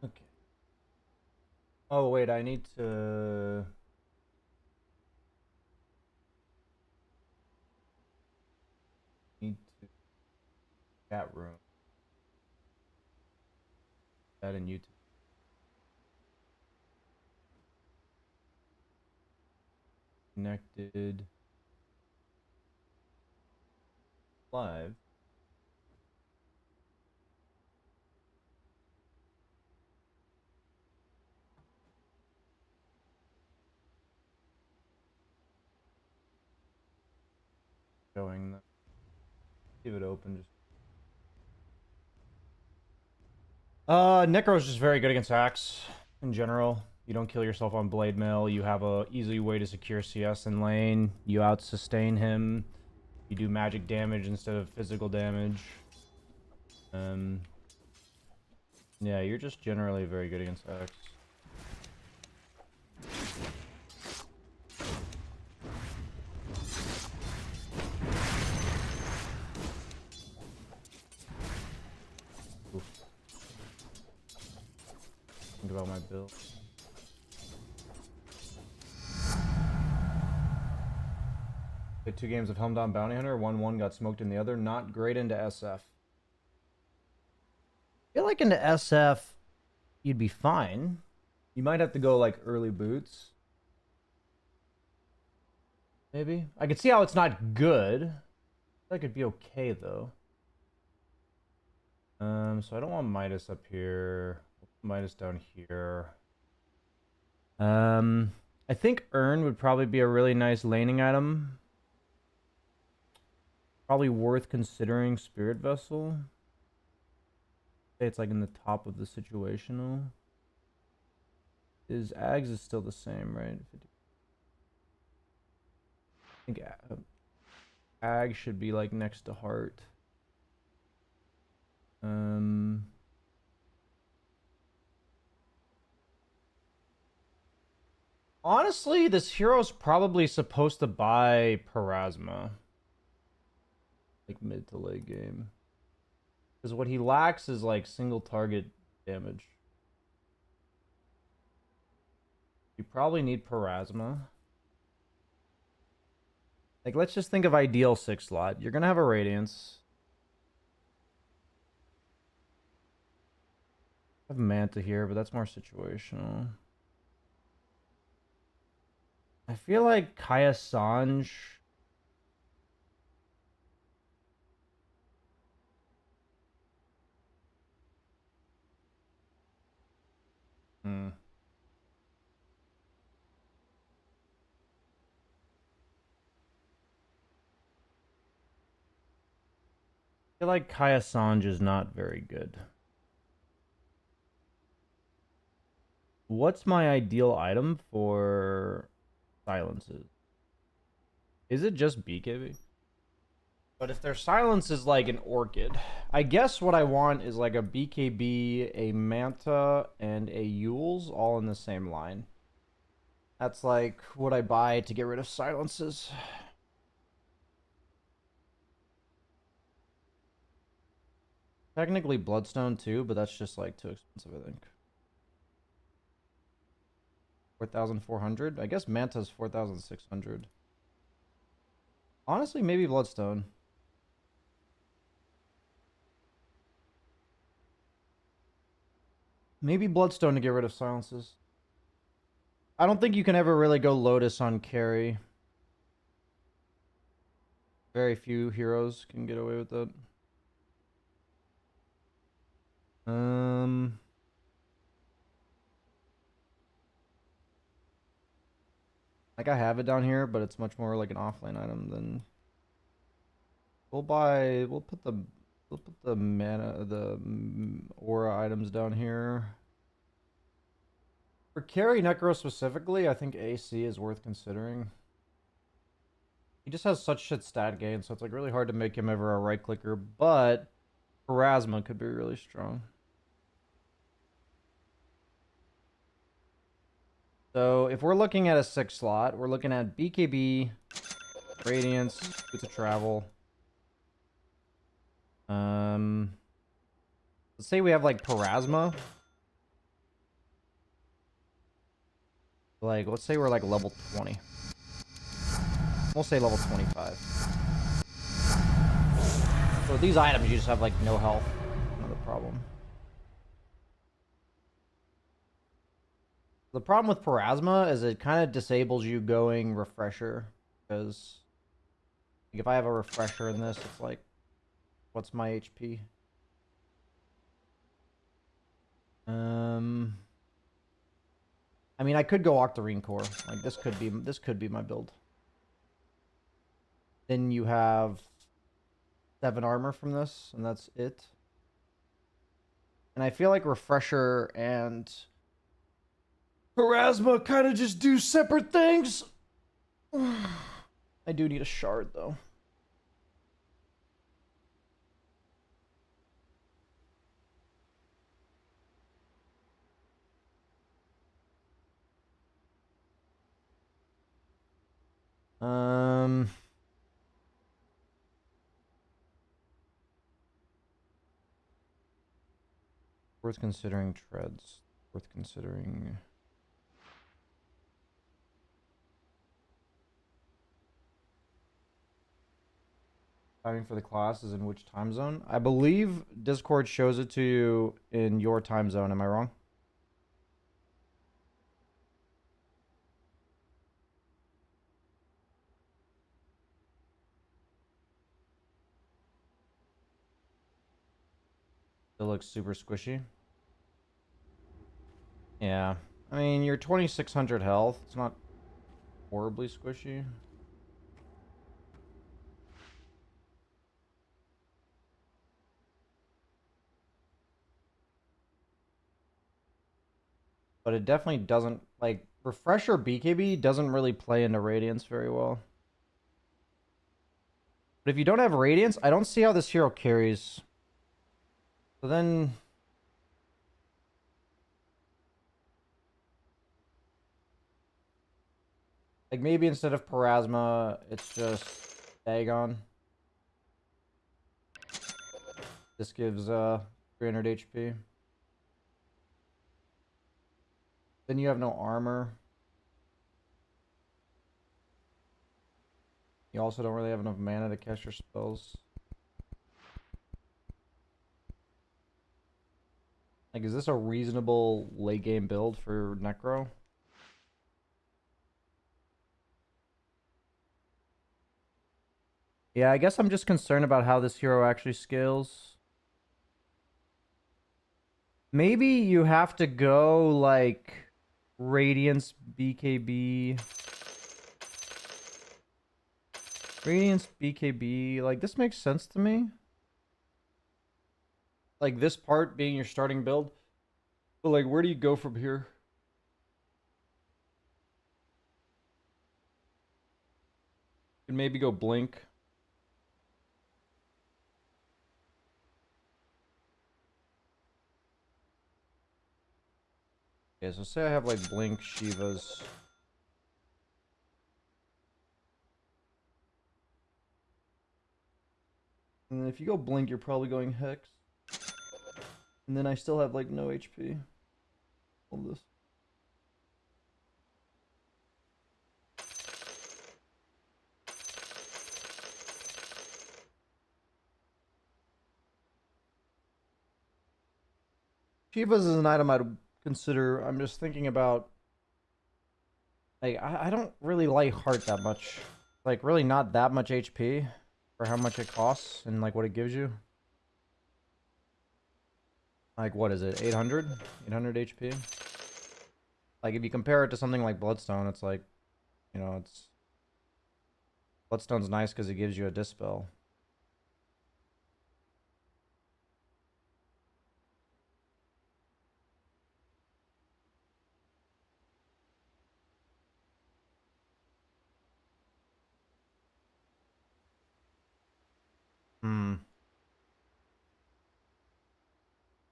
Okay. Oh wait, I need to chat room. That in YouTube. Connected live. Showing that. Leave it open. Just Necro's just very good against hacks in general. You don't kill yourself on blade mail. You have a easy way to secure CS in lane. You out sustain him. You do magic damage instead of physical damage. Um, yeah, you're just generally very good against hacks. Oof. Think about my build. Played 2 games of Helmdown Bounty Hunter. 1-1 got smoked in the other. Not great into SF. I feel like into SF, you'd be fine. You might have to go like early boots. Maybe. I could see how it's not good. I feel like it'd be okay though. So I don't want Midas up here. Midas down here. I think Urn would probably be a really nice laning item. Probably worth considering Spirit Vessel. It's like in the top of the situational. His Ags is still the same, right? I think Ag should be like next to Heart. Honestly, this hero's probably supposed to buy Parasma. Like mid to late game. Because what he lacks is like single target damage. You probably need Parasma. Like, let's just think of ideal 6 slot. You're gonna have a Radiance. I have Manta here, but that's more situational. I feel like Kaya Sanj. Hmm. I feel like Kaya Sanj is not very good. What's my ideal item for silences? Is it just BKB? But if their silence is like an Orchid, I guess what I want is like a BKB, a Manta, and a Yules all in the same line. That's like what I buy to get rid of silences. Technically Bloodstone too, but that's just like too expensive, I think. 4,400? I guess Manta's 4,600. Honestly, maybe Bloodstone. Maybe Bloodstone to get rid of silences. I don't think you can ever really go Lotus on carry. Very few heroes can get away with that. Like I have it down here, but it's much more like an offlane item than we'll put the mana aura items down here. For carry Necro specifically, I think AC is worth considering. He just has such shit stat gain, so it's like really hard to make him ever a right clicker, but Pharasma could be really strong. So if we're looking at a 6 slot, we're looking at BKB, Radiance, Boots of Travel. Let's say we have like Parasma. Like, let's say we're like level 20. We'll say level 25. So with these items, you just have like no health. Another problem. The problem with Parasma is it kind of disables you going refresher. Because like, if I have a refresher in this, it's like, what's my HP? I mean, I could go Octarine Core. Like this could be my build. Then you have 7 armor from this, and that's it. And I feel like Refresher and Parasma kind of just do separate things. I do need a shard, though. Worth considering treads. Worth considering. Timing for the class is in which time zone? I believe Discord shows it to you in your time zone. Am I wrong? It looks super squishy. Yeah. I mean, you're 2600 health. It's not horribly squishy. But it definitely doesn't, like, Refresher BKB doesn't really play into Radiance very well. But if you don't have Radiance, I don't see how this hero carries. So then... like, maybe instead of Parasma, it's just Dagon. This gives 300 HP. Then you have no armor. You also don't really have enough mana to cast your spells. Like, is this a reasonable late game build for Necro? Yeah, I guess I'm just concerned about how this hero actually scales. Maybe you have to go, like, Radiance BKB. Radiance BKB. Like, this makes sense to me. Like, this part being your starting build. But, like, where do you go from here? You can maybe go Blink. Okay, so say I have, like, Blink Shivas. And then if you go Blink, you're probably going Hex. And then I still have, like, no HP. All this. Shivas is an item I'd consider. I'm just thinking about... like, I don't really like Heart that much. Like, really not that much HP for how much it costs and, like, what it gives you. Like, what is it? 800? 800 HP? Like, if you compare it to something like Bloodstone, it's like, you know, it's... Bloodstone's nice because it gives you a Dispel.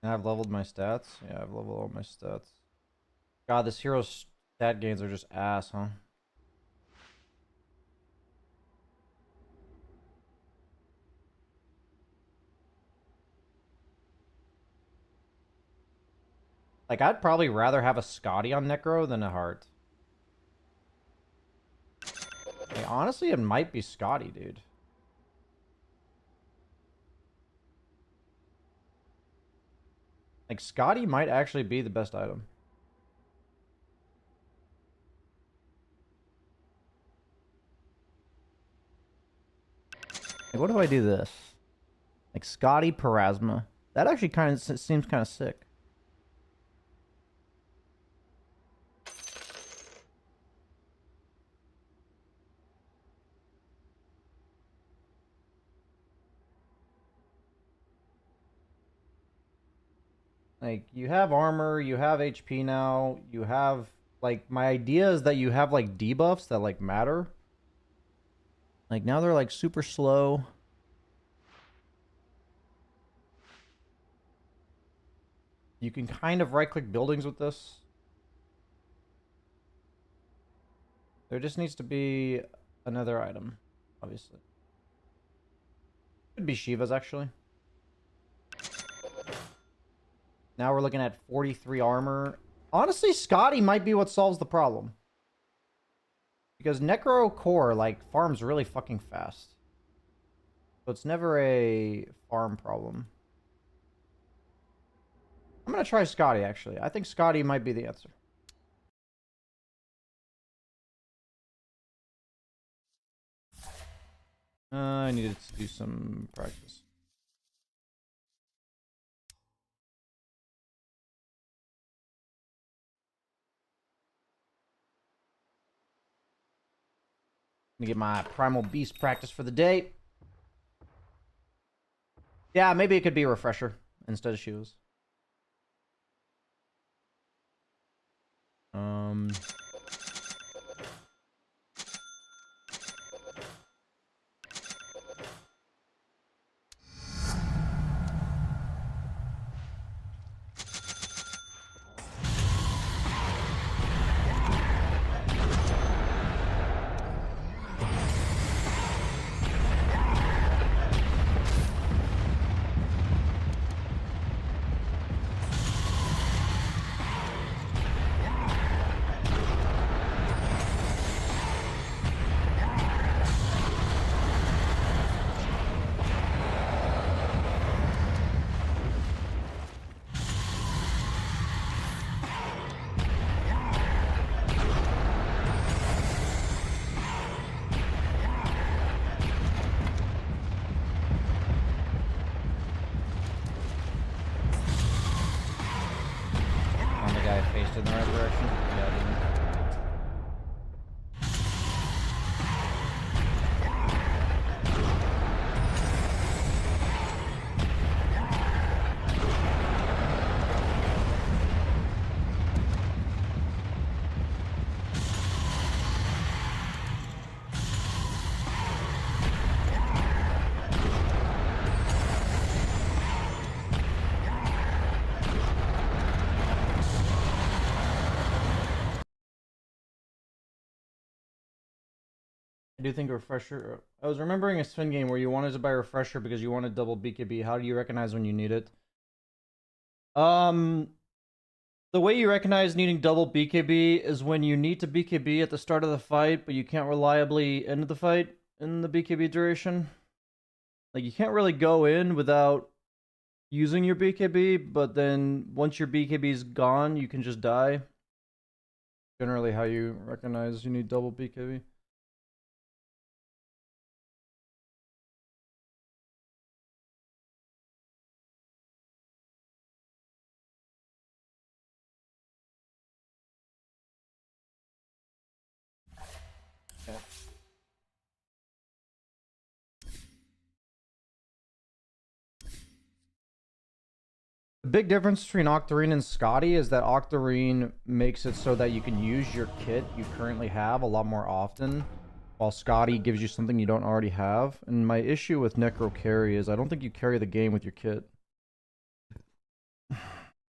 And I've leveled my stats? Yeah, I've leveled all my stats. God, this hero's stat gains are just ass, huh? Like, I'd probably rather have a Scotty on Necro than a Heart. Like, honestly, it might be Scotty, dude. Like, Scotty might actually be the best item. Like, what if I do this? Like, Scotty Parasma. That actually kind of seems kind of sick. Like, you have armor, you have HP now, you have, like, my idea is that you have, like, debuffs that, like, matter. Like, now they're, like, super slow. You can kind of right-click buildings with this. There just needs to be another item, obviously. Could be Shiva's, actually. Now we're looking at 43 armor. Honestly, Scotty might be what solves the problem. Because Necro Core, like, farms really fucking fast. So it's never a farm problem. I'm gonna try Scotty, actually. I think Scotty might be the answer. I needed to do some practice. Gonna get my Primal Beast practice for the day. Yeah, maybe it could be a refresher instead of shoes. In the right direction. Yeah, I didn't. I do think a refresher. I was remembering a spin game where you wanted to buy a refresher because you wanted double BKB. How do you recognize when you need it? The way you recognize needing double BKB is when you need to BKB at the start of the fight, but you can't reliably end the fight in the BKB duration. Like, you can't really go in without using your BKB, but then once your BKB is gone, you can just die. Generally, how you recognize you need double BKB. Okay. The big difference between Octarine and Scotty is that Octarine makes it so that you can use your kit you currently have a lot more often, while Scotty gives you something you don't already have. And my issue with Necro Carry is I don't think you carry the game with your kit.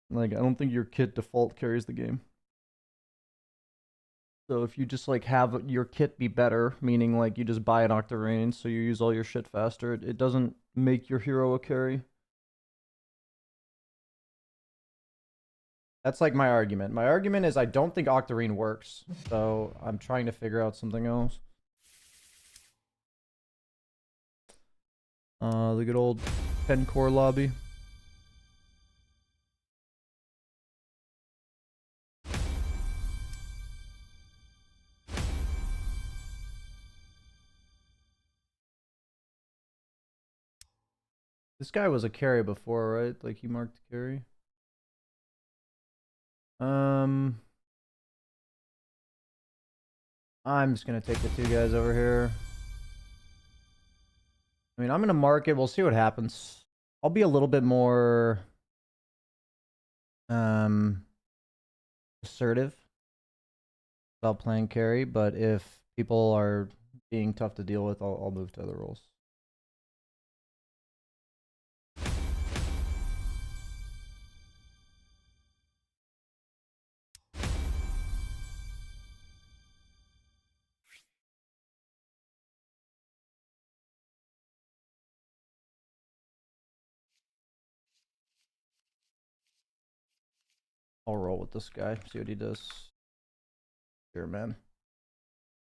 Like, I don't think your kit default carries the game. So if you just, like, have your kit be better, meaning, like, you just buy an Octarine so you use all your shit faster, it doesn't make your hero a carry. That's, like, my argument. My argument is I don't think Octarine works, so I'm trying to figure out something else. The good old 10-core lobby. This guy was a carry before, right? Like he marked carry. I'm just gonna take the two guys over here. I mean, I'm gonna mark it. We'll see what happens. I'll be a little bit more assertive about playing carry, but if people are being tough to deal with, I'll move to other roles. I'll roll with this guy, see what he does. Here, man.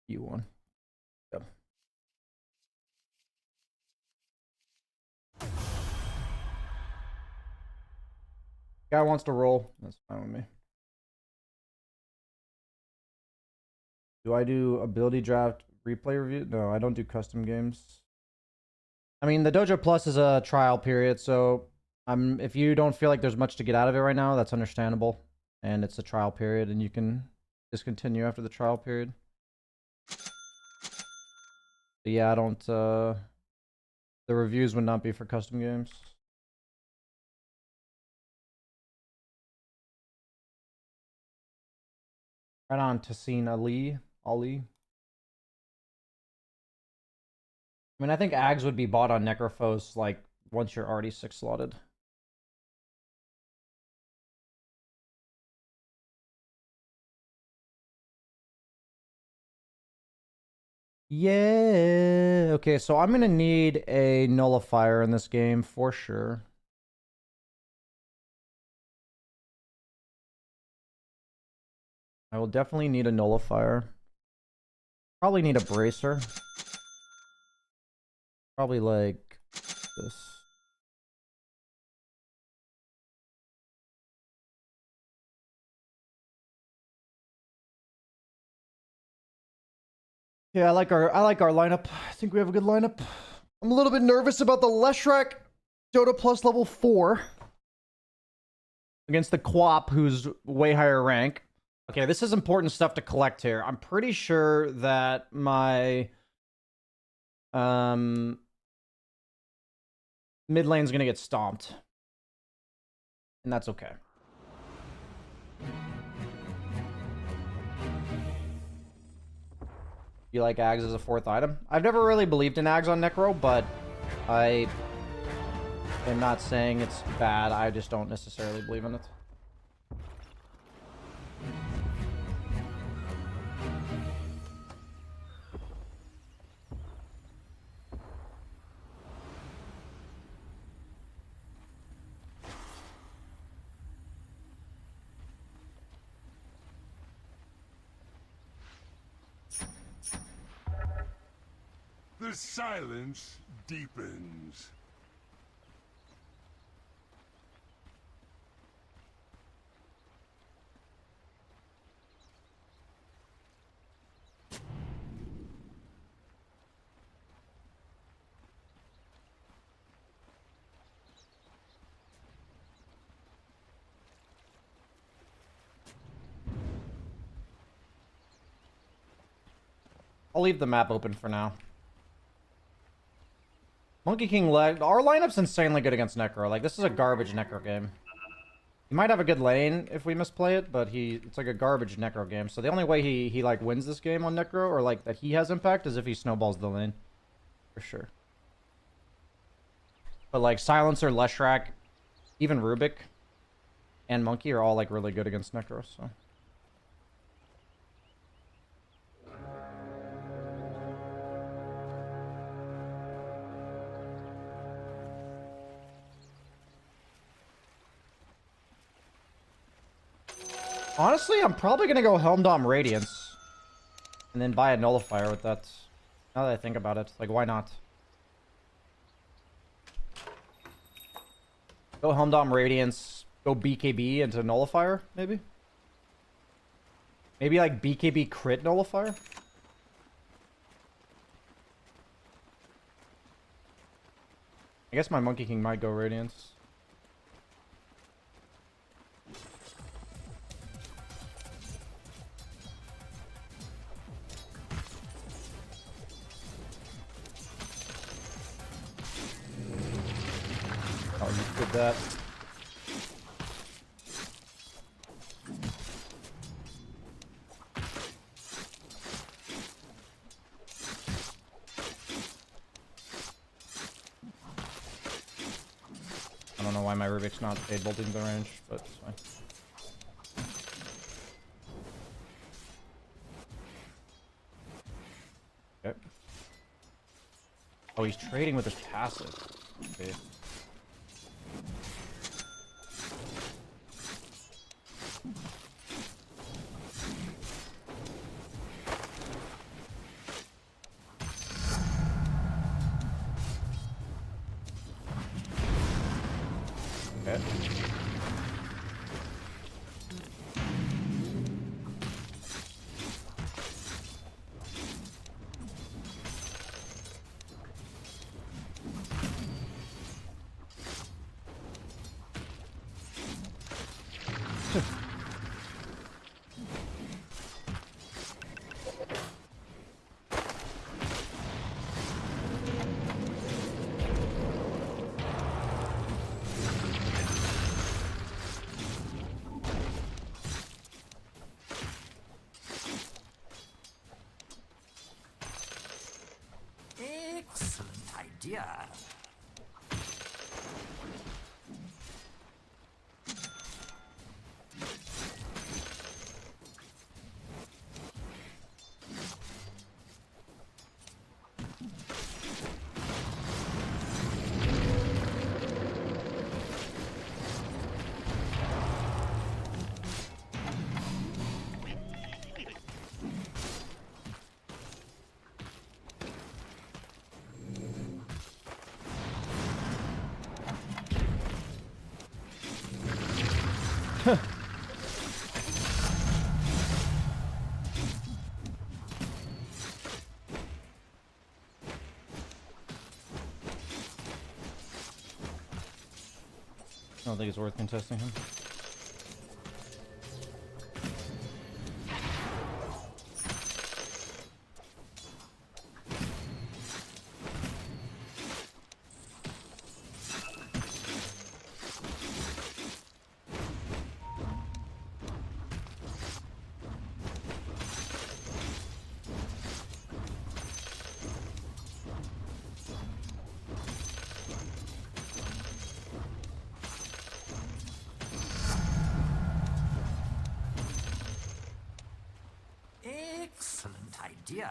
You won. Yep. Guy wants to roll. That's fine with me. Do I do ability draft replay review? No, I don't do custom games. I mean, the Dojo Plus is a trial period, so if you don't feel like there's much to get out of it right now, that's understandable. And it's a trial period, and you can discontinue after the trial period. But yeah, I don't... the reviews would not be for custom games. Right on, Tassin Ali. I mean, I think Ags would be bought on Necrophos, like, once you're already 6 slotted. Yeah. Okay, so I'm gonna need a nullifier in this game for sure. I will definitely need a nullifier. Probably need a bracer. Probably like this. Yeah, I like our lineup. I think we have a good lineup. I'm a little bit nervous about the Leshrac Dota Plus level 4 against the Quap, who's way higher rank. Okay, this is important stuff to collect here. I'm pretty sure that my mid lane's gonna get stomped, and that's okay. You like Ags as a 4th item? I've never really believed in Ags on Necro, but I am not saying it's bad. I just don't necessarily believe in it. The silence deepens. I'll leave the map open for now. Monkey King leg. Our lineup's insanely good against Necro. Like, this is a garbage Necro game. He might have a good lane if we misplay it, but it's like a garbage Necro game. So the only way he like wins this game on Necro, or like that he has impact, is if he snowballs the lane. For sure. But like Silencer, Leshrac, even Rubik, and Monkey are all like really good against Necro, so. Honestly, I'm probably gonna go Helmdom Radiance. And then buy a nullifier with that. Now that I think about it. Like, why not? Go Helmdom Radiance. Go BKB into Nullifier, maybe? Maybe like BKB crit Nullifier? I guess my Monkey King might go Radiance. Oh, you did that. I don't know why my Rubik's not paid bolting the range, but it's fine. Okay. Oh, he's trading with his passive. Okay. Okay. Excellent idea. I don't think it's worth contesting him. Excellent idea.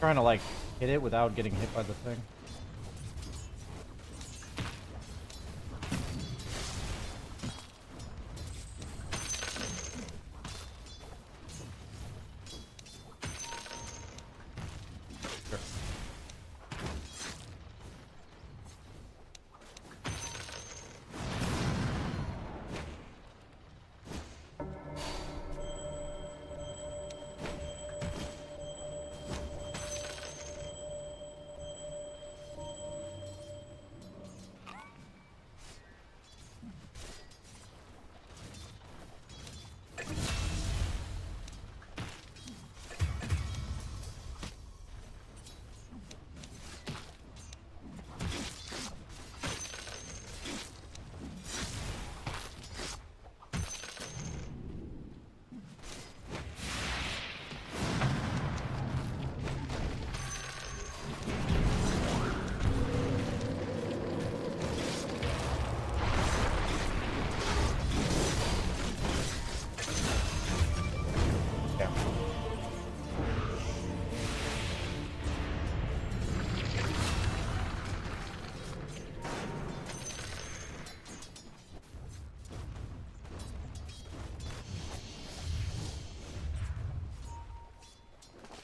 Trying to like hit it without getting hit by the thing.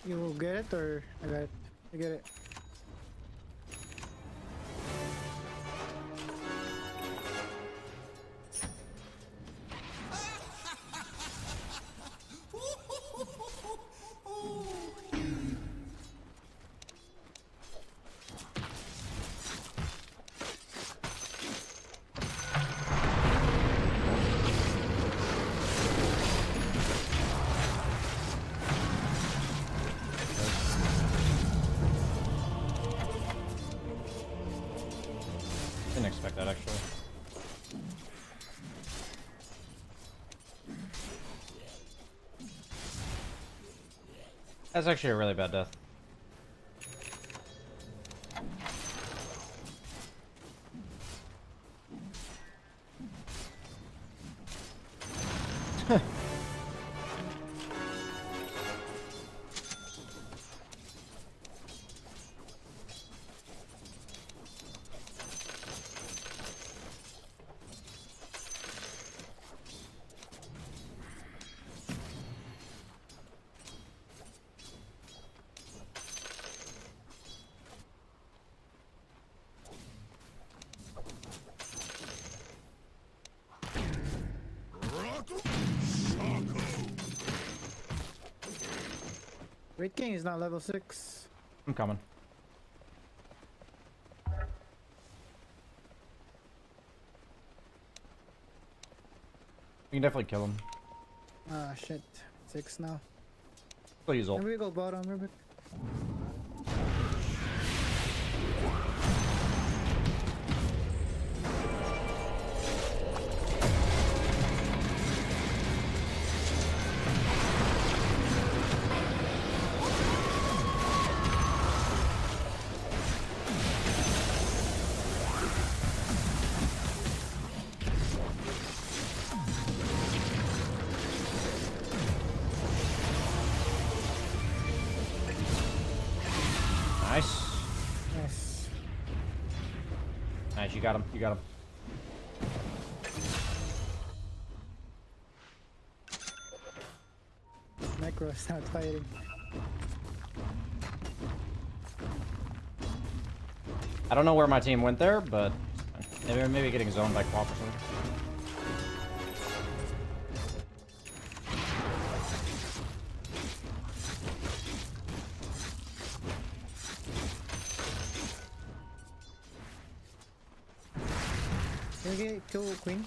You get it or I got it? I get it. Didn't expect that actually. That's actually a really bad death. Great King is not level 6. I'm coming. We can definitely kill him. Ah shit. 6 now. Still use ult. Maybe we go bottom, Rubik. Nice. Nice. Nice, you got him. You got him. Necro's not fighting. I don't know where my team went there, but maybe getting zoned by Quap or something. Can we get kill Queen?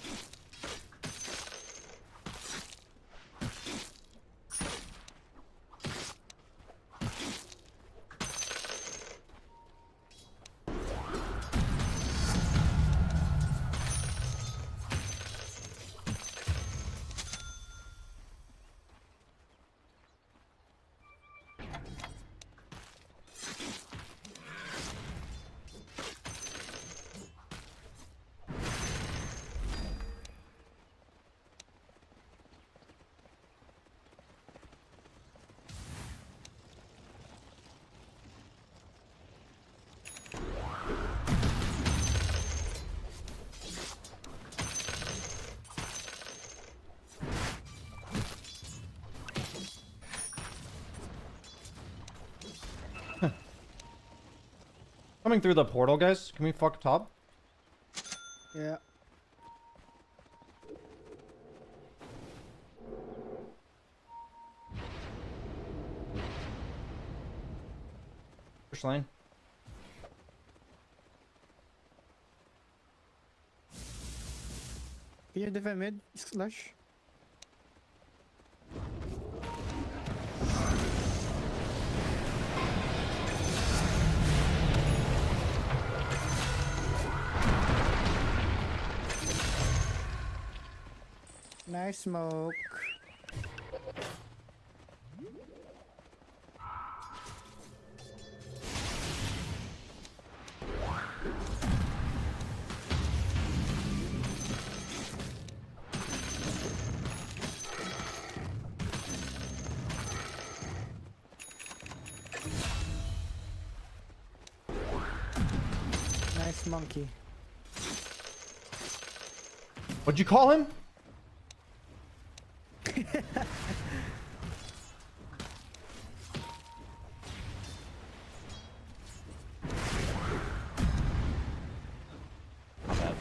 Coming through the portal, guys. Can we fuck top? Yeah. Push lane. Can you defend mid? Slash. Nice smoke. Nice monkey. What'd you call him? Not bad.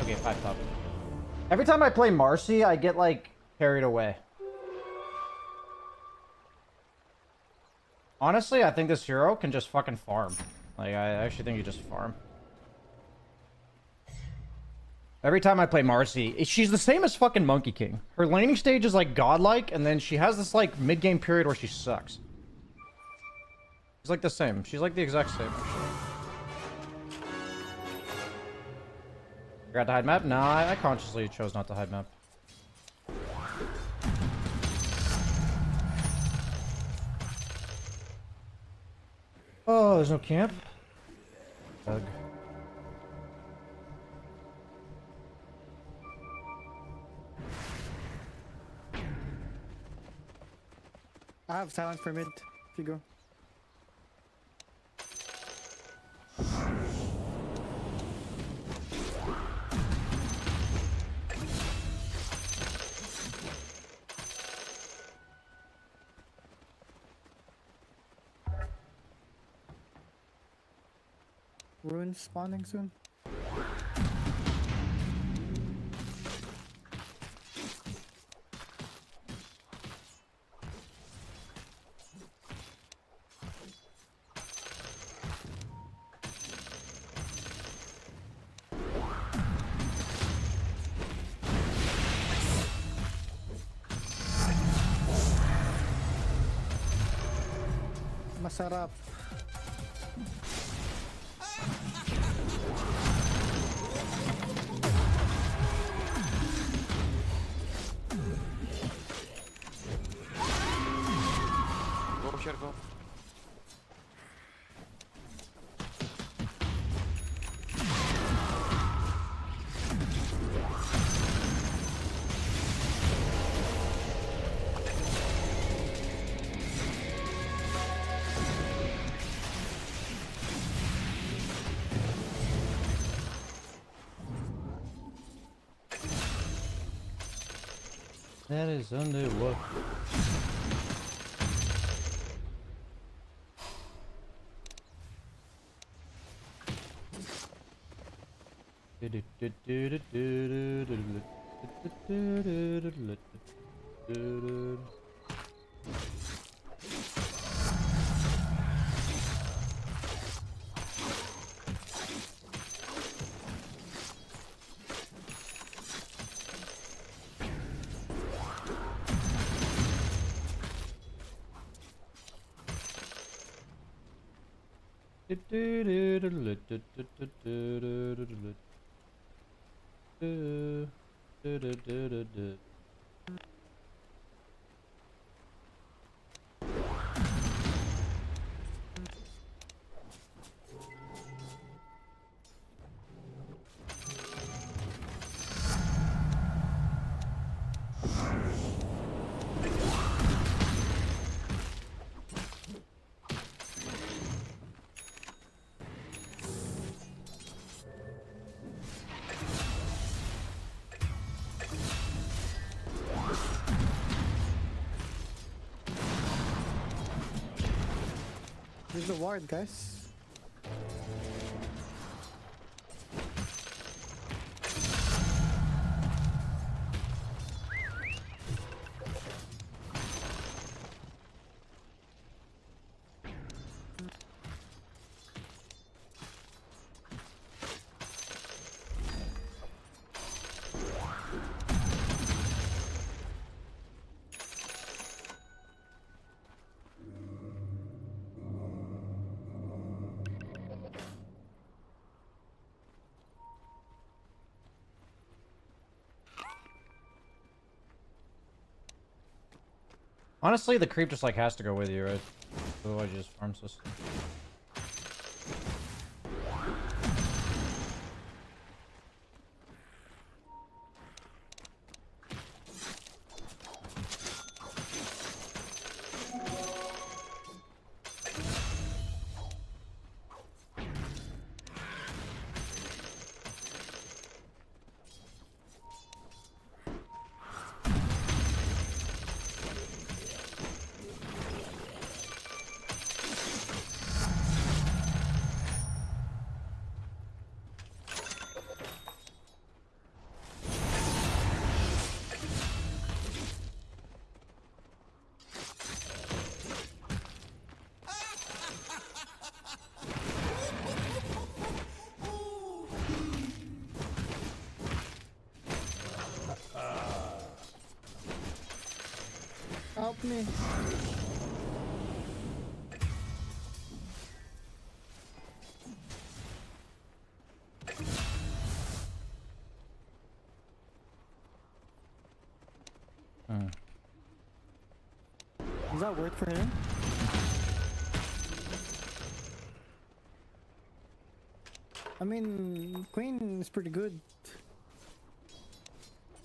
Okay, 5 top. Every time I play Marcy, I get like carried away. Honestly, I think this hero can just fucking farm. Like, I actually think you just farm. Every time I play Marcy, she's the same as fucking Monkey King. Her laning stage is like godlike, and then she has this like mid-game period where she sucks. She's like the same. She's like the exact same. Forgot to hide map? Nah, I consciously chose not to hide map. Oh, there's no camp? Doug. I have silence for mid. If you go. Runes spawning soon. Masarap. Go, share, go. That is underwater. There's the ward, guys. Honestly, the creep just like has to go with you, right? Otherwise, you just farm system. Help me. Does that work for him? I mean, Queen is pretty good.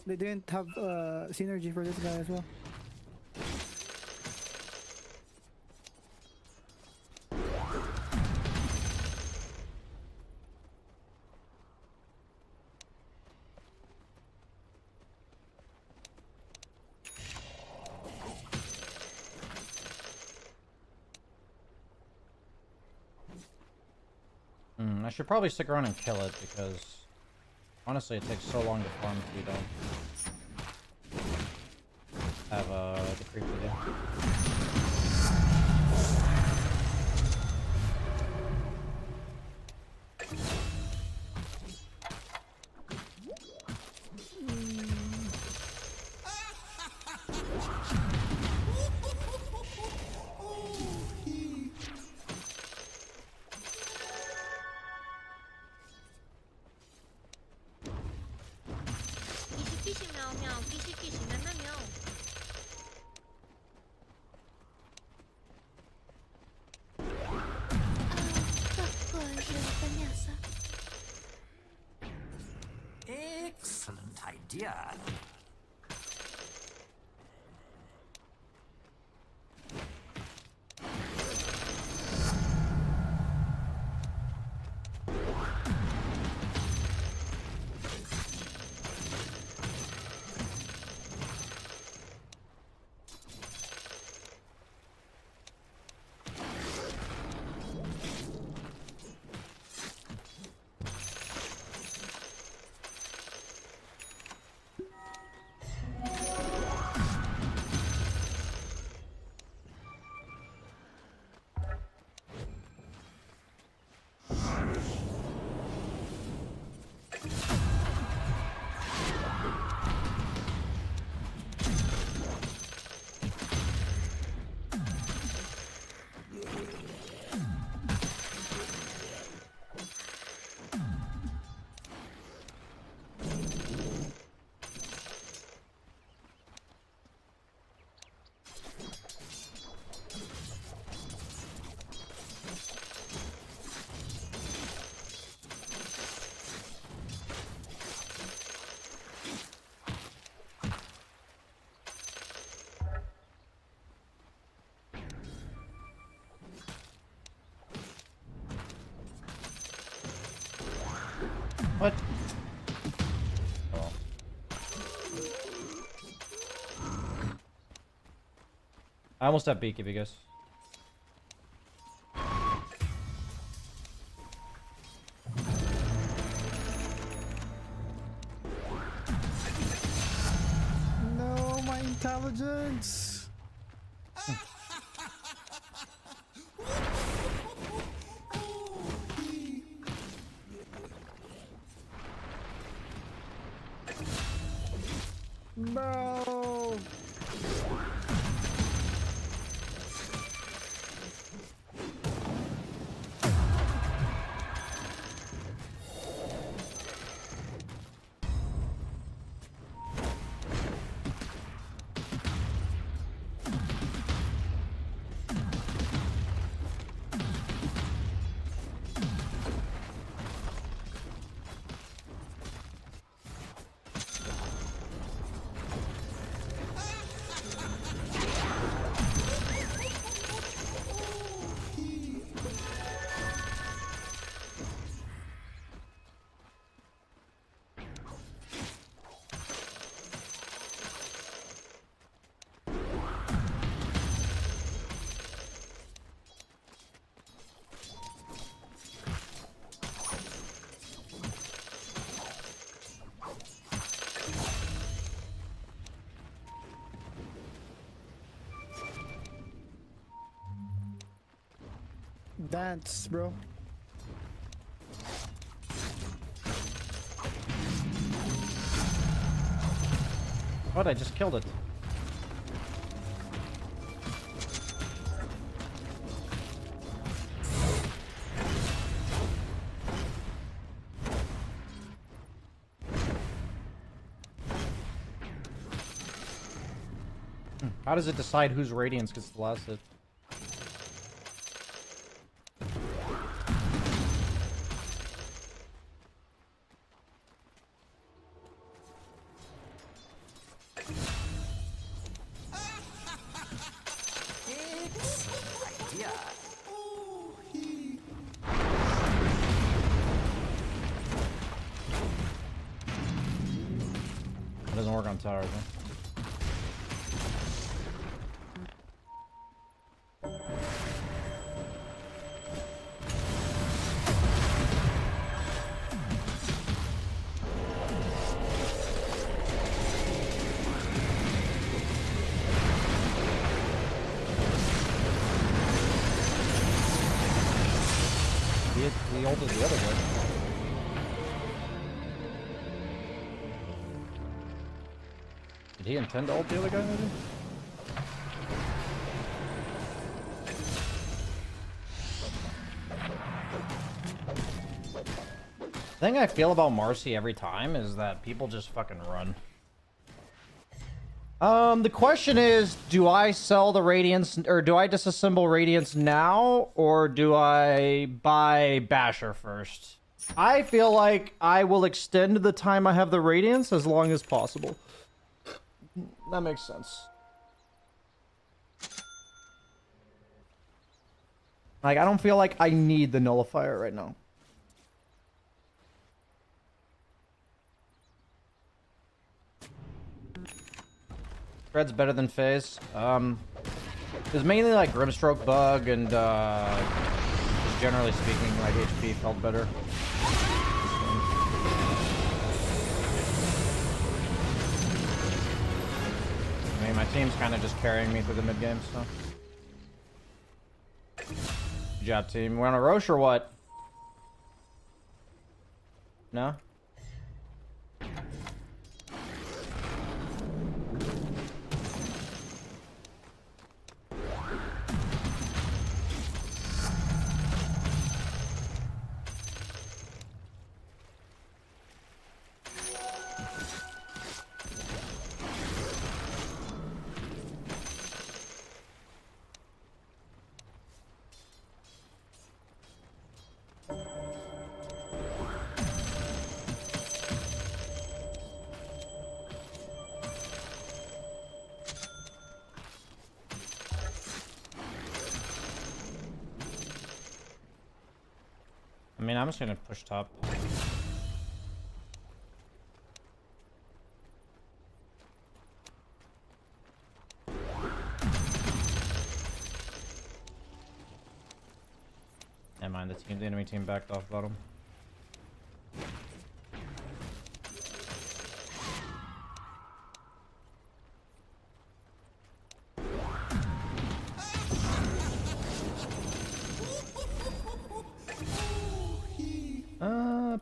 They didn't have synergy for this guy as well. I should probably stick around and kill it because honestly it takes so long to farm if you don't have the creep to do. Excellent idea. What? Oh. I almost have BKB, guys. intelligence. Bro. Dance, bro. What? I just killed it. How does it decide whose radiance gets the last hit? Idea. It doesn't work on towers, huh? He ulted the other way. Did he intend to ult the other guy, maybe? The thing I feel about Marcy every time is that people just fucking run. The question is, do I sell the Radiance, or do I disassemble Radiance now, or do I buy Basher first? I feel like I will extend the time I have the Radiance as long as possible. That makes sense. Like, I don't feel like I need the Nullifier right now. Thread's better than Phase. It's mainly like Grimstroke bug and just generally speaking, like HP felt better. I mean, my team's kind of just carrying me through the mid game, so. Good job, team. We're on a Roche or what? No? I mean, I'm just gonna push top. Never mind, the enemy team backed off bottom.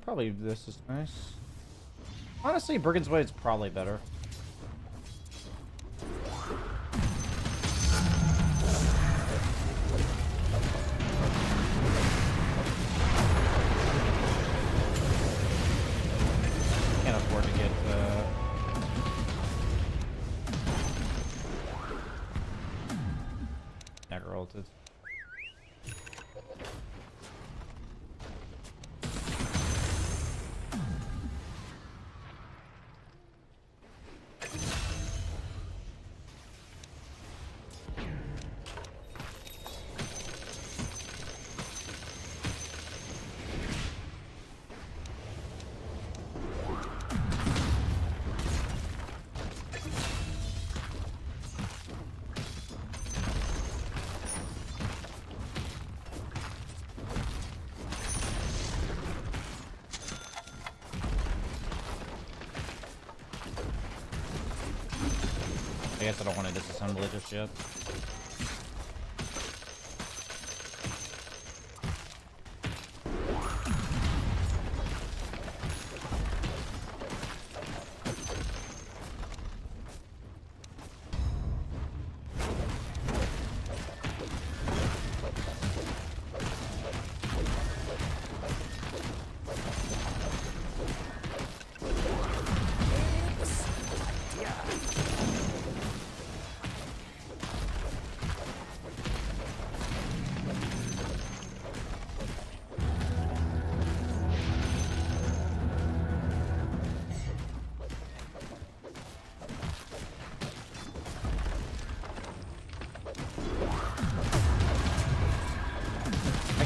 Probably this is nice. Honestly, Brigand's Way is probably better. Can't afford to get Never ulted. I guess I don't want to disassemble it just yet.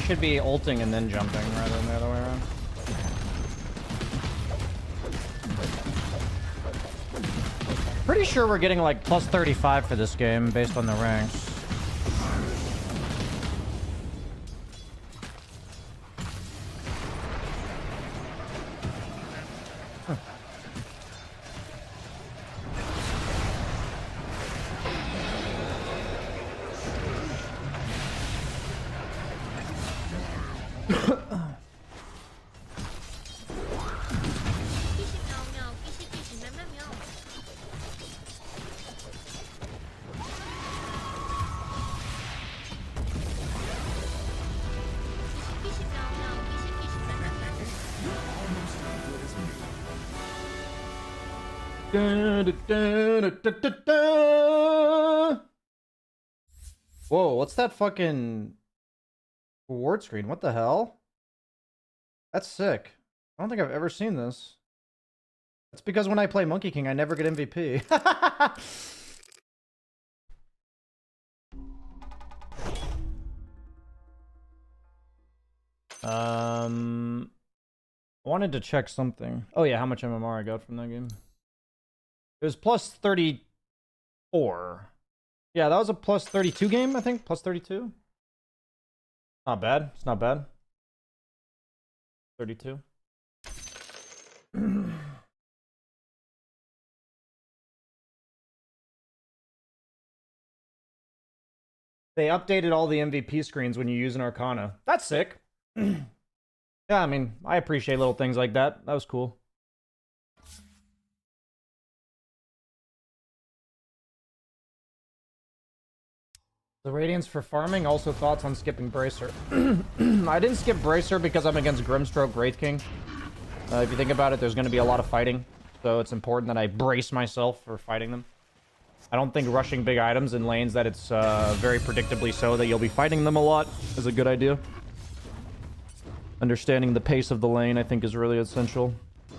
Should be ulting and then jumping rather than the other way around. Pretty sure we're getting like plus 35 for this game based on the ranks. Whoa, what's that fucking reward screen? What the hell? That's sick. I don't think I've ever seen this. That's because when I play Monkey King, I never get MVP. I wanted to check something. Oh yeah, how much MMR I got from that game. It was plus 34. Yeah, that was a plus 32 game, I think. Plus 32. Not bad. It's not bad. 32. They updated all the MVP screens when you use an Arcana. That's sick. Yeah, I mean, I appreciate little things like that. That was cool. The Radiance for farming, also thoughts on skipping Bracer. I didn't skip Bracer because I'm against Grimstroke Wraith King. If you think about it, there's going to be a lot of fighting. So it's important that I brace myself for fighting them. I don't think rushing big items in lanes that it's very predictably so that you'll be fighting them a lot is a good idea. Understanding the pace of the lane, I think, is really essential.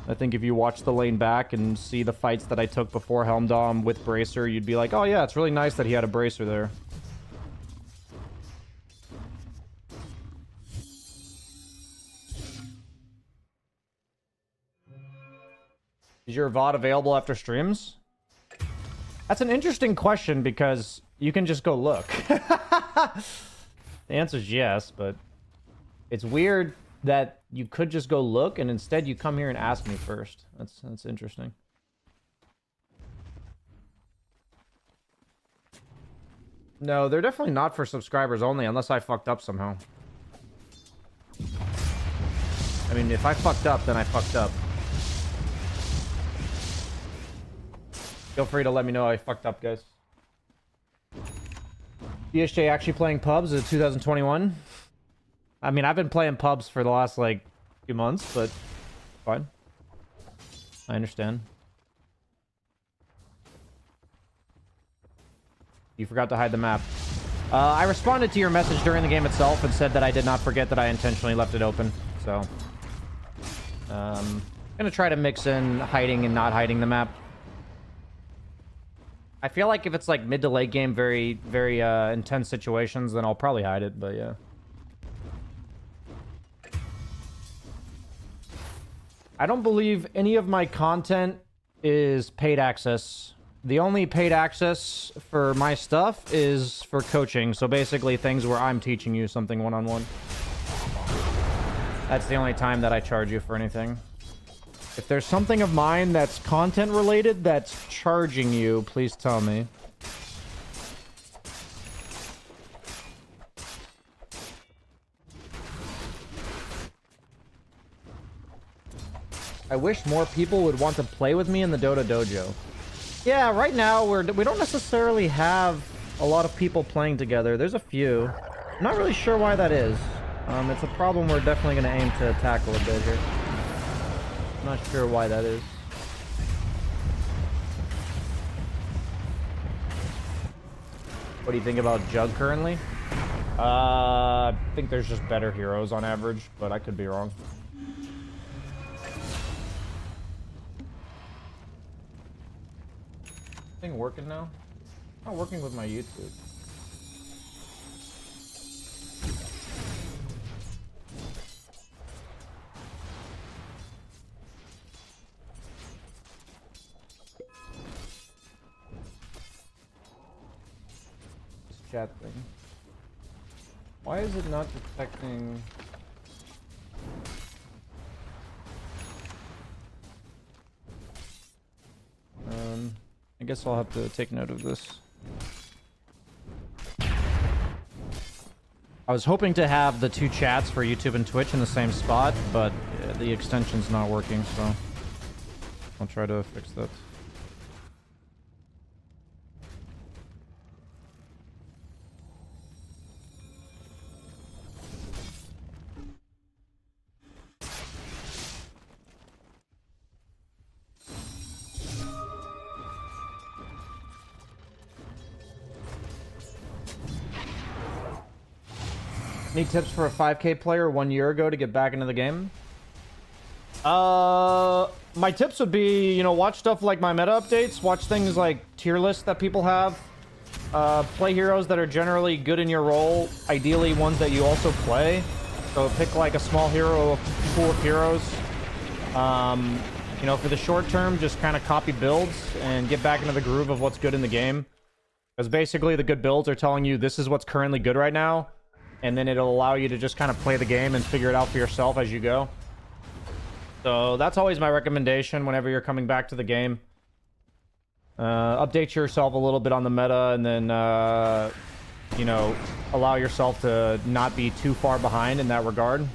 I think if you watch the lane back and see the fights that I took before Helm Dom with Bracer, you'd be like, oh yeah, it's really nice that he had a Bracer there. Is your VOD available after streams? That's an interesting question because you can just go look. The answer is yes, but it's weird that you could just go look and instead you come here and ask me first. That's interesting. No, they're definitely not for subscribers only unless I fucked up somehow. I mean, if I fucked up, then I fucked up. Feel free to let me know I fucked up, guys. BSJ actually playing pubs in 2021? I mean, I've been playing pubs for the last, like, few months, but fine. I understand. You forgot to hide the map. I responded to your message during the game itself and said that I did not forget that I intentionally left it open. So, gonna try to mix in hiding and not hiding the map. I feel like if it's like mid to late game, very, very intense situations, then I'll probably hide it, but yeah. I don't believe any of my content is paid access. The only paid access for my stuff is for coaching. So basically things where I'm teaching you something one-on-one. That's the only time that I charge you for anything. If there's something of mine that's content related that's charging you, please tell me. I wish more people would want to play with me in the Dota Dojo. Yeah, right now we don't necessarily have a lot of people playing together. There's a few. I'm not really sure why that is. It's a problem we're definitely going to aim to tackle a bit here. I'm not sure why that is. What do you think about Jug currently? I think there's just better heroes on average, but I could be wrong. Thing working now? Not working with my YouTube. This chat thing. Why is it not detecting? I guess I'll have to take note of this. I was hoping to have the two chats for YouTube and Twitch in the same spot, but the extension's not working, so I'll try to fix that. Any tips for a 5K player 1 year ago to get back into the game? My tips would be, you know, watch stuff like my meta updates, watch things like tier lists that people have, play heroes that are generally good in your role, ideally ones that you also play. So pick like a small hero pool of heroes. You know, for the short term, just kind of copy builds and get back into the groove of what's good in the game. Because basically the good builds are telling you this is what's currently good right now. And then it'll allow you to just kind of play the game and figure it out for yourself as you go. So that's always my recommendation whenever you're coming back to the game. Update yourself a little bit on the meta and then, you know, allow yourself to not be too far behind in that regard.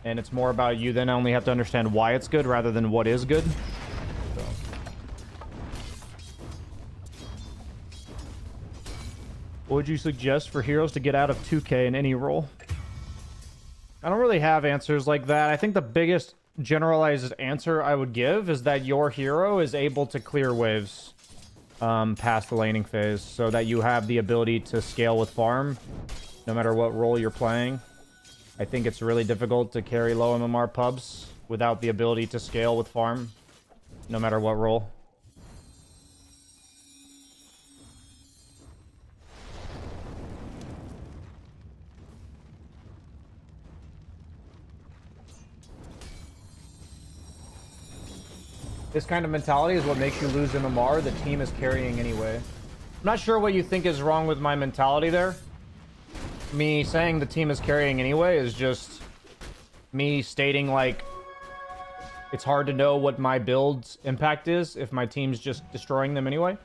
And it's more about you then only have to understand why it's good rather than what is good. So. What would you suggest for heroes to get out of 2K in any role? I don't really have answers like that. I think the biggest generalized answer I would give is that your hero is able to clear waves past the laning phase so that you have the ability to scale with farm no matter what role you're playing. I think it's really difficult to carry low MMR pubs without the ability to scale with farm no matter what role. This kind of mentality is what makes you lose MMR. The team is carrying anyway. I'm not sure what you think is wrong with my mentality there. Me saying the team is carrying anyway is just me stating, like, it's hard to know what my build's impact is if my team's just destroying them anyway.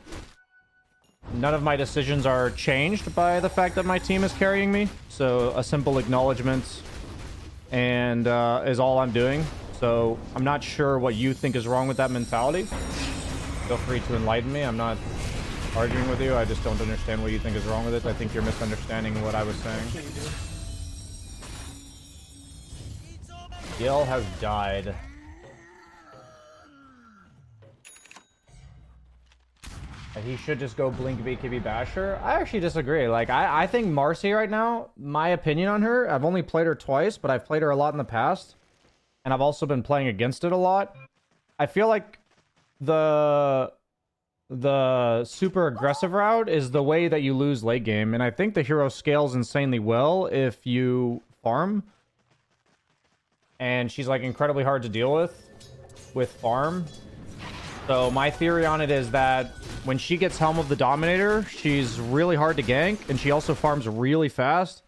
None of my decisions are changed by the fact that my team is carrying me. So a simple acknowledgement and is all I'm doing. So I'm not sure what you think is wrong with that mentality. Feel free to enlighten me. I'm not arguing with you. I just don't understand what you think is wrong with it. I think you're misunderstanding what I was saying. Gil has died. He should just go Blink BKB Basher. I actually disagree. Like, I think Marcy right now, my opinion on her, I've only played her twice, but I've played her a lot in the past. And I've also been playing against it a lot. I feel like the super aggressive route is the way that you lose late game. And I think the hero scales insanely well if you farm. And she's like incredibly hard to deal with farm. So my theory on it is that when she gets Helm of the Dominator, she's really hard to gank, and she also farms really fast.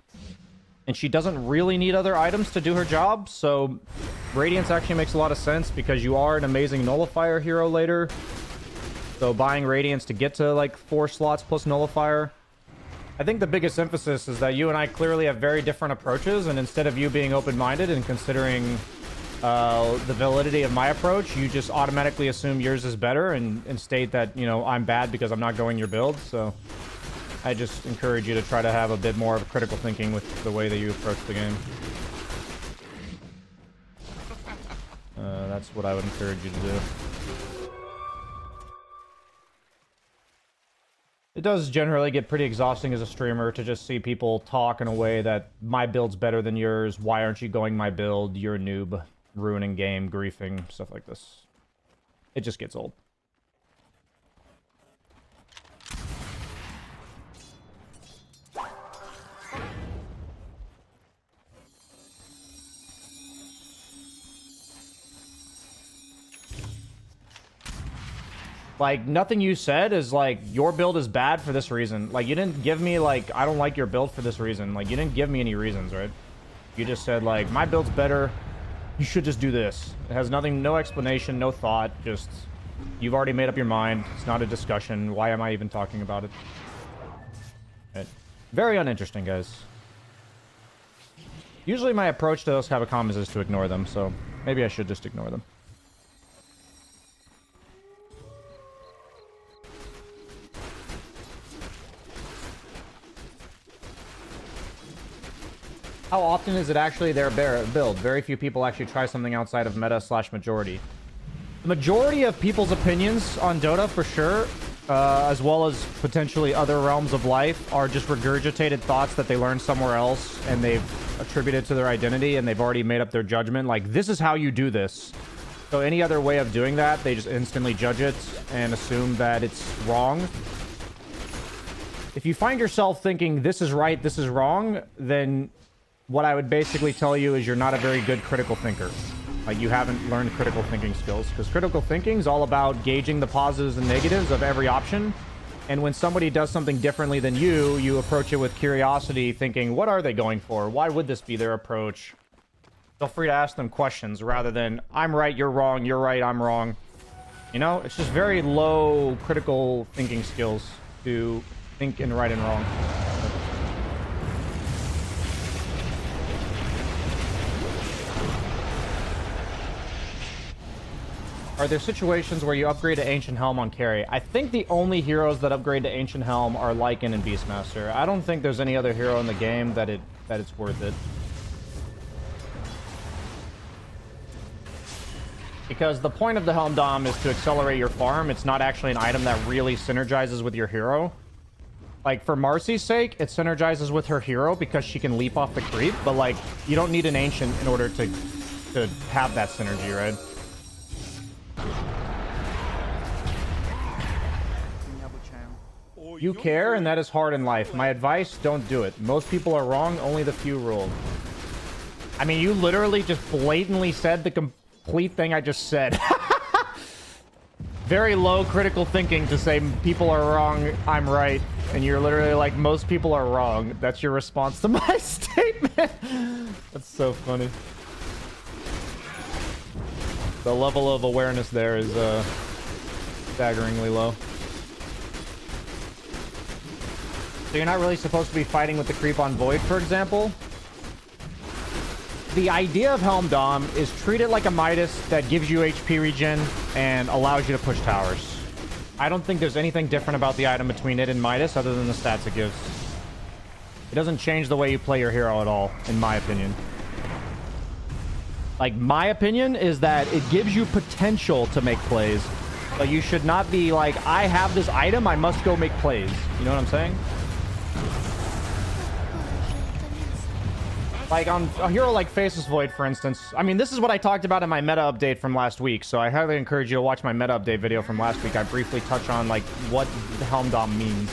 And she doesn't really need other items to do her job, so Radiance actually makes a lot of sense because you are an amazing Nullifier hero later. So buying Radiance to get to like 4 slots plus Nullifier. I think the biggest emphasis is that you and I clearly have very different approaches, and instead of you being open-minded and considering the validity of my approach, you just automatically assume yours is better and state that, you know, I'm bad because I'm not going your build. So I just encourage you to try to have a bit more of critical thinking with the way that you approach the game. That's what I would encourage you to do. It does generally get pretty exhausting as a streamer to just see people talk in a way that my build's better than yours. Why aren't you going my build? You're a noob. Ruining game, griefing, stuff like this. It just gets old. Like, nothing you said is like, your build is bad for this reason. Like, you didn't give me, like, I don't like your build for this reason. Like, you didn't give me any reasons, right? You just said, like, my build's better. You should just do this. It has nothing, no explanation, no thought. Just, you've already made up your mind. It's not a discussion. Why am I even talking about it? Right. Very uninteresting, guys. Usually my approach to those kind of comments is to ignore them, so maybe I should just ignore them. How often is it actually their build? Very few people actually try something outside of meta/majority. The majority of people's opinions on Dota, for sure, as well as potentially other realms of life, are just regurgitated thoughts that they learned somewhere else, and they've attributed to their identity, and they've already made up their judgment. Like, this is how you do this. So any other way of doing that, they just instantly judge it and assume that it's wrong. If you find yourself thinking, this is right, this is wrong, then what I would basically tell you is you're not a very good critical thinker. Like, you haven't learned critical thinking skills, because critical thinking is all about gauging the positives and negatives of every option. And when somebody does something differently than you approach it with curiosity, thinking, what are they going for? Why would this be their approach? Feel free to ask them questions rather than, I'm right, you're wrong, you're right, I'm wrong. You know, it's just very low critical thinking skills to think in right and wrong. Are there situations where you upgrade to Ancient Helm on carry? I think the only heroes that upgrade to Ancient Helm are Lycan and Beastmaster. I don't think there's any other hero in the game that it's worth it. Because the point of the Helm Dom is to accelerate your farm. It's not actually an item that really synergizes with your hero. Like, for Marcy's sake, it synergizes with her hero because she can leap off the creep, but like, you don't need an Ancient in order to have that synergy, right? You care, and that is hard in life. My advice, don't do it. Most people are wrong, only the few rule. I mean, you literally just blatantly said the complete thing I just said. Very low critical thinking to say people are wrong, I'm right. And you're literally like, most people are wrong. That's your response to my statement. That's so funny. The level of awareness there is staggeringly low. So you're not really supposed to be fighting with the creep on Void, for example? the idea of Helm Dom is treat it like a Midas that gives you HP regen and allows you to push towers. I don't think there's anything different about the item between it and Midas other than the stats it gives. It doesn't change the way you play your hero at all, in my opinion. Like, my opinion is that it gives you potential to make plays, but you should not be like, I have this item, I must go make plays. You know what I'm saying? Like, on a hero like Faceless Void, for instance. I mean, this is what I talked about in my meta update from last week, so I highly encourage you to watch my meta update video from last week. I briefly touch on, like, what the Helm Dom means.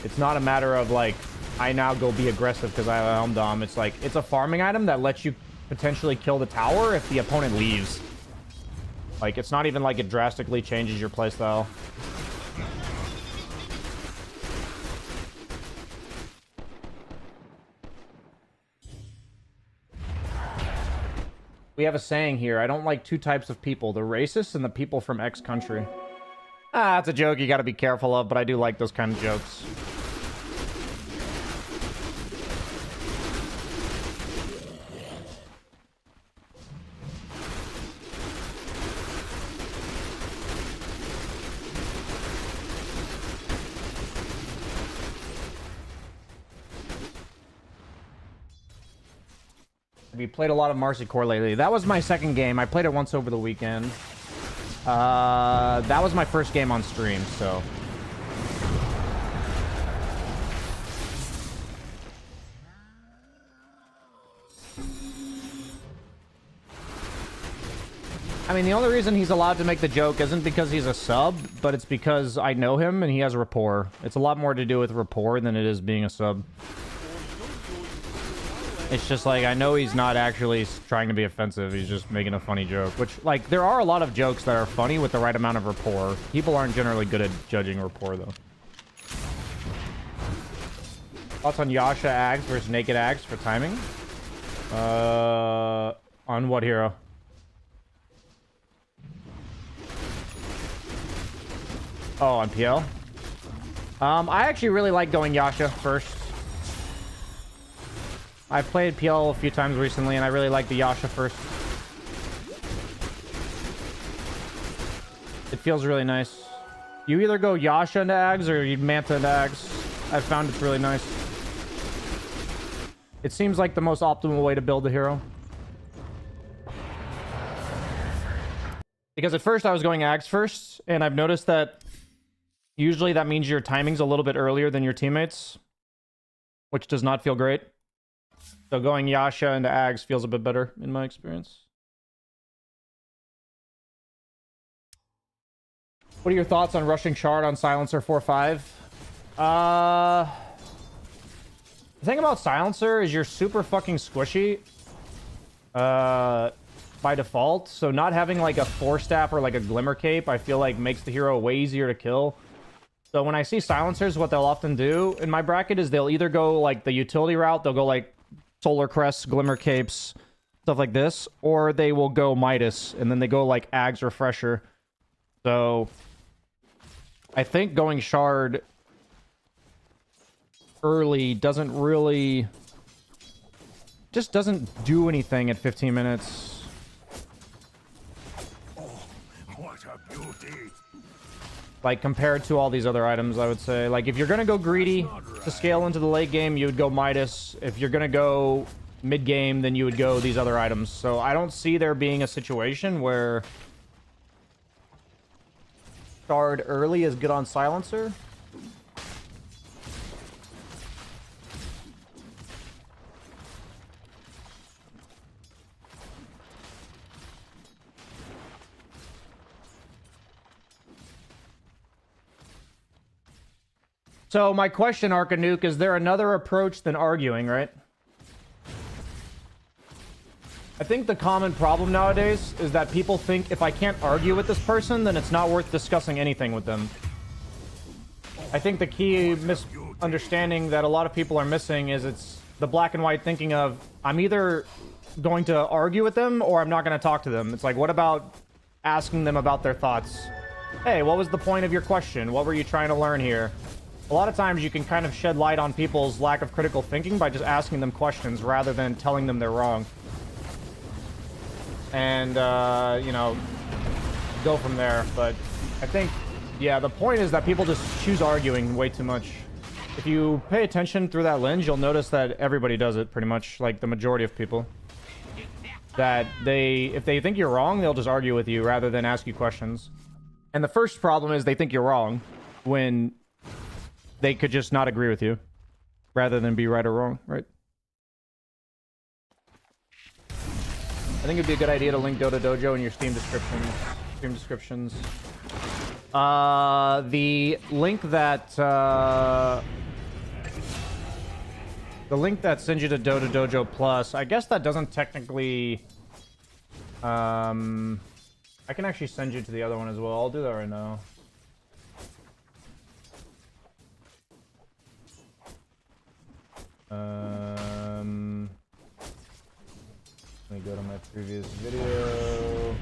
It's not a matter of, like, I now go be aggressive because I have a Helm Dom. It's like, it's a farming item that lets you potentially kill the tower if the opponent leaves. Like, it's not even like it drastically changes your playstyle. We have a saying here. I don't like two types of people. The racists and the people from X country. Ah, that's a joke you gotta be careful of, but I do like those kind of jokes. Have you played a lot of Marcy Core lately? That was my second game. I played it once over the weekend. That was my first game on stream, so... I mean, the only reason he's allowed to make the joke isn't because he's a sub, but it's because I know him and he has rapport. It's a lot more to do with rapport than it is being a sub. It's just like, I know he's not actually trying to be offensive. He's just making a funny joke. Which, like, there are a lot of jokes that are funny with the right amount of rapport. People aren't generally good at judging rapport, though. Thoughts on Yasha Ags versus Naked Ags for timing? On what hero? Oh, on PL? I actually really like going Yasha first. I've played PL a few times recently, and I really like the Yasha first. It feels really nice. You either go Yasha into Ags or you Manta into Ags. I've found it's really nice. It seems like the most optimal way to build a hero. Because at first I was going Ags first, and I've noticed that usually that means your timing's a little bit earlier than your teammates, which does not feel great. So going Yasha into Ags feels a bit better in my experience. What are your thoughts on rushing Shard on Silencer 4-5? The thing about Silencer is you're super fucking squishy by default. So not having like a 4-staff or like a Glimmer Cape, I feel like makes the hero way easier to kill. So when I see Silencers, what they'll often do in my bracket is they'll either go like the utility route, they'll go like Solar Crests, Glimmer Capes, stuff like this, or they will go Midas, and then they go like Ags Refresher. So I think going Shard early doesn't really... just doesn't do anything at 15 minutes. Oh, what a beauty! Like, compared to all these other items, I would say. Like, if you're gonna go greedy to scale into the late game, you would go Midas. If you're gonna go mid-game, then you would go these other items. So I don't see there being a situation where Shard early is good on Silencer. So my question, Arcanuke, is there another approach than arguing, right? I think the common problem nowadays is that people think if I can't argue with this person, then it's not worth discussing anything with them. I think the key misunderstanding that a lot of people are missing is it's the black and white thinking of, I'm either going to argue with them or I'm not going to talk to them. It's like, what about asking them about their thoughts? Hey, what was the point of your question? What were you trying to learn here? A lot of times you can kind of shed light on people's lack of critical thinking by just asking them questions rather than telling them they're wrong. and you know, go from there. But I think, yeah, the point is that people just choose arguing way too much. If you pay attention through that lens, you'll notice that everybody does it pretty much, like the majority of people. That if they think you're wrong, they'll just argue with you rather than ask you questions. And the first problem is they think you're wrong when they could just not agree with you rather than be right or wrong, right? I think it'd be a good idea to link Dota Dojo in your Steam descriptions. The link that sends you to Dota Dojo Plus, I guess that doesn't technically... I can actually send you to the other one as well. I'll do that right now. Let me go to my previous video.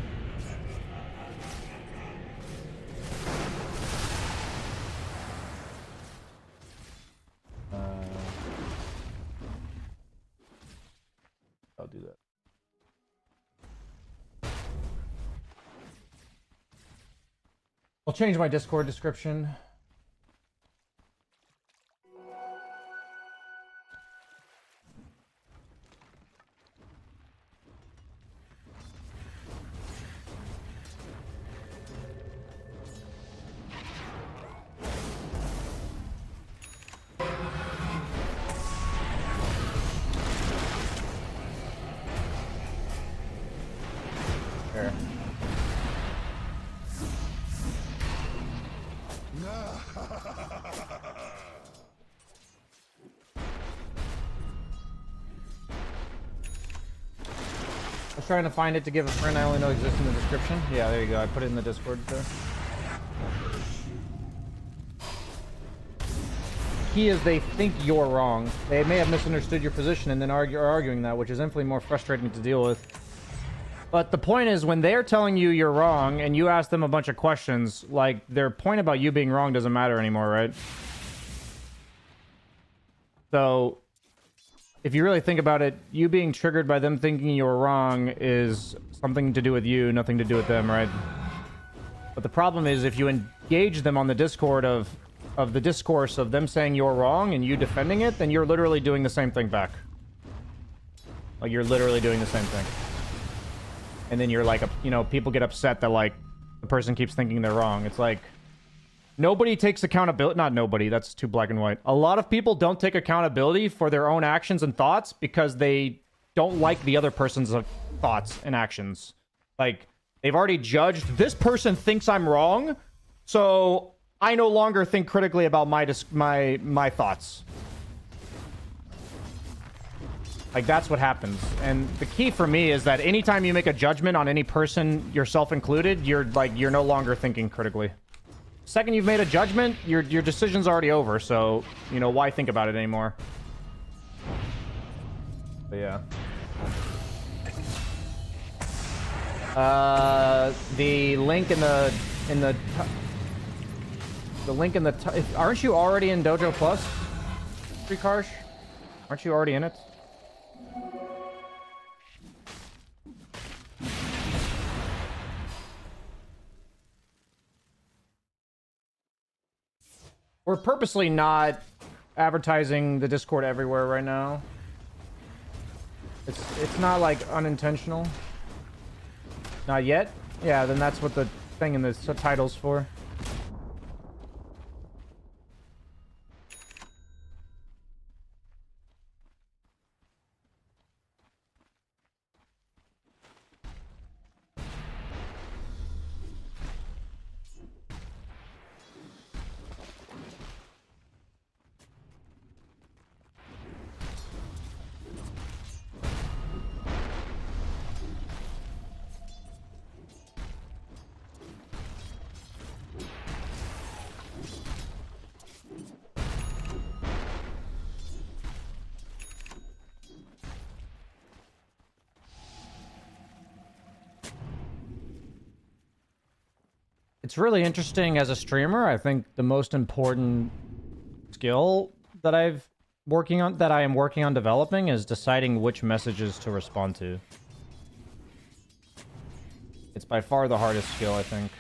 I'll do that. I'll change my Discord description. There. I was trying to find it to give a friend I only know exists in the description. Yeah, there you go. I put it in the Discord there. Key is they think you're wrong. They may have misunderstood your position and then are arguing that, which is infinitely more frustrating to deal with. But the point is, when they're telling you you're wrong and you ask them a bunch of questions, like, their point about you being wrong doesn't matter anymore, right? So, if you really think about it, you being triggered by them thinking you're wrong is something to do with you, nothing to do with them, right? But the problem is, if you engage them on the Discord of the discourse of them saying you're wrong and you defending it, then you're literally doing the same thing back. Like, you're literally doing the same thing. And then you're like, you know, people get upset that, like, the person keeps thinking they're wrong. It's like, nobody takes accountability. Not nobody, that's too black and white. A lot of people don't take accountability for their own actions and thoughts because they don't like the other person's thoughts and actions. Like, they've already judged, this person thinks I'm wrong, so I no longer think critically about my thoughts. Like, that's what happens. And the key for me is that anytime you make a judgment on any person, yourself included, you're no longer thinking critically. Second you've made a judgment, your decision's already over, so, you know, why think about it anymore? But yeah. The link in the link in the aren't you already in Dojo Plus? Karsh? Aren't you already in it? We're purposely not advertising the Discord everywhere right now. It's not like unintentional. Not yet? Yeah, then that's what the thing in the title's for. It's really interesting as a streamer. I think the most important skill that I am working on developing is deciding which messages to respond to. It's by far the hardest skill, I think.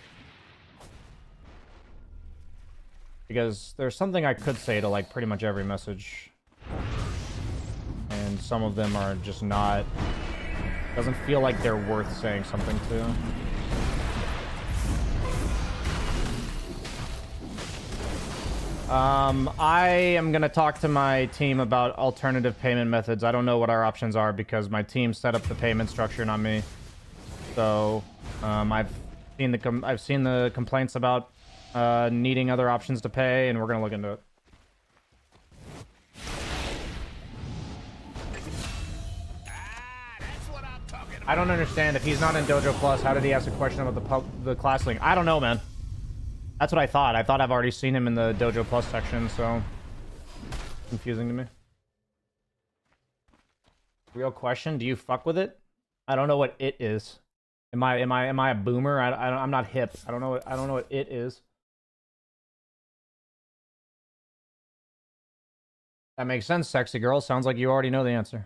Because there's something I could say to like pretty much every message. And some of them are just not... Doesn't feel like they're worth saying something to. I am going to talk to my team about alternative payment methods. I don't know what our options are because my team set up the payment structure, not me. So, I've seen the complaints about needing other options to pay, and we're going to look into it. I don't understand. If he's not in Dojo Plus, how did he ask a question about the class link? I don't know, man. That's what I thought. I thought I've already seen him in the Dojo Plus section, so... Confusing to me. Real question, do you fuck with it? I don't know what it is. Am I a boomer? I'm not hip. I don't know what it is. That makes sense, sexy girl. Sounds like you already know the answer.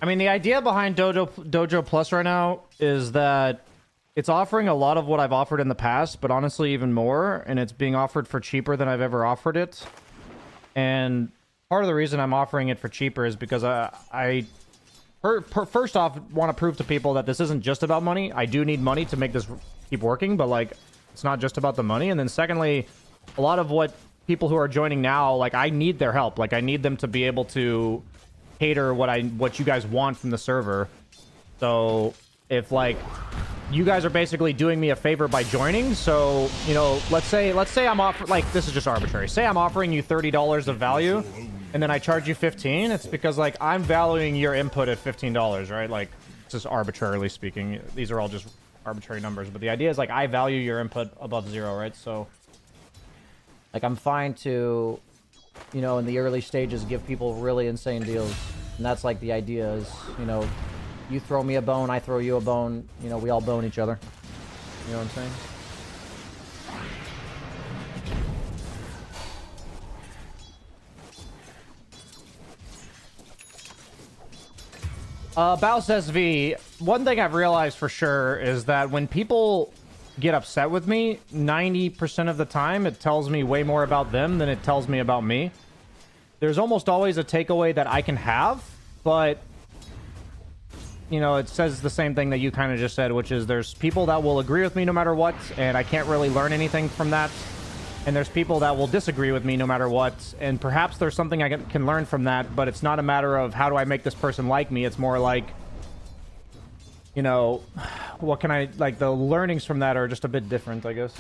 I mean, the idea behind Dojo Plus right now is that it's offering a lot of what I've offered in the past, but honestly even more, and it's being offered for cheaper than I've ever offered it. And part of the reason I'm offering it for cheaper is because I first off want to prove to people that this isn't just about money. I do need money to make this keep working, but like it's not just about the money. And then secondly, a lot of what people who are joining now, like I need their help. Like I need them to be able to cater what you guys want from the server. So if like you guys are basically doing me a favor by joining, so you know, let's say I'm like this is just arbitrary. Say I'm offering you $30 of value and then I charge you 15. It's because like I'm valuing your input at $15, right? Like just arbitrarily speaking, these are all just arbitrary numbers, but the idea is like I value your input above 0, right? So like I'm fine to, you know, in the early stages, give people really insane deals. And that's like the idea is, you know, you throw me a bone, I throw you a bone, you know, we all bone each other. You know what I'm saying? Baus SV, one thing I've realized for sure is that when people get upset with me, 90% of the time it tells me way more about them than it tells me about me. There's almost always a takeaway that I can have, but you know, it says the same thing that you kind of just said, which is there's people that will agree with me no matter what, and I can't really learn anything from that. And there's people that will disagree with me no matter what, and perhaps there's something I can learn from that, but it's not a matter of how do I make this person like me. It's more like, you know, what can I, like the learnings from that are just a bit different, I guess.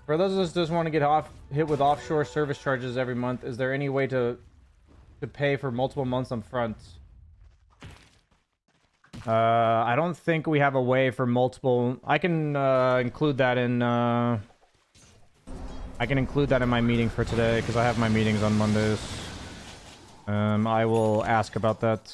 For those of us who just want to get hit with offshore service charges every month, is there any way to pay for multiple months up front? I don't think we have a way for multiple. I can include that in my meeting for today because I have my meetings on Mondays. I will ask about that.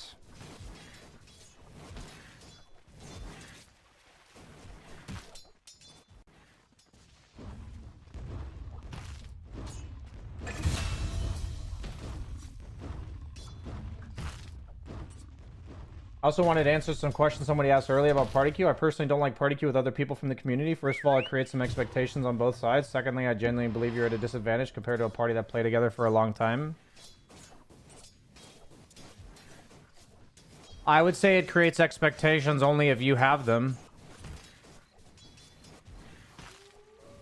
I also wanted to answer some questions somebody asked earlier about party queue. I personally don't like party queue with other people from the community. First of all, it creates some expectations on both sides. Secondly, I genuinely believe you're at a disadvantage compared to a party that played together for a long time. I would say it creates expectations only if you have them.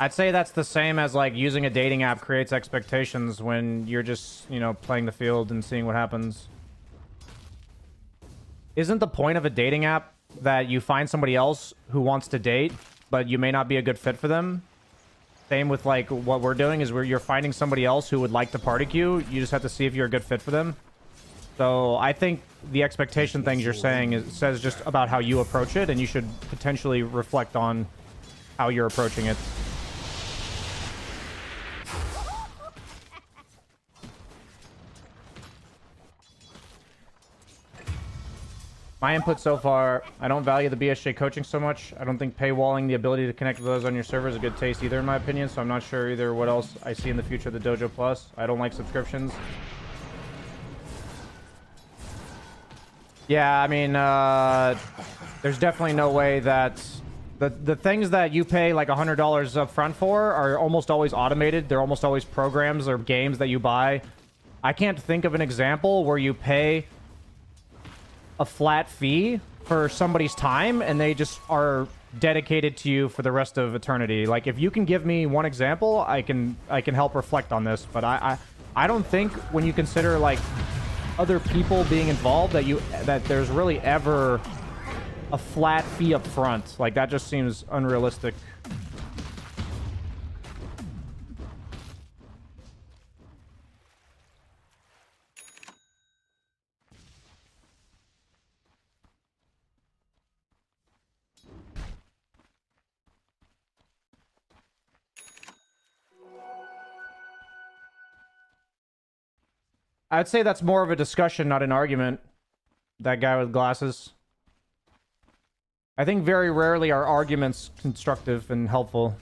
I'd say that's the same as like using a dating app creates expectations when you're just, you know, playing the field and seeing what happens. Isn't the point of a dating app that you find somebody else who wants to date, but you may not be a good fit for them? Same with like what we're doing is you're finding somebody else who would like to party queue. You just have to see if you're a good fit for them. So I think the expectation things you're saying says just about how you approach it, and you should potentially reflect on how you're approaching it. My input so far, I don't value the BSJ coaching so much. I don't think paywalling the ability to connect with those on your server is a good taste either, in my opinion. So I'm not sure either what else I see in the future of the Dojo Plus. I don't like subscriptions. Yeah, I mean, there's definitely no way that the things that you pay like $100 up front for are almost always automated. They're almost always programs or games that you buy. I can't think of an example where you pay a flat fee for somebody's time and they just are dedicated to you for the rest of eternity. Like, if you can give me one example, I can help reflect on this. But I don't think when you consider like other people being involved that there's really ever a flat fee up front. Like, that just seems unrealistic. I'd say that's more of a discussion, not an argument. That guy with glasses. I think very rarely are arguments constructive and helpful.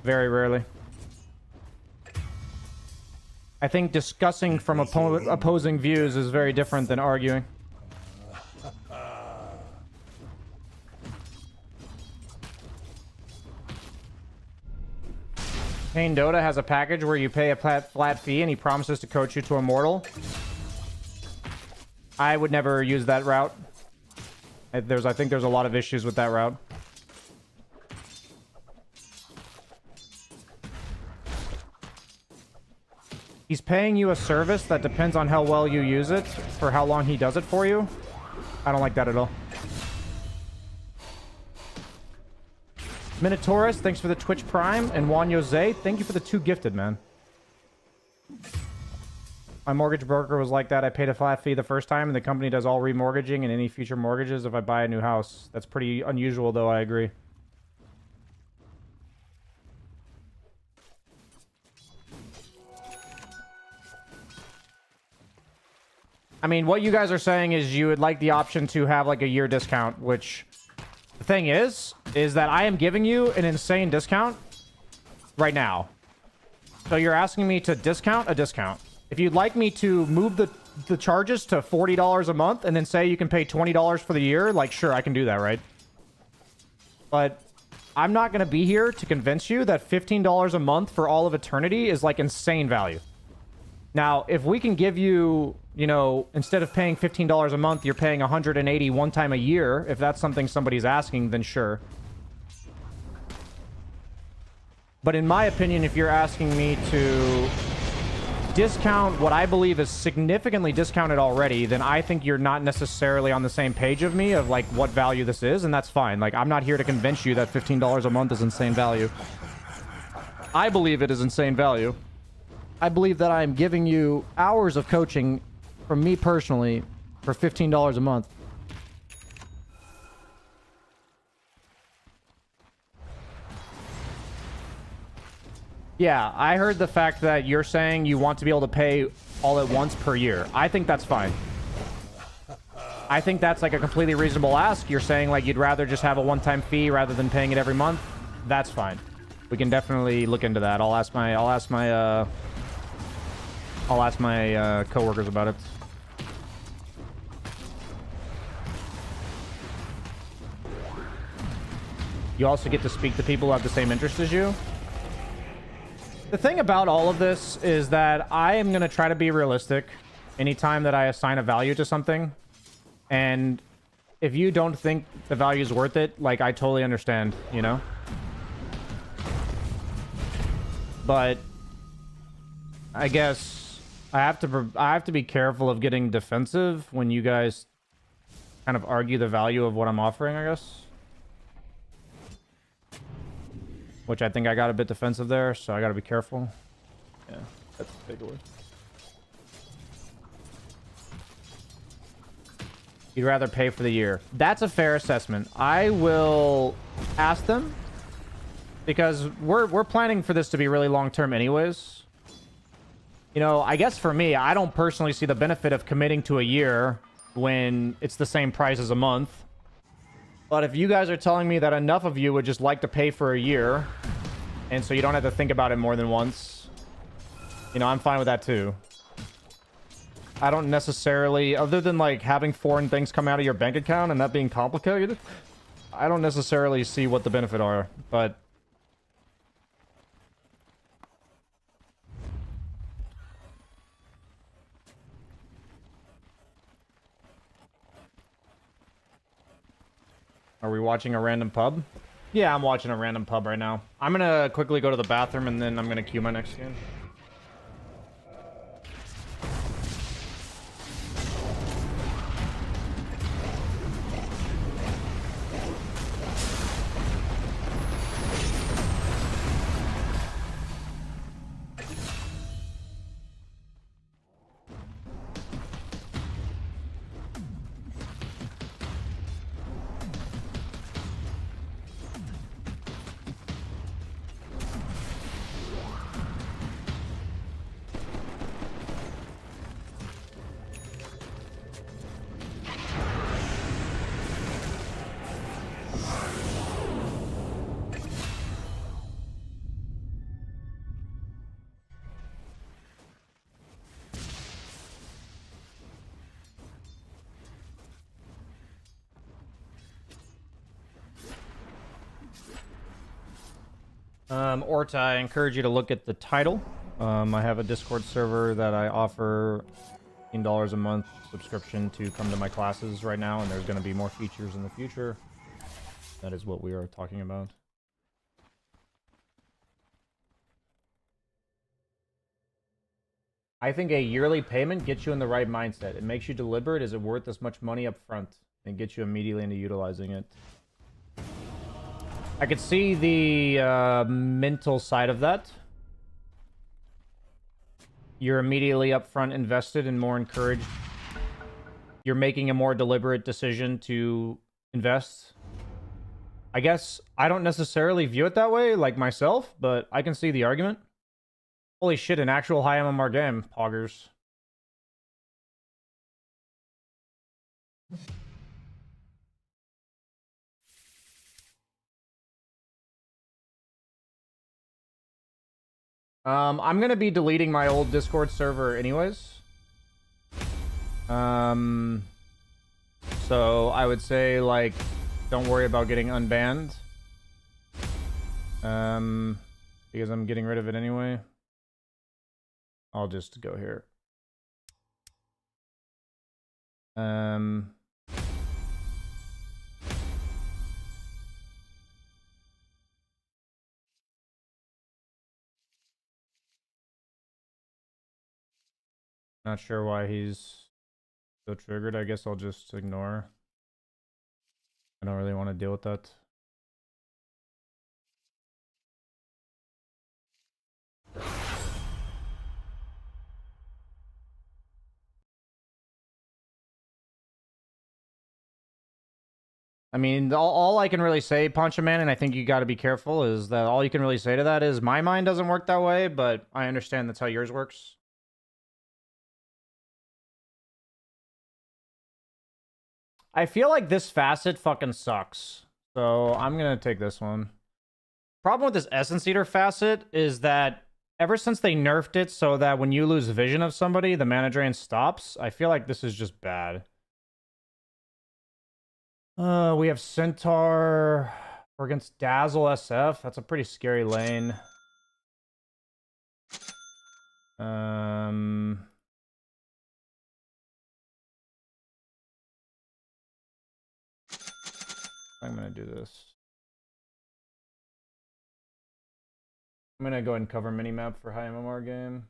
Very rarely. I think discussing from opposing views is very different than arguing. Pain Dota has a package where you pay a flat fee and he promises to coach you to Immortal. I would never use that route. I think there's a lot of issues with that route. He's paying you a service that depends on how well you use it for how long he does it for you. I don't like that at all. Minotaurus, thanks for the Twitch Prime. And Juan Jose, thank you for the 2 gifted, man. My mortgage broker was like that. I paid a flat fee the first time, and the company does all remortgaging and any future mortgages if I buy a new house. That's pretty unusual, though, I agree. I mean, what you guys are saying is you would like the option to have, like, a year discount, which... The thing is that I am giving you an insane discount right now. So you're asking me to discount a discount. If you'd like me to move the charges to $40 a month and then say you can pay $20 for the year, like, sure, I can do that, right? But I'm not going to be here to convince you that $15 a month for all of eternity is, like, insane value. Now, if we can give you, you know, instead of paying $15 a month, you're paying $180 one time a year, if that's something somebody's asking, then sure. But in my opinion, if you're asking me to discount what I believe is significantly discounted already, then I think you're not necessarily on the same page of me of, like, what value this is, and that's fine. Like, I'm not here to convince you that $15 a month is insane value. I believe it is insane value. I believe that I am giving you hours of coaching from me personally for $15 a month. Yeah, I heard the fact that you're saying you want to be able to pay all at once per year. I think that's fine. I think that's like a completely reasonable ask. You're saying like you'd rather just have a one-time fee rather than paying it every month. That's fine. We can definitely look into that. I'll ask my coworkers about it. You also get to speak to people who have the same interests as you. The thing about all of this is that I am going to try to be realistic anytime that I assign a value to something. And if you don't think the value is worth it, like, I totally understand, you know? But I guess I have to be careful of getting defensive when you guys kind of argue the value of what I'm offering, I guess. Which I think I got a bit defensive there, so I gotta be careful. Yeah, that's a big one. You'd rather pay for the year. That's a fair assessment. I will ask them, because we're planning for this to be really long-term anyways. You know, I guess for me, I don't personally see the benefit of committing to a year when it's the same price as a month. But if you guys are telling me that enough of you would just like to pay for a year, and so you don't have to think about it more than once, you know, I'm fine with that too. I don't necessarily, other than like having foreign things come out of your bank account and that being complicated, I don't necessarily see what the benefit are, but... Are we watching a random pub? Yeah, I'm watching a random pub right now. I'm gonna quickly go to the bathroom and then I'm gonna queue my next game. Orta, I encourage you to look at the title. I have a Discord server that I offer $15 a month subscription to come to my classes right now, and there's going to be more features in the future. That is what we are talking about. I think a yearly payment gets you in the right mindset. It makes you deliberate. Is it worth this much money up front? And gets you immediately into utilizing it. I could see the mental side of that. You're immediately upfront invested and more encouraged. You're making a more deliberate decision to invest. I guess I don't necessarily view it that way, like myself, but I can see the argument. Holy shit, an actual high MMR game, poggers. I'm gonna be deleting my old Discord server anyways. So I would say, like, don't worry about getting unbanned. Because I'm getting rid of it anyway. I'll just go here. Not sure why he's so triggered. I guess I'll just ignore. I don't really want to deal with that. I mean, all I can really say, Poncho Man, and I think you got to be careful, is that all you can really say to that is my mind doesn't work that way, but I understand that's how yours works. I feel like this facet fucking sucks. So I'm going to take this one. Problem with this Essence Eater facet is that ever since they nerfed it so that when you lose vision of somebody, the mana drain stops, I feel like this is just bad. We have Centaur. We're against Dazzle SF. That's a pretty scary lane. I'm gonna do this. I'm gonna go ahead and cover minimap for high MMR game.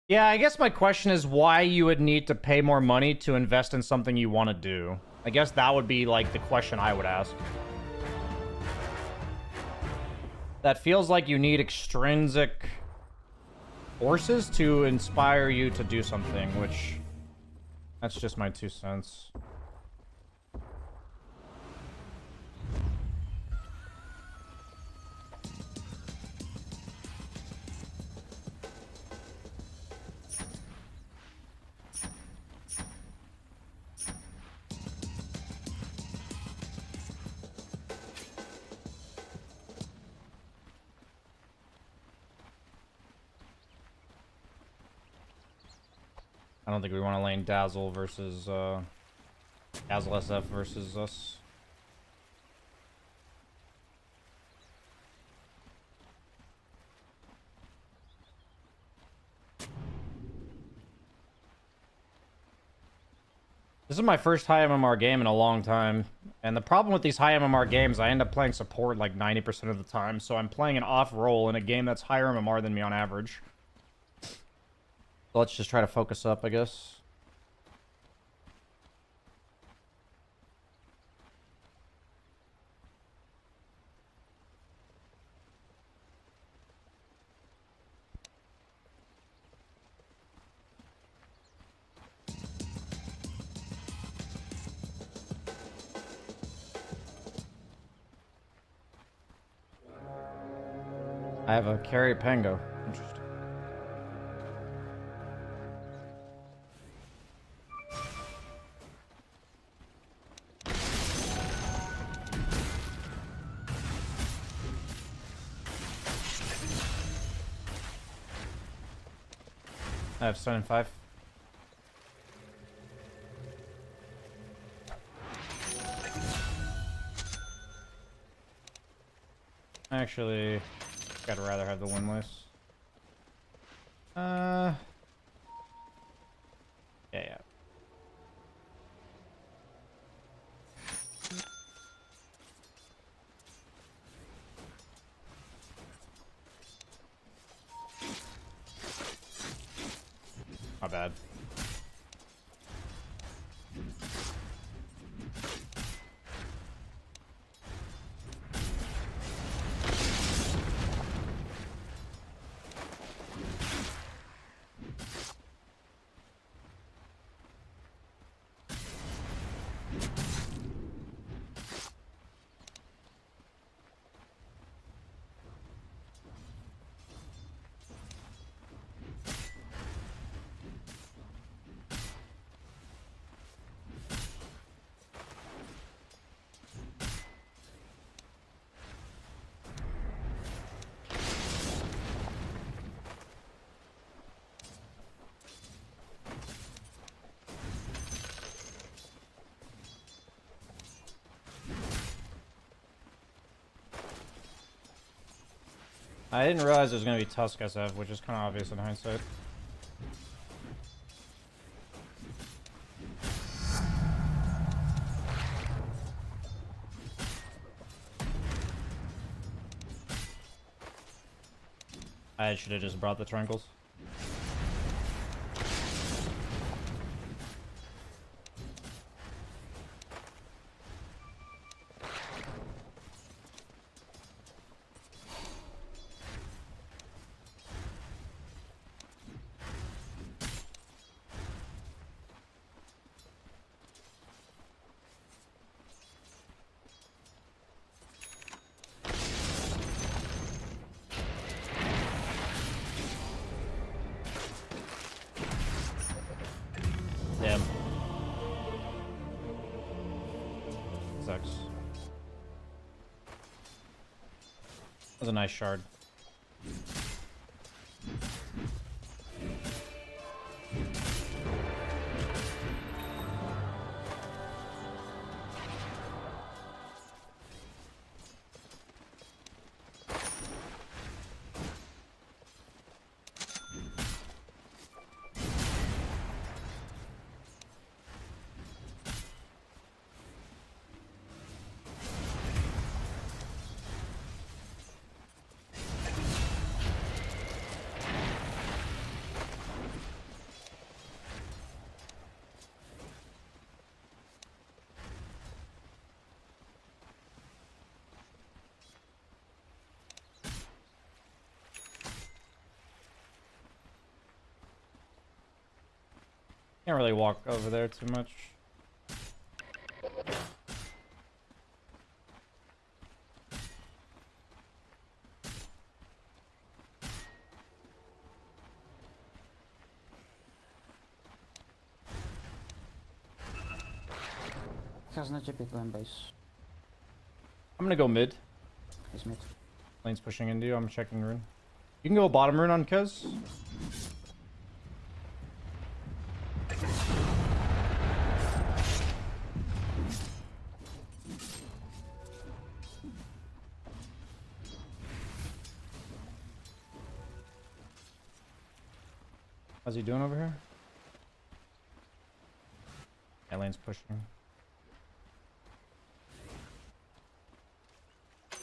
Yeah, I guess my question is why you would need to pay more money to invest in something you want to do. I guess that would be, like, the question I would ask. That feels like you need extrinsic forces to inspire you to do something, which... That's just my 2 cents. I don't think we want to lane Dazzle versus Dazzle SF versus us. This is my first high MMR game in a long time. And the problem with these high MMR games, I end up playing support like 90% of the time. So I'm playing an off role in a game that's higher MMR than me on average. So let's just try to focus up, I guess. I have a carry Pango. Interesting. I have stun in 5. Actually, I'd rather have the windlass. Yeah. My bad. I didn't realize there was going to be Tusk SF, which is kind of obvious in hindsight. I should have just brought the triangles. Damn. Sucks. That was a nice shard. Can't really walk over there too much. Has no GP going base. I'm gonna go mid. He's mid. Lane's pushing into you. I'm checking rune. You can go bottom rune on Kez. How's he doing over here? Yeah, lane's pushing. I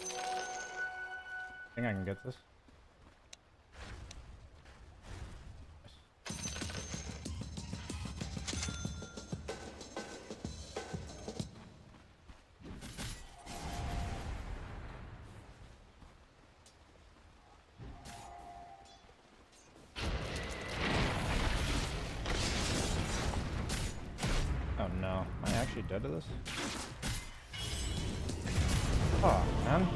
think I can get this. Oh no, am I actually dead to this? Oh man.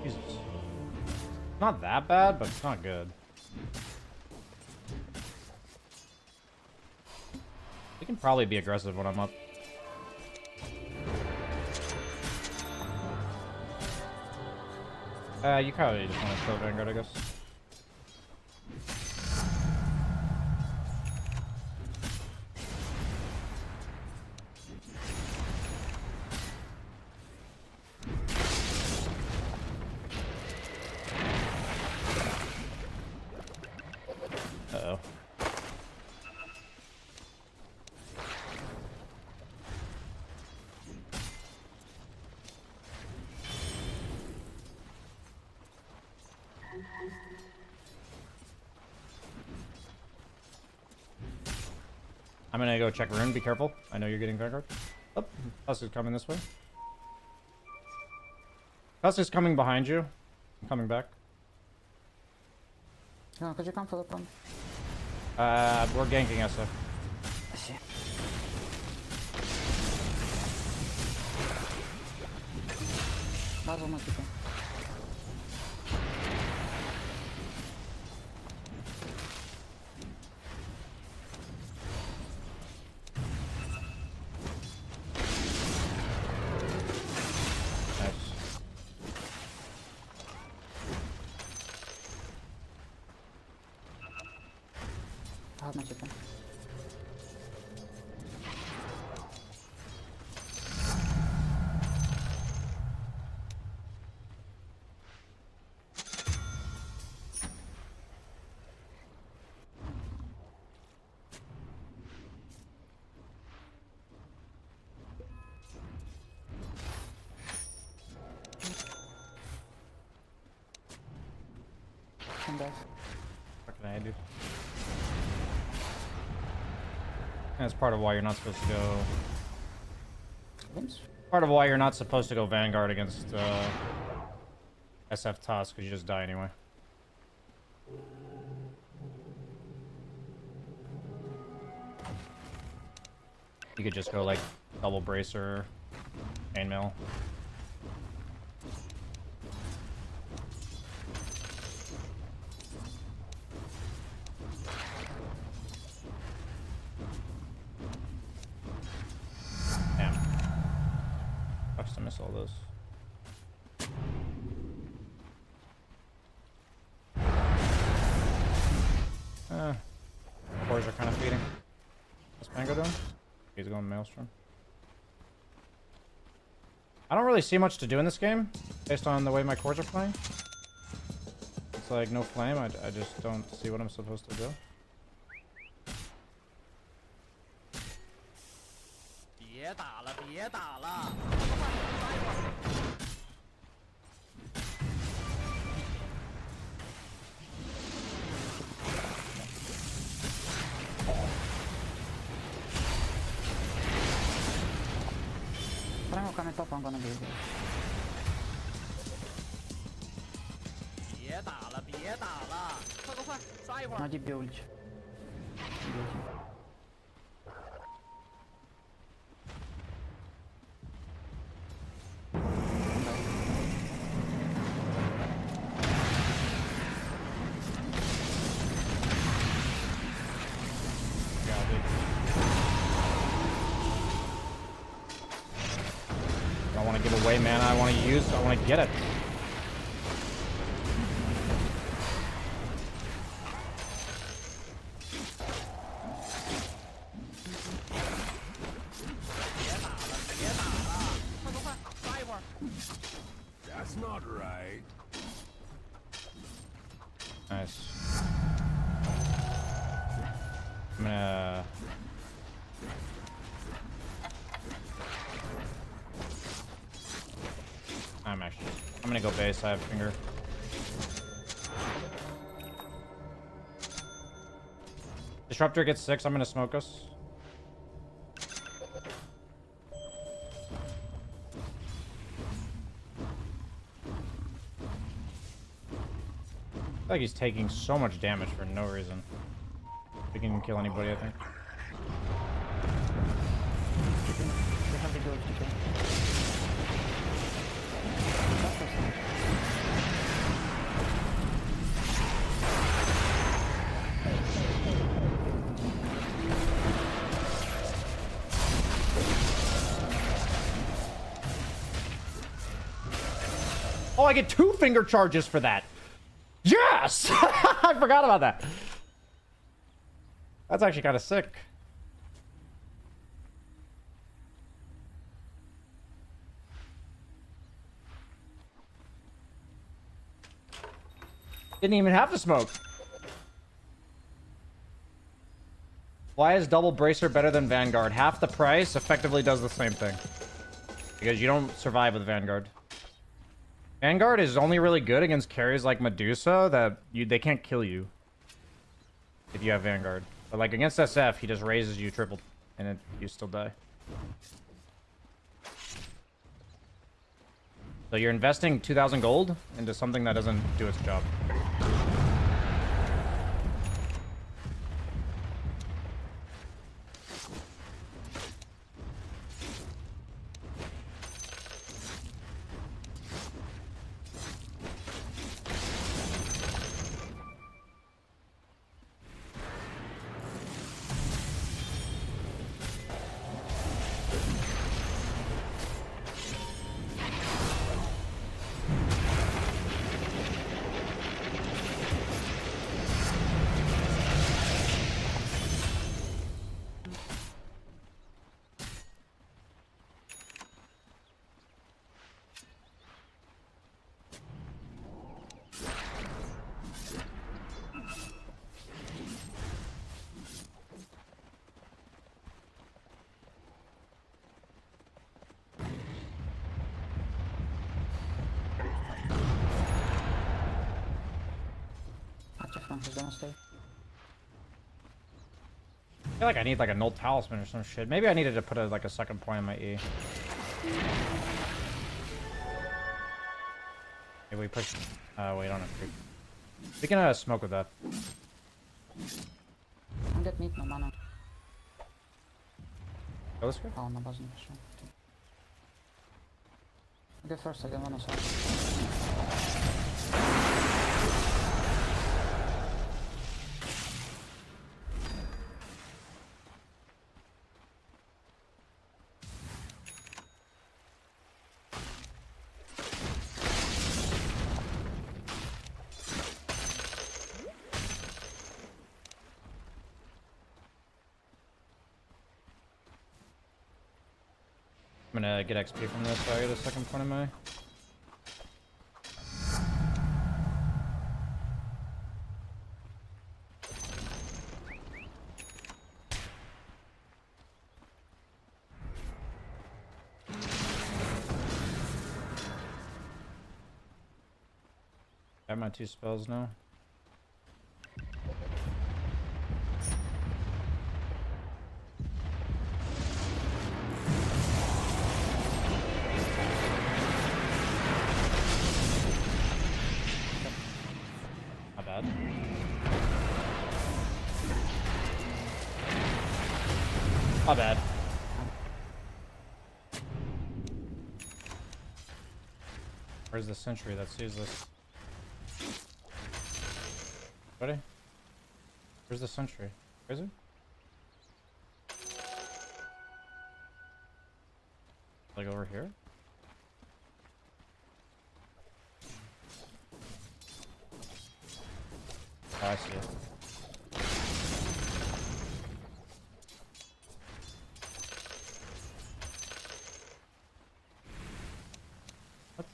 Jesus. Not that bad, but it's not good. We can probably be aggressive when I'm up. You probably just want to kill Vanguard, I guess. Uh-oh. I'm gonna go check Rune. Be careful. I know you're getting Vanguard. Oh, Plus is coming this way. Plus is coming behind you. I'm coming back. No, could you come for the pump? We're ganking SF. I see. Bardzo ma tylko. Nice. Ładna ciepła. What can I do? That's part of why you're not supposed to go. Więc? Part of why you're not supposed to go Vanguard against SF Toss, because you just die anyway. You could just go like double bracer, chainmail. Damn. Sucks to miss all those. Cores are kind of feeding. What's Mango doing? He's going Maelstrom. I don't really see much to do in this game, based on the way my cores are playing. It's like no flame, I just don't see what I'm supposed to do. 别打了，别打了！ Primo coming top, I'm gonna be here. 别打了，别打了！快快快，杀一会儿！ Na deep build. I don't want to give away mana, I want to get it. That's not right. Nice. gonna go base. I have finger. Disruptor gets 6. I'm gonna smoke us. I feel like he's taking so much damage for no reason. He can kill anybody, I think. They have the gold to kill. Oh, I get 2 finger charges for that. Yes! I forgot about that. That's actually kind of sick. Didn't even have to smoke. Why is double bracer better than Vanguard? Half the price effectively does the same thing. Because you don't survive with Vanguard. Vanguard is only really good against carries like Medusa that they can't kill you if you have Vanguard. But like against SF, he just raises you triple and you still die. So you're investing 2,000 gold into something that doesn't do its job. He's gonna stay. I feel like I need like a null talisman or some shit. Maybe I needed to put like a second point on my E. Maybe we push. Wait, don't have creep. We can smoke with that. I'll get meat, no mana. Go this way. Oh, no buzz, for sure. I'll get first, I get mana, so. I'm gonna get XP from this so I get a second point of my. I have my 2 spells now. Not bad. Not bad. Where's the sentry that sees this? Ready? Where's the sentry? Where is it? Like over here? Oh, I see it. What?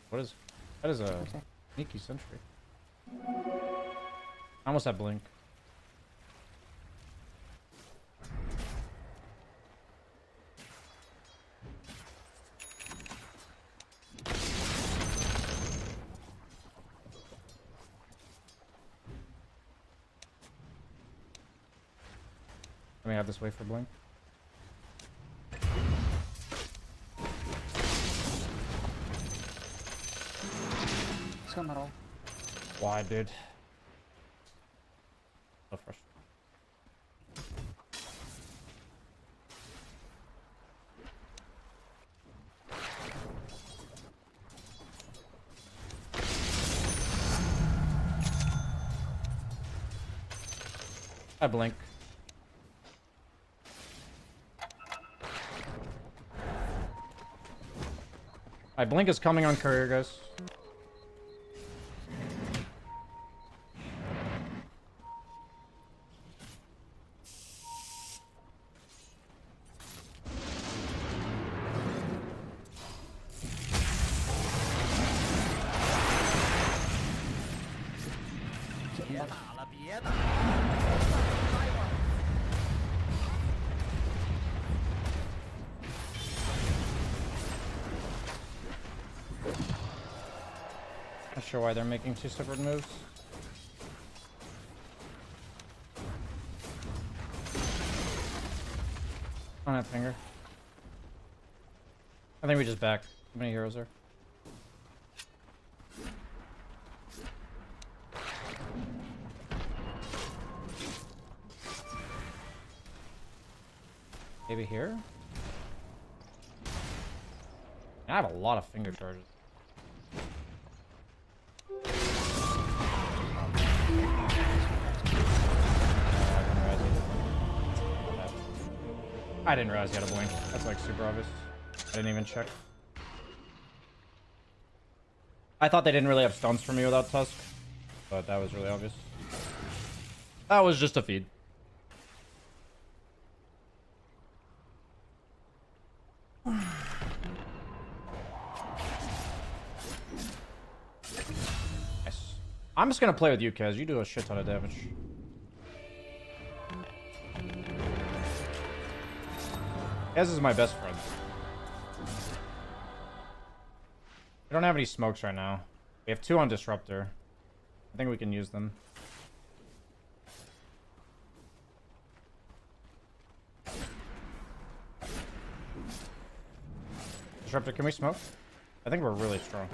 What is? That is a sneaky sentry. I almost have blink. Let me have this wait for blink. Let's go middle. Why, dude? So frustrating. I blink. My blink is coming on courier, guys. Not sure why they're making two separate moves. On that finger. I think we just back. How many heroes are? Maybe here? I have a lot of finger charges. I didn't realize he had a blink. That's like super obvious. I didn't even check. I thought they didn't really have stuns for me without Tusk, but that was really obvious. That was just a feed. Nice. I'm just gonna play with you, Kaz. You do a shit ton of damage. Kaz is my best friend. We don't have any smokes right now. We have 2 on Disruptor. I think we can use them. Disruptor, can we smoke? I think we're really strong.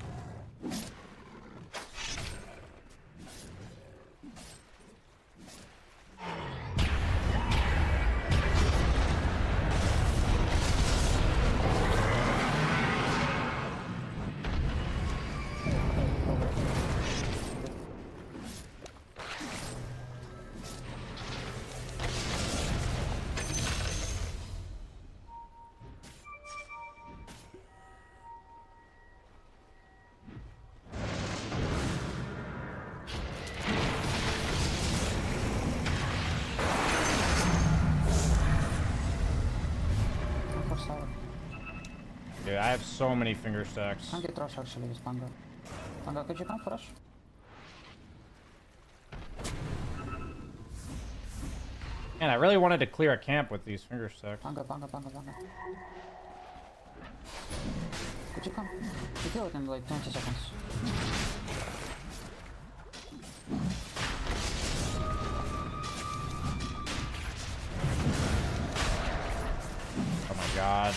Dude, I have so many finger stacks. Can't get rush actually with Panga. Panga, could you come for rush? Man, I really wanted to clear a camp with these finger stacks. Panga. Could you come? You kill it in like 20 seconds. Oh my god.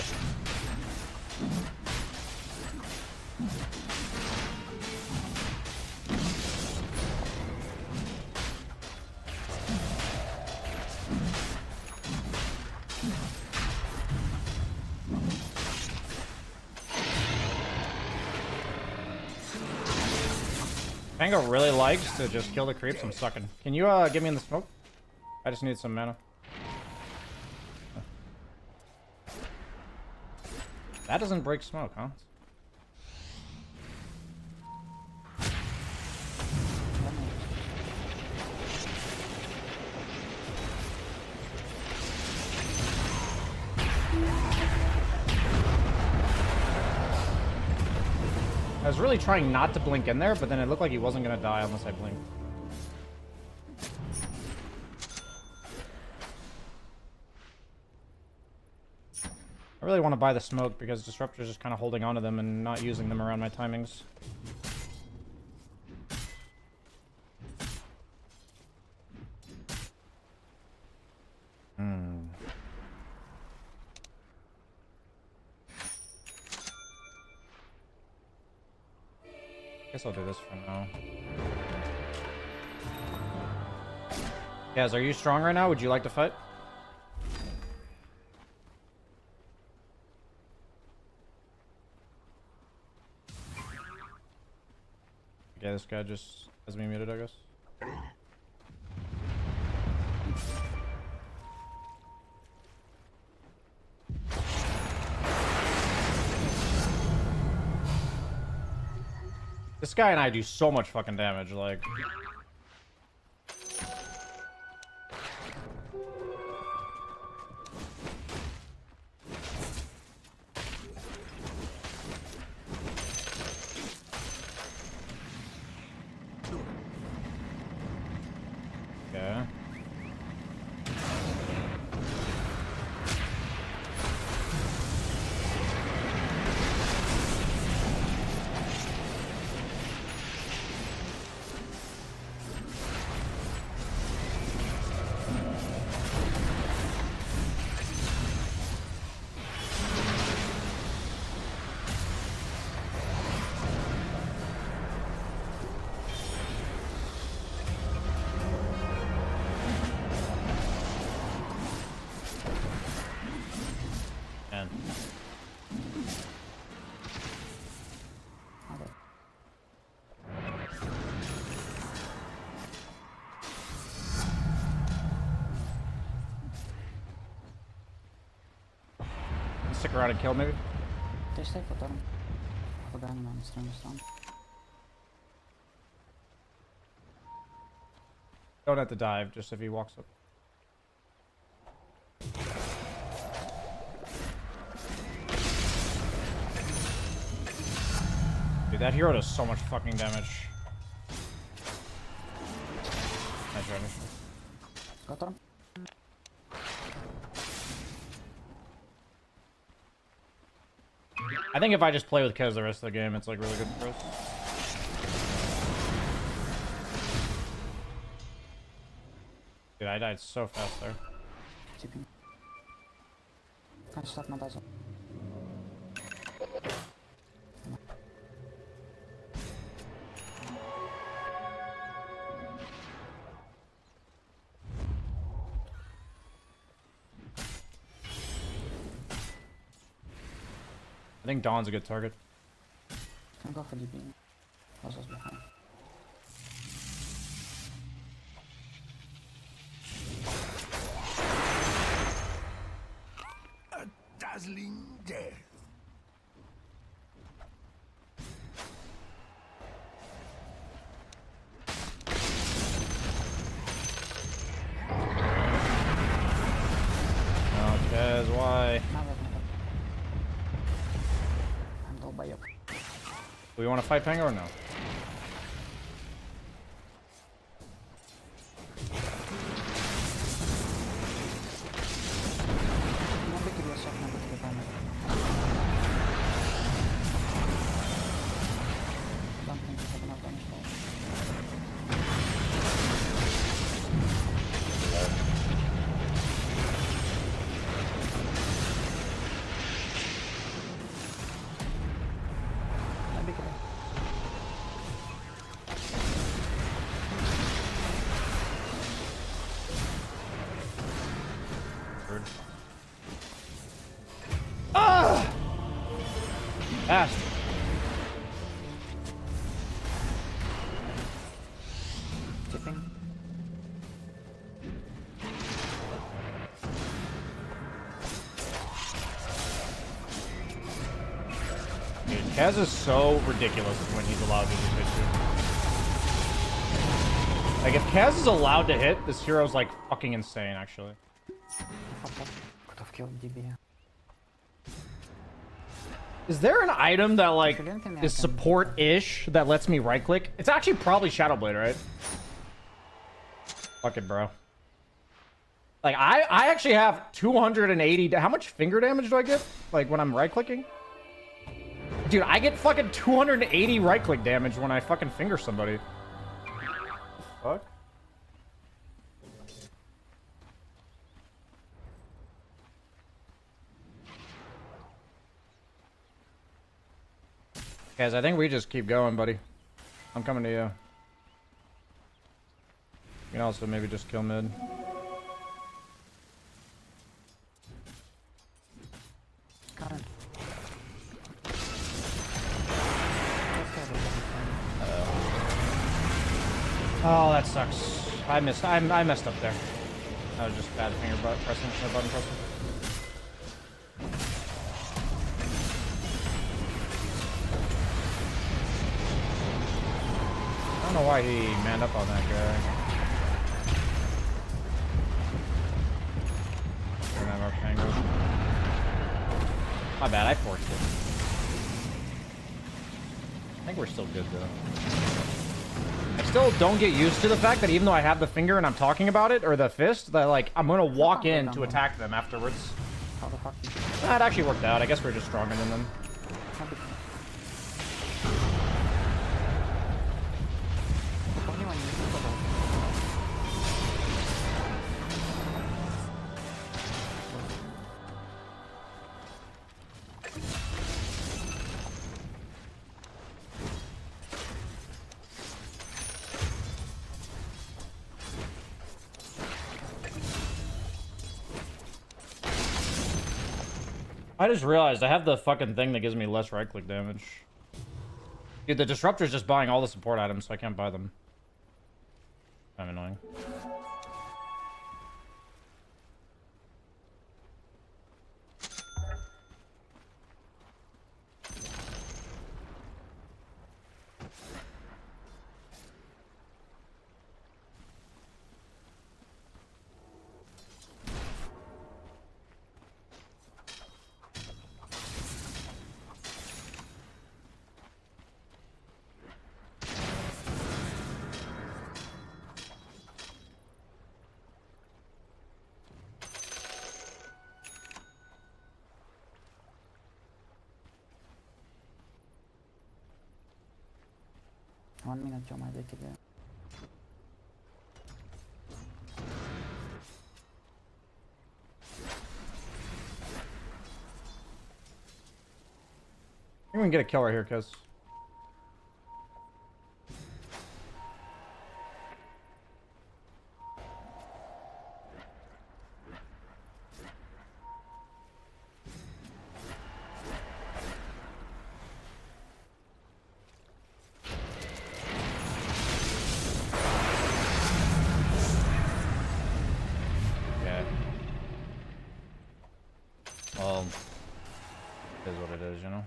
Pango really likes to just kill the creeps. I'm sucking. Can you get me in the smoke? I just need some mana. That doesn't break smoke, huh? I was really trying not to blink in there, but then it looked like he wasn't gonna die unless I blinked. I really want to buy the smoke because Disruptor's just kind of holding on to them and not using them around my timings. Hmm. Guess I'll do this for now. Guys, are you strong right now? Would you like to fight? Okay, this guy just has me muted, I guess. This guy and I do so much fucking damage, like... Okay. Man. Stick around and kill, maybe? Ты стой, потом. Куда не надо, стрим. Don't have to dive, just if he walks up. Dude, that hero does so much fucking damage. Nice damage. Готов? I think if I just play with Kez the rest of the game, it's like really good for us. Dude, I died so fast there. Типа. Конечно, на базу. I think Dawn's a good target. Can go for DB. Bazo's behind. A dazzling death. Oh, Kez, why? Навык. Долбоёб. Do we want to fight Penga or no? Ну, выкидывай сок на бутылку память. Дампинг, чтобы на том шел. Набегай. Bird. Ah! Fast. Tipping. Dude, Kaz is so ridiculous when he's allowed to just hit you. Like, if Kaz is allowed to hit, this hero's like fucking insane, actually. Кто в килл DB? Is there an item that like is support-ish that lets me right-click? It's actually probably Shadowblade, right? Fuck it, bro. Like, I actually have 280... How much finger damage do I get? Like, when I'm right-clicking? Dude, I get fucking 280 right-click damage when I fucking finger somebody. Fuck? Guys, I think we just keep going, buddy. I'm coming to you. You can also maybe just kill mid. Current. Oh, that sucks. I messed up there. That was just bad finger pressing, button pressing. I don't know why he manned up on that guy. Don't have our tango. My bad, I forced it. I think we're still good though. I still don't get used to the fact that even though I have the finger and I'm talking about it, or the fist, that like I'm gonna walk in to attack them afterwards. How the fuck? That actually worked out. I guess we're just stronger than them. I just realized I have the fucking thing that gives me less right-click damage. Dude, the Disruptor's just buying all the support items, so I can't buy them. I'm annoying. One minute your magic again. I think we can get a kill right here, cuz. Well, it is what it is, you know?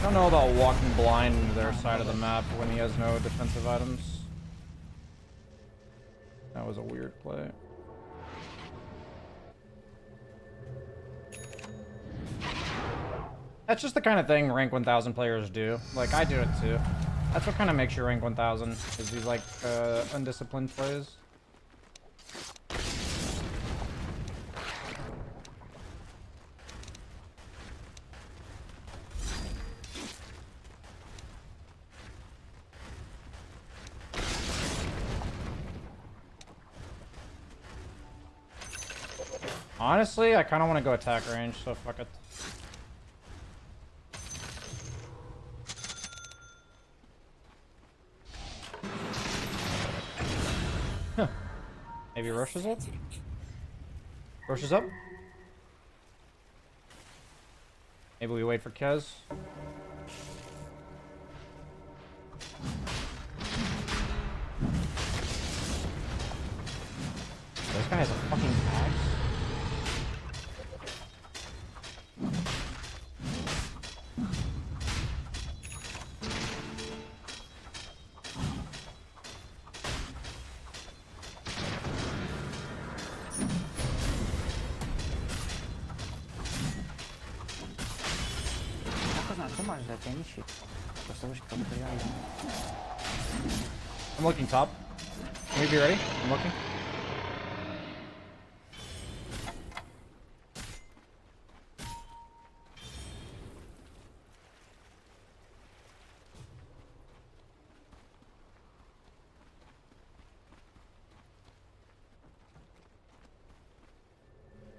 I don't know about walking blind into their side of the map when he has no defensive items. That was a weird play. That's just the kind of thing rank 1000 players do. Like, I do it too. That's what kind of makes you rank 1000, is these like undisciplined plays. Honestly, I kind of want to go attack range, so fuck it. Huh. Maybe rushes up? Rushes up? Maybe we wait for Kez. This guy has a fucking axe. I'm looking top. Can we be ready? I'm looking.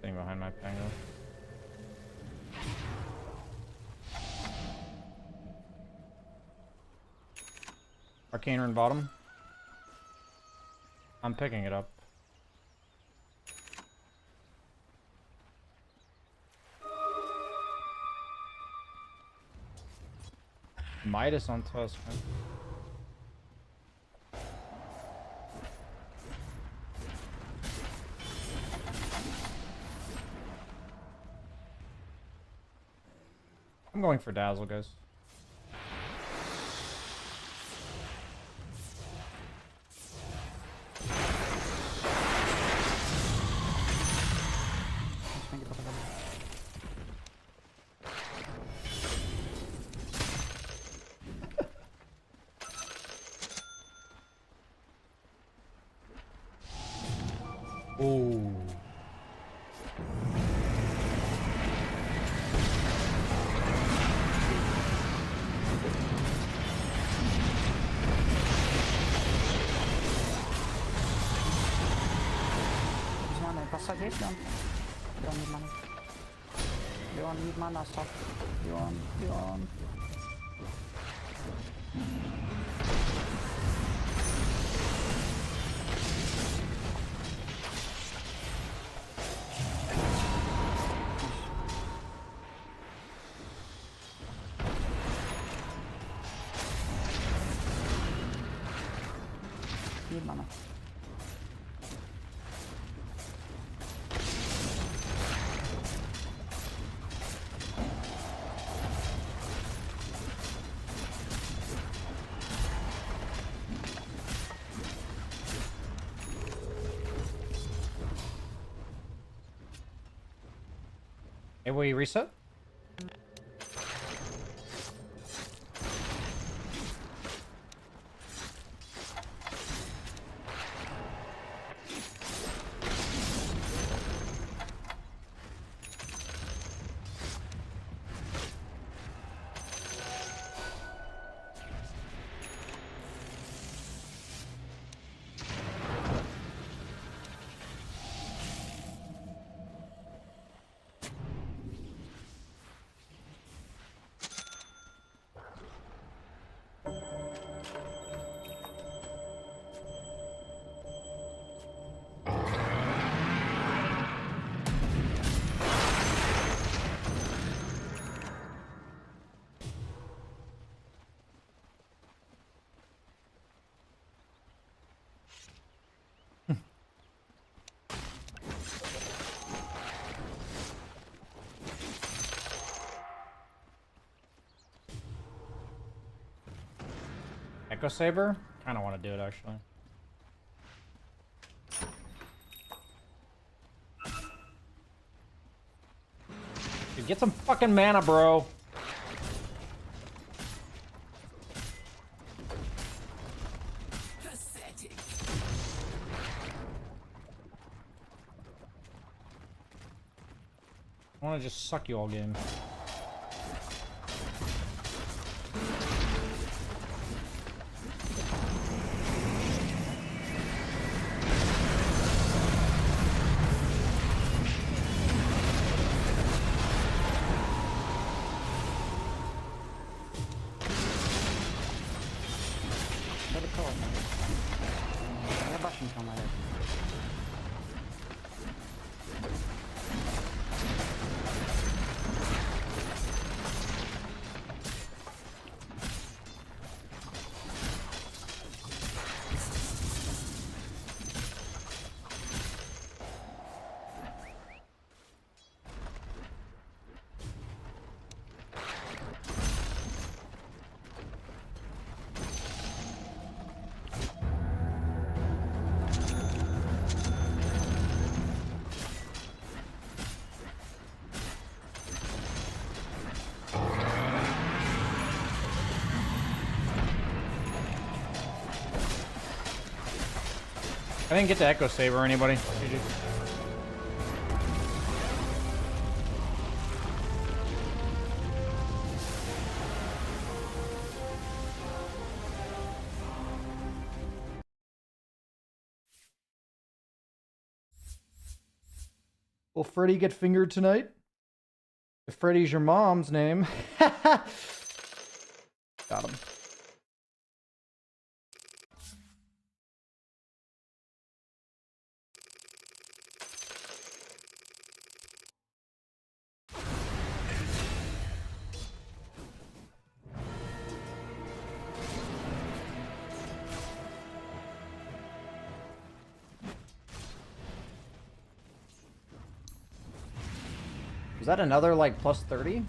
Thing behind my pango. Arcane rune bottom. I'm picking it up. Midas on Tusk, man. I'm going for Dazzle, guys. Ooh. Passa direito, Leon. Leon, mid mana. Leon, mid mana, stop. Leon. Mid mana. Hey, will you reset? Echo Saber? Kind of want to do it actually. Dude, get some fucking mana, bro. Pathetic. I want to just suck you all game. Let it go. I have buttons on my head. I didn't get to Echo Saber anybody. GG. Will Freddy get fingered tonight? If Freddy's your mom's name. Got him. Was that another, like, plus 30?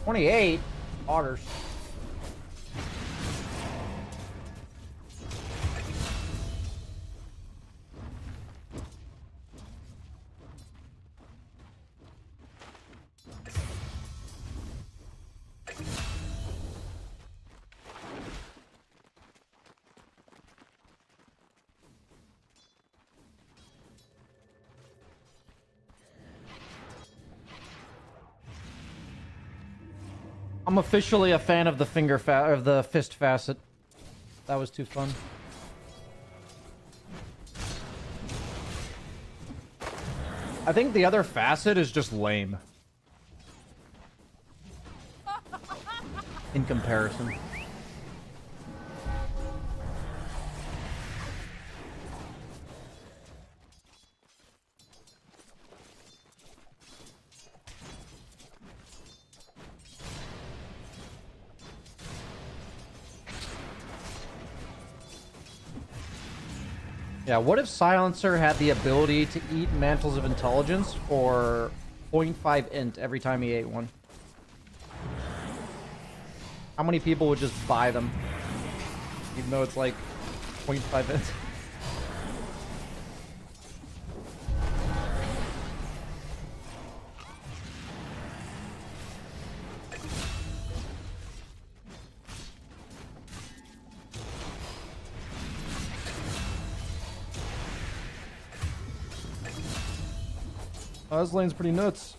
28? Otters. I'm officially a fan of the fist facet. That was too fun. I think the other facet is just lame. In comparison. Yeah, what if Silencer had the ability to eat Mantles of Intelligence for 0.5 int every time he ate one? How many people would just buy them? Even though it's like 0.5 int. Oh, this lane's pretty nuts.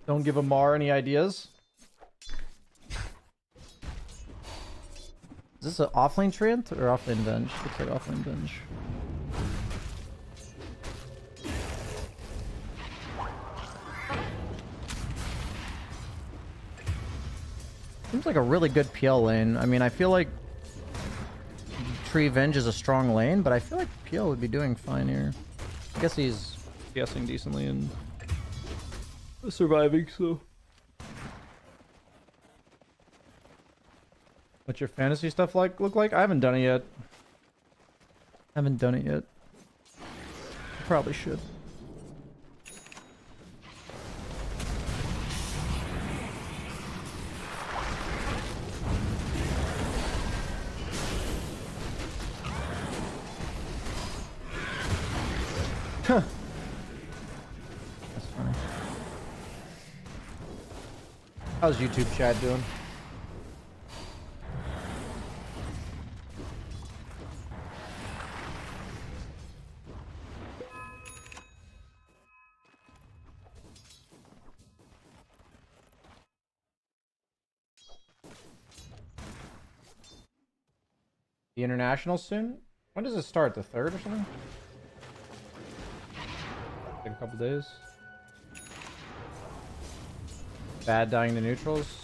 Don't give Amar any ideas. Is this an offlane Treant or offlane Venge? Looks like offlane Venge. Seems like a really good PL lane. I mean, I feel like Tree Venge is a strong lane, but I feel like PL would be doing fine here. I guess he's guessing decently and surviving, so. What's your fantasy stuff look like? I haven't done it yet. Probably should. Huh. That's funny. How's YouTube chat doing? The international soon? When does it start? The 3rd or something? Take a couple days. Bad dying to neutrals?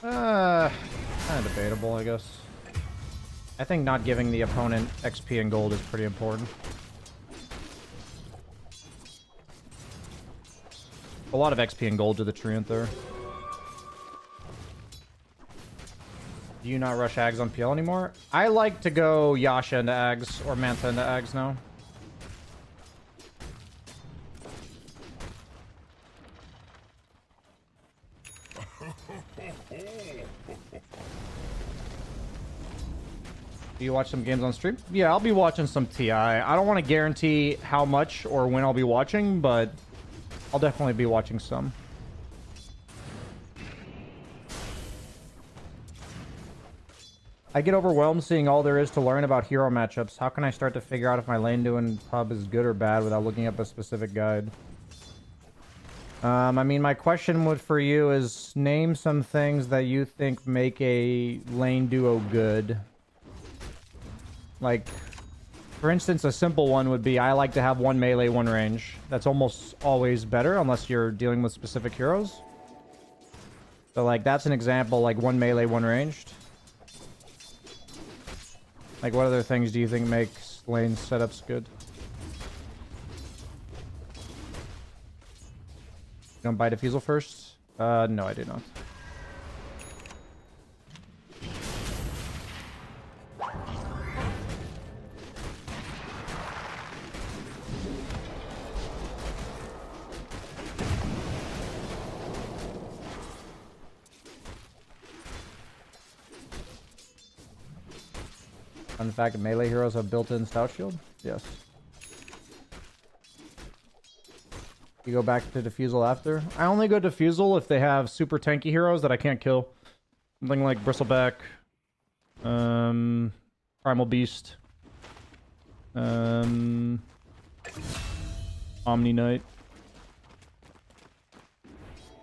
Kind of debatable, I guess. I think not giving the opponent XP and gold is pretty important. A lot of XP and gold to the Treant there. Do you not rush Ags on PL anymore? I like to go Yasha into Ags or Mantha into Ags now. Do you watch some games on stream? Yeah, I'll be watching some TI. I don't want to guarantee how much or when I'll be watching, but I'll definitely be watching some. I get overwhelmed seeing all there is to learn about hero matchups. How can I start to figure out if my lane doing pub is good or bad without looking up a specific guide? I mean, my question would for you is name some things that you think make a lane duo good. Like, for instance, a simple one would be I like to have one melee, one range. That's almost always better unless you're dealing with specific heroes. So, like, that's an example, like one melee, one ranged. Like, what other things do you think makes lane setups good? You don't buy defusal first? No, I do not. Fun fact, melee heroes have built-in stout shield? Yes. You go back to defusal after? I only go defusal if they have super tanky heroes that I can't kill. Something like Bristleback, Primal Beast, Omni Knight.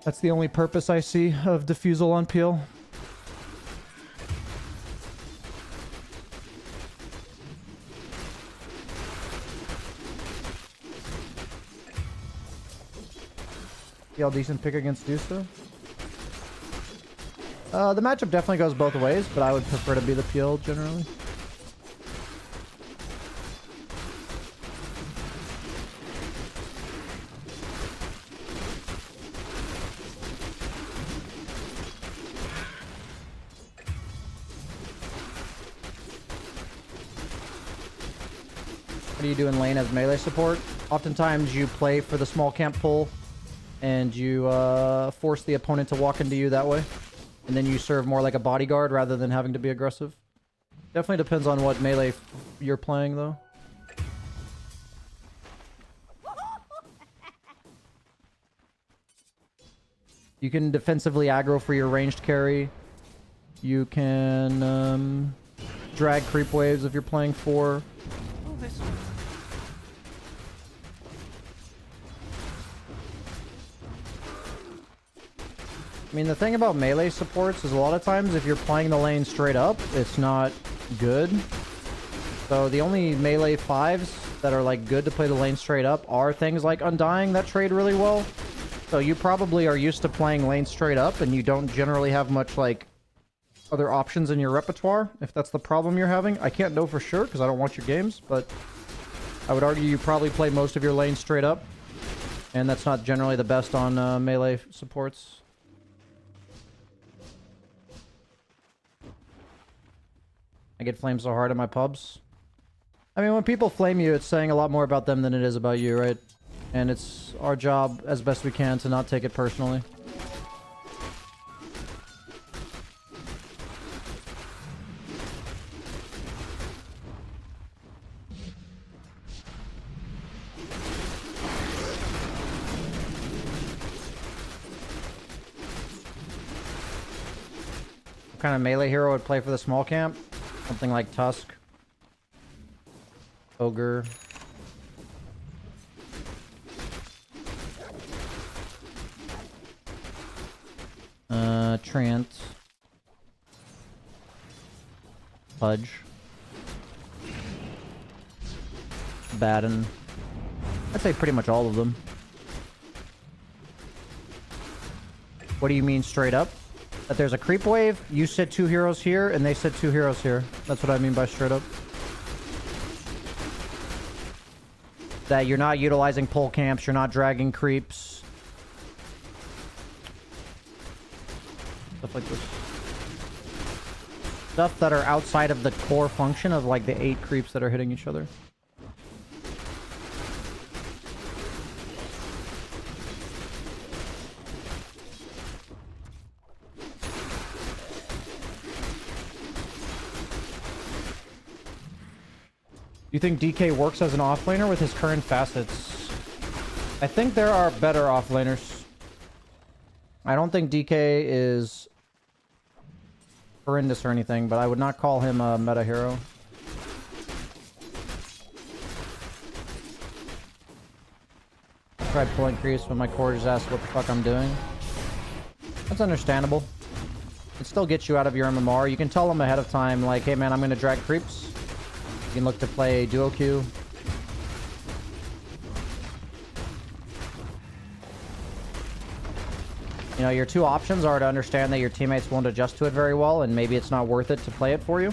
That's the only purpose I see of defusal on PL. PL decent pick against Dusta? The matchup definitely goes both ways, but I would prefer to be the PL generally. What do you do in lane as melee support? Oftentimes you play for the small camp pull and you force the opponent to walk into you that way. And then you serve more like a bodyguard rather than having to be aggressive. Definitely depends on what melee you're playing, though. You can defensively aggro for your ranged carry. You can drag creep waves if you're playing 4. I mean, the thing about melee supports is a lot of times if you're playing the lane straight up, it's not good. So the only melee 5s that are like good to play the lane straight up are things like Undying that trade really well. So you probably are used to playing lane straight up and you don't generally have much like other options in your repertoire, if that's the problem you're having. I can't know for sure because I don't watch your games, but I would argue you probably play most of your lanes straight up. And that's not generally the best on melee supports. I get flamed so hard at my pubs. I mean, when people flame you, it's saying a lot more about them than it is about you, right? And it's our job, as best we can, to not take it personally. What kind of melee hero would play for the small camp? Something like Tusk. Ogre. Trant. Pudge. Baden. I'd say pretty much all of them. What do you mean straight up? That there's a creep wave, you sit 2 heroes here, and they sit 2 heroes here. That's what I mean by straight up. That you're not utilizing pull camps, you're not dragging creeps. Stuff like this. Stuff that are outside of the core function of like the 8 creeps that are hitting each other. Do you think DK works as an offlaner with his current facets? I think there are better offlaners. I don't think DK is horrendous or anything, but I would not call him a meta hero. I tried pulling creeps when my core just asked what the fuck I'm doing. That's understandable. It still gets you out of your MMR. You can tell them ahead of time, like, hey man, I'm gonna drag creeps. You can look to play duo queue. You know, your two options are to understand that your teammates won't adjust to it very well, and maybe it's not worth it to play it for you.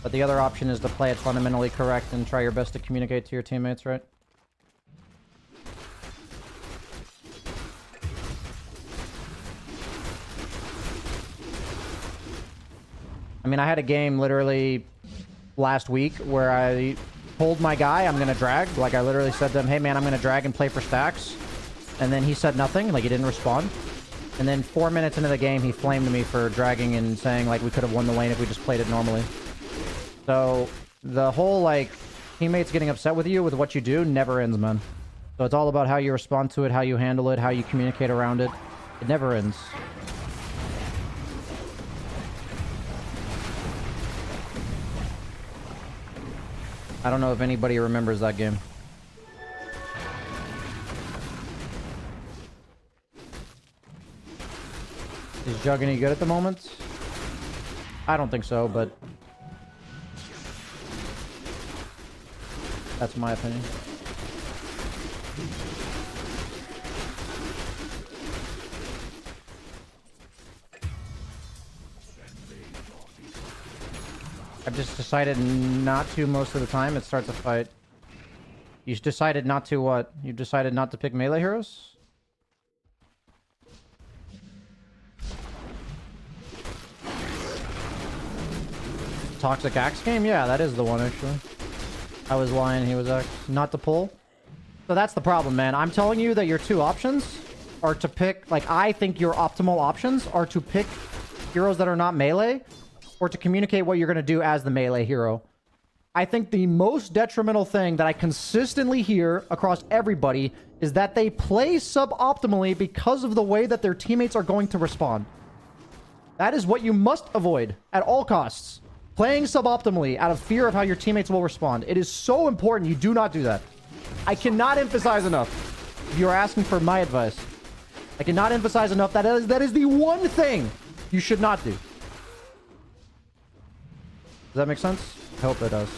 But the other option is to play it fundamentally correct and try your best to communicate to your teammates, right? I mean, I had a game literally last week where I told my guy I'm going to drag. Like, I literally said to him, hey man, I'm going to drag and play for stacks. And then he said nothing, like he didn't respond. And then 4 minutes into the game, he flamed me for dragging and saying like we could have won the lane if we just played it normally. So the whole like teammates getting upset with you with what you do never ends, man. So it's all about how you respond to it, how you handle it, how you communicate around it. It never ends. I don't know if anybody remembers that game. Is Jug any good at the moment? I don't think so, but that's my opinion. I've just decided not to most of the time. It starts a fight. You decided not to what? You decided not to pick melee heroes? Toxic Axe game? Yeah, that is the one, actually. I was lying, he was Axe. Not to pull. So that's the problem, man. I'm telling you that your two options are to pick... Like, I think your optimal options are to pick heroes that are not melee, or to communicate what you're going to do as the melee hero. I think the most detrimental thing that I consistently hear across everybody is that they play suboptimally because of the way that their teammates are going to respond. That is what you must avoid at all costs. Playing suboptimally out of fear of how your teammates will respond. It is so important you do not do that. I cannot emphasize enough. If you're asking for my advice, I cannot emphasize enough that is the one thing you should not do. Does that make sense? I hope it does.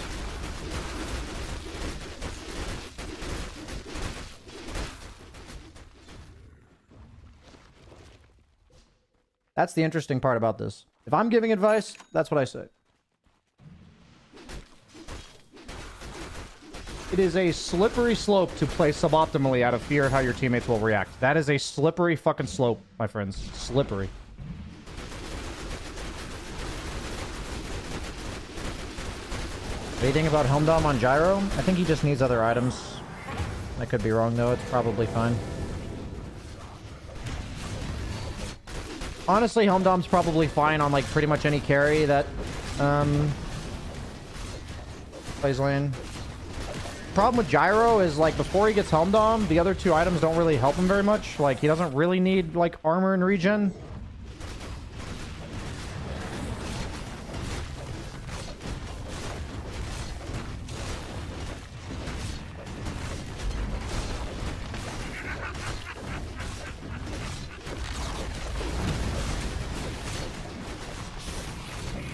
That's the interesting part about this. If I'm giving advice, that's what I say. It is a slippery slope to play suboptimally out of fear of how your teammates will react. That is a slippery fucking slope, my friends. Slippery. What do you think about Helm Dom on Gyro? I think he just needs other items. I could be wrong, though. It's probably fine. Honestly, Helm Dom's probably fine on, like, pretty much any carry that, plays lane. Problem with Gyro is, like, before he gets Helm Dom, the other two items don't really help him very much. Like, he doesn't really need, like, armor and regen.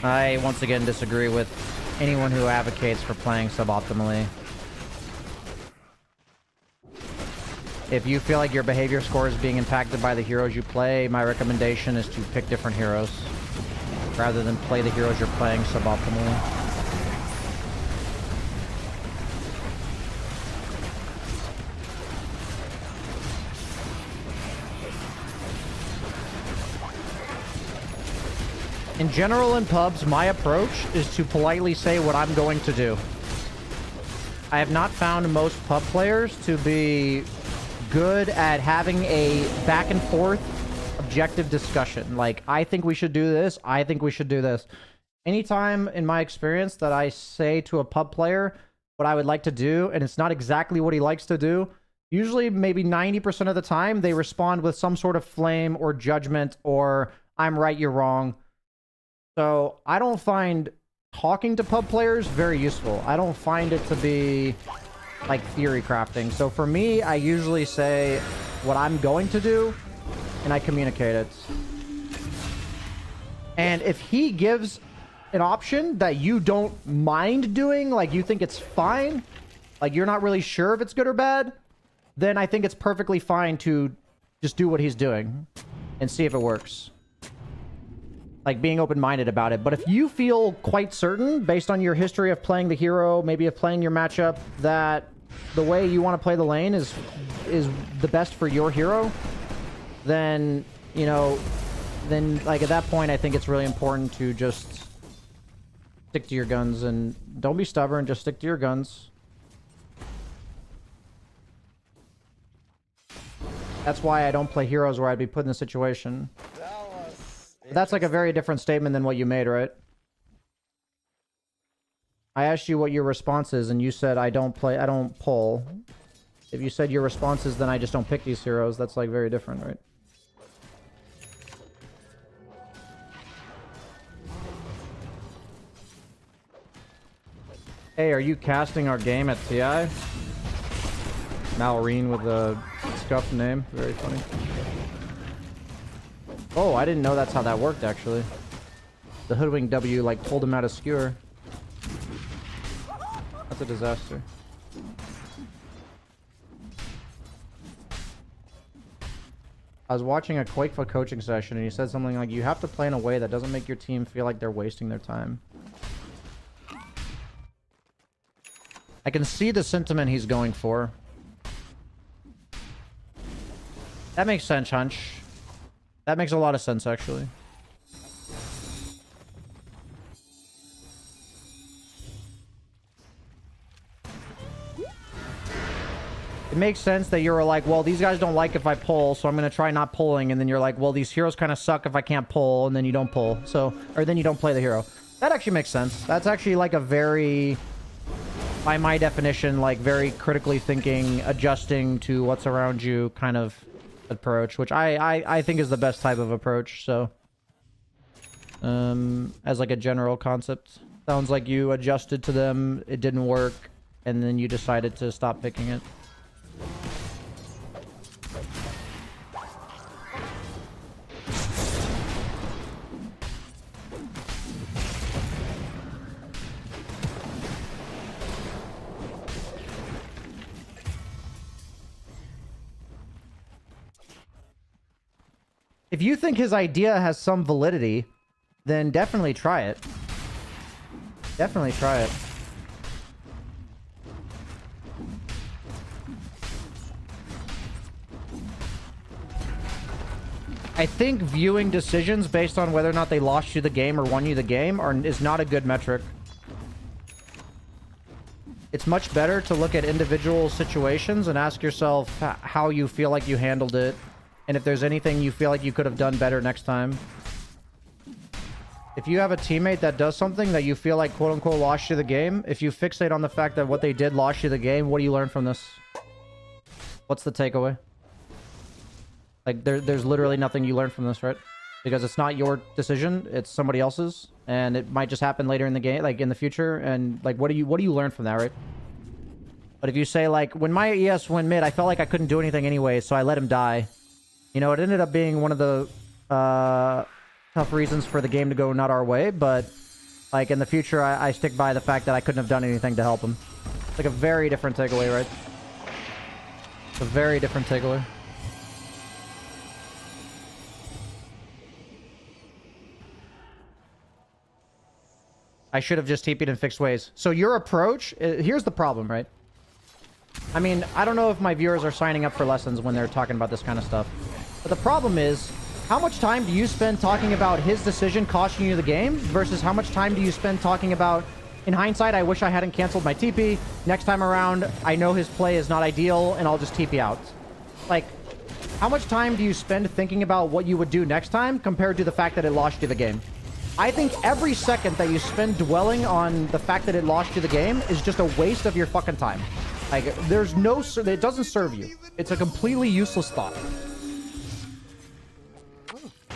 I once again disagree with anyone who advocates for playing suboptimally. If you feel like your behavior score is being impacted by the heroes you play, my recommendation is to pick different heroes rather than play the heroes you're playing suboptimally. In general, in pubs, my approach is to politely say what I'm going to do. I have not found most pub players to be good at having a back and forth objective discussion. Like, I think we should do this. I think we should do this. Anytime in my experience that I say to a pub player what I would like to do, and it's not exactly what he likes to do, usually maybe 90% of the time, they respond with some sort of flame or judgment or I'm right, you're wrong. So I don't find talking to pub players very useful. I don't find it to be like theory crafting. So for me, I usually say what I'm going to do and I communicate it. And if he gives an option that you don't mind doing, like you think it's fine, like you're not really sure if it's good or bad, then I think it's perfectly fine to just do what he's doing and see if it works. Like being open-minded about it. But if you feel quite certain, based on your history of playing the hero, maybe of playing your matchup, that the way you want to play the lane is the best for your hero, then, you know, then like at that point, I think it's really important to just stick to your guns and don't be stubborn, just stick to your guns. That's why I don't play heroes where I'd be put in a situation. That's like a very different statement than what you made, right? I asked you what your response is, and you said I don't pull. If you said your response is then I just don't pick these heroes, that's like very different, right? Hey, are you casting our game at TI? Malrine with a scuffed name. Very funny. Oh, I didn't know that's how that worked, actually. The Hoodwink W, like, pulled him out of skewer. That's a disaster. I was watching a Quakefoot coaching session, and he said something like, you have to play in a way that doesn't make your team feel like they're wasting their time. I can see the sentiment he's going for. That makes sense, Hunch. That makes a lot of sense, actually. It makes sense that you're like, well, these guys don't like if I pull, so I'm going to try not pulling. And then you're like, well, these heroes kind of suck if I can't pull, and then you don't pull. So, or then you don't play the hero. That actually makes sense. That's actually like a very, by my definition, like very critically thinking, adjusting to what's around you kind of approach, which I think is the best type of approach. So as like a general concept, sounds like you adjusted to them, it didn't work, and then you decided to stop picking it. If you think his idea has some validity, then definitely try it. Definitely try it. I think viewing decisions based on whether or not they lost you the game or won you the game is not a good metric. It's much better to look at individual situations and ask yourself how you feel like you handled it. And if there's anything you feel like you could have done better next time. If you have a teammate that does something that you feel like quote-unquote lost you the game, if you fixate on the fact that what they did lost you the game, what do you learn from this? What's the takeaway? Like, there's literally nothing you learn from this, right? Because it's not your decision, it's somebody else's. And it might just happen later in the game, like in the future. And like, what do you learn from that, right? But if you say like, when my ES went mid, I felt like I couldn't do anything anyway, so I let him die. You know, it ended up being one of the tough reasons for the game to go not our way, but like in the future, I stick by the fact that I couldn't have done anything to help him. It's like a very different takeaway, right? It's a very different takeaway. I should have just TP'd in fixed ways. So your approach, here's the problem, right? I mean, I don't know if my viewers are signing up for lessons when they're talking about this kind of stuff. But the problem is, how much time do you spend talking about his decision costing you the game versus how much time do you spend talking about, in hindsight, I wish I hadn't canceled my TP. Next time around, I know his play is not ideal and I'll just TP out. Like, how much time do you spend thinking about what you would do next time compared to the fact that it lost you the game? I think every second that you spend dwelling on the fact that it lost you the game is just a waste of your fucking time. Like, there's no... It doesn't serve you. It's a completely useless thought.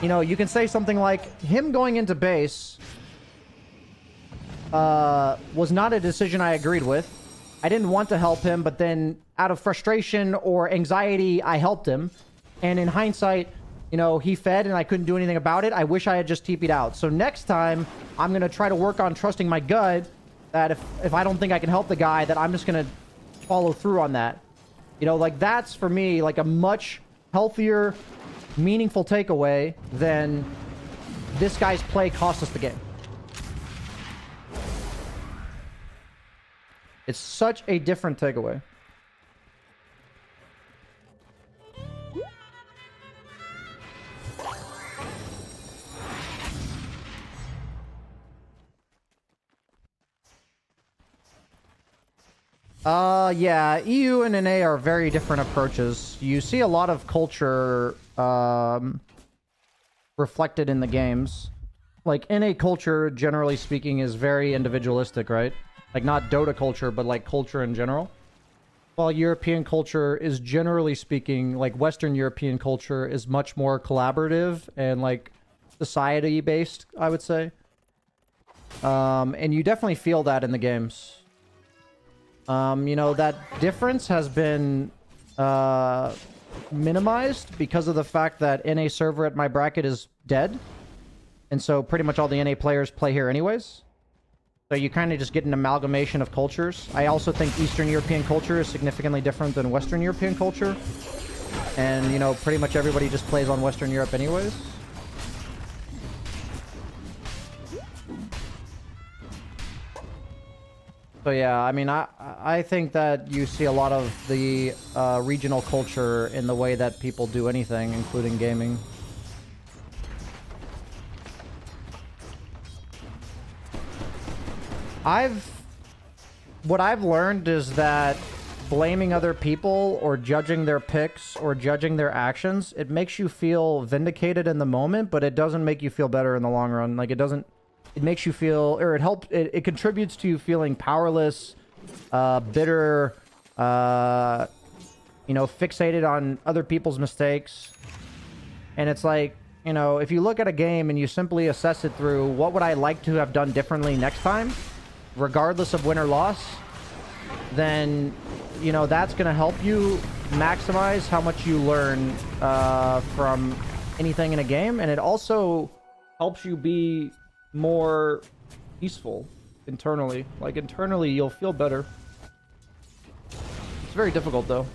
you know, you can say something like, him going into base was not a decision I agreed with. I didn't want to help him, but then out of frustration or anxiety, I helped him. And in hindsight, you know, he fed and I couldn't do anything about it. I wish I had just TP'd out. So next time, I'm going to try to work on trusting my gut that if I don't think I can help the guy, that I'm just going to follow through on that. You know, like that's for me like a much healthier, meaningful takeaway than this guy's play cost us the game. It's such a different takeaway. Yeah, EU and NA are very different approaches. You see a lot of culture reflected in the games. Like, NA culture, generally speaking, is very individualistic, right? Like, not Dota culture, but like culture in general. While European culture is, generally speaking, like Western European culture is much more collaborative and like society-based, I would say. And you definitely feel that in the games. You know, that difference has been minimized because of the fact that NA server at my bracket is dead. And so pretty much all the NA players play here anyways. So you kind of just get an amalgamation of cultures. I also think Eastern European culture is significantly different than Western European culture. And, you know, pretty much everybody just plays on Western Europe anyways. So yeah, I mean, I think that you see a lot of the regional culture in the way that people do anything, including gaming. What I've learned is that blaming other people or judging their picks or judging their actions, it makes you feel vindicated in the moment, but it doesn't make you feel better in the long run. Like, it doesn't... It makes you feel, or it contributes to you feeling powerless, bitter, you know, fixated on other people's mistakes. And it's like, you know, if you look at a game and you simply assess it through what would I like to have done differently next time, regardless of win or loss, then, you know, that's going to help you maximize how much you learn from anything in a game. And it also helps you be more peaceful internally. Like, internally you'll feel better. It's very difficult though.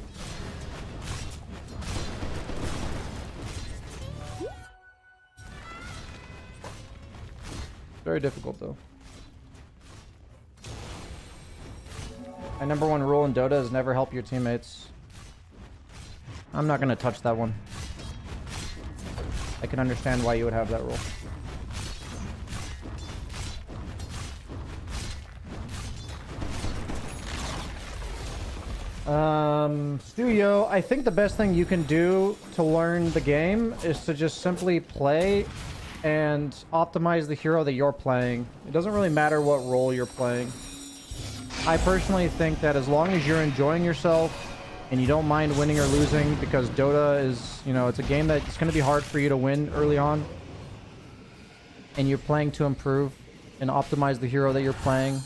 Very difficult though. My number one rule in Dota is never help your teammates. I'm not gonna touch that one. I can understand why you would have that rule. Studio, I think the best thing you can do to learn the game is to just simply play and optimize the hero that you're playing. It doesn't really matter what role you're playing. I personally think that as long as you're enjoying yourself and you don't mind winning or losing, because Dota is, you know, it's a game that it's going to be hard for you to win early on, and you're playing to improve and optimize the hero that you're playing,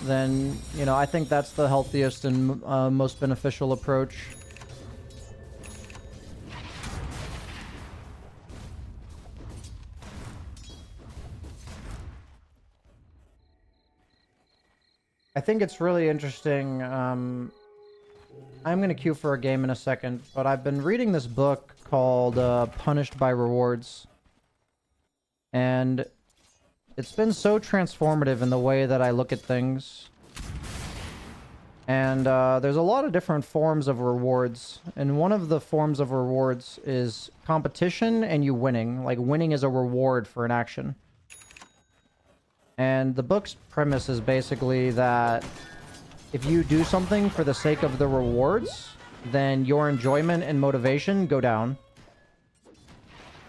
then, you know, I think that's the healthiest and most beneficial approach. I think it's really interesting. I'm going to queue for a game in a second, but I've been reading this book called Punished by Rewards. And it's been so transformative in the way that I look at things. And there's a lot of different forms of rewards. And one of the forms of rewards is competition and you winning. Like, winning is a reward for an action. And the book's premise is basically that if you do something for the sake of the rewards, then your enjoyment and motivation go down.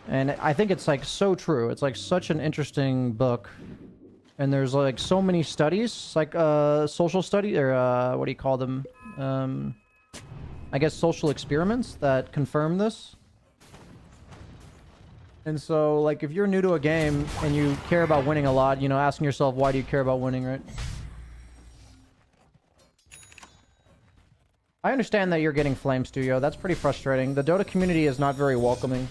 And I think it's like so true. It's like such an interesting book. And there's like so many studies, like social study, or what do you call them? I guess social experiments that confirm this. And so, like, if you're new to a game and you care about winning a lot, you know, asking yourself, why do you care about winning, right? I understand that you're getting flamed, Studio. That's pretty frustrating. The Dota community is not very welcoming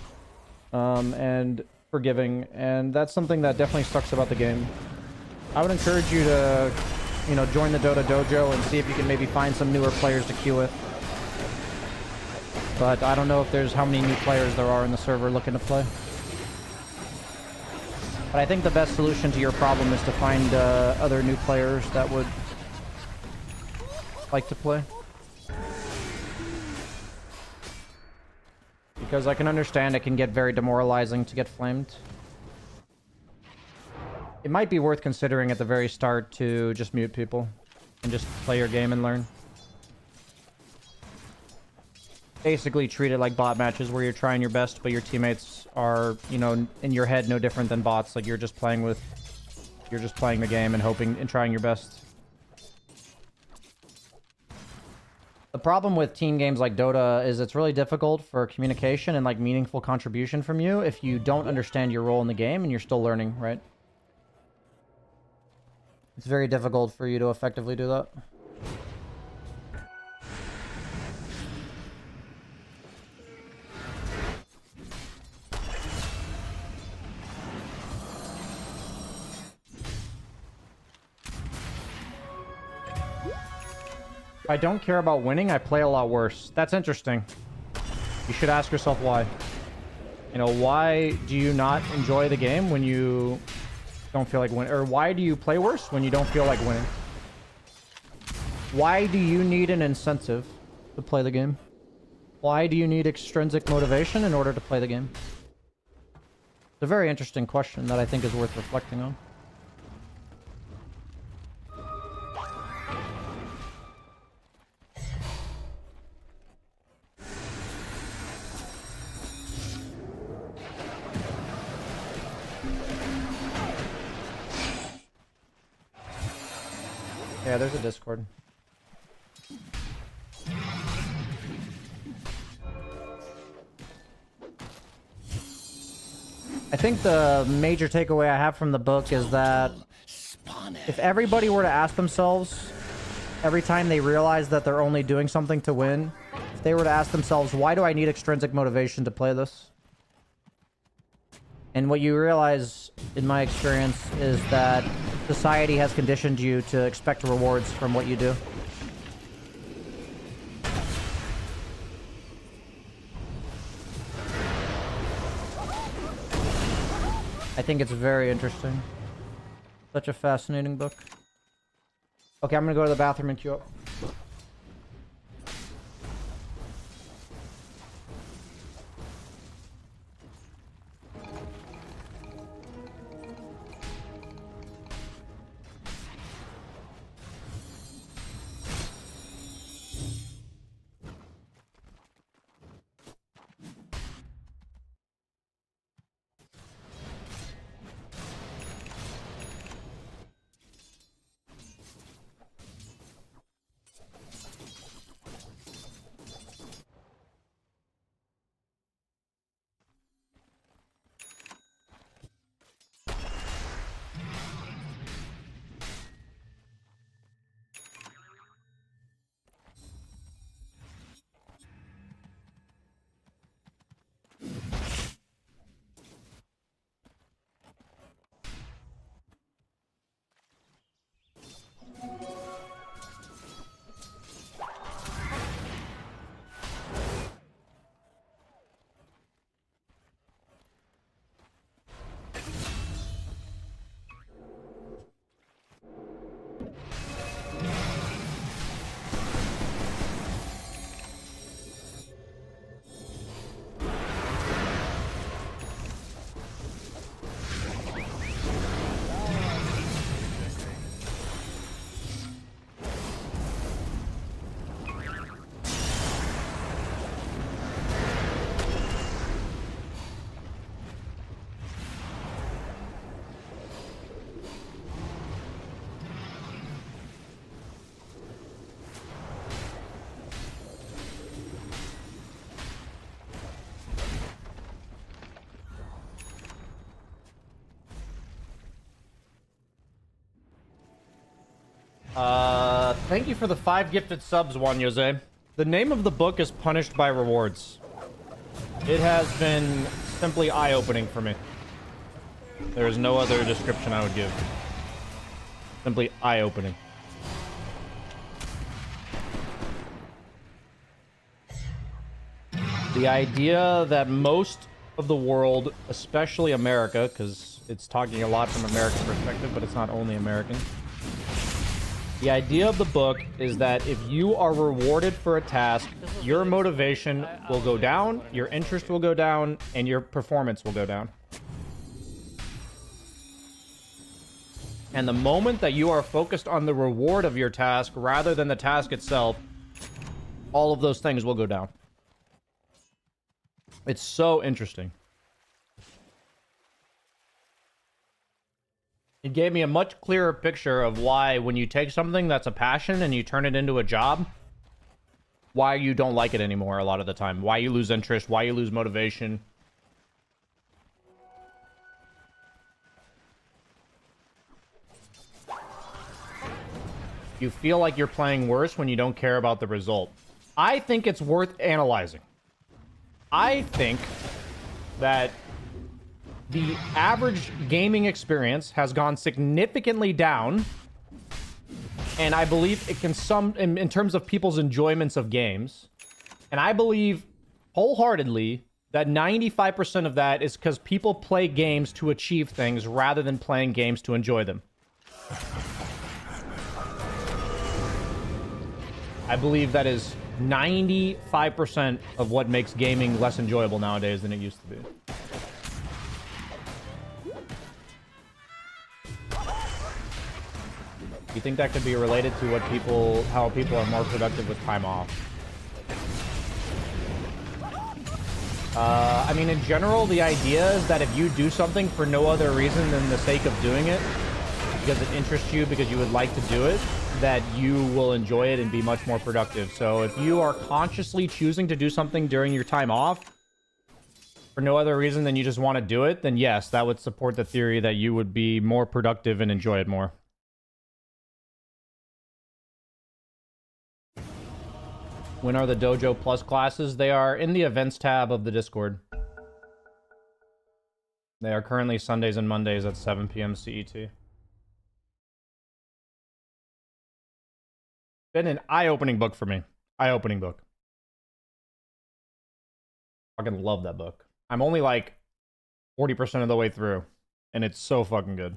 and forgiving, and that's something that definitely sucks about the game. I would encourage you to, you know, join the Dota dojo and see if you can maybe find some newer players to queue with. But I don't know if there's how many new players there are in the server looking to play. But I think the best solution to your problem is to find other new players that would like to play. Because I can understand it can get very demoralizing to get flamed. It might be worth considering at the very start to just mute people and just play your game and learn. Basically treat it like bot matches where you're trying your best, but your teammates are, you know, in your head no different than bots. Like you're just playing the game and hoping and trying your best. The problem with team games like Dota is it's really difficult for communication and like meaningful contribution from you if you don't understand your role in the game and you're still learning, right? It's very difficult for you to effectively do that. If I don't care about winning, I play a lot worse. That's interesting. You should ask yourself why. You know, why do you not enjoy the game when you don't feel like winning? Or why do you play worse when you don't feel like winning? Why do you need an incentive to play the game? Why do you need extrinsic motivation in order to play the game? It's a very interesting question that I think is worth reflecting on. Yeah, there's a Discord. I think the major takeaway I have from the book is that if everybody were to ask themselves every time they realize that they're only doing something to win, if they were to ask themselves, why do I need extrinsic motivation to play this? And what you realize, in my experience, is that society has conditioned you to expect rewards from what you do. I think it's very interesting. Such a fascinating book. Okay, I'm gonna go to the bathroom and queue up. Thank you for the 5 gifted subs, Juan Jose. The name of the book is Punished by Rewards. It has been simply eye-opening for me. There is no other description I would give. Simply eye-opening. The idea that most of the world, especially America, because it's talking a lot from American perspective, but it's not only American. The idea of the book is that if you are rewarded for a task, your motivation will go down, your interest will go down, and your performance will go down. And the moment that you are focused on the reward of your task rather than the task itself, all of those things will go down. It's so interesting. It gave me a much clearer picture of why when you take something that's a passion and you turn it into a job, why you don't like it anymore a lot of the time. Why you lose interest, why you lose motivation. You feel like you're playing worse when you don't care about the result. I think it's worth analyzing. I think that the average gaming experience has gone significantly down, and I believe it can in terms of people's enjoyments of games, and I believe wholeheartedly that 95% of that is because people play games to achieve things rather than playing games to enjoy them. I believe that is 95% of what makes gaming less enjoyable nowadays than it used to be. You think that could be related to how people are more productive with time off? I mean, in general, the idea is that if you do something for no other reason than the sake of doing it, because it interests you, because you would like to do it, that you will enjoy it and be much more productive. So if you are consciously choosing to do something during your time off for no other reason than you just want to do it, then yes, that would support the theory that you would be more productive and enjoy it more. When are the Dojo Plus classes? They are in the events tab of the Discord. They are currently Sundays and Mondays at 7 p.m. CET. Been an eye-opening book for me. Eye-opening book. Fucking love that book. I'm only like 40% of the way through, and it's so fucking good.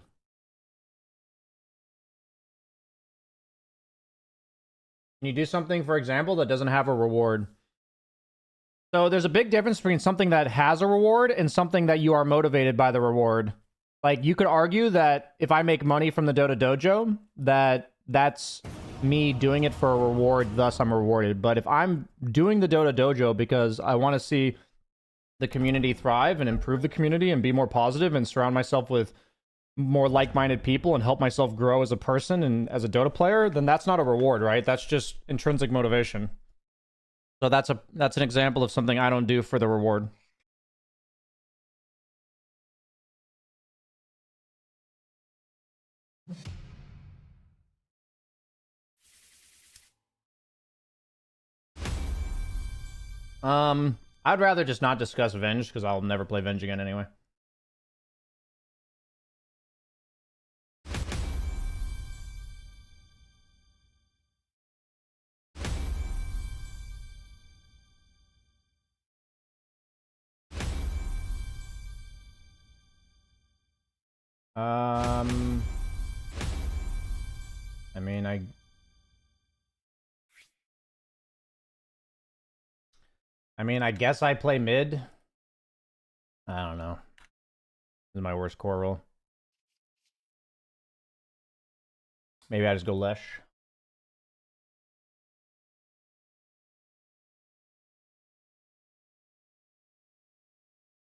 Can you do something, for example, that doesn't have a reward? So there's a big difference between something that has a reward and something that you are motivated by the reward. Like, you could argue that if I make money from the Dota Dojo, that's me doing it for a reward, thus I'm rewarded. But if I'm doing the Dota Dojo because I want to see the community thrive and improve the community and be more positive and surround myself with more like-minded people and help myself grow as a person and as a Dota player, then that's not a reward, right? That's just intrinsic motivation. So that's an example of something I don't do for the reward. I'd rather just not discuss Venge because I'll never play Venge again anyway. I mean, I guess I play mid. I don't know. This is my worst core role. Maybe I just go Lesh.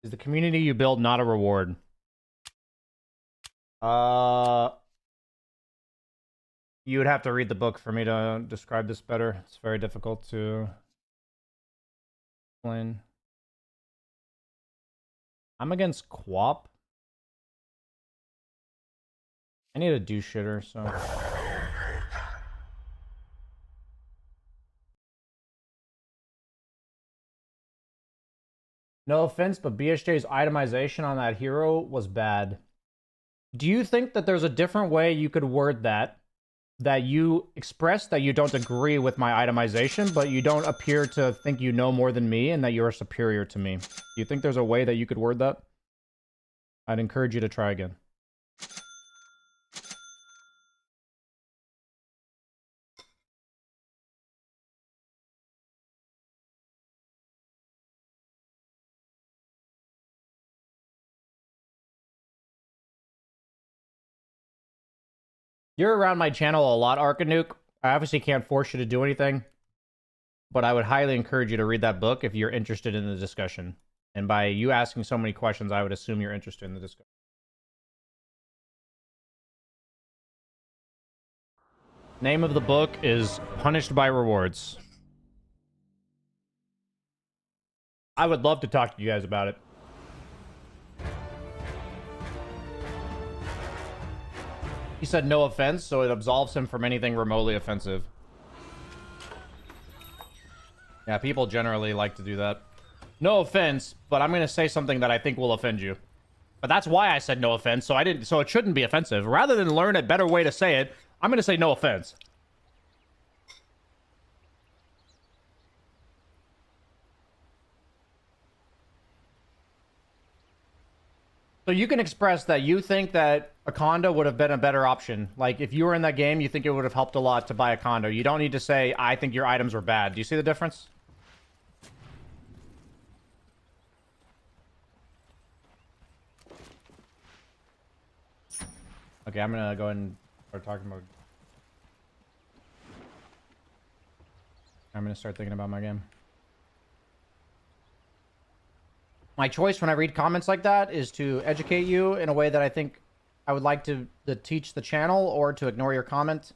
Is the community you build not a reward? You would have to read the book for me to describe this better. It's very difficult to explain. I'm against Quap. I need a do shitter, so No offense, but BSJ's itemization on that hero was bad. Do you think that there's a different way you could word that you express that you don't agree with my itemization, but you don't appear to think you know more than me and that you're superior to me? Do you think there's a way that you could word that? I'd encourage you to try again. You're around my channel a lot, Arkanuke. I obviously can't force you to do anything, but I would highly encourage you to read that book if you're interested in the discussion. And by you asking so many questions, I would assume you're interested in the discussion. Name of the book is Punished by Rewards. I would love to talk to you guys about it. He said no offense, so it absolves him from anything remotely offensive. Yeah, people generally like to do that. No offense, but I'm going to say something that I think will offend you. But that's why I said no offense, so it shouldn't be offensive. Rather than learn a better way to say it, I'm going to say no offense. So you can express that you think that a condo would have been a better option. Like, if you were in that game, you think it would have helped a lot to buy a condo. You don't need to say, I think your items were bad. Do you see the difference? Okay, I'm gonna go ahead and start talking about... I'm gonna start thinking about my game. My choice when I read comments like that is to educate you in a way that I think I would like to teach the channel, or to ignore your comment.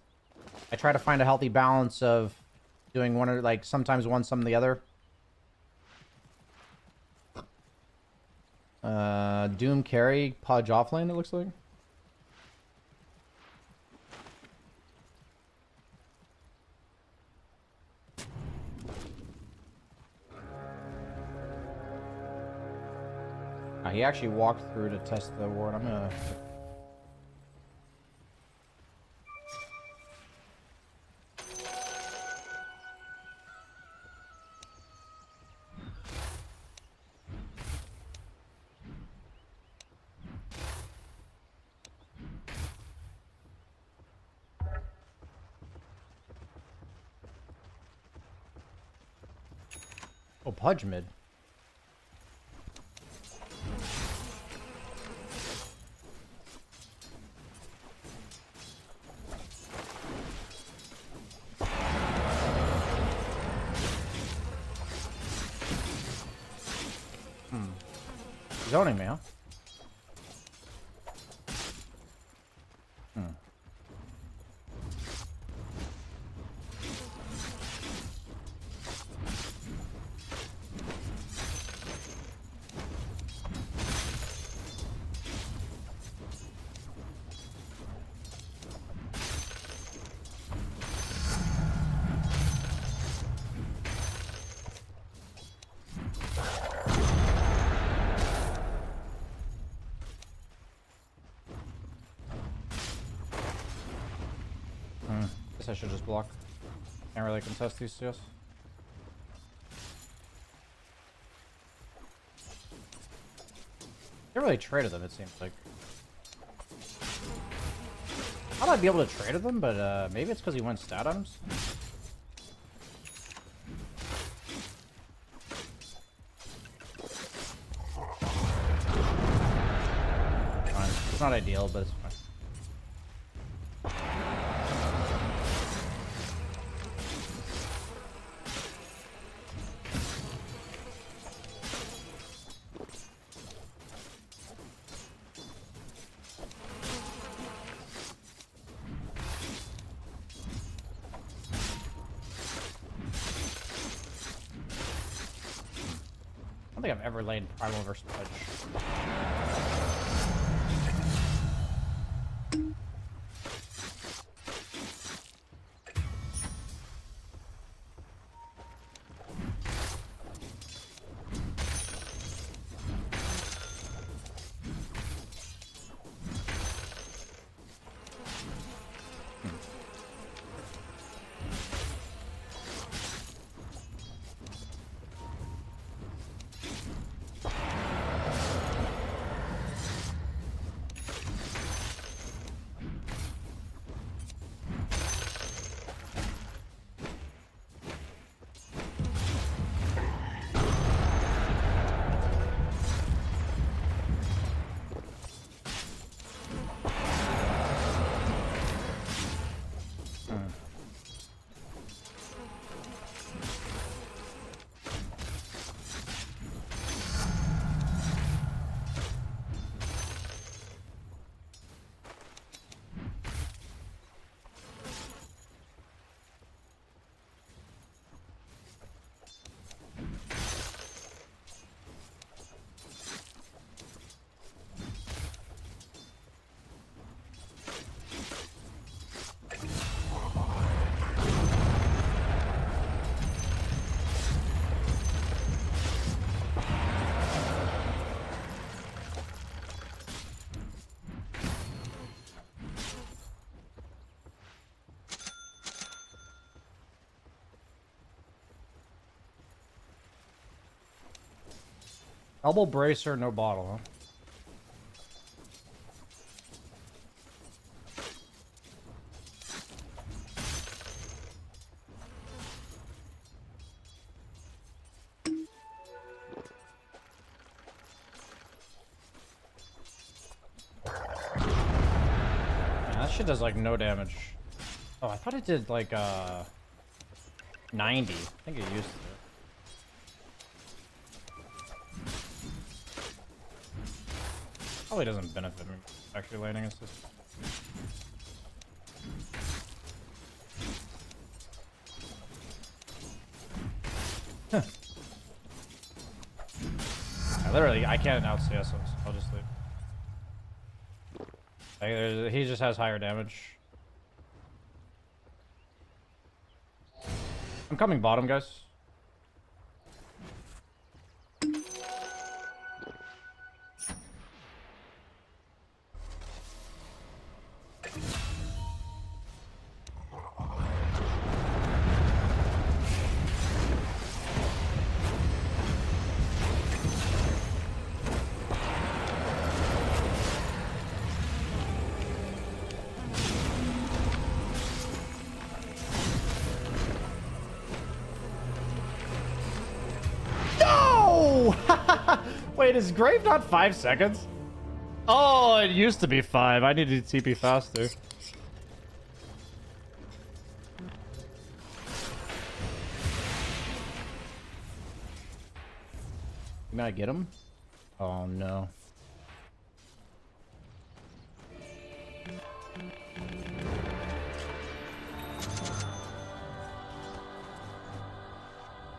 I try to find a healthy balance of doing one or like sometimes one, some the other. Doom carry, Pudge offlane, it looks like. He actually walked through to test the ward. I'm gonna... Oh, Pudge mid. Zoning me, huh? Guess I should just block. Can't really contest these CS. Can't really trade with them, it seems like. Thought I'd be able to trade with them, but maybe it's because he went stat items. Fine. It's not ideal, but it's fine. I don't think I've ever laid Primal versus Pudge. Elbow bracer, no bottle, huh? Man, that shit does like no damage. Oh, I thought it did like 90. I think it used to. Probably doesn't benefit me actually landing assist. Huh. I can't out CS him, so I'll just leave. Like, he just has higher damage. I'm coming bottom, guys. Wait, is Grave not 5 seconds? Oh, it used to be 5. I needed to TP faster. Can I get him? Oh no.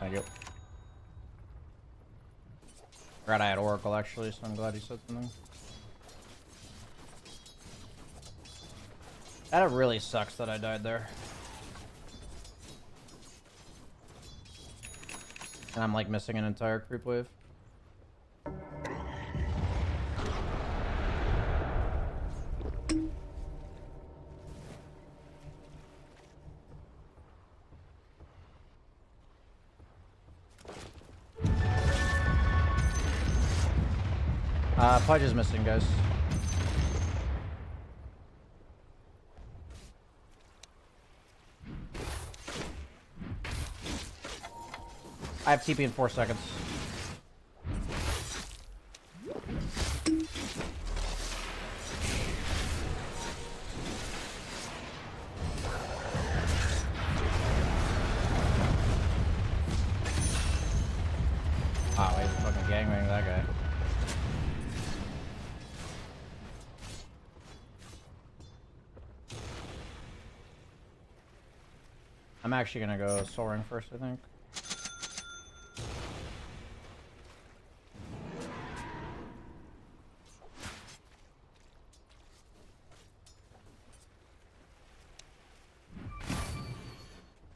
Thank you. Forgot I had Oracle actually, so I'm glad you said something. That really sucks that I died there. And I'm like missing an entire creep wave. Pudge is missing, guys. I have TP in 4 seconds. Wow, he's fucking gangbanging that guy. I'm actually gonna go soaring first, I think.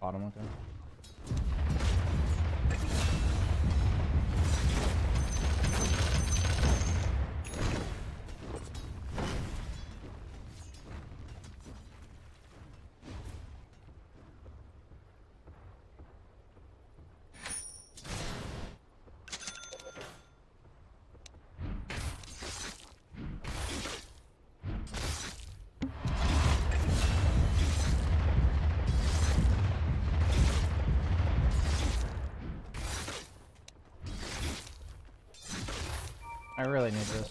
Bottom, okay. I really need this.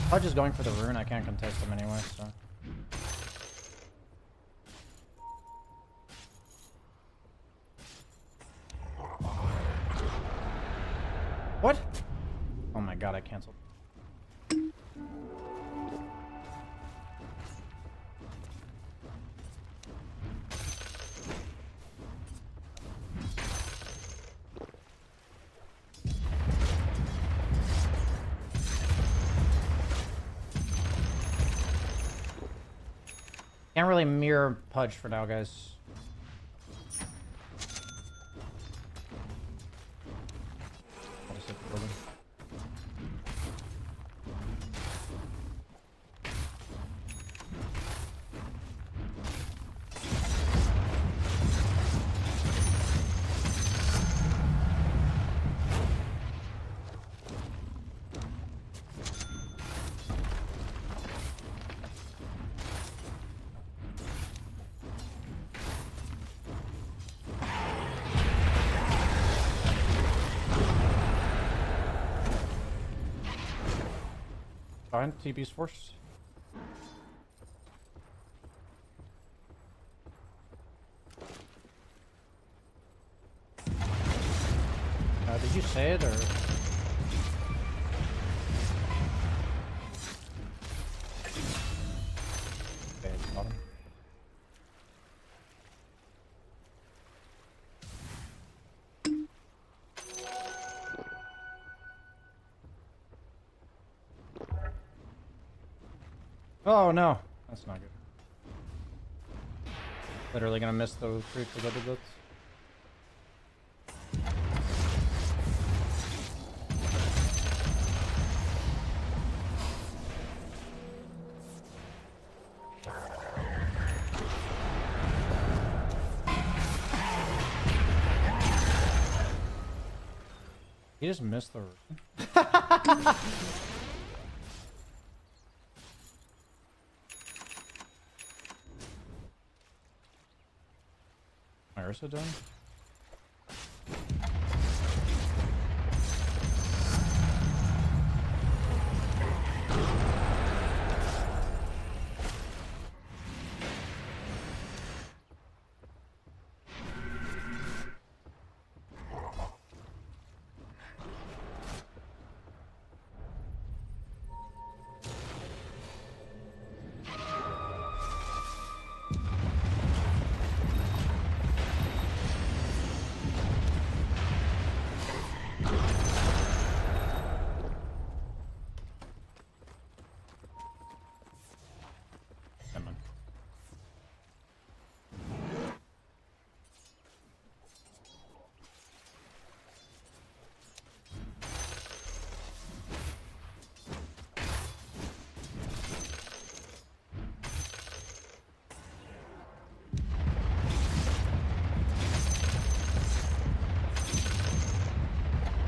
Pudge is going for the rune, I can't contest him anyway, so. What? Oh my god, I canceled. Can't really mirror Pudge for now, guys. I'll just hit the building. Fine, TB's forced. Did you say it or? Okay, bottom. Oh no, that's not good. Literally gonna miss those creeps with other bits. He just missed the. My Ursa done?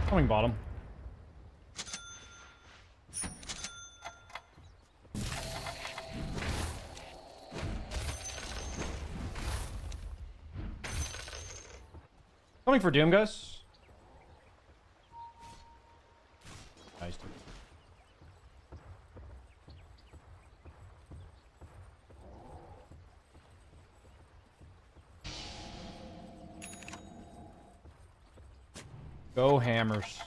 Coming bottom. Coming for Doom, guys. Nice. Go hammers.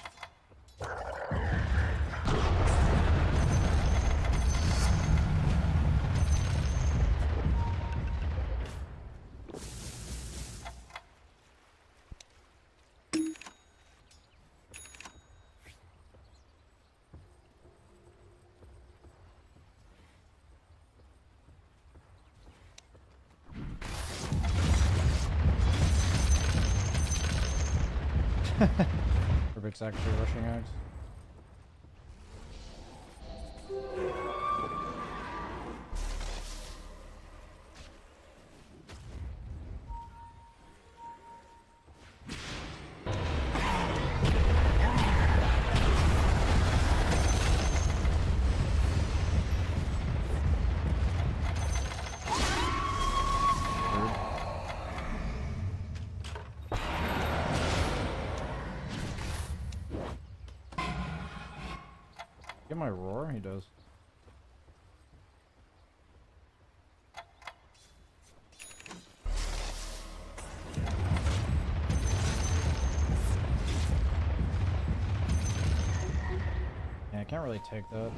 Rubik's actually rushing eggs. Get my roar? He does. Yeah, I can't really take that.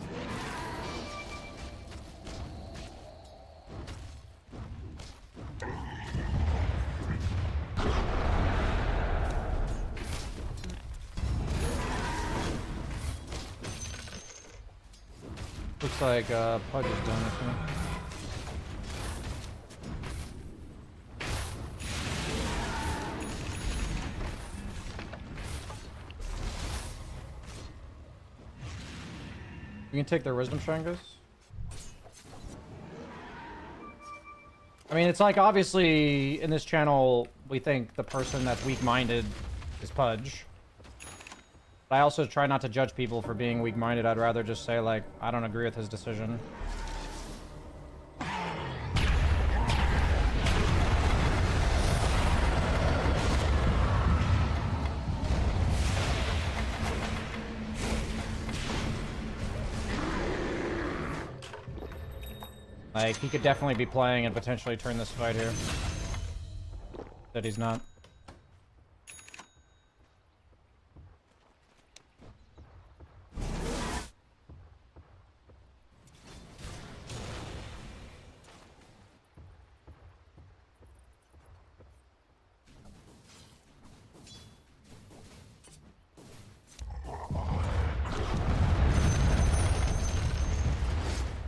Looks like Pudge is done with me. We can take their wisdom shrine, guys. I mean, it's like obviously in this channel we think the person that's weak-minded is Pudge. I also try not to judge people for being weak-minded. I'd rather just say, like, I don't agree with his decision. Like, he could definitely be playing and potentially turn this fight here. That he's not.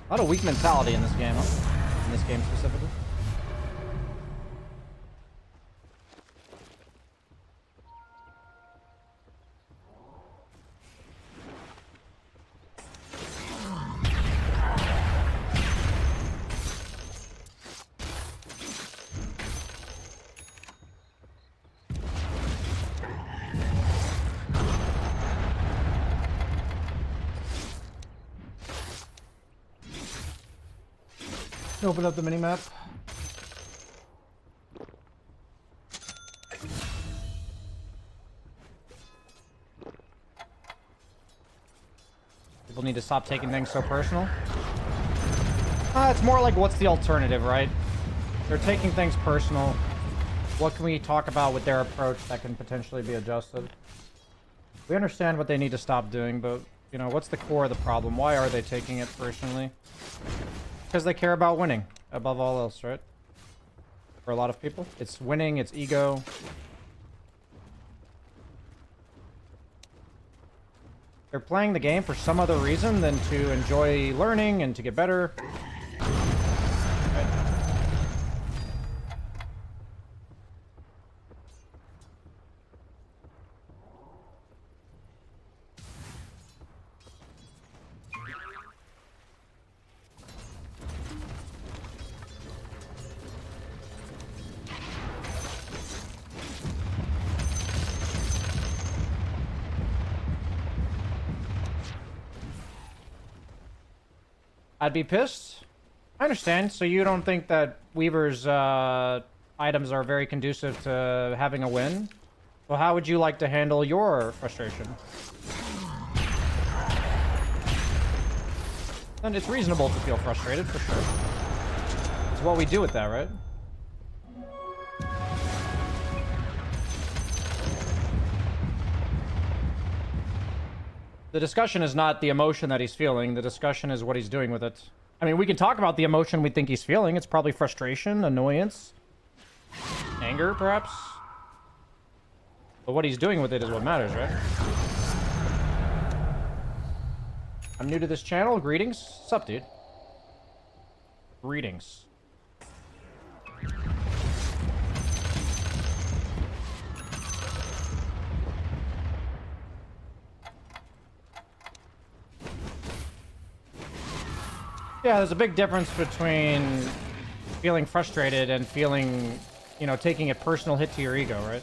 A lot of weak mentality in this game, huh? In this game specifically. Open up the minimap. People need to stop taking things so personal. It's more like, what's the alternative, right? They're taking things personal. What can we talk about with their approach that can potentially be adjusted? We understand what they need to stop doing, but, you know, what's the core of the problem? Why are they taking it personally? Because they care about winning above all else, right? For a lot of people, it's winning, it's ego. They're playing the game for some other reason than to enjoy learning and to get better. Right. I'd be pissed. I understand. So you don't think that Weaver's items are very conducive to having a win? Well, how would you like to handle your frustration? And it's reasonable to feel frustrated, for sure. It's what we do with that, right? The discussion is not the emotion that he's feeling. The discussion is what he's doing with it. I mean, we can talk about the emotion we think he's feeling. It's probably frustration, annoyance, anger, perhaps. But what he's doing with it is what matters, right? I'm new to this channel. Greetings. Sup, dude? Greetings. Yeah, there's a big difference between feeling frustrated and feeling, you know, taking a personal hit to your ego, right?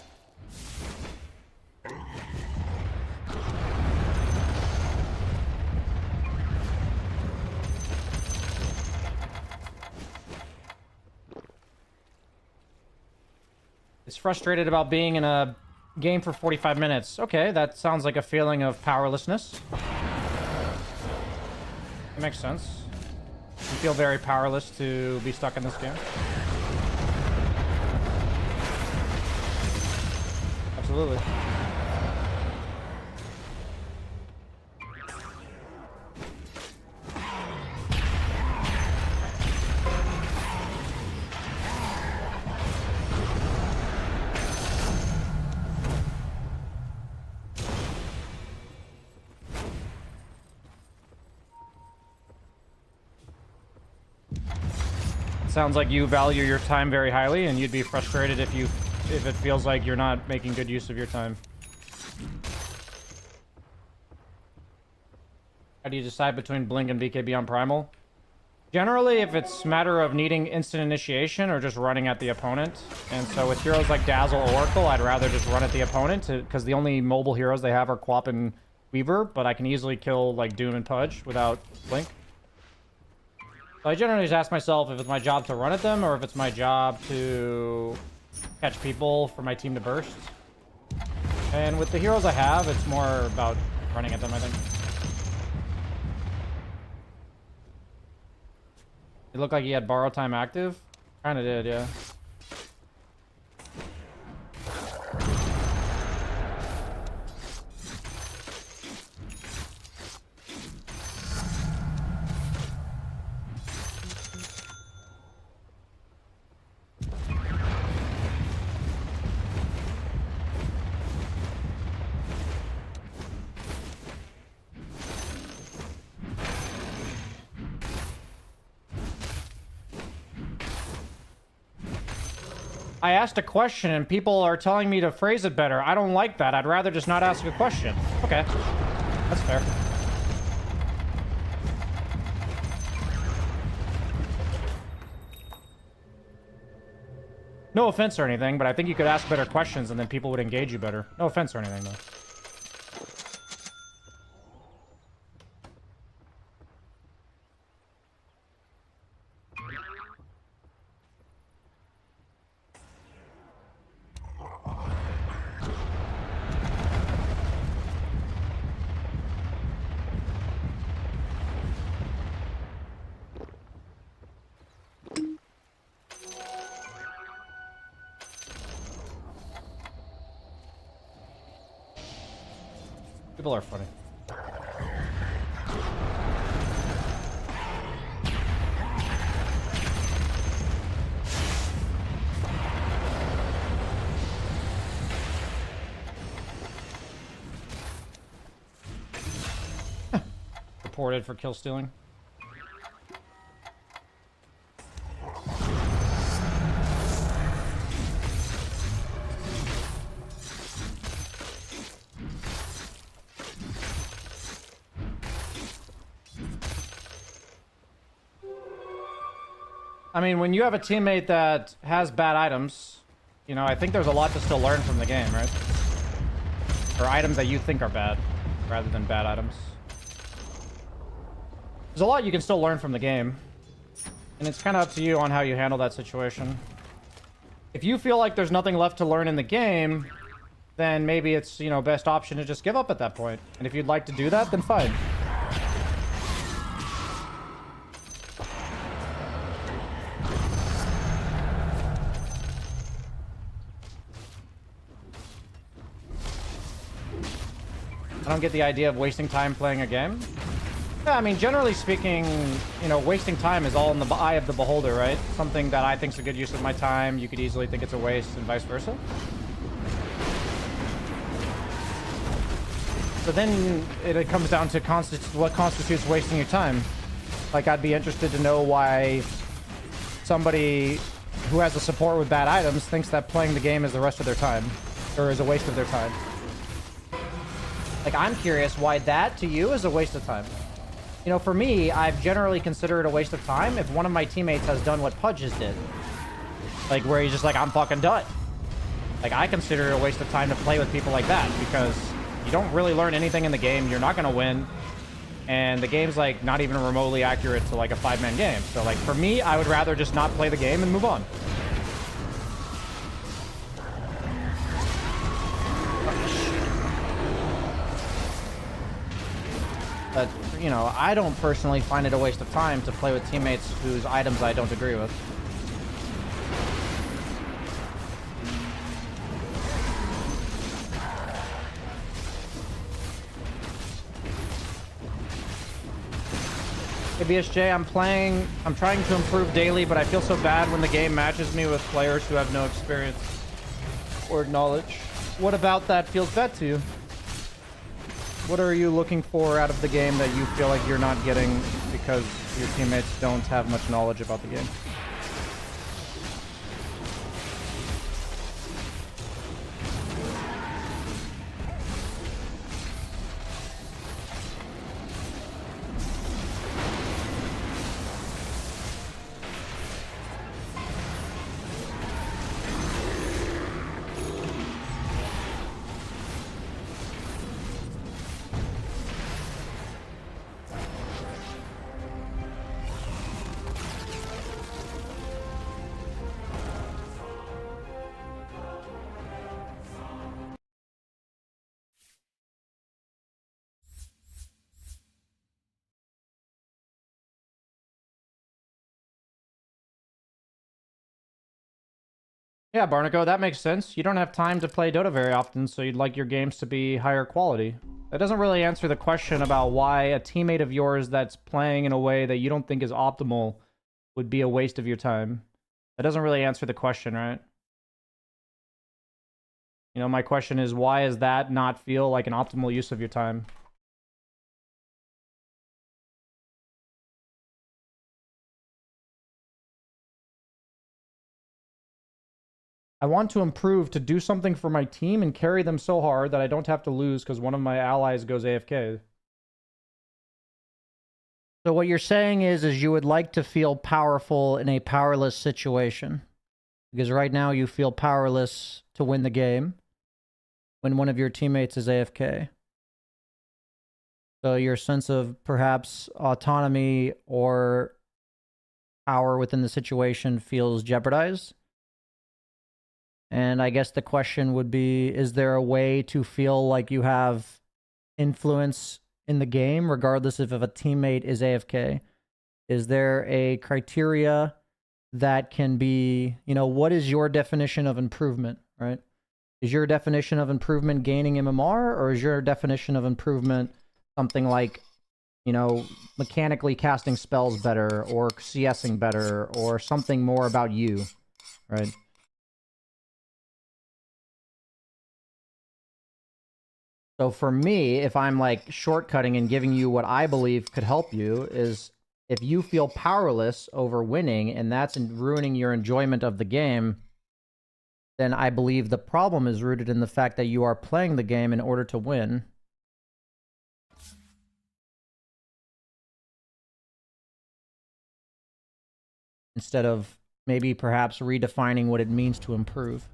It's frustrated about being in a game for 45 minutes. Okay, that sounds like a feeling of powerlessness. It makes sense. You feel very powerless to be stuck in this game. Absolutely. Sounds like you value your time very highly, and you'd be frustrated if it feels like you're not making good use of your time. How do you decide between Blink and BKB on Primal? Generally, if it's a matter of needing instant initiation or just running at the opponent. And so with heroes like Dazzle or Oracle, I'd rather just run at the opponent, because the only mobile heroes they have are Quap and Weaver, but I can easily kill like Doom and Pudge without Blink. So I generally just ask myself if it's my job to run at them or if it's my job to catch people for my team to burst. And with the heroes I have, it's more about running at them, I think. It looked like he had borrow time active. Kind of did, yeah. I asked a question and people are telling me to phrase it better. I don't like that. I'd rather just not ask a question. Okay. That's fair. No offense or anything, but I think you could ask better questions and then people would engage you better. No offense or anything, though. People are funny. Reported for kill stealing. I mean, when you have a teammate that has bad items, you know, I think there's a lot to still learn from the game, right? Or items that you think are bad, rather than bad items. There's a lot you can still learn from the game. And it's kind of up to you on how you handle that situation. If you feel like there's nothing left to learn in the game, then maybe it's, you know, best option to just give up at that point. And if you'd like to do that, then fine. I don't get the idea of wasting time playing a game. Yeah, I mean, generally speaking, you know, wasting time is all in the eye of the beholder, right? Something that I think is a good use of my time, you could easily think it's a waste, and vice versa. So then it comes down to what constitutes wasting your time. Like, I'd be interested to know why somebody who has a support with bad items thinks that playing the game is the rest of their time, or is a waste of their time. Like, I'm curious why that, to you, is a waste of time. You know, for me, I've generally considered it a waste of time if one of my teammates has done what Pudges did. Like, where he's just like, I'm fucking done. Like, I consider it a waste of time to play with people like that, because you don't really learn anything in the game, you're not gonna win, and the game's, like, not even remotely accurate to, like, a 5-man game. So, like, for me, I would rather just not play the game and move on. But, you know, I don't personally find it a waste of time to play with teammates whose items I don't agree with. Hey BSJ, I'm trying to improve daily, but I feel so bad when the game matches me with players who have no experience or knowledge. What about that feels bad to you? What are you looking for out of the game that you feel like you're not getting because your teammates don't have much knowledge about the game? Yeah, Barnaco, that makes sense. You don't have time to play Dota very often, so you'd like your games to be higher quality. That doesn't really answer the question about why a teammate of yours that's playing in a way that you don't think is optimal would be a waste of your time. That doesn't really answer the question, right? You know, my question is, why does that not feel like an optimal use of your time? I want to improve to do something for my team and carry them so hard that I don't have to lose because one of my allies goes AFK. So what you're saying is you would like to feel powerful in a powerless situation. Because right now you feel powerless to win the game when one of your teammates is AFK. So your sense of perhaps autonomy or power within the situation feels jeopardized. And I guess the question would be, is there a way to feel like you have influence in the game, regardless if a teammate is AFK? Is there a criteria that can be, you know, what is your definition of improvement, right? Is your definition of improvement gaining MMR, or is your definition of improvement something like, you know, mechanically casting spells better, or CSing better, or something more about you, right? So for me, if I'm like shortcutting and giving you what I believe could help you, is if you feel powerless over winning and that's ruining your enjoyment of the game, then I believe the problem is rooted in the fact that you are playing the game in order to win. Instead of maybe perhaps redefining what it means to improve.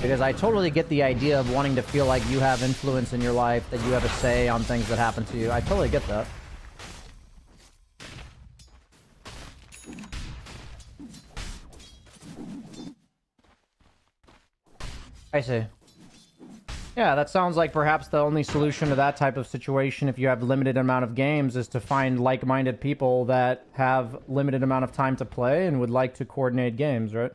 Because I totally get the idea of wanting to feel like you have influence in your life, that you have a say on things that happen to you. I totally get that. I see. Yeah, that sounds like perhaps the only solution to that type of situation, if you have limited amount of games, is to find like-minded people that have limited amount of time to play and would like to coordinate games, right?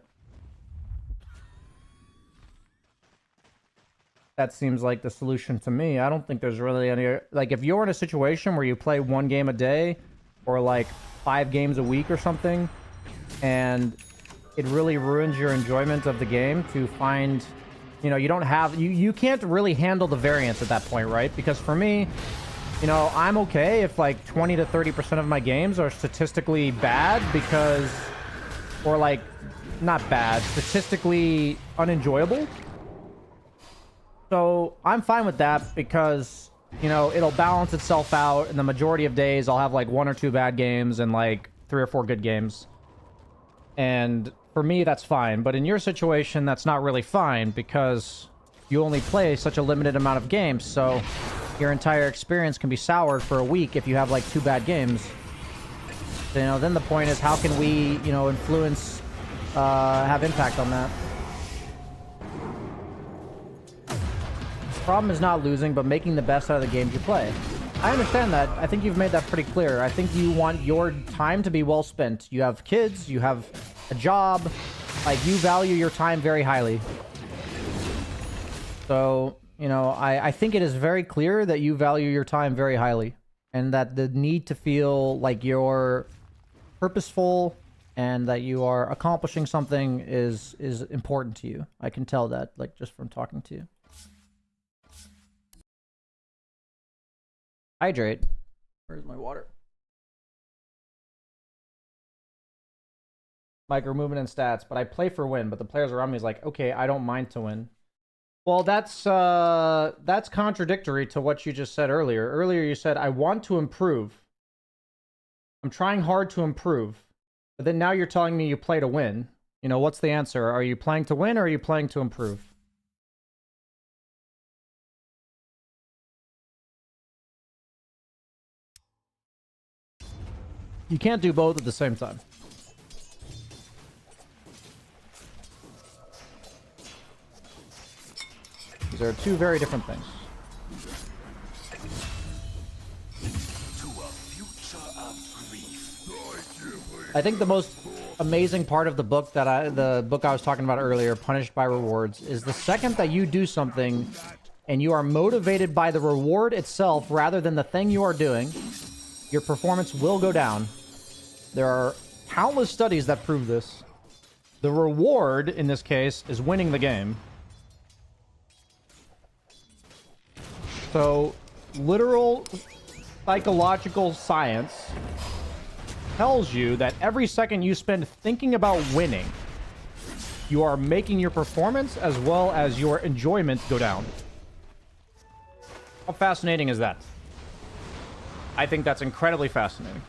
That seems like the solution to me. I don't think there's really any... Like, if you're in a situation where you play 1 game a day, or like 5 games a week or something, and it really ruins your enjoyment of the game to find... You know, you don't have... You can't really handle the variance at that point, right? Because for me, you know, I'm okay if like 20 to 30% of my games are statistically bad because... Or like, not bad, statistically unenjoyable. So I'm fine with that because, you know, it'll balance itself out. And the majority of days I'll have like 1 or 2 bad games and like 3 or 4 good games. And for me, that's fine. But in your situation, that's not really fine because you only play such a limited amount of games. So your entire experience can be soured for a week if you have like 2 bad games. So, you know, then the point is, how can we, you know, influence, have impact on that? Problem is not losing, but making the best out of the games you play. I understand that. I think you've made that pretty clear. I think you want your time to be well spent. You have kids, you have a job, like, you value your time very highly. So, you know, I think it is very clear that you value your time very highly, and that the need to feel like you're purposeful and that you are accomplishing something is important to you. I can tell that, like, just from talking to you. Hydrate. Where's my water? Micro movement and stats, but I play for win, but the players around me is like, okay, I don't mind to win. Well, that's contradictory to what you just said earlier. Earlier you said, I want to improve. I'm trying hard to improve. But then now you're telling me you play to win. You know, what's the answer? Are you playing to win or are you playing to improve? You can't do both at the same time. These are 2 very different things. I think the most amazing part of the book the book I was talking about earlier, Punished by Rewards, is the second that you do something and you are motivated by the reward itself rather than the thing you are doing, your performance will go down. There are countless studies that prove this. The reward, in this case, is winning the game. So, literal psychological science tells you that every second you spend thinking about winning, you are making your performance as well as your enjoyment go down. How fascinating is that? I think that's incredibly fascinating.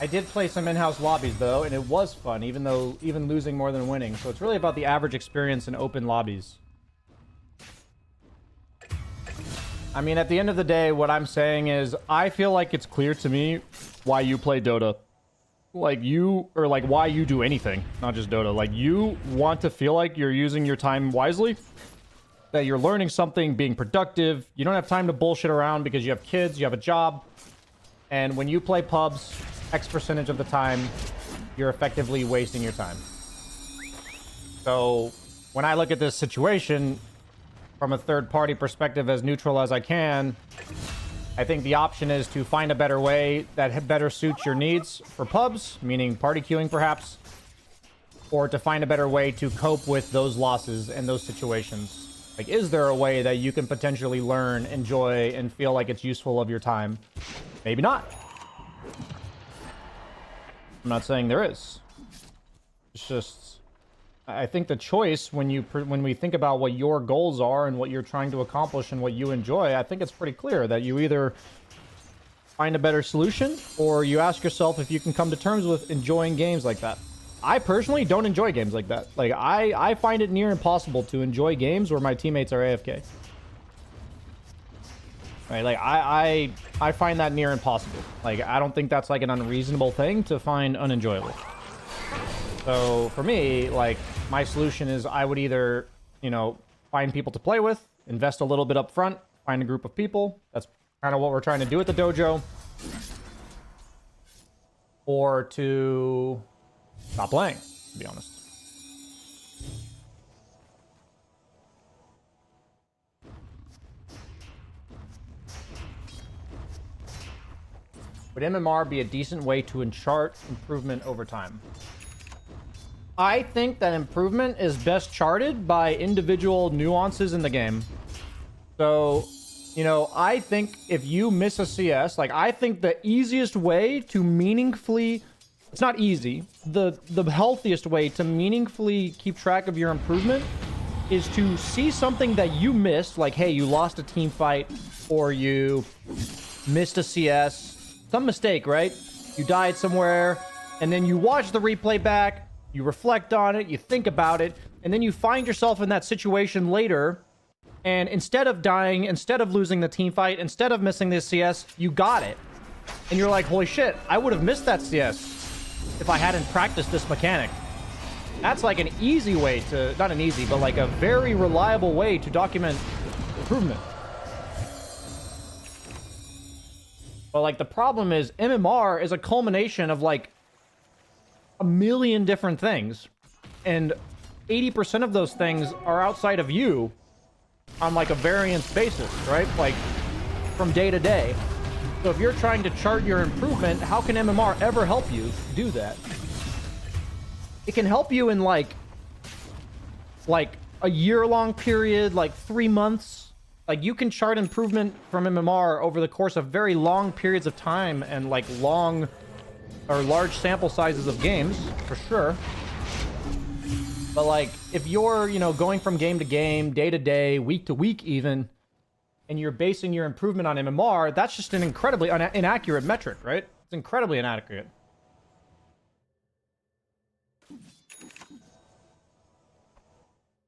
I did play some in-house lobbies though, and it was fun, even losing more than winning. So it's really about the average experience in open lobbies. I mean, at the end of the day, what I'm saying is, I feel like it's clear to me why you play Dota. Like why you do anything, not just Dota. Like, you want to feel like you're using your time wisely, that you're learning something, being productive. You don't have time to bullshit around because you have kids, you have a job. And when you play pubs, X percentage of the time, you're effectively wasting your time. So when I look at this situation from a third-party perspective, as neutral as I can, I think the option is to find a better way that better suits your needs for pubs, meaning party queuing perhaps, or to find a better way to cope with those losses and those situations. Like, is there a way that you can potentially learn, enjoy, and feel like it's useful of your time? Maybe not. I'm not saying there is. It's just, I think the choice when we think about what your goals are and what you're trying to accomplish and what you enjoy, I think it's pretty clear that you either find a better solution or you ask yourself if you can come to terms with enjoying games like that. I personally don't enjoy games like that. Like, I find it near impossible to enjoy games where my teammates are AFK. Right, like, I find that near impossible. Like, I don't think that's like an unreasonable thing to find unenjoyable. So for me, like, my solution is I would either, you know, find people to play with, invest a little bit up front, find a group of people. That's kind of what we're trying to do at the dojo. Or to stop playing, to be honest. Would MMR be a decent way to chart improvement over time? I think that improvement is best charted by individual nuances in the game. So, you know, I think if you miss a CS, like, I think the easiest way to meaningfully, it's not easy, the healthiest way to meaningfully keep track of your improvement is to see something that you missed, like, hey, you lost a team fight, or you missed a CS, some mistake, right? You died somewhere, and then you watch the replay back, you reflect on it, you think about it, and then you find yourself in that situation later, and instead of dying, instead of losing the team fight, instead of missing this CS, you got it. And you're like, holy shit, I would have missed that CS if I hadn't practiced this mechanic. That's like an easy way to, not an easy, but like a very reliable way to document improvement. But like, the problem is MMR is a culmination of like a million different things, and 80% of those things are outside of you on like a variance basis, right? Like, from day to day. So if you're trying to chart your improvement, how can MMR ever help you do that? It can help you in like a year-long period, like 3 months, Like, you can chart improvement from MMR over the course of very long periods of time and, like, long or large sample sizes of games, for sure. But, like, if you're, you know, going from game to game, day to day, week to week even, and you're basing your improvement on MMR, that's just an incredibly inaccurate metric, right? It's incredibly inaccurate.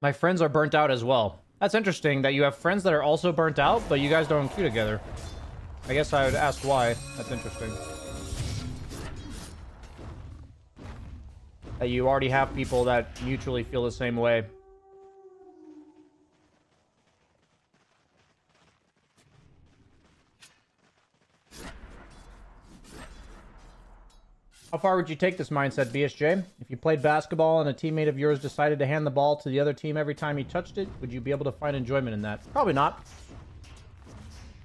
My friends are burnt out as well. That's interesting that you have friends that are also burnt out, but you guys don't queue together. I guess I would ask why. That's interesting. That you already have people that mutually feel the same way. How far would you take this mindset, BSJ? If you played basketball and a teammate of yours decided to hand the ball to the other team every time he touched it, would you be able to find enjoyment in that? Probably not.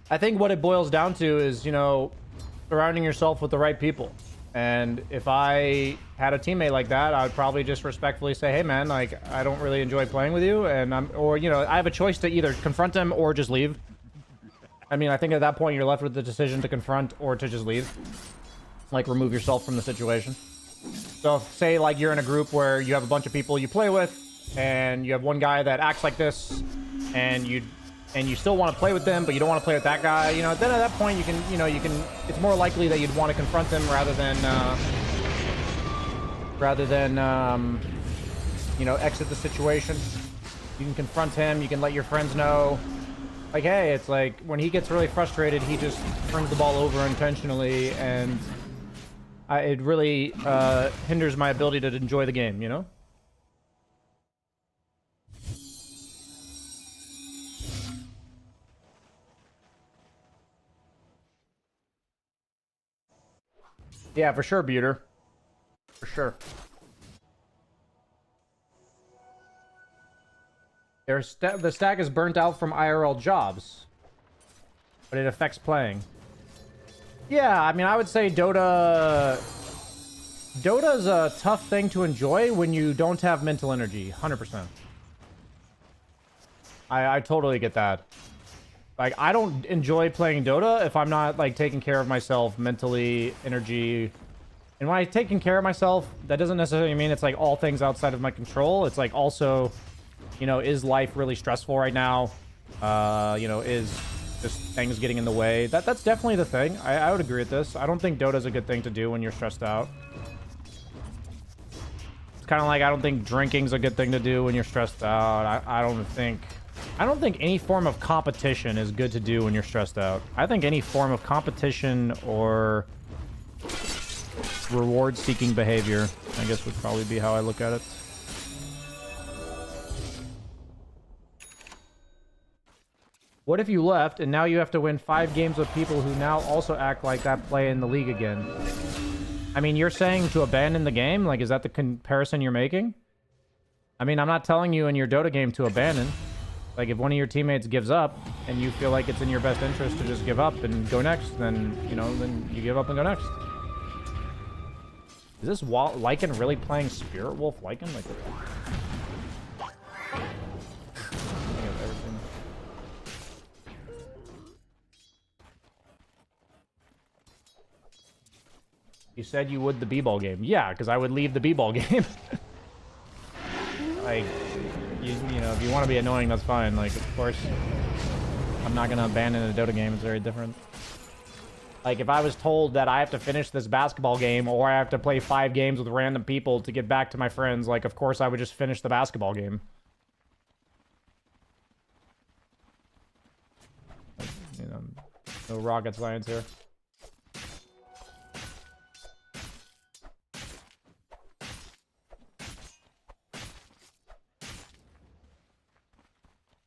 I think what it boils down to is, you know, surrounding yourself with the right people. And if I had a teammate like that, I would probably just respectfully say, hey man, like, I don't really enjoy playing with you. And or, you know, I have a choice to either confront him or just leave. I mean, I think at that point you're left with the decision to confront or to just leave. Like, remove yourself from the situation. So if, say, like, you're in a group where you have a bunch of people you play with, and you have one guy that acts like this, and you still want to play with them, but you don't want to play with that guy, you know, then at that point you can, it's more likely that you'd want to confront them rather than, you know, exit the situation. You can confront him, you can let your friends know. Like, hey, it's like, when he gets really frustrated, he just turns the ball over intentionally, and it really hinders my ability to enjoy the game, you know? Yeah, for sure, Buter. For sure. The stack is burnt out from IRL jobs, but it affects playing. Yeah, I mean, I would say Dota's a tough thing to enjoy when you don't have mental energy. 100%. I totally get that. Like, I don't enjoy playing Dota if I'm not, like, taking care of myself mentally, energy. And when I'm taking care of myself, that doesn't necessarily mean it's, like, all things outside of my control. It's, like, also, you know, is life really stressful right now? You know, is just things getting in the way? That's definitely the thing. I would agree with this. I don't think Dota's a good thing to do when you're stressed out. It's kind of like I don't think drinking's a good thing to do when you're stressed out. I don't think any form of competition is good to do when you're stressed out. I think any form of competition or reward-seeking behavior, I guess, would probably be how I look at it. What if you left and now you have to win 5 games with people who now also act like that play in the league again? I mean, you're saying to abandon the game? Like, is that the comparison you're making? I mean, I'm not telling you in your Dota game to abandon. Like, if one of your teammates gives up and you feel like it's in your best interest to just give up and go next, then, you know, then you give up and go next. Is this Lycan really playing Spirit Wolf Lycan? Like, you said you would the B-ball game. Yeah, because I would leave the B-ball game. Like, you know, if you want to be annoying, that's fine. Like, of course, I'm not going to abandon a Dota game. It's very different. Like, if I was told that I have to finish this basketball game or I have to play 5 games with random people to get back to my friends, like, of course I would just finish the basketball game. You know, no rocket science here.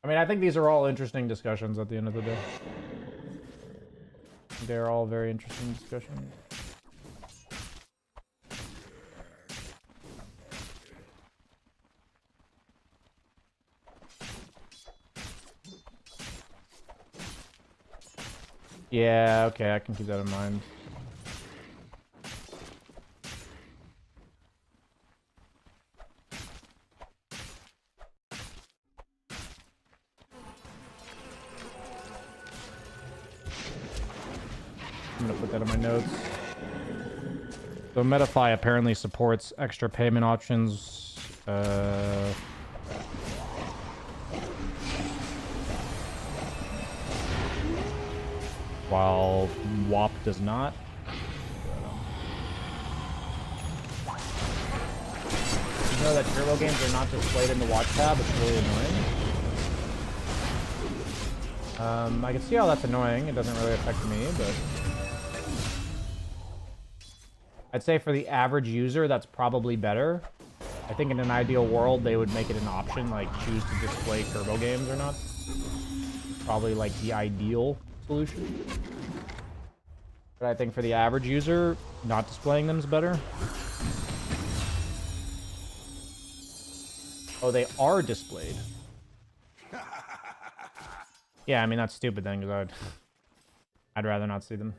I mean, I think these are all interesting discussions at the end of the day. They're all very interesting discussions. Yeah, okay, I can keep that in mind. I'm gonna put that in my notes. So Metafy apparently supports extra payment options. While WAP does not. You know that turbo games are not displayed in the watch tab. It's really annoying. I can see how that's annoying. It doesn't really affect me, but I'd say for the average user, that's probably better. I think in an ideal world, they would make it an option, like choose to display turbo games or not. Probably like the ideal solution. But I think for the average user, not displaying them is better. Oh, they are displayed. Yeah, I mean, that's stupid then, because I'd rather not see them.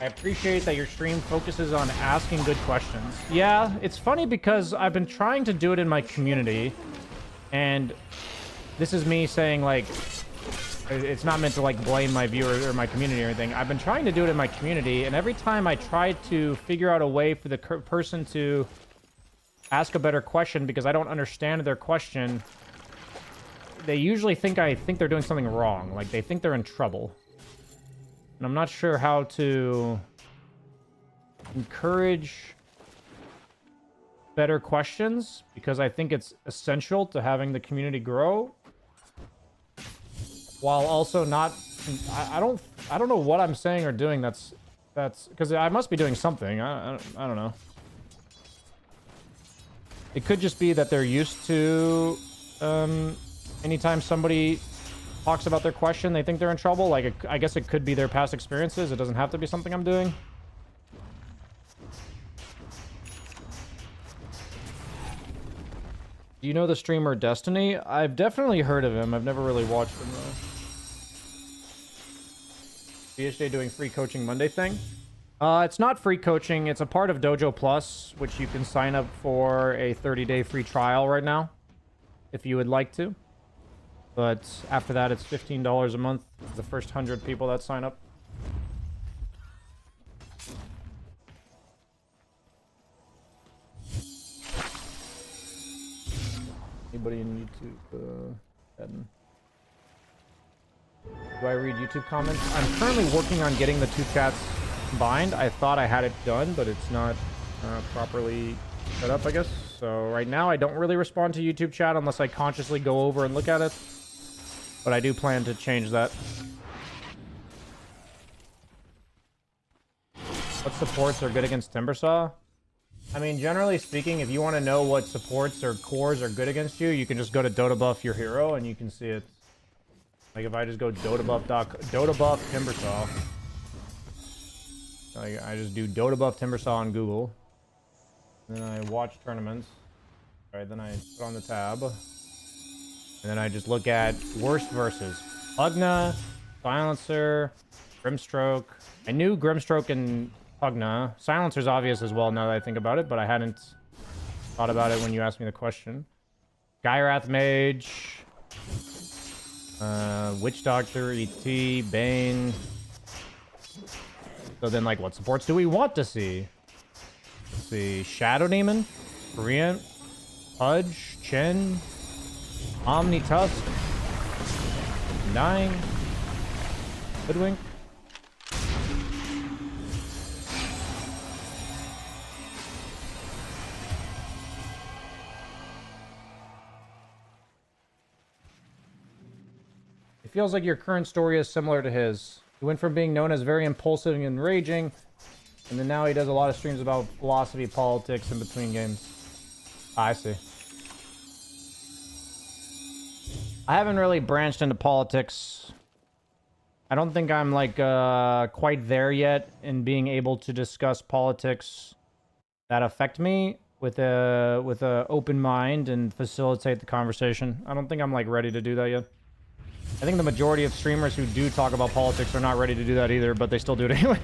I appreciate that your stream focuses on asking good questions. Yeah, it's funny because I've been trying to do it in my community, and this is me saying, like, it's not meant to, like, blame my viewers or my community or anything. I've been trying to do it in my community, and every time I try to figure out a way for the person to ask a better question because I don't understand their question, they usually think I think they're doing something wrong. Like, they think they're in trouble. And I'm not sure how to encourage better questions because I think it's essential to having the community grow. While also not, I don't know what I'm saying or doing. That's because I must be doing something. I don't know. It could just be that they're used to, anytime somebody talks about their question, they think they're in trouble. Like, I guess it could be their past experiences. It doesn't have to be something I'm doing. Do you know the streamer Destiny? I've definitely heard of him. I've never really watched him, though. BSJ doing free coaching Monday thing? It's not free coaching. It's a part of Dojo Plus, which you can sign up for a 30-day free trial right now, if you would like to. But after that, it's $15 a month for the first 100 people that sign up. Anybody in YouTube? Do I read YouTube comments? I'm currently working on getting the two chats combined. I thought I had it done, but it's not properly set up, I guess. So right now, I don't really respond to YouTube chat unless I consciously go over and look at it. But I do plan to change that. What supports are good against Timbersaw? I mean, generally speaking, if you want to know what supports or cores are good against you, you can just go to Dota Buff your hero and you can see it. Like if I just go Dota Buff Timbersaw. Like I just do Dota Buff Timbersaw on Google. And then I watch tournaments. Alright, then I put on the tab. And then I just look at worst versus. Pugna, Silencer, Grimstroke. I knew Grimstroke and Pugna. Silencer's obvious as well now that I think about it, but I hadn't thought about it when you asked me the question. Gyrath Mage. Witch Doctor, ET, Bane. So then, like, what supports do we want to see? Let's see. Shadow Demon, Korean, Pudge, Chen, Omni Tusk, Dying, Hoodwink. It feels like your current story is similar to his. He went from being known as very impulsive and raging, and then now he does a lot of streams about philosophy, politics, in between games. I see. I haven't really branched into politics. I don't think I'm like quite there yet in being able to discuss politics that affect me with a open mind and facilitate the conversation. I don't think I'm like ready to do that yet. I think the majority of streamers who do talk about politics are not ready to do that either, but they still do it anyway.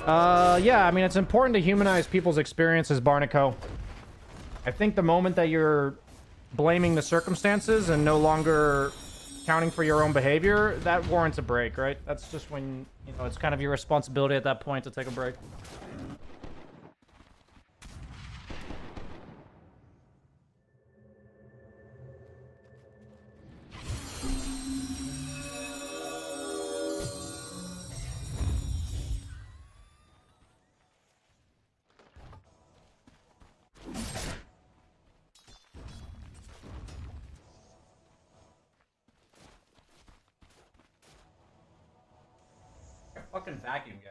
Yeah, I mean, it's important to humanize people's experiences, Barnaco. I think the moment that you're blaming the circumstances and no longer accounting for your own behavior, that warrants a break, right? That's just when, you know, it's kind of your responsibility at that point to take a break. Fucking vacuum guy.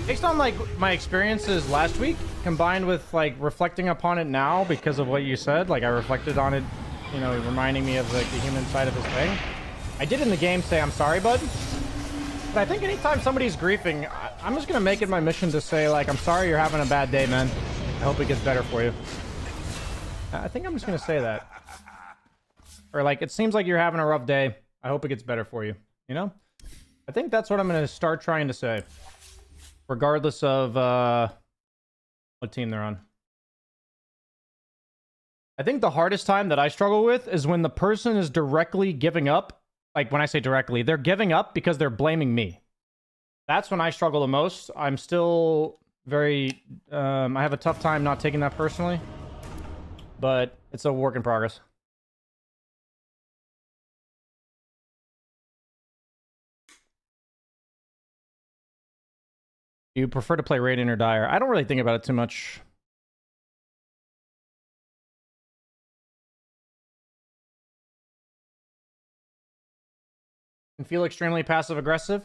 Based on like my experiences last week, combined with like reflecting upon it now because of what you said, like I reflected on it, you know, reminding me of like the human side of this thing. I did in the game say I'm sorry, bud. But I think anytime somebody's griefing, I'm just gonna make it my mission to say like, I'm sorry you're having a bad day, man. I hope it gets better for you. I think I'm just gonna say that. Or like, it seems like you're having a rough day. I hope it gets better for you. You know? I think that's what I'm gonna start trying to say. Regardless of what team they're on. I think the hardest time that I struggle with is when the person is directly giving up. Like when I say directly, they're giving up because they're blaming me. That's when I struggle the most. I'm still very... I have a tough time not taking that personally. But it's a work in progress. Do you prefer to play Radiant or Dire? I don't really think about it too much. And feel extremely passive-aggressive.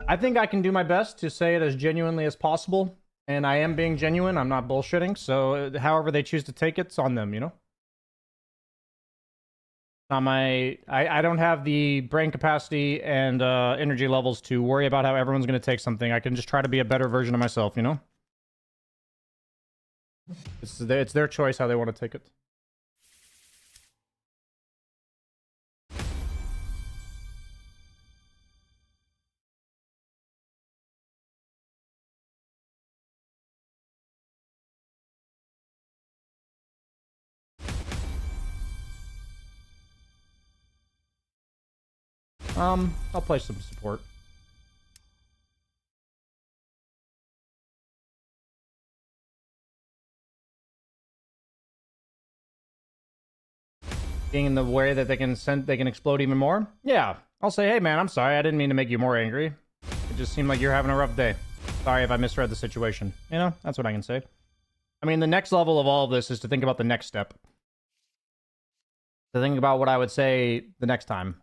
I think I can do my best to say it as genuinely as possible. And I am being genuine. I'm not bullshitting. So however they choose to take it, it's on them, you know? Not my... I don't have the brain capacity and energy levels to worry about how everyone's going to take something. I can just try to be a better version of myself, you know? It's their choice how they want to take it. I'll play some support. Being in the way that they can explode even more? Yeah. I'll say, hey man, I'm sorry, I didn't mean to make you more angry. It just seemed like you're having a rough day. Sorry if I misread the situation. You know, that's what I can say. I mean, the next level of all of this is to think about the next step. To think about what I would say the next time.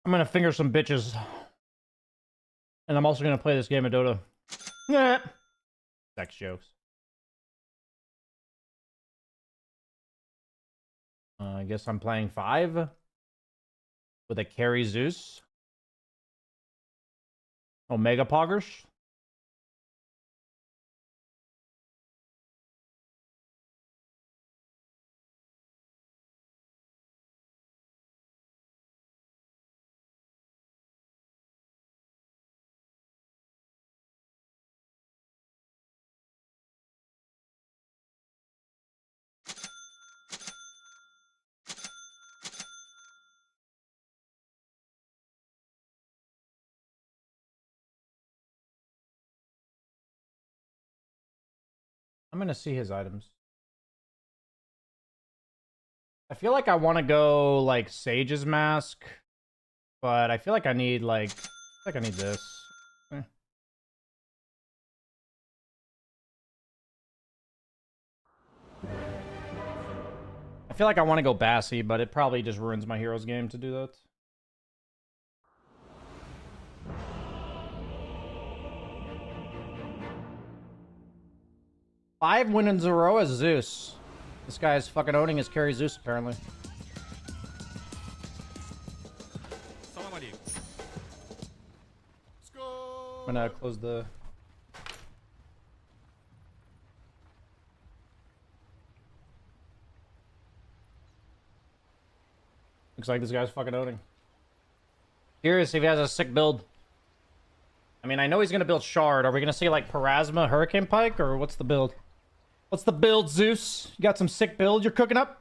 I'm gonna finger some bitches. And I'm also gonna play this game of Dota. Nah. Sex jokes. I guess I'm playing 5 with a carry Zeus. Omega Poggers. I'm gonna see his items. I feel like I want to go like Sage's Mask, but I feel like I need I need this. Eh. I feel like I want to go Bassy, but it probably just ruins my hero's game to do that. Five wins in a row as Zeus. This guy is fucking owning his carry Zeus, apparently. I'm gonna close the... Looks like this guy's fucking owning. Curious if he has a sick build. I mean, I know he's gonna build Shard. Are we gonna see like Parasma, Hurricane Pike, or what's the build? What's the build, Zeus? You got some sick build you're cooking up?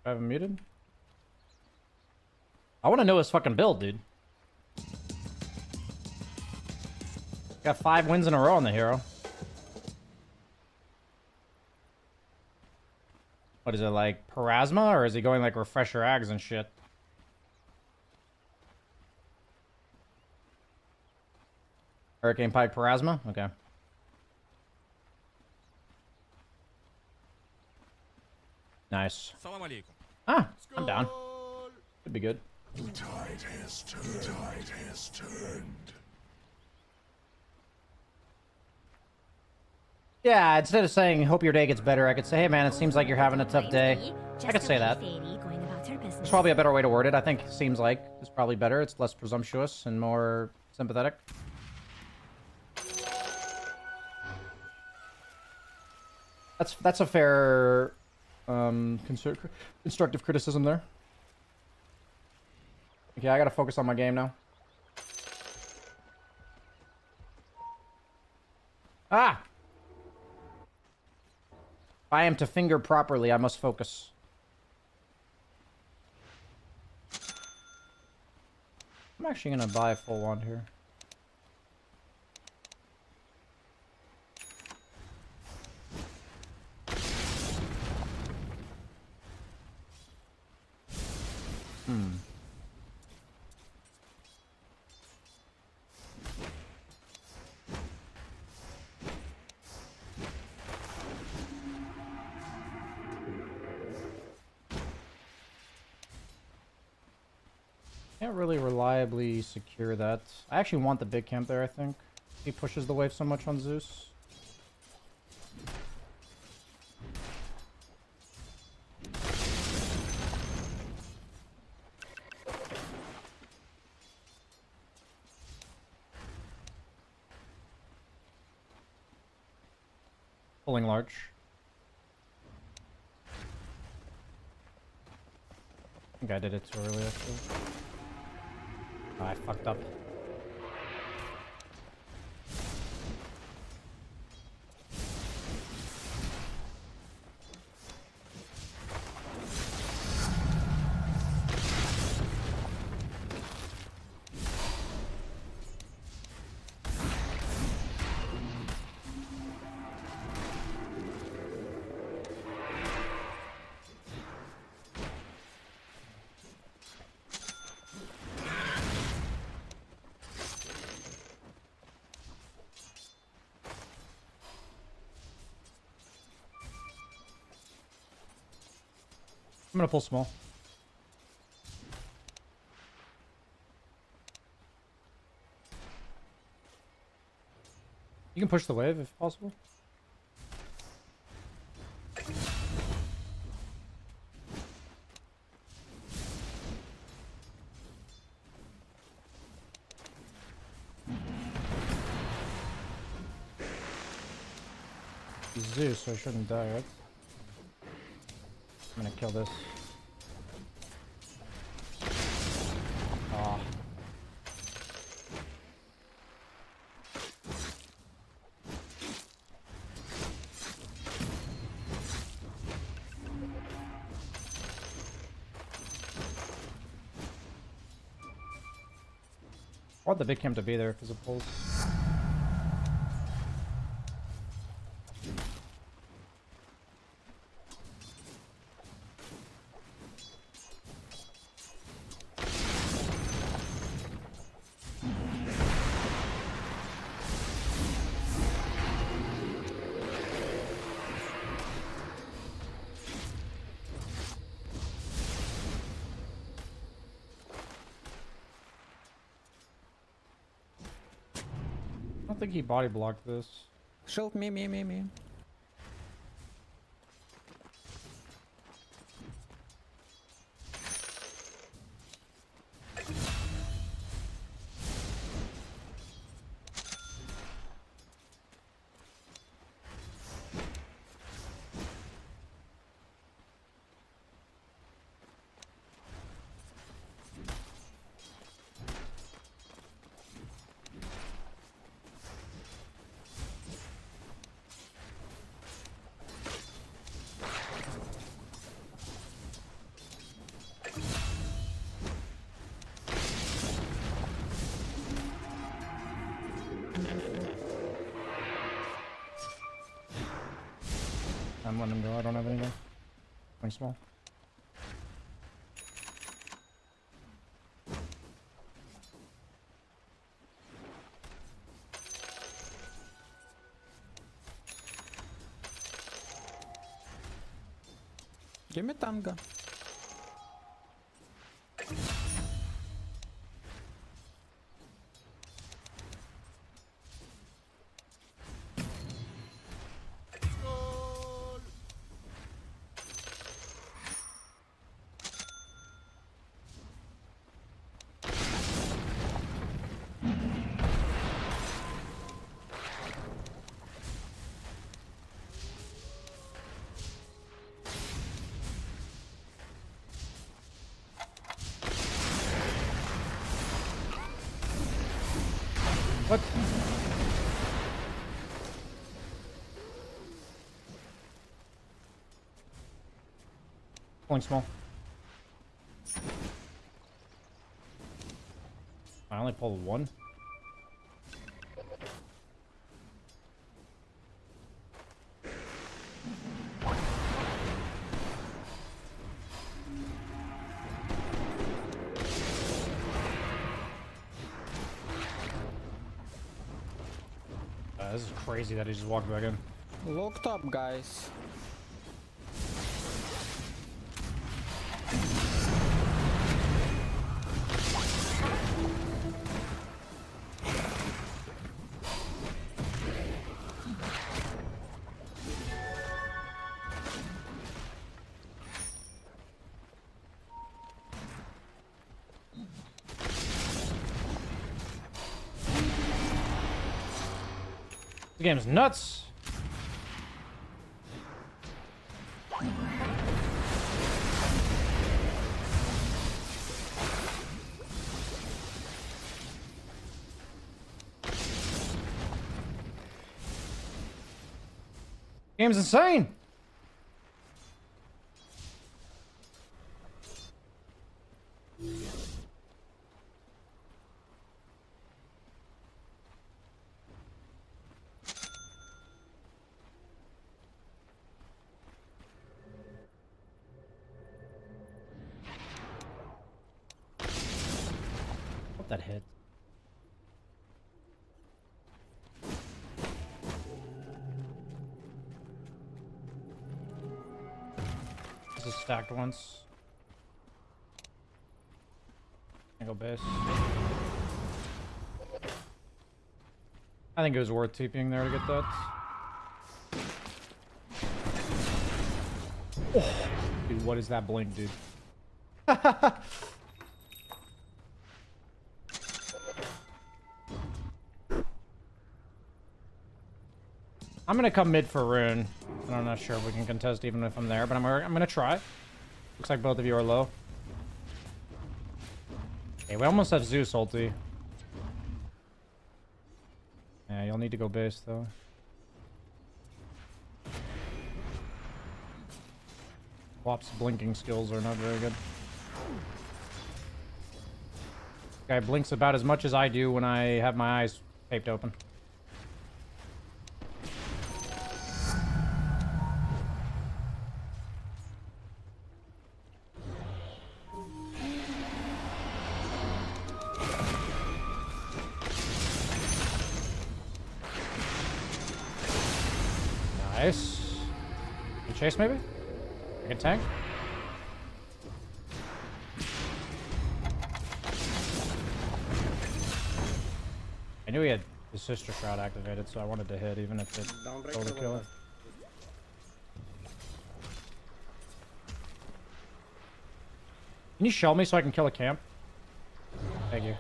I have him muted. I want to know his fucking build, dude. Got 5 wins in a row on the hero. What is it, like Parasma, or is he going like Refresher Ags and shit? Hurricane Pike Parasma? Okay. Nice. Ah, I'm down. Could be good. The tide has turned. The tide has turned. Yeah, instead of saying, hope your day gets better, I could say, hey man, it seems like you're having a tough day. I could say that. There's probably a better way to word it. I think seems like it's probably better. It's less presumptuous and more sympathetic. That's a fair constructive criticism there. Okay, I gotta focus on my game now. Ah! If I am to finger properly, I must focus. I'm actually gonna buy a full wand here. Can't really reliably secure that. I actually want the big camp there, I think. He pushes the wave so much on Zeus. Pulling large. I think I did it too early, actually. Oh, I fucked up. I'm gonna pull small. You can push the wave if possible. He's Zeus, so I shouldn't die, right? I'm gonna kill this. Ah. I want the big camp to be there because it pulls. I don't think he body blocked this. Shield me. I'm letting him go. I don't have anything. Going small. Give me Tanga. What? Going small. I only pulled one. This is crazy that he just walked back in. Locked up, guys. The game's nuts. Game's insane. Hope that hit. This is stacked once. I go base. I think it was worth TPing there to get that. Oh, dude, what is that blink, dude? I'm gonna come mid for Rune. And I'm not sure if we can contest even if I'm there, but I'm gonna try. Looks like both of you are low. Okay, we almost have Zeus ulti. Yeah, you'll need to go base though. Wop's blinking skills are not very good. Guy blinks about as much as I do when I have my eyes taped open. Nice. Can chase maybe? I can tank. I knew he had his sister shroud activated, so I wanted to hit even if it totally kill it. Can you shell me so I can kill a camp? Thank you.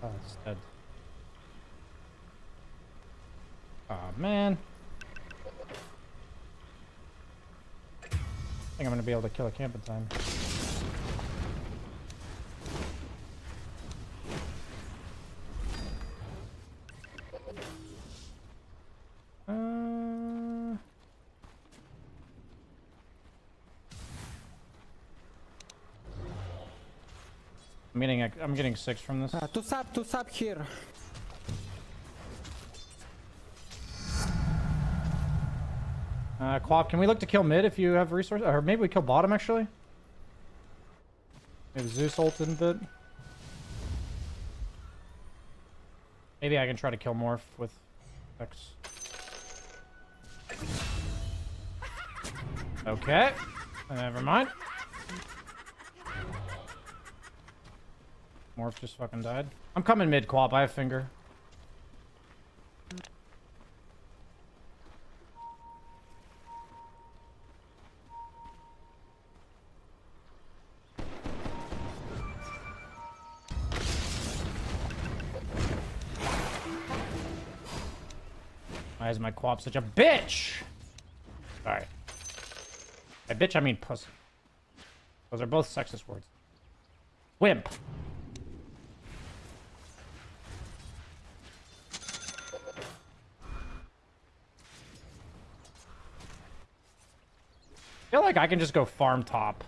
Oh, it's dead. Oh, man. I think I'm gonna be able to kill a camp in time. I'm getting 6 from this. Two sub here. Quap, can we look to kill mid if you have resources? Or maybe we kill bottom actually? Maybe Zeus ult in a bit. Maybe I can try to kill Morph with X. Okay. Never mind. Morph just fucking died. I'm coming mid, Quap. I have finger. Why is my Quap such a bitch? Sorry. By bitch, I mean pussy. Those are both sexist words. Wimp. I feel like I can just go farm top.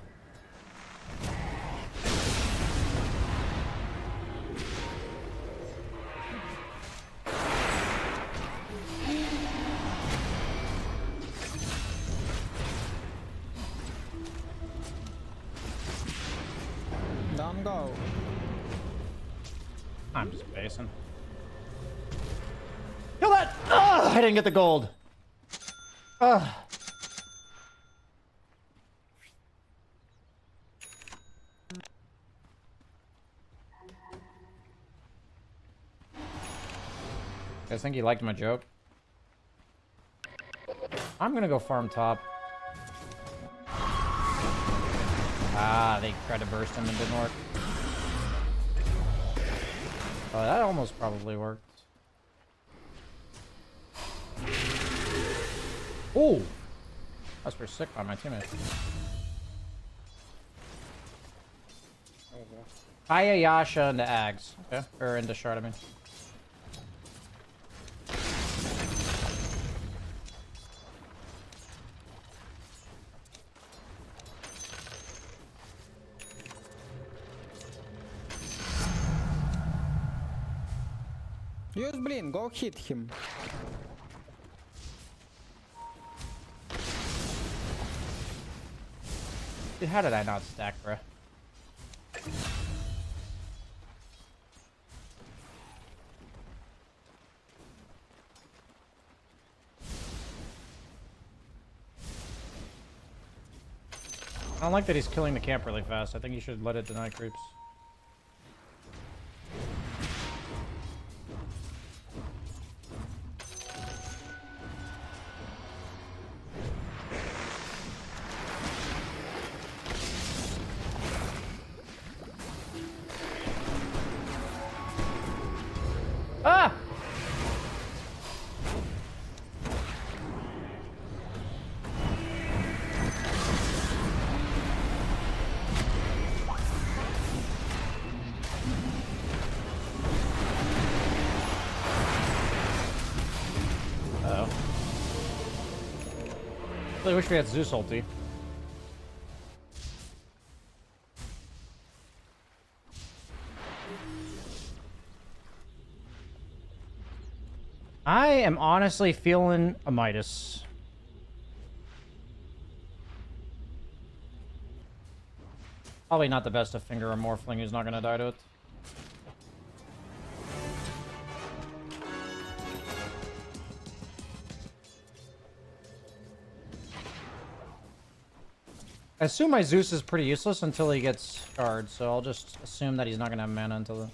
Don't go. I'm just basing. Kill that! Ugh, I didn't get the gold. Ugh. You guys think he liked my joke? I'm gonna go farm top. Ah, they tried to burst him and didn't work. Oh, that almost probably worked. Ooh! That's pretty sick by my teammate. Aya Yasha into Ags. Okay. Or into Shard, I mean. Use Blink, go hit him. Dude, how did I not stack, bruh? I don't like that he's killing the camp really fast. I think you should let it deny creeps. Ah! Uh-oh. Really wish we had Zeus ulti. I am honestly feeling a Midas. Probably not the best of finger or Morphling who's not gonna die to it. I assume my Zeus is pretty useless until he gets scarred, so I'll just assume that he's not gonna have mana until then.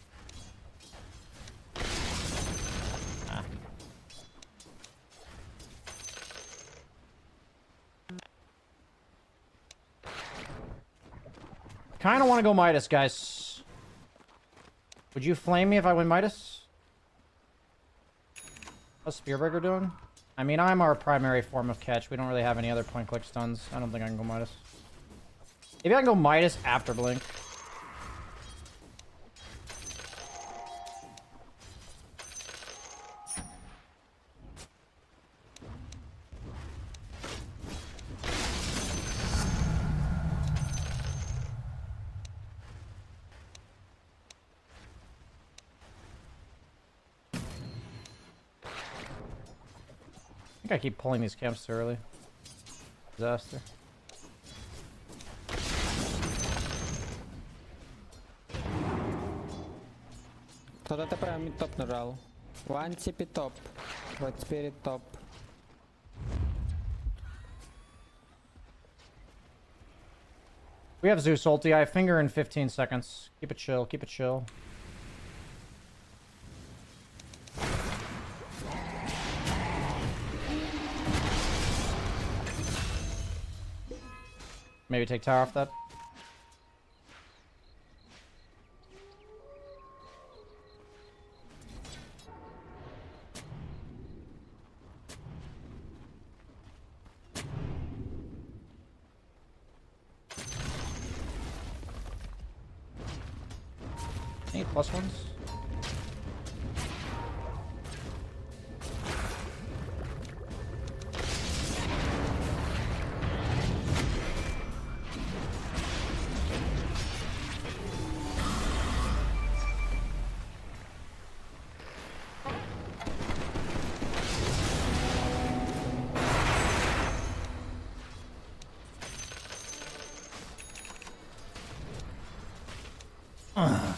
Kind of want to go Midas, guys. Would you flame me if I win Midas? How's Spearbreaker doing? I mean, I'm our primary form of catch. We don't really have any other point-click stuns. I don't think I can go Midas. Maybe I can go Midas after Blink. I think I keep pulling these camps too early. Disaster. Кто-то прям мид топ нажал. One TP топ. Вот Spirit топ. We have Zeus ulti. I have finger in 15 seconds. Keep it chill. Keep it chill. Maybe take tower off that. Any plus ones?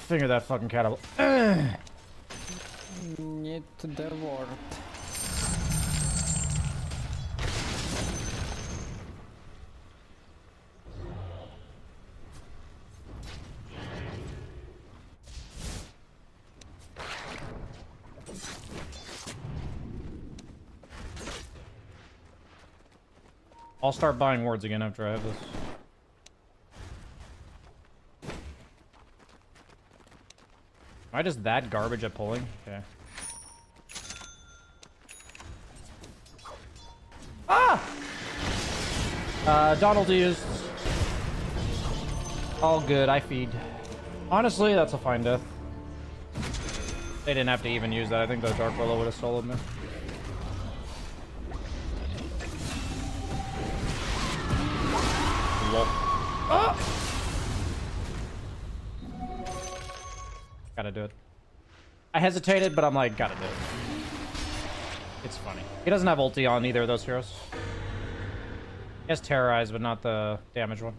Finger that fucking catapult. Need the word. I'll start buying wards again after I have this. Am I just that garbage at pulling? Okay. Ah! Donald used. All good, I feed. Honestly, that's a fine death. They didn't have to even use that. I think the Dark Willow would have soloed me. Lol. Ah! Gotta do it. I hesitated, but I'm like, gotta do it. It's funny. He doesn't have ulti on either of those heroes. He has Terrorize, but not the damage one.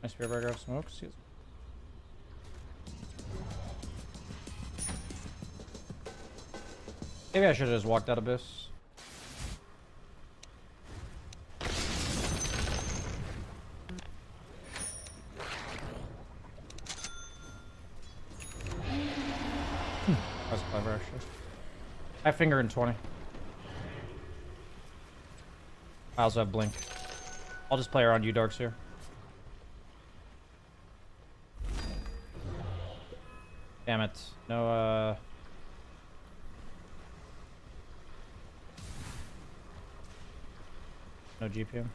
My Spearbreaker of smokes. Maybe I should have just walked out Abyss. That's clever, actually. I have finger in 20. I also have blink. I'll just play around you, Darks, here. Damn it. No, no GPM.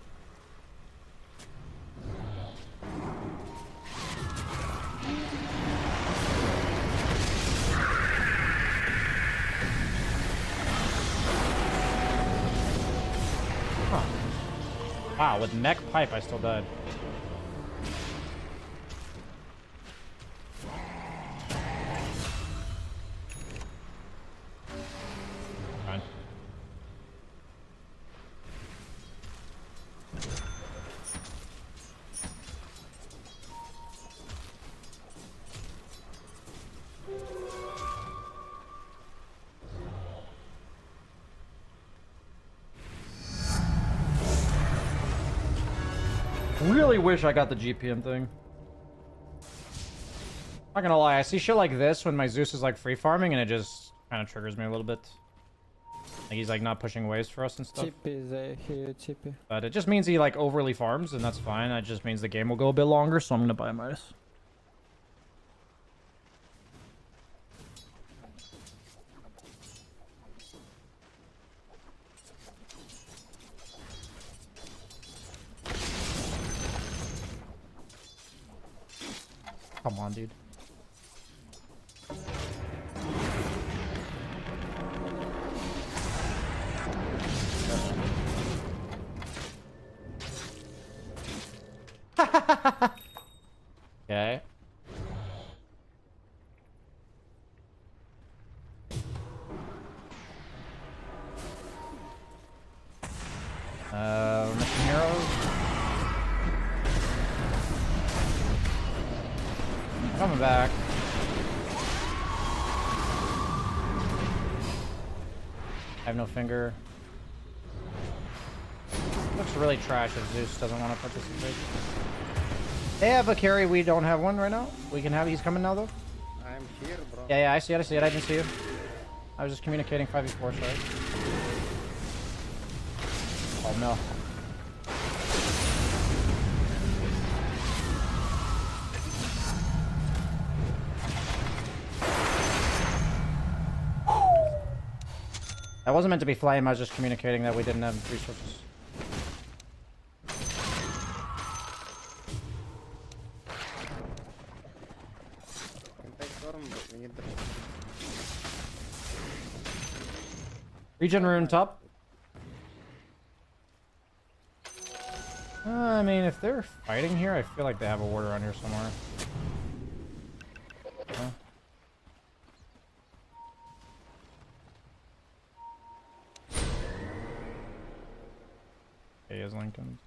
Huh. Wow, with neck pipe, I still died. Fine. Really wish I got the GPM thing. Not gonna lie, I see shit like this when my Zeus is like free farming and it just kind of triggers me a little bit. Like he's like not pushing waves for us and stuff. TP, they hear TP. But it just means he like overly farms and that's fine. It just means the game will go a bit longer, so I'm gonna buy a Midas. Come on, dude. Okay. Missing heroes. Coming back. I have no finger. Looks really trash if Zeus doesn't want to participate. They have a carry, we don't have one right now. We can have, he's coming now though. I'm here, bro. Yeah, I see it, I didn't see you. I was just communicating 5v4, sorry. Oh no. That wasn't meant to be flame, I was just communicating that we didn't have resources. Regen rune top. I mean, if they're fighting here, I feel like they have a ward around here somewhere. Huh? Okay, he has Lincoln.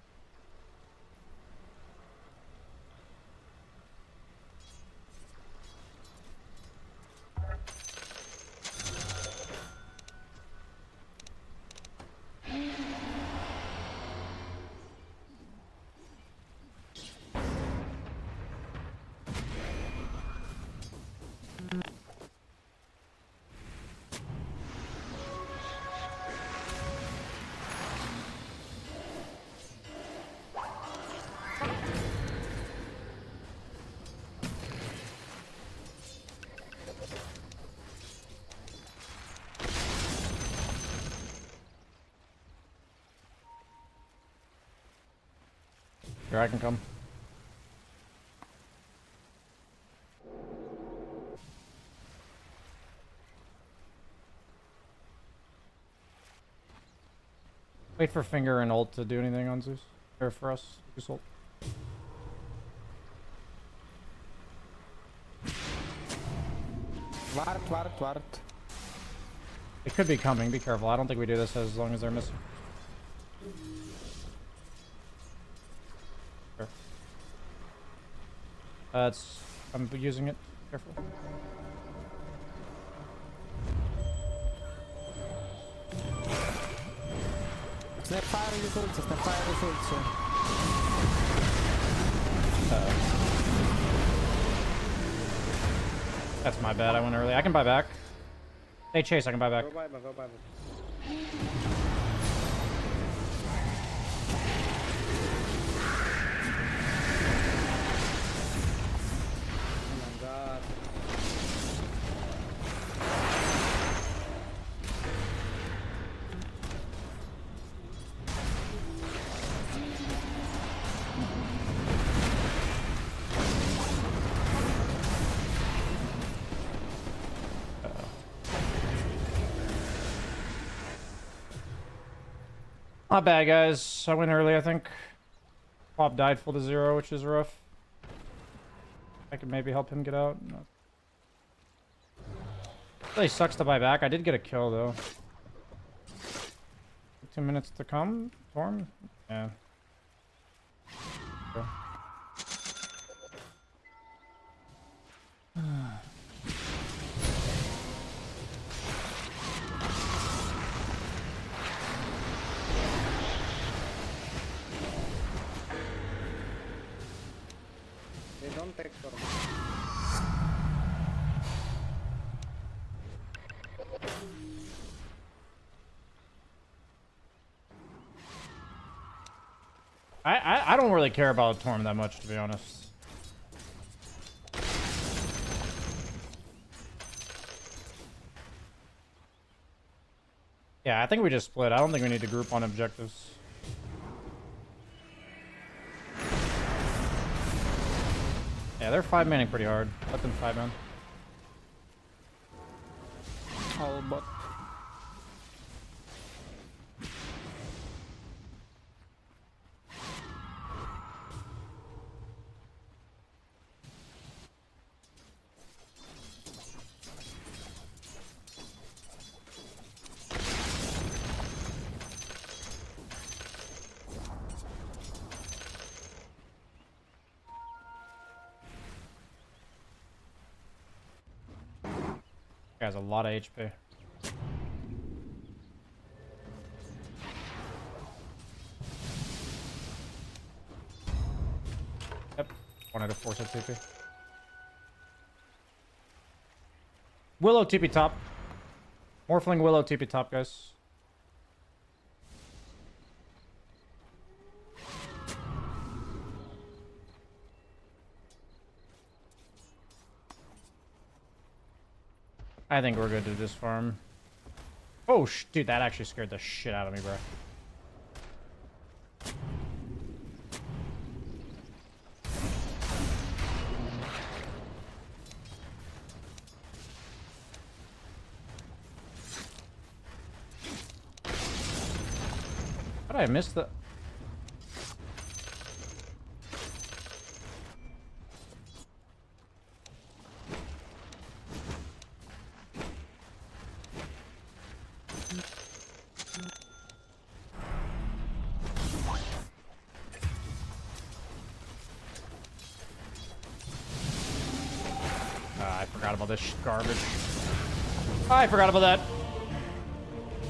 Here, I can come. Wait for Finger and ult to do anything on Zeus. Or for us. Zeus ult. Wart. It could be coming, be careful. I don't think we do this as long as they're missing. Sure. I'm using it. Careful. Snapfire use ulti, Snapfire use ulti. That's my bad. I went early. I can buy back. Hey, Chase, I can buy back. Go buy, man, go buy. Man. Oh my god. Not bad, guys. I went early, I think. Pop died full to 0, which is rough. I could maybe help him get out. No. Really sucks to buy back. I did get a kill, though. 2 minutes to come, Torm? Yeah. Okay. They don't take for me. I don't really care about Torm that much, to be honest. Yeah, I think we just split. I don't think we need to group on objectives. Yeah, they're 5-manning pretty hard. Let them 5-man. All bot. Has a lot of HP. Yep. Wanted to force a TP. Willow TP top. Morphling Willow TP top, guys. I think we're good to this farm. Oh, dude, that actually scared the shit out of me, bro. How did I miss the... I forgot about this garbage. I forgot about that.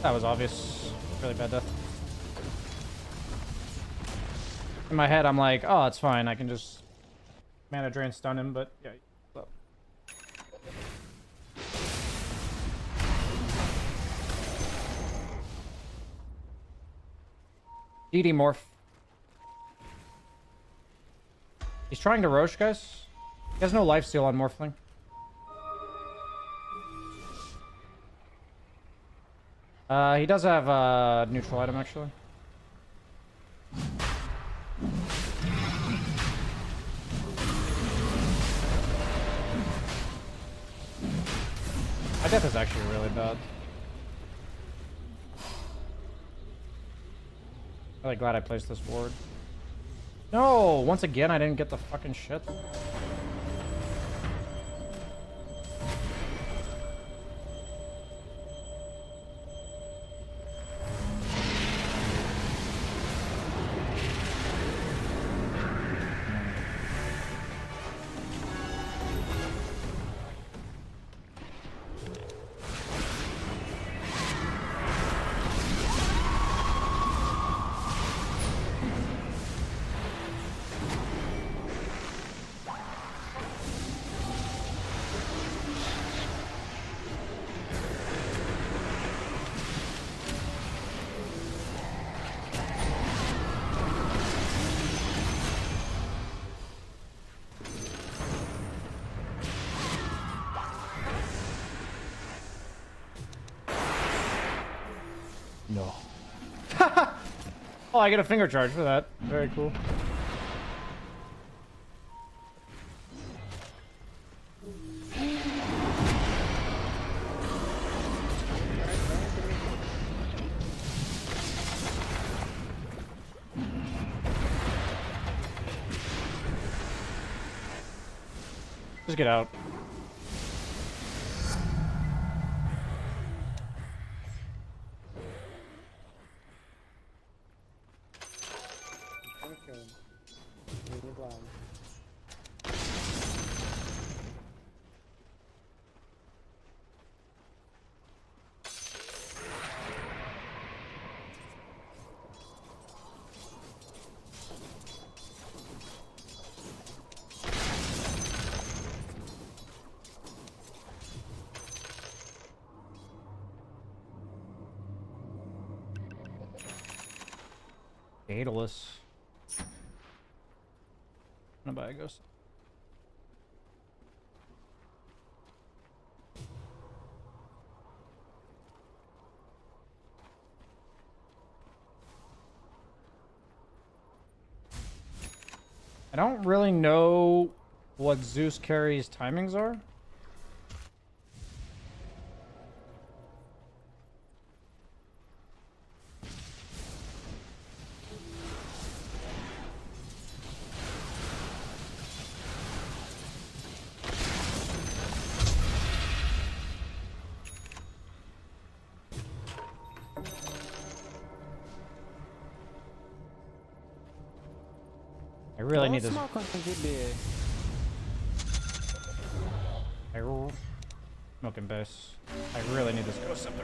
That was obvious. Really bad death. In my head, I'm like, oh, it's fine. I can just mana drain stun him, but yeah. So. DD morph. He's trying to Roche, guys. He has no lifesteal on Morphling. He does have a neutral item, actually. My death is actually really bad. I'm really glad I placed this ward. No! Once again, I didn't get the fucking shit. No. Oh, I get a finger charge for that. Very cool. Just get out. Daedalus. I'm gonna buy a ghost. I don't really know what Zeus carry's timings are. I really need this. Smoke on GB. Smoking base. I really need this ghost scepter.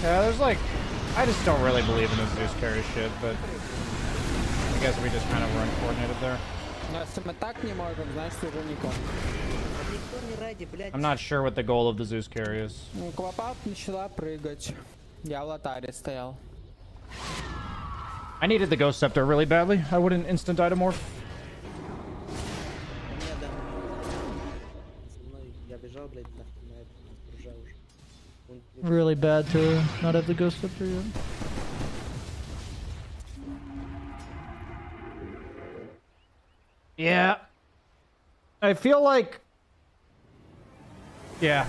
Yeah, there's like, I just don't really believe in this Zeus carry shit, but I guess we just kind of were uncoordinated there. Но если мы так не можем, значит уже никак. I'm not sure what the goal of the Zeus carry is. Квапап начала прыгать. Я в лотаре стоял. I needed the ghost scepter really badly. I wouldn't instant itemorph. Really bad to not have the ghost scepter yet. Yeah. I feel like... Yeah.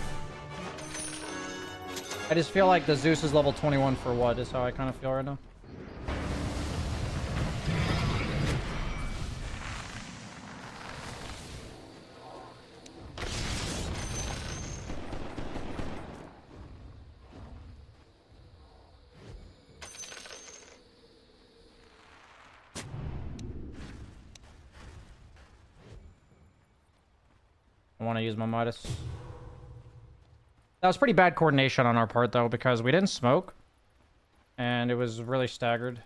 I just feel like the Zeus is level 21 for what is how I kind of feel right now. I want to use my Midas. That was pretty bad coordination on our part, though, because we didn't smoke. And it was really staggered.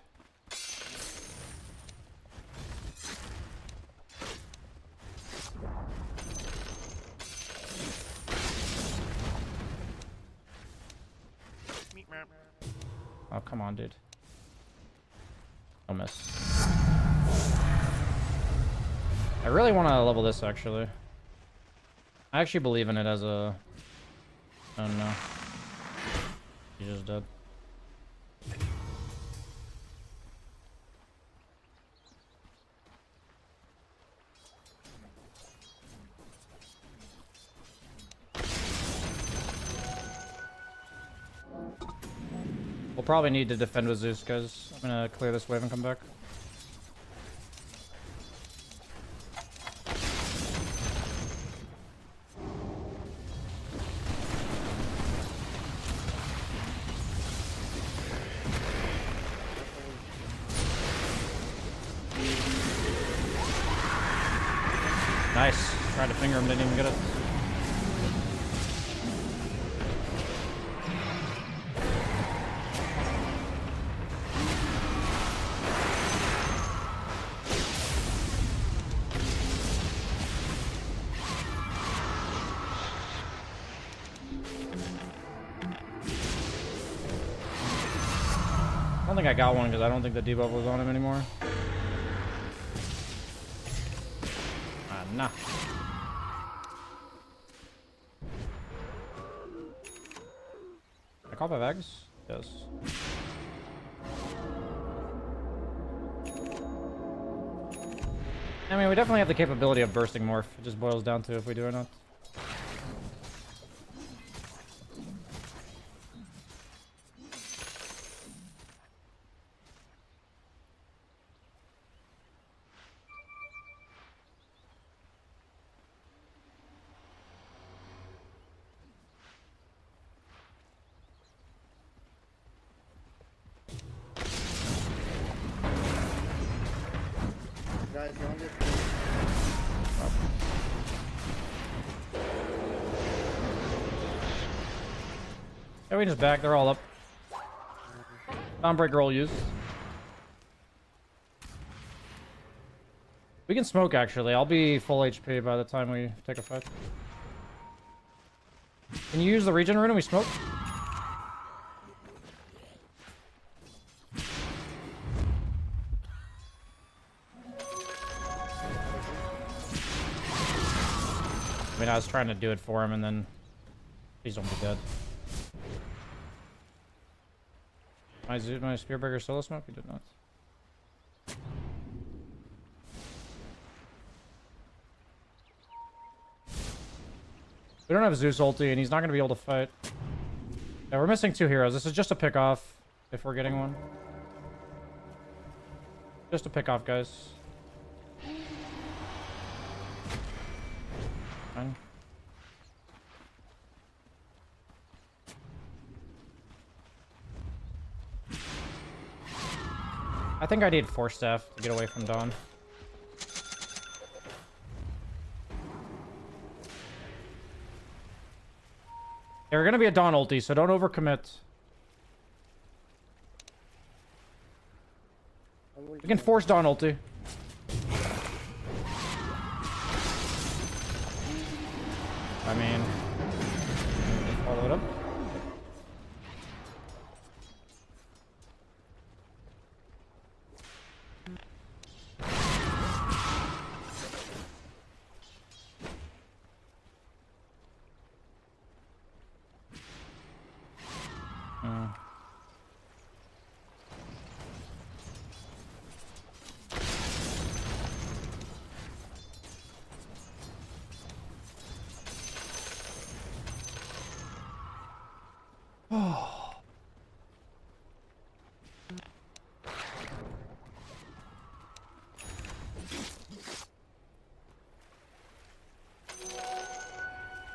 Oh, come on, dude. Don't miss. I really want to level this, actually. I actually believe in it as a... Oh no. He's just dead. We'll probably need to defend with Zeus, guys. I'm gonna clear this wave and come back. Nice. Tried to finger him, didn't even get it. think I got one because I don't think the debuff was on him anymore. Nah. I call 5 eggs? Yes. I mean, we definitely have the capability of bursting morph. It just boils down to if we do or not. Guys, you want this? Everything's back. They're all up. Dawnbreaker all used. We can smoke, actually. I'll be full HP by the time we take a fight. Can you use the regen rune and we smoke? I mean, I was trying to do it for him and then please don't be dead. My Spearbreaker solo smoke? He did not. We don't have Zeus ulti and he's not going to be able to fight. Yeah, we're missing 2 heroes. This is just a pick off if we're getting one. Just a pick off, guys. Fine. I think I need Force Staff to get away from Dawn. They're gonna be a Dawn ulti, so don't overcommit. We can force Dawn ulti. I mean, follow it up.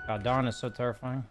God, Dawn is so terrifying.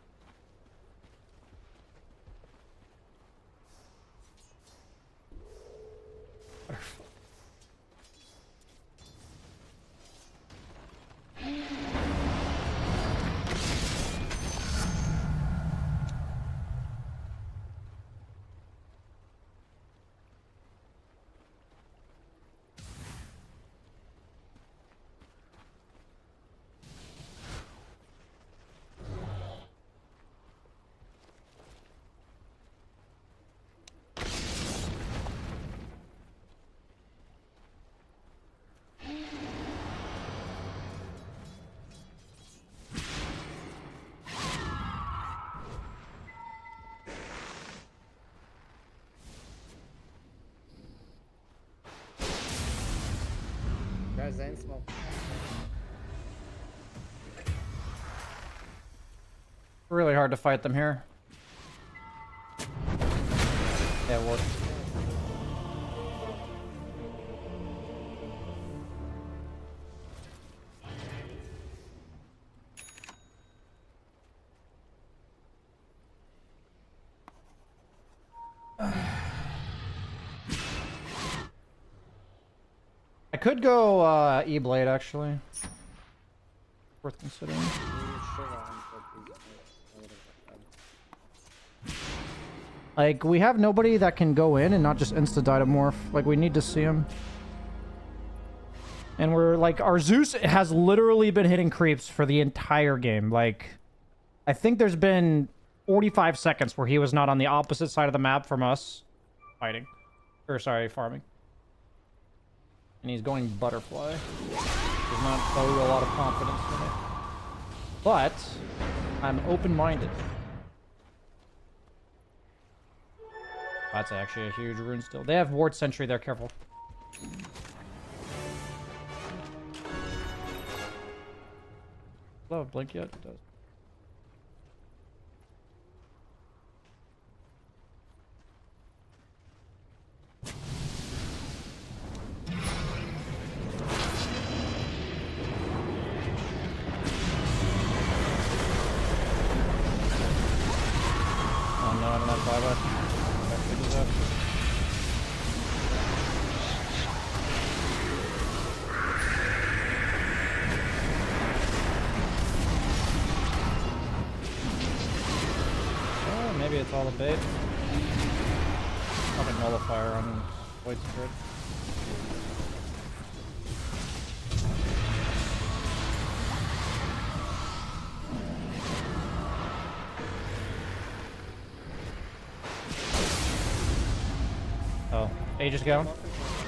Guys, I ain't smoke. Really hard to fight them here. Yeah, it worked. I could go E-Blade, actually. Worth considering. Like, we have nobody that can go in and not just insta-Dytomorph. Like, we need to see him. And we're, like, our Zeus has literally been hitting creeps for the entire game. Like, I think there's been 45 seconds where he was not on the opposite side of the map from us fighting. Or sorry, farming. And he's going butterfly. Does not bode a lot of confidence for me. But I'm open-minded. That's actually a huge rune still. They have ward sentry there, careful. Does it blink yet? It does. Oh no, I don't have buyback. Actually disaster. Oh, maybe it's all a bait. Fucking nullifier on Void Spirit. Oh, Aegis down.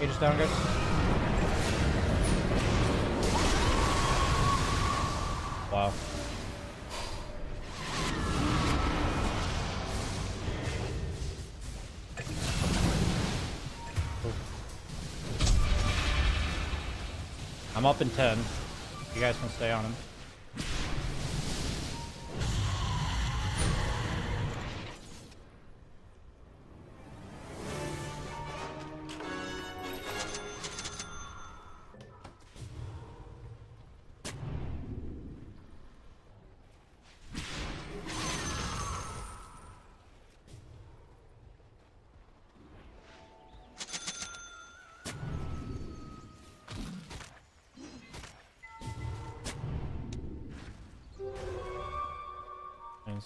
Aegis down, guys. Wow. I'm up in 10. You guys can stay on him.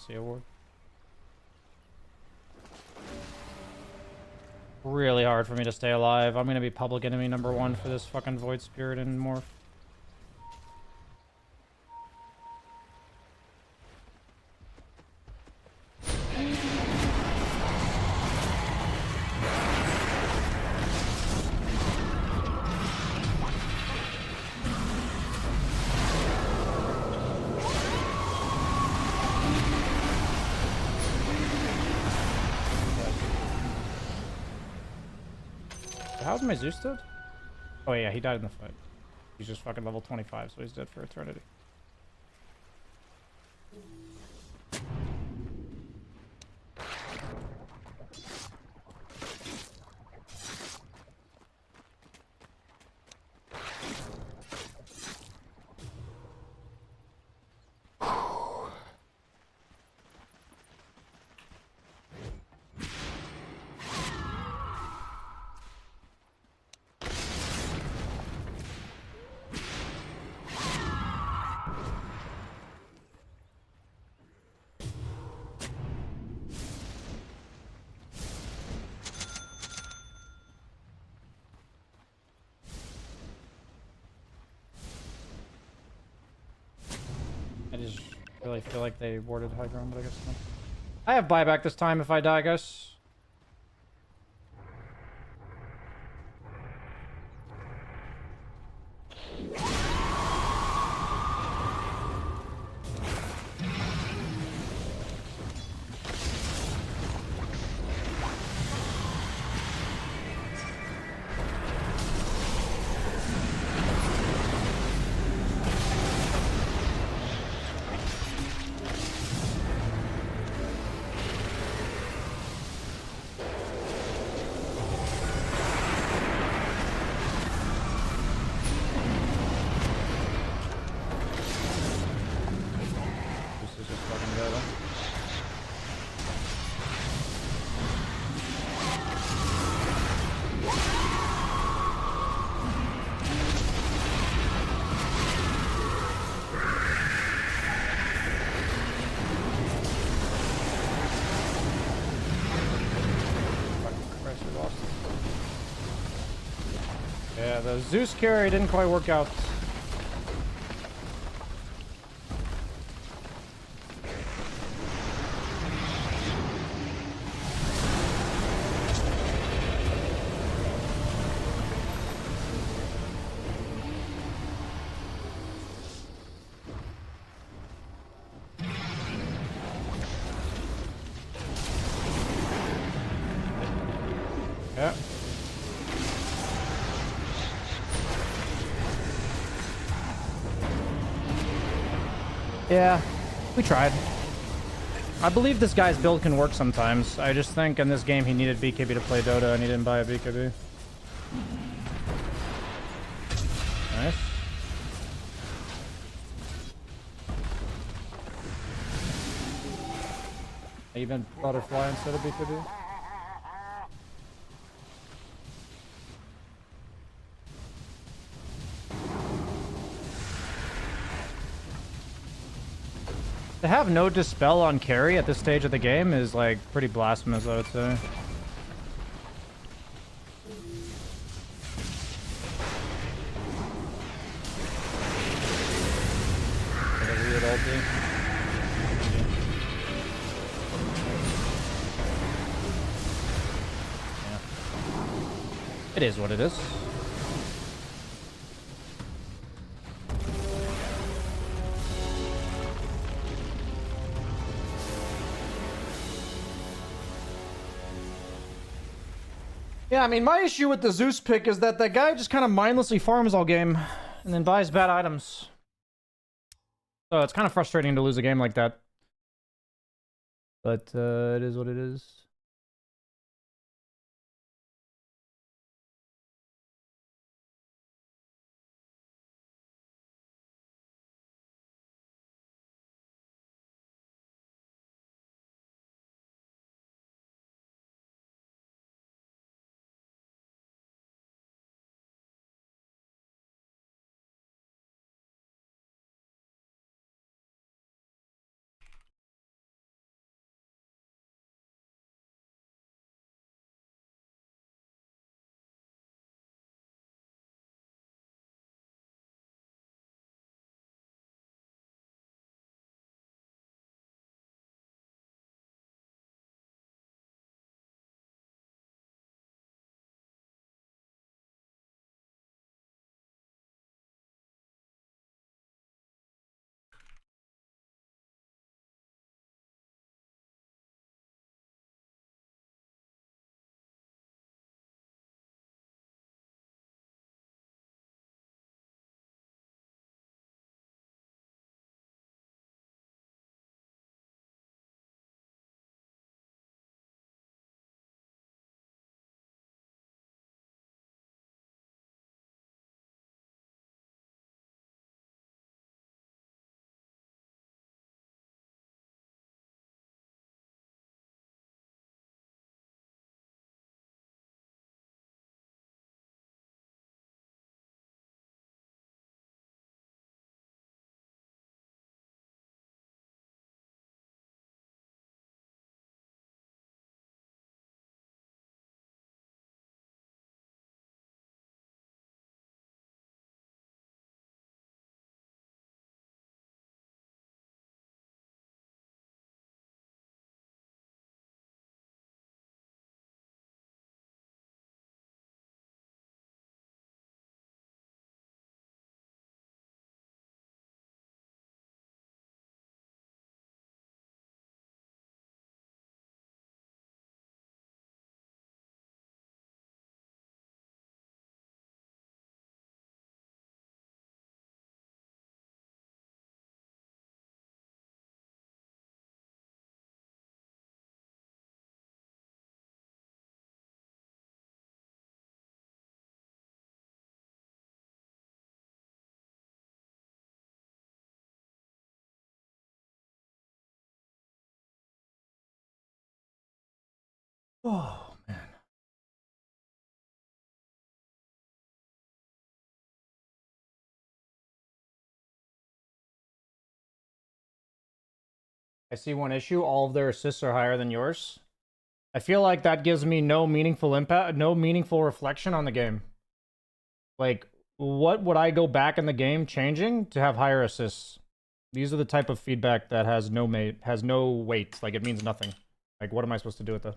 See a ward. Really hard for me to stay alive. I'm gonna be public enemy number 1 for this fucking Void Spirit and Morph. How's my Zeus dead? Oh yeah, he died in the fight. He's just fucking level 25, so he's dead for eternity. I just really feel like they warded high ground, but I guess not. I have buyback this time if I die, guys. Yeah, the Zeus carry didn't quite work out. Yeah, we tried. I believe this guy's build can work sometimes. I just think in this game he needed BKB to play Dota and he didn't buy a BKB. Nice. I even butterfly instead of BKB. To have no dispel on carry at this stage of the game is like pretty blasphemous, I would say. Weird ulti. Yeah. It is what it is. Yeah, I mean, my issue with the Zeus pick is that guy just kind of mindlessly farms all game and then buys bad items. So it's kind of frustrating to lose a game like that. But it is what it is. Oh, man. I see one issue. All of their assists are higher than yours. I feel like that gives me no meaningful impact, no meaningful reflection on the game. Like, what would I go back in the game changing to have higher assists? These are the type of feedback that has no weight. Like, it means nothing. Like, what am I supposed to do with that?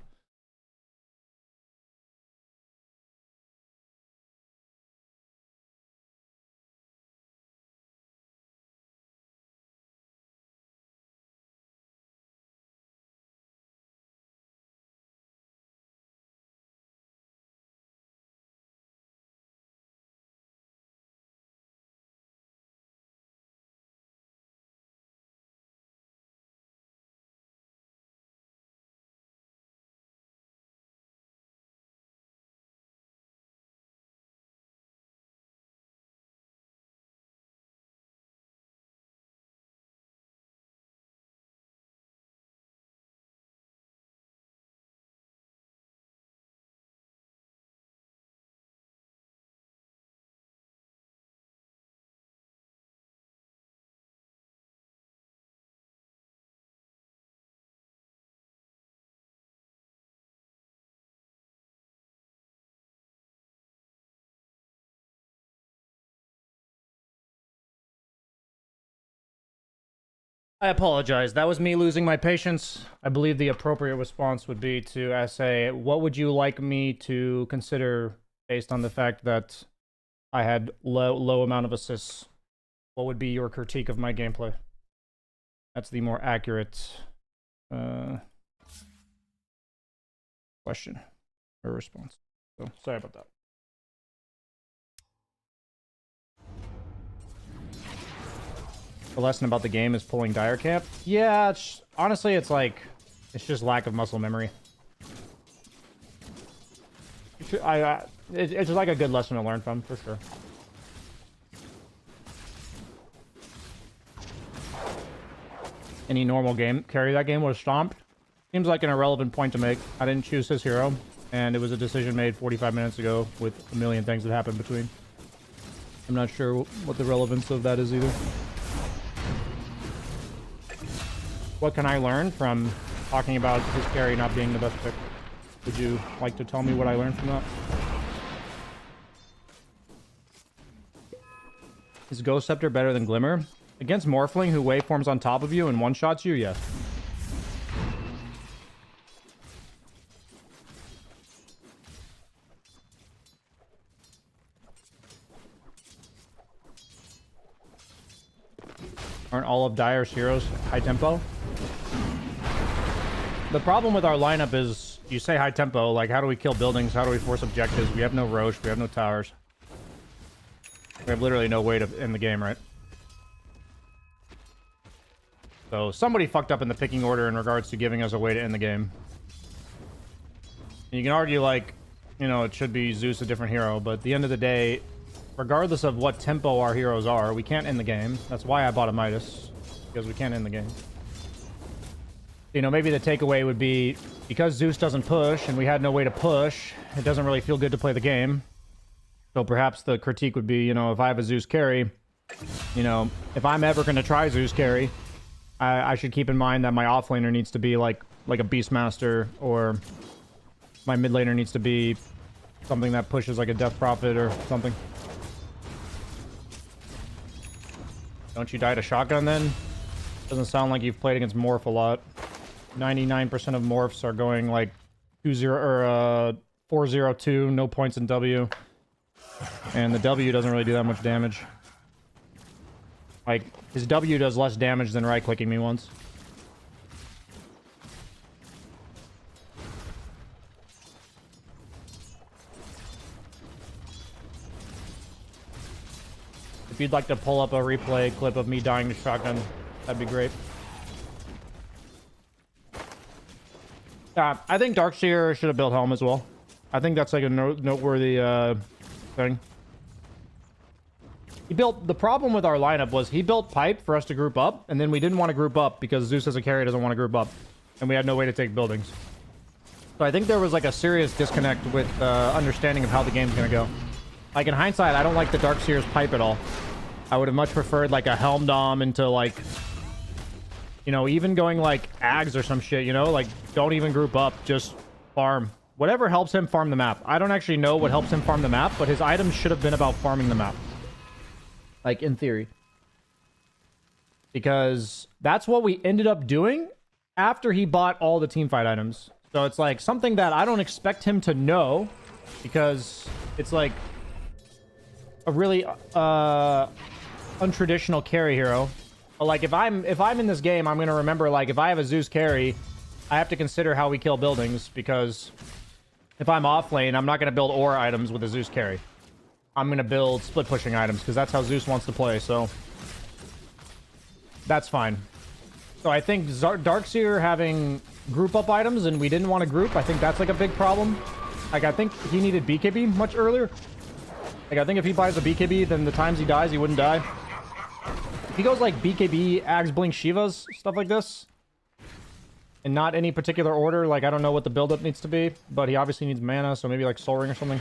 I apologize. That was me losing my patience. I believe the appropriate response would be to say, what would you like me to consider based on the fact that I had low amount of assists? What would be your critique of my gameplay? That's the more accurate question or response. So sorry about that. The lesson about the game is pulling dire camp. Yeah, honestly, it's like it's just lack of muscle memory. It's like a good lesson to learn from for sure. Any normal game carry that game would have stomped. Seems like an irrelevant point to make. I didn't choose his hero, and it was a decision made 45 minutes ago with a million things that happened between. I'm not sure what the relevance of that is either. What can I learn from talking about his carry not being the best pick? Would you like to tell me what I learned from that? Is Ghost Scepter better than Glimmer? Against Morphling, who waveforms on top of you and one-shots you? Yes. Aren't all of Dire's heroes high tempo? The problem with our lineup is, you say high tempo, like how do we kill buildings? How do we force objectives? We have no Roche, we have no towers. We have literally no way to end the game, right? So somebody fucked up in the picking order in regards to giving us a way to end the game. And you can argue like, you know, it should be Zeus a different hero, but at the end of the day, regardless of what tempo our heroes are, we can't end the game. That's why I bought a Midas, because we can't end the game. You know, maybe the takeaway would be, because Zeus doesn't push, and we had no way to push, it doesn't really feel good to play the game. So perhaps the critique would be, you know, if I have a Zeus carry, you know, if I'm ever going to try Zeus carry, I should keep in mind that my offlaner needs to be like a Beastmaster, or my mid laner needs to be something that pushes like a Death Prophet or something. Don't you die to shotgun then? Doesn't sound like you've played against Morph a lot. 99% of Morphs are going like 2-0 or 4-0-2, no points in W. And the W doesn't really do that much damage. Like, his W does less damage than right-clicking me once. If you'd like to pull up a replay clip of me dying to shotgun, that'd be great. I think Darkseer should have built Helm as well. I think that's like a noteworthy thing. He built... The problem with our lineup was he built Pipe for us to group up, and then we didn't want to group up because Zeus as a carry doesn't want to group up. And we had no way to take buildings. So I think there was like a serious disconnect with understanding of how the game's going to go. Like in hindsight, I don't like the Darkseer's Pipe at all. I would have much preferred like a Helm Dom into like... You know, even going like Ags or some shit, you know? Like, don't even group up, just farm. Whatever helps him farm the map. I don't actually know what helps him farm the map, but his items should have been about farming the map. Like, in theory. Because that's what we ended up doing after he bought all the teamfight items. So it's like something that I don't expect him to know, because it's like a really untraditional carry hero. But like if I'm in this game, I'm gonna remember like if I have a Zeus carry, I have to consider how we kill buildings, because if I'm off lane, I'm not gonna build aura items with a Zeus carry. I'm gonna build split pushing items because that's how Zeus wants to play. So that's fine. So I think Darkseer having group up items and we didn't want to group, I think that's like a big problem. Like I think he needed BKB much earlier. Like I think if he buys a BKB, then the times he dies, he wouldn't die. If he goes like BKB, Ags, Blink, Shivas, stuff like this, and not any particular order, like I don't know what the buildup needs to be, but he obviously needs mana, so maybe like Soul Ring or something.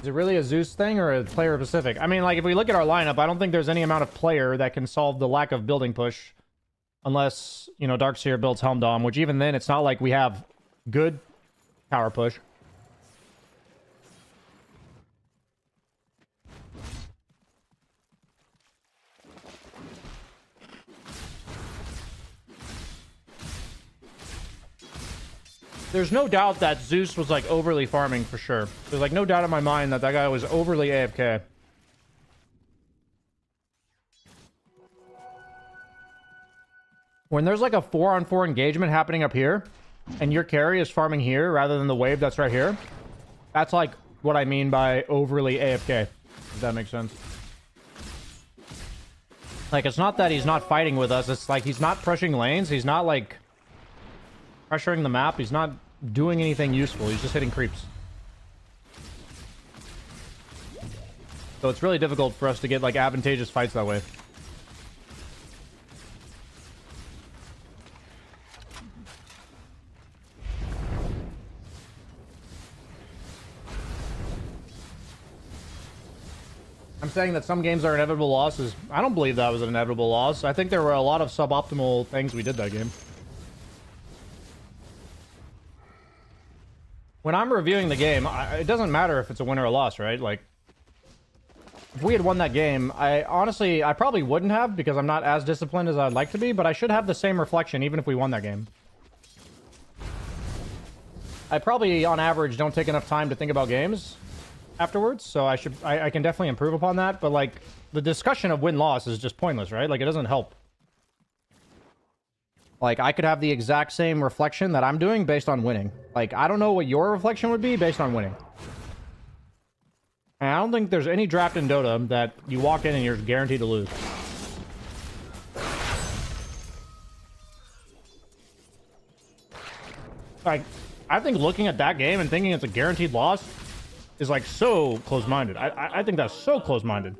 Is it really a Zeus thing or a player specific? I mean, like, if we look at our lineup, I don't think there's any amount of player that can solve the lack of building push. Unless, you know, Darkseer builds Helm Dom, which even then, it's not like we have good power push. there's no doubt that Zeus was like overly farming for sure. There's like no doubt in my mind that that guy was overly AFK. When there's like a 4-on-4 engagement happening up here, and your carry is farming here rather than the wave that's right here, that's like what I mean by overly AFK. If that makes sense. Like, it's not that he's not fighting with us. It's like he's not pushing lanes. He's not like pressuring the map. He's not doing anything useful. He's just hitting creeps. So it's really difficult for us to get like advantageous fights that way. I'm saying that some games are inevitable losses. I don't believe that was an inevitable loss. I think there were a lot of suboptimal things we did that game. When I'm reviewing the game, it doesn't matter if it's a win or a loss, right? Like, if we had won that game, I probably wouldn't have because I'm not as disciplined as I'd like to be, but I should have the same reflection even if we won that game. I probably, on average, don't take enough time to think about games afterwards, so I can definitely improve upon that, but like the discussion of win-loss is just pointless, right? Like, it doesn't help. Like, I could have the exact same reflection that I'm doing based on winning. Like, I don't know what your reflection would be based on winning. And I don't think there's any draft in Dota that you walk in and you're guaranteed to lose. Like, I think looking at that game and thinking it's a guaranteed loss is like so close-minded. I think that's so close-minded.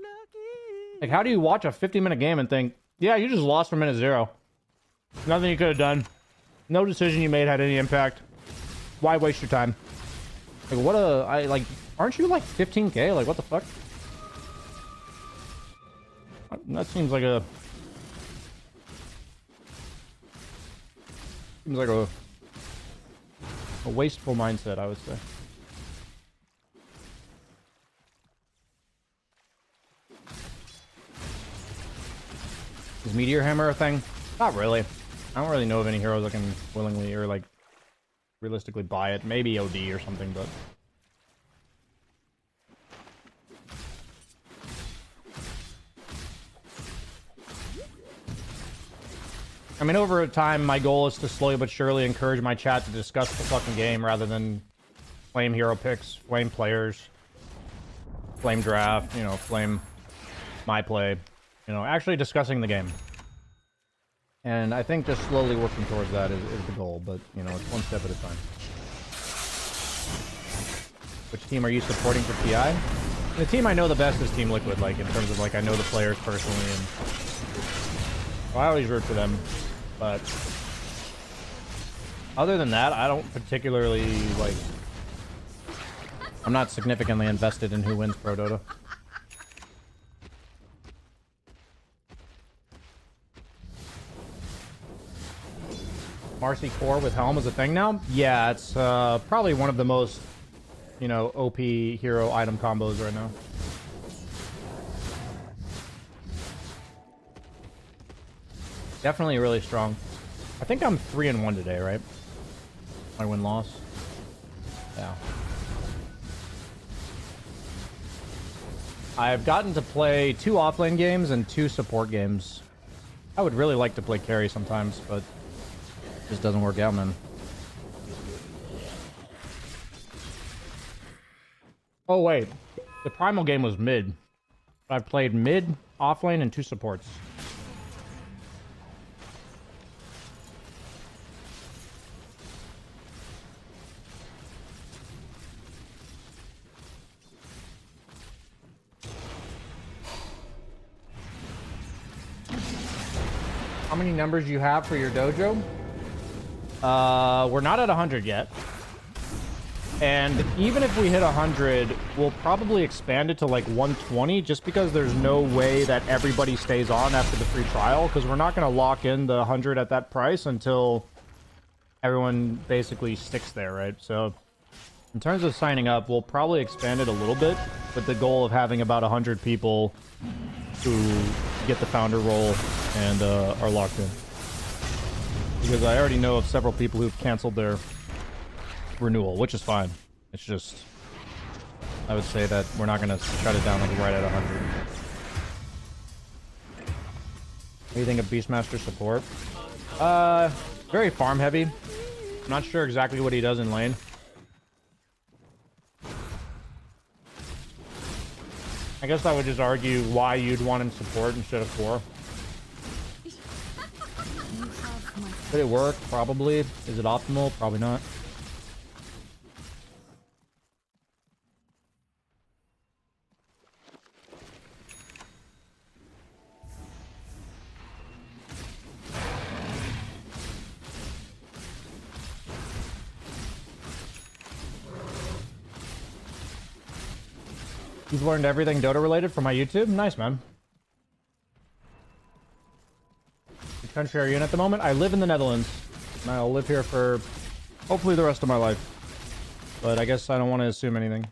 Like, how do you watch a 50-minute game and think, yeah, you just lost from minute 0. Nothing you could have done. No decision you made had any impact. Why waste your time? Like, what a... aren't you like 15k? Like, what the fuck? That seems like a... Seems like a wasteful mindset, I would say. Is Meteor Hammer a thing? Not really. I don't really know of any heroes that can willingly or like realistically buy it. Maybe OD or something, but I mean, over time, my goal is to slowly but surely encourage my chat to discuss the fucking game rather than flame hero picks, flame players, flame draft, you know, flame my play, you know, actually discussing the game. And I think just slowly working towards that is the goal, but, you know, it's one step at a time. Which team are you supporting for TI? The team I know the best is Team Liquid, like, in terms of, like, I know the players personally, and well, I always root for them, but other than that, I don't particularly, like, I'm not significantly invested in who wins Pro Dota. Marcy Core with Helm is a thing now? Yeah, it's probably one of the most, you know, OP hero item combos right now. Definitely really strong. I think I'm 3-1 today, right? My win-loss. Yeah. I've gotten to play 2 offlane games and 2 support games. I would really like to play carry sometimes, but it just doesn't work out, man. Oh, wait. The primal game was mid. I've played mid, offlane, and 2 supports. How many numbers you have for your dojo? We're not at 100 yet. And even if we hit 100, we'll probably expand it to like 120 just because there's no way that everybody stays on after the free trial, because we're not going to lock in the 100 at that price until everyone basically sticks there, right? So in terms of signing up, we'll probably expand it a little bit with the goal of having about 100 people who get the founder role and are locked in. Because I already know of several people who've canceled their renewal, which is fine. It's just, I would say that we're not gonna shut it down like right at 100. What do you think of Beastmaster support? Very farm heavy. I'm not sure exactly what he does in lane. I guess I would just argue why you'd want him support instead of core. Could it work? Probably. Is it optimal? Probably not. You've learned everything Dota related from my YouTube? Nice, man. Which country are you in at the moment? I live in the Netherlands. And I'll live here for hopefully the rest of my life. But I guess I don't want to assume anything.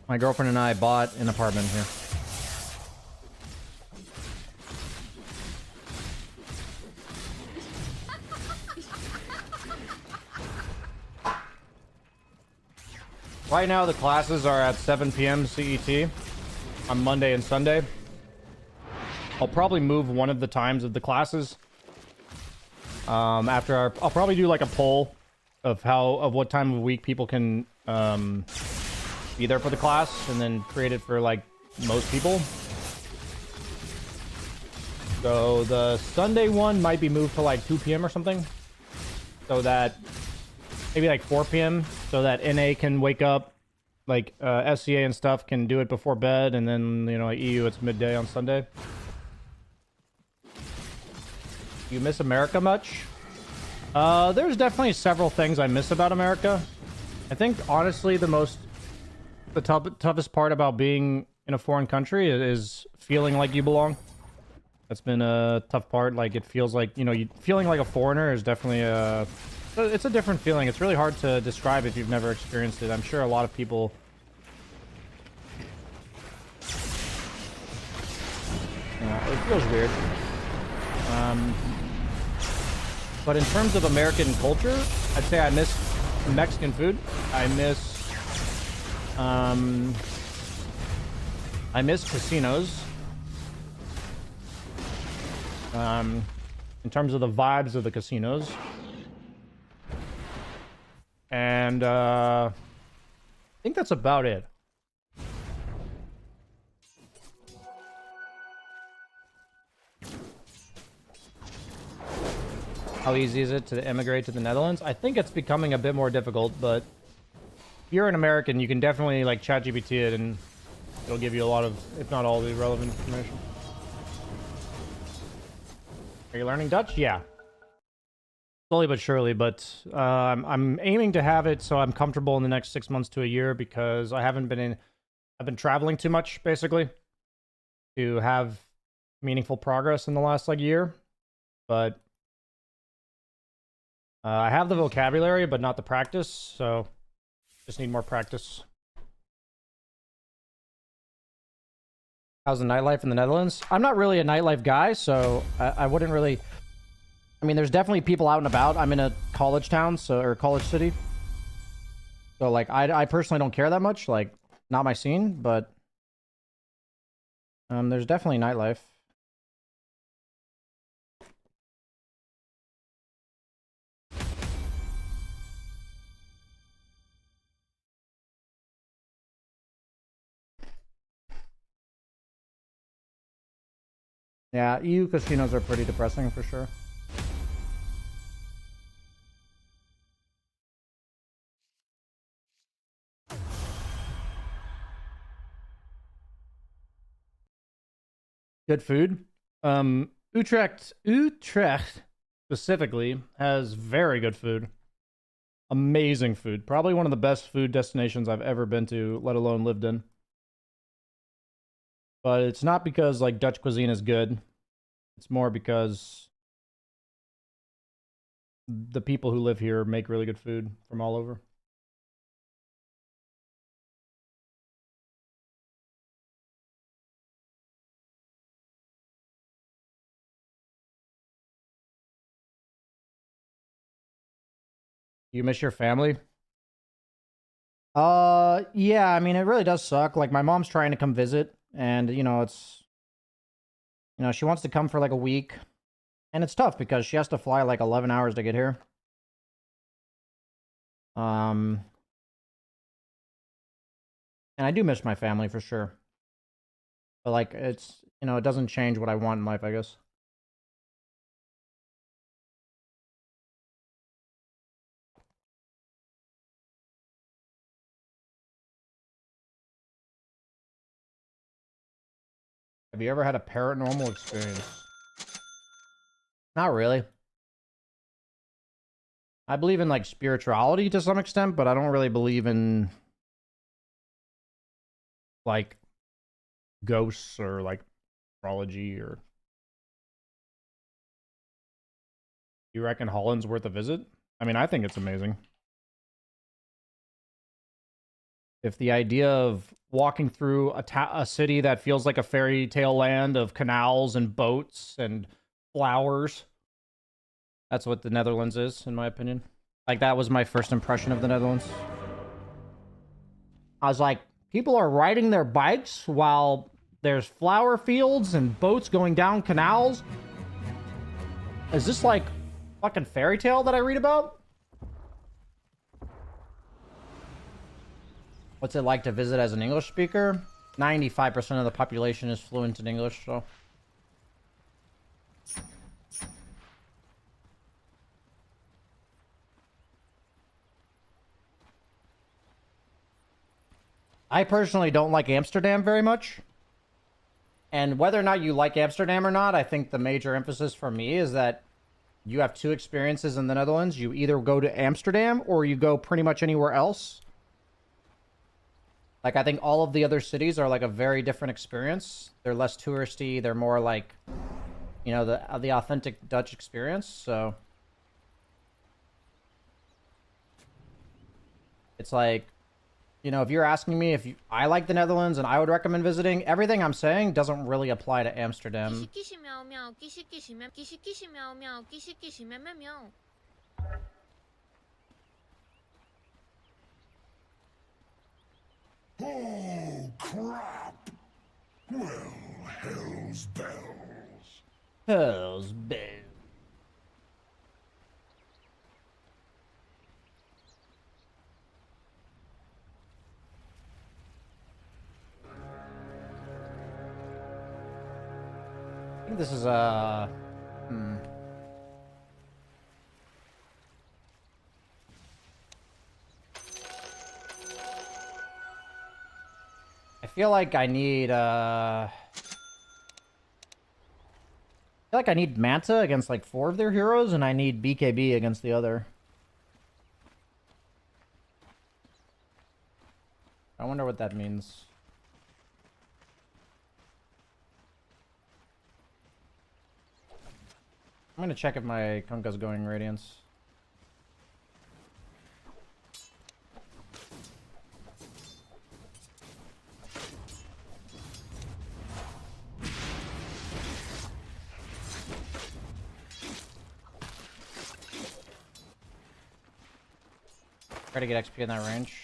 My girlfriend and I bought an apartment here. Right now, the classes are at 7 p.m. CET on Monday and Sunday. I'll probably move one of the times of the classes. I'll probably do like a poll of what time of week people can be there for the class, and then create it for like most people. So the Sunday one might be moved to like 2 p.m. or something, so that maybe like 4 p.m. so that NA can wake up, like SCA and stuff can do it before bed, and then, you know, like EU, it's midday on Sunday. You miss America much? There's definitely several things I miss about America. I think honestly the toughest part about being in a foreign country is feeling like you belong. That's been a tough part. Like, it feels like, you know, feeling like a foreigner is definitely it's a different feeling. It's really hard to describe if you've never experienced it. I'm sure a lot of people... Yeah, it feels weird. But in terms of American culture, I'd say I miss Mexican food. I miss casinos. In terms of the vibes of the casinos. And I think that's about it. How easy is it to immigrate to the Netherlands? I think it's becoming a bit more difficult, but if you're an American, you can definitely like ChatGPT it, and it'll give you a lot of, if not all, the relevant information. Are you learning Dutch? Yeah. Slowly but surely, but I'm aiming to have it so I'm comfortable in the next 6 months to a year, because I've been traveling too much, basically, to have meaningful progress in the last like year. But I have the vocabulary, but not the practice, so just need more practice. How's the nightlife in the Netherlands? I'm not really a nightlife guy, so I wouldn't really... I mean, there's definitely people out and about. I'm in a college town, or college city. So, like, I personally don't care that much. Like, not my scene, but... there's definitely nightlife. Yeah, EU casinos are pretty depressing for sure. Good food. Utrecht specifically has very good food. Amazing food. Probably one of the best food destinations I've ever been to, let alone lived in. But it's not because like Dutch cuisine is good. It's more because the people who live here make really good food from all over. You miss your family? Yeah, I mean, it really does suck. Like, my mom's trying to come visit, and, you know, it's... You know, she wants to come for, like, a week. And it's tough, because she has to fly, like, 11 hours to get here. And I do miss my family, for sure. But, like, it's... You know, it doesn't change what I want in life, I guess. Have you ever had a paranormal experience? Not really. I believe in, like, spirituality to some extent, but I don't really believe in, like, ghosts or, like, astrology or... You reckon Holland's worth a visit? I mean, I think it's amazing. If the idea of walking through a city that feels like a fairy tale land of canals and boats and flowers, that's what the Netherlands is, in my opinion. Like, that was my first impression of the Netherlands. I was like, people are riding their bikes while there's flower fields and boats going down canals. Is this like fucking fairy tale that I read about? What's it like to visit as an English speaker? 95% of the population is fluent in English, so... I personally don't like Amsterdam very much. And whether or not you like Amsterdam or not, I think the major emphasis for me is that you have two experiences in the Netherlands. You either go to Amsterdam or you go pretty much anywhere else. Like, I think all of the other cities are like a very different experience. They're less touristy. They're more like, you know, the authentic Dutch experience. So it's like, you know, if you're asking me if I like the Netherlands and I would recommend visiting, everything I'm saying doesn't really apply to Amsterdam. Oh, crap! Well, hell's bells. Hell's bells. I think this is a... I feel like I need, I feel like I need Manta against, like, 4 of their heroes, and I need BKB against the other. I wonder what that means. I'm gonna check if my Kunkka's going Radiance. Try to get XP in that range.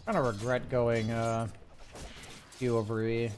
Kind of regret going Q over E.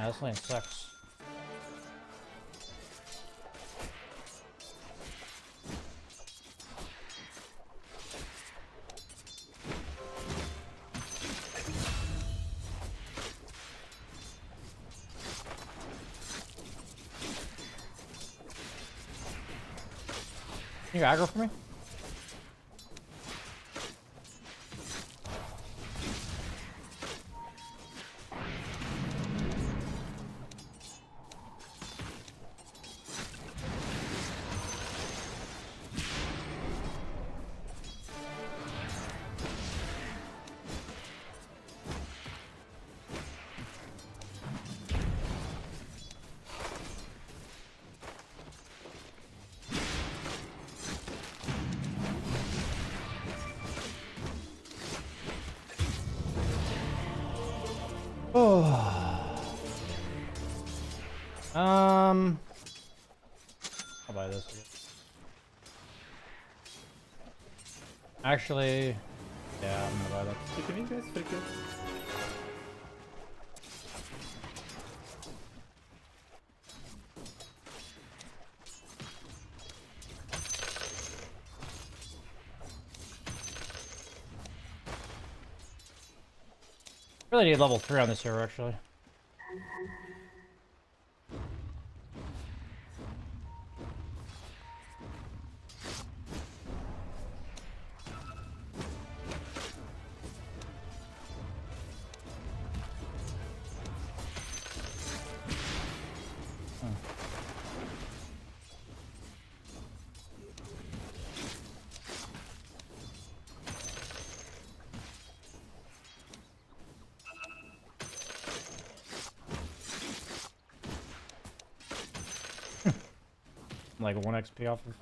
Yeah, this lane sucks. Can you aggro for me? I'll buy this again. Actually, yeah, I'm gonna buy that. You can guys free kill. Really need level 3 on this hero, actually. Like 1 XP off of.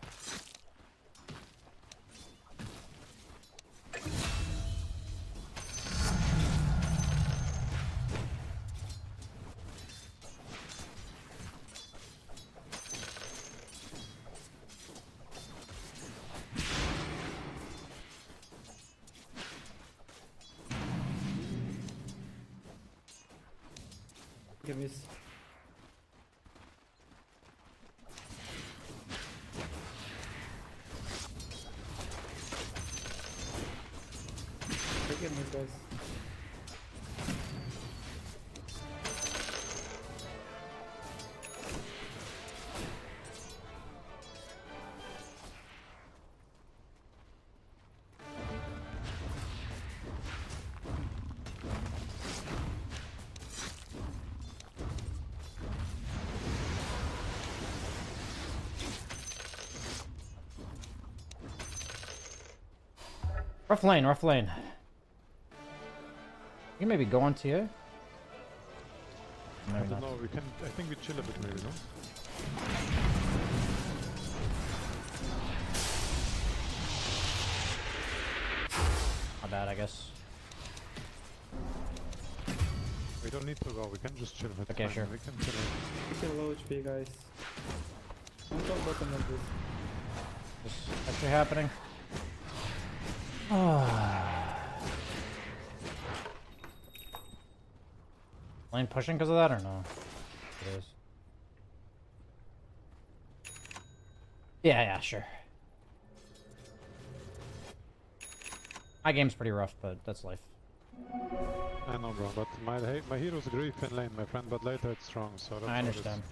Give me. Give me, guys. Rough lane, rough lane. You can maybe go on TA? I Maybe don't not. know, we can, I think we chill a bit maybe, no? Not bad, I guess. We don't need to go, we can just chill. It's Okay, fine. sure. We can chill. You can low HP, guys. Don't talk bottom like this. This is actually happening. Lane pushing because of that or no? It is. Yeah, sure. My game's pretty rough, but that's life. I know, bro, but my hero's grief in lane, my friend, but later it's strong, so that's I all it is. understand.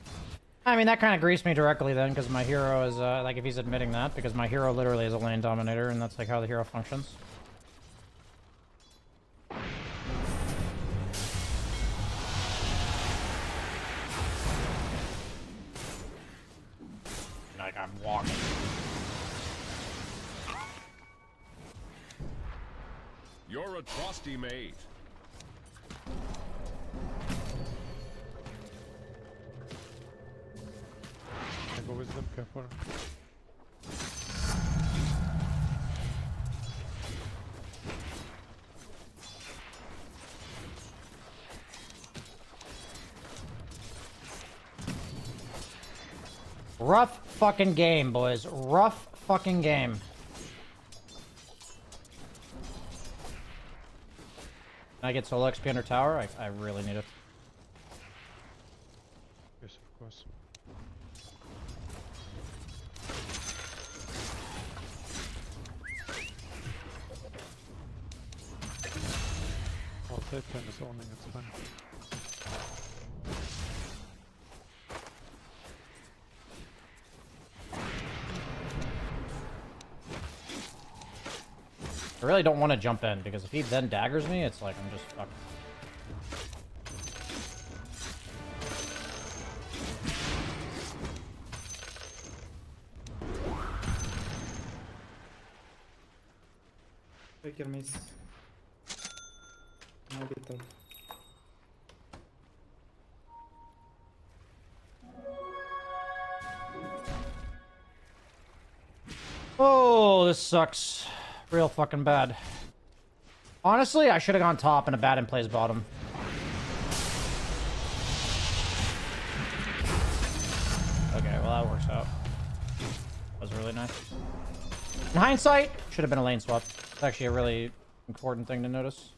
I mean, that kind of greased me directly then, because my hero is, like, if he's admitting that, because my hero literally is a lane dominator, and that's, like, how the hero functions. Like, I'm walking. You're a trusty mate. I go wisdom, careful. Rough fucking game, boys. Rough fucking game. Can I get solo XP under tower? I really need it. safe lane is owning, it's fine. I really don't want to jump in, because if he then daggers me, it's like I'm just fucked. Take your miss. Might be tough. Oh, this sucks. Real fucking bad. Honestly, I should have gone top and a bat in plays bottom. Okay, well that works out. That was really nice. In hindsight, should have been a lane swap. It's actually a really important thing to notice.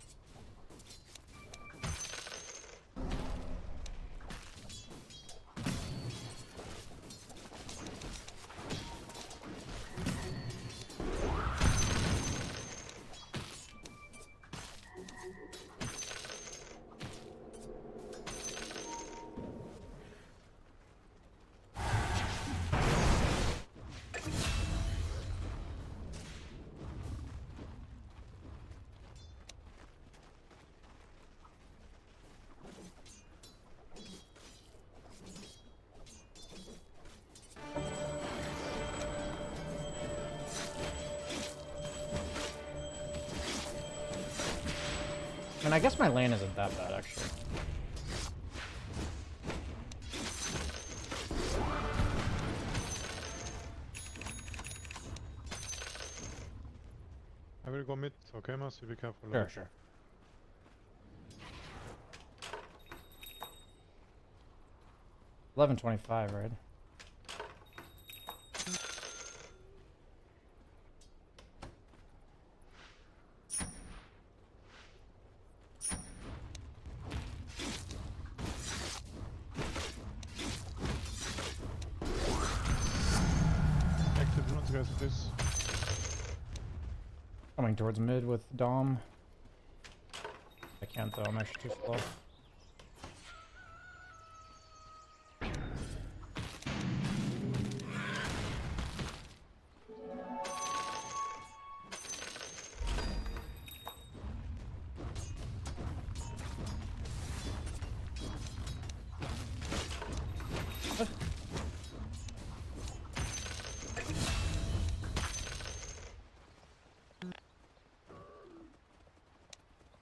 I mean, I guess my lane isn't that bad, actually. I will go mid, okay, Master? Be careful. Sure, sure. $11.25, right? Active runes, guys, please. Coming towards mid with Dom. I can't though, I'm actually too slow.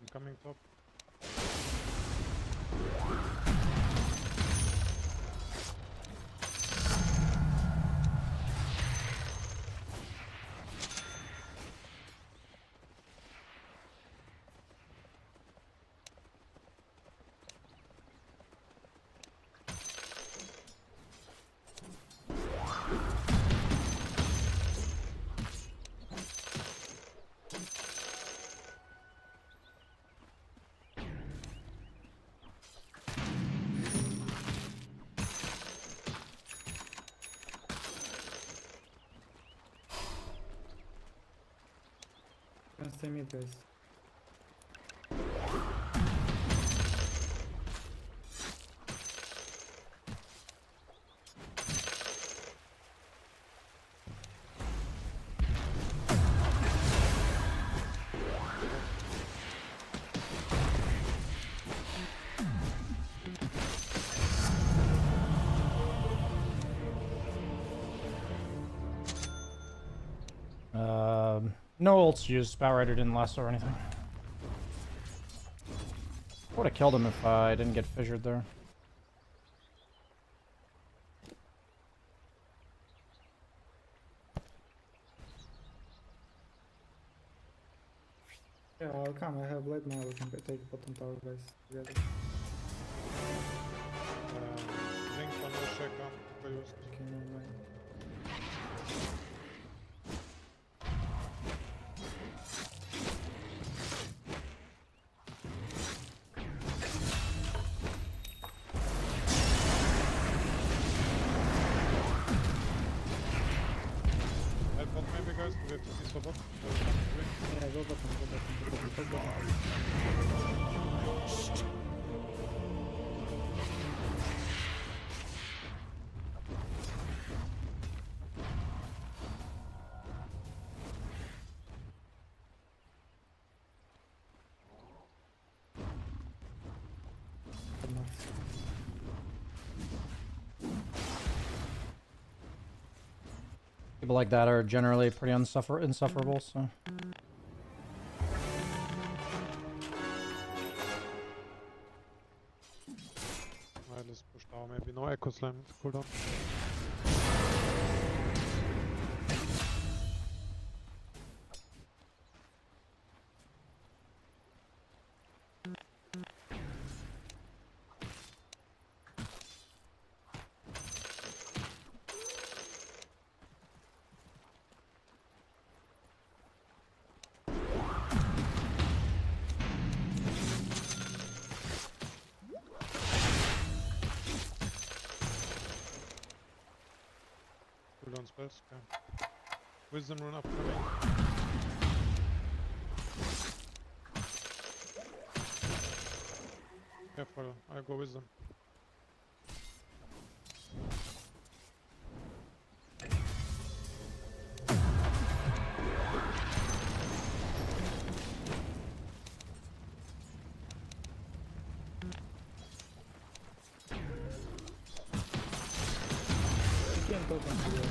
I'm coming top. Can stay mid, guys. No ults used. Spout Rider didn't last or anything. Would have killed him if I didn't get fissured there. Yeah, I'll come. I have blade now. We can take bottom tower, guys. Together. Link on the check on for you. Okay, no mind. Help bot maybe, guys. We have to be so bot. Yeah, go bottom, go bottom, go bottom, go bottom. People like that are generally pretty insufferable, so. Alright, let's push down. Maybe no echo slam cooldown. Cooldown spells, okay. Wisdom rune upcoming. Careful, I'll go wisdom. You can't go down to the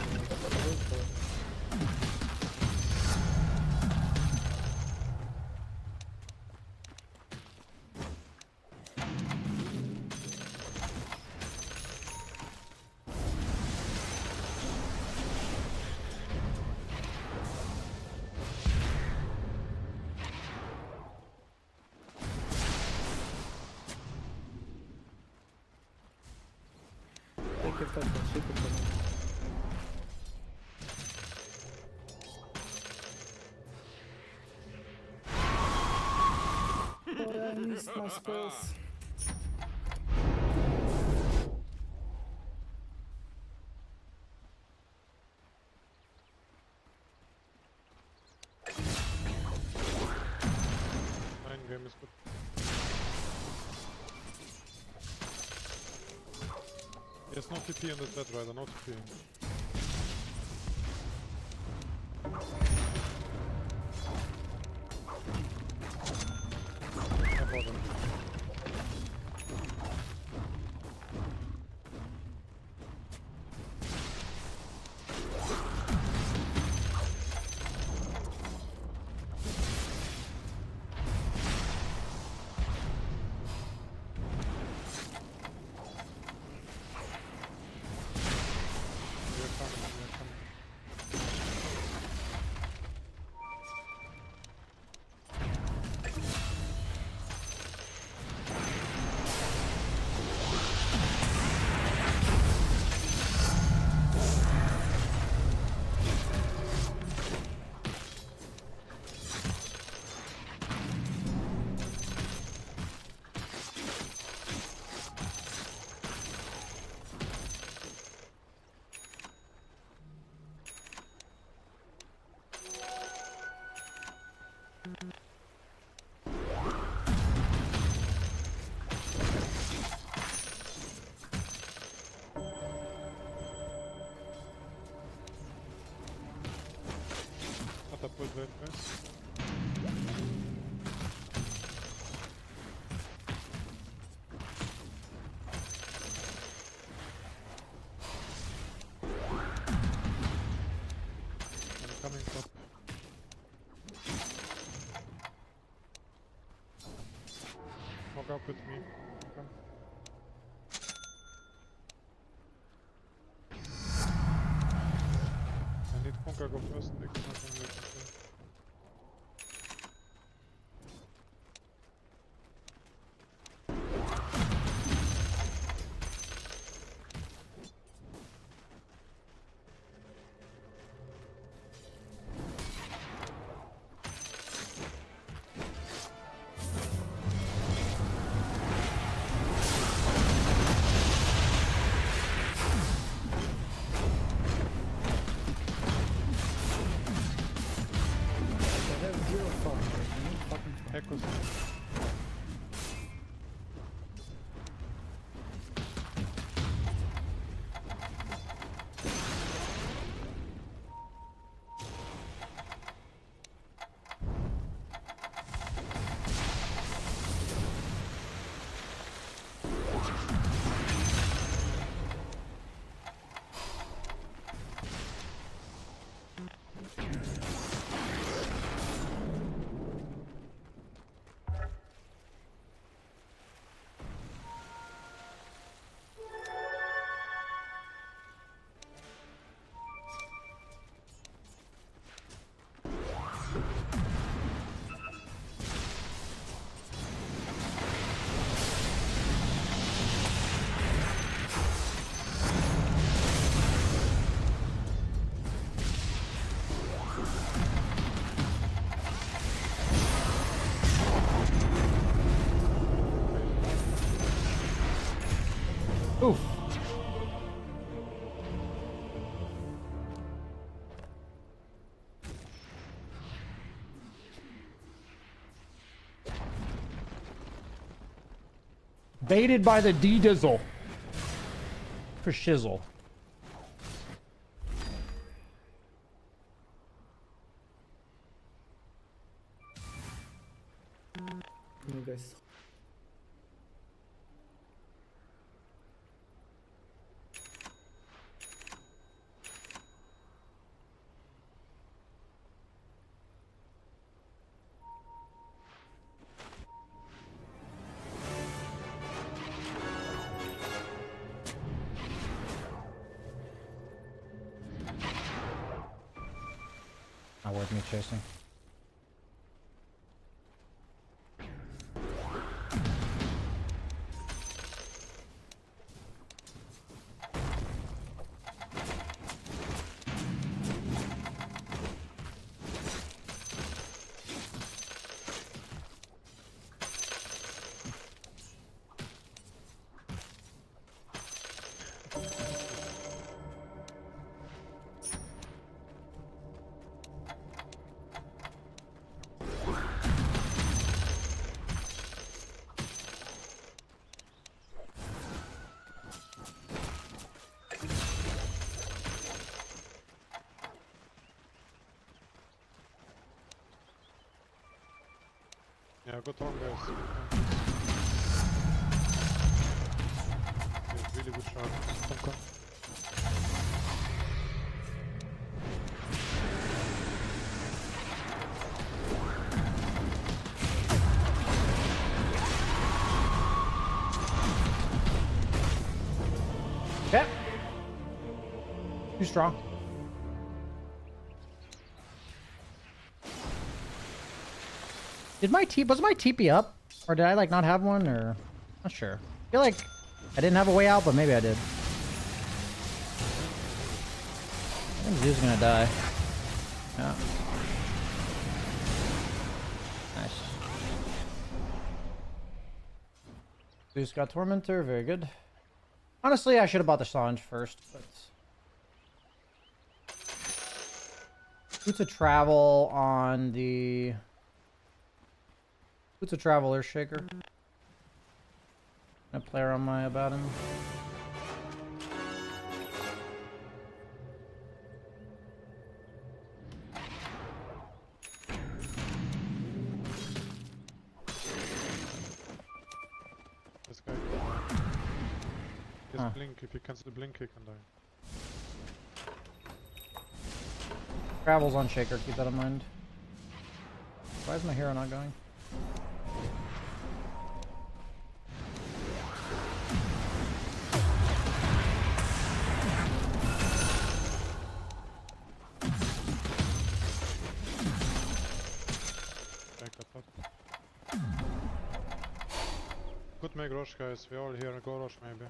Take your touch, shoot it for me. Oh, I missed my spells. Nine game is good. Yes, no TP on the set rider, no TP. No problem. We're coming. Catapult very fast. I'm coming top. Walk up with me. Come. I need Conquer go first. Next time I'm waiting for. Echoes. Oof. Baited by the D-Dizzle. For shizzle. Guys. Not worth me chasing. Yeah, good horn guys. Yeah, really good shot. Come. Yeah. Too strong. Was my TP up? Or did I like not have one, or not sure. I feel like I didn't have a way out, but maybe I did. I think Zoo's gonna die. Yeah. Nice. Zeus got Tormentor, very good. Honestly, I should have bought the Sange first, but Boots of Travel on the Boots of Traveler Shaker. A player on my about him. This guy. Just blink, if you cancel the blink, he can die. Travels on Shaker, keep that in mind. Why is my hero not going? Back that up. Good make rush guys, we all here, go rush maybe.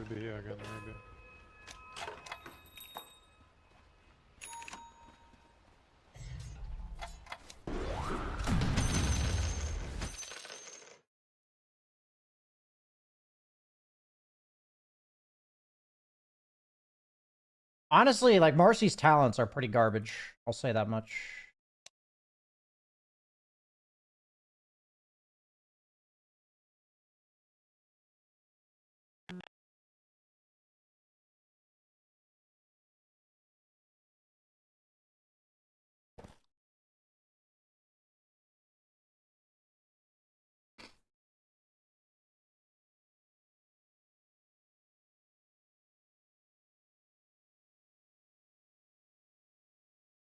will be here again, maybe. Honestly, like, Marcy's talents are pretty garbage. I'll say that much.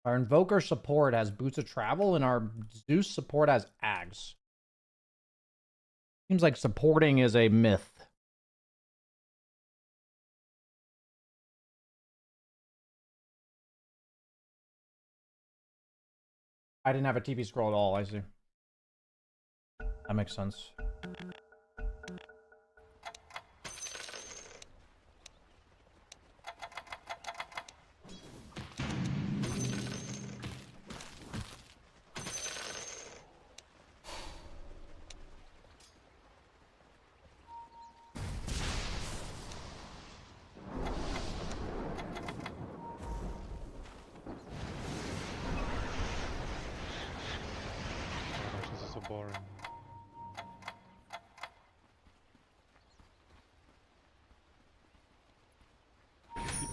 Our Invoker support has Boots of Travel, and our Zeus support has Ags. Seems like supporting is a myth. I didn't have a TP scroll at all, I see. That makes sense. This is so boring.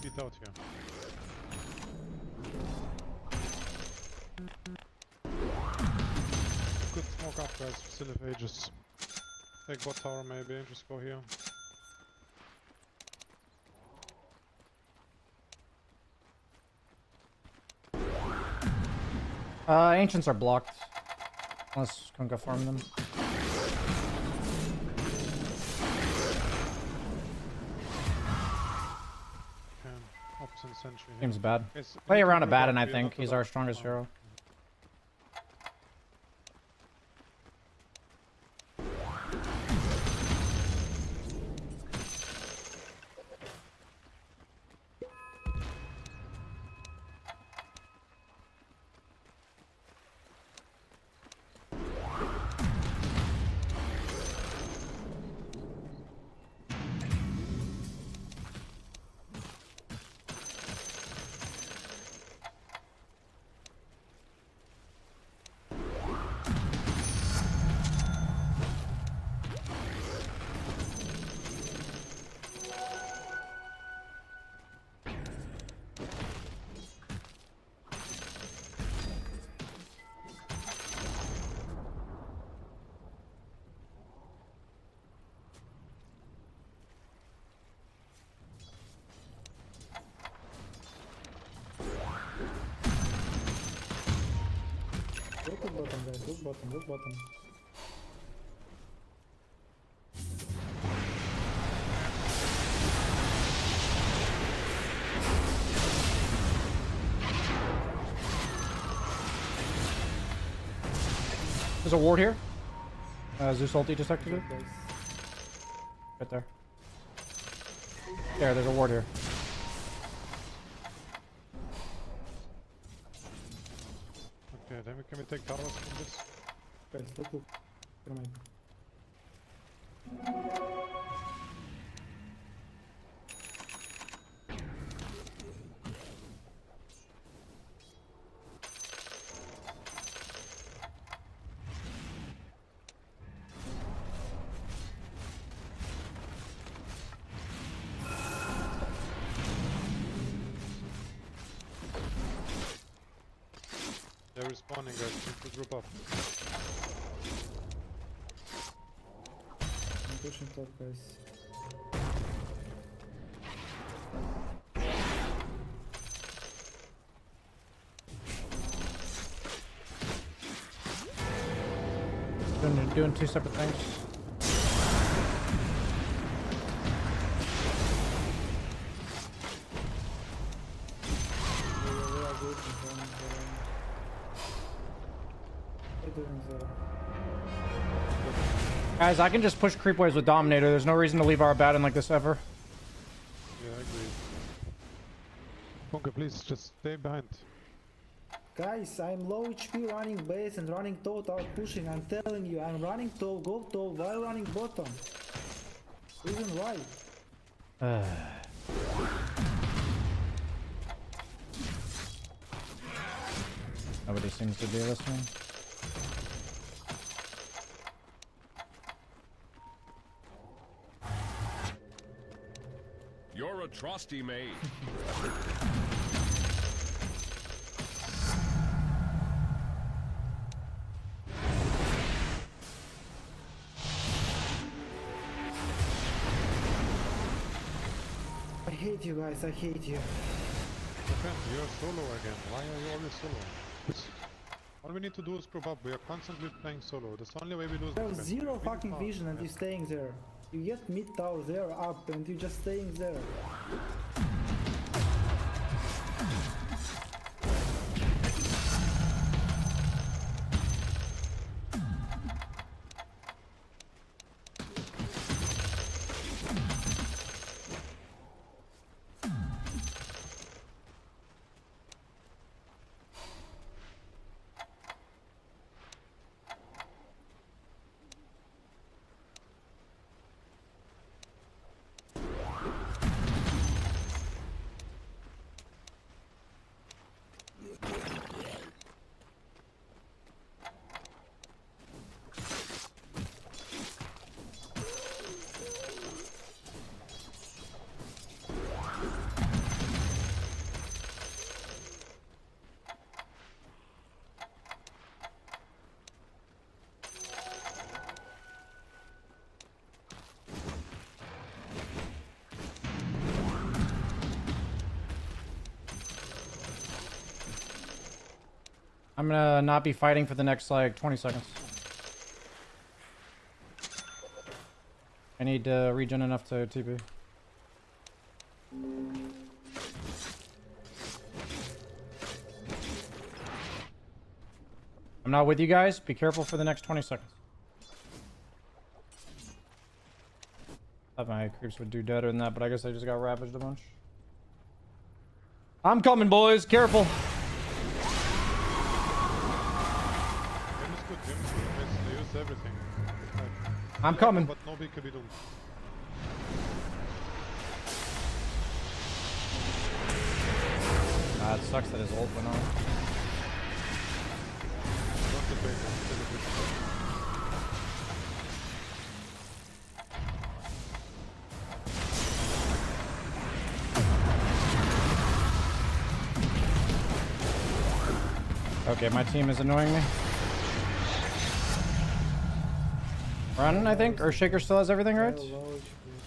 Keep it out here. Good smoke up, guys. Still have ages. Take bot tower maybe, just go here. Ancients are blocked. Let's come go farm them. Opposite century here. Seems bad. Guys, we Play need to around a group Batten, up, I we are think. not He's allowed- our strongest Oh. hero. Look at bottom, guys. Look bottom, look bottom. There's a ward here. Zeus ulti just activated. Guys. Right there. There's a ward here. Okay, then can we take towers from this? Guys, look. Never mind. They're respawning, guys. Need to group up. I'm pushing top, guys. Doing two separate things. We are good. We're doing zero. Guys, I can just push creep waves with Dominator. There's no reason to leave our Batten like this ever. Funke, please just stay behind. Guys, I'm low HP running base and running top out pushing. I'm telling you, I'm running top, go top while running bottom. Reason why? Nobody seems to be listening. You're a trusty maid. I hate you guys, I hate you. My friend, you're solo again. Why are you always solo? All we need to do is prove up. We are constantly playing solo. That's the only way we lose. You my have friend. zero We need fucking power. vision and you're staying there. You get mid tower, they are up and you're just staying there. I'm gonna not be fighting for the next like 20 seconds. I need to regen enough to TP. I'm not with you guys. Be careful for the next 20 seconds. Thought my creeps would do better than that, but I guess I just got ravaged a bunch. I'm coming, boys. Careful. Gem is good. Gem is good. They use everything. Like, I'm coming. But no BKB do. Ah, it sucks that his ult went on. Don't debate it. Okay, my team is annoying me. Run, I think? Or Shaker still has everything, right?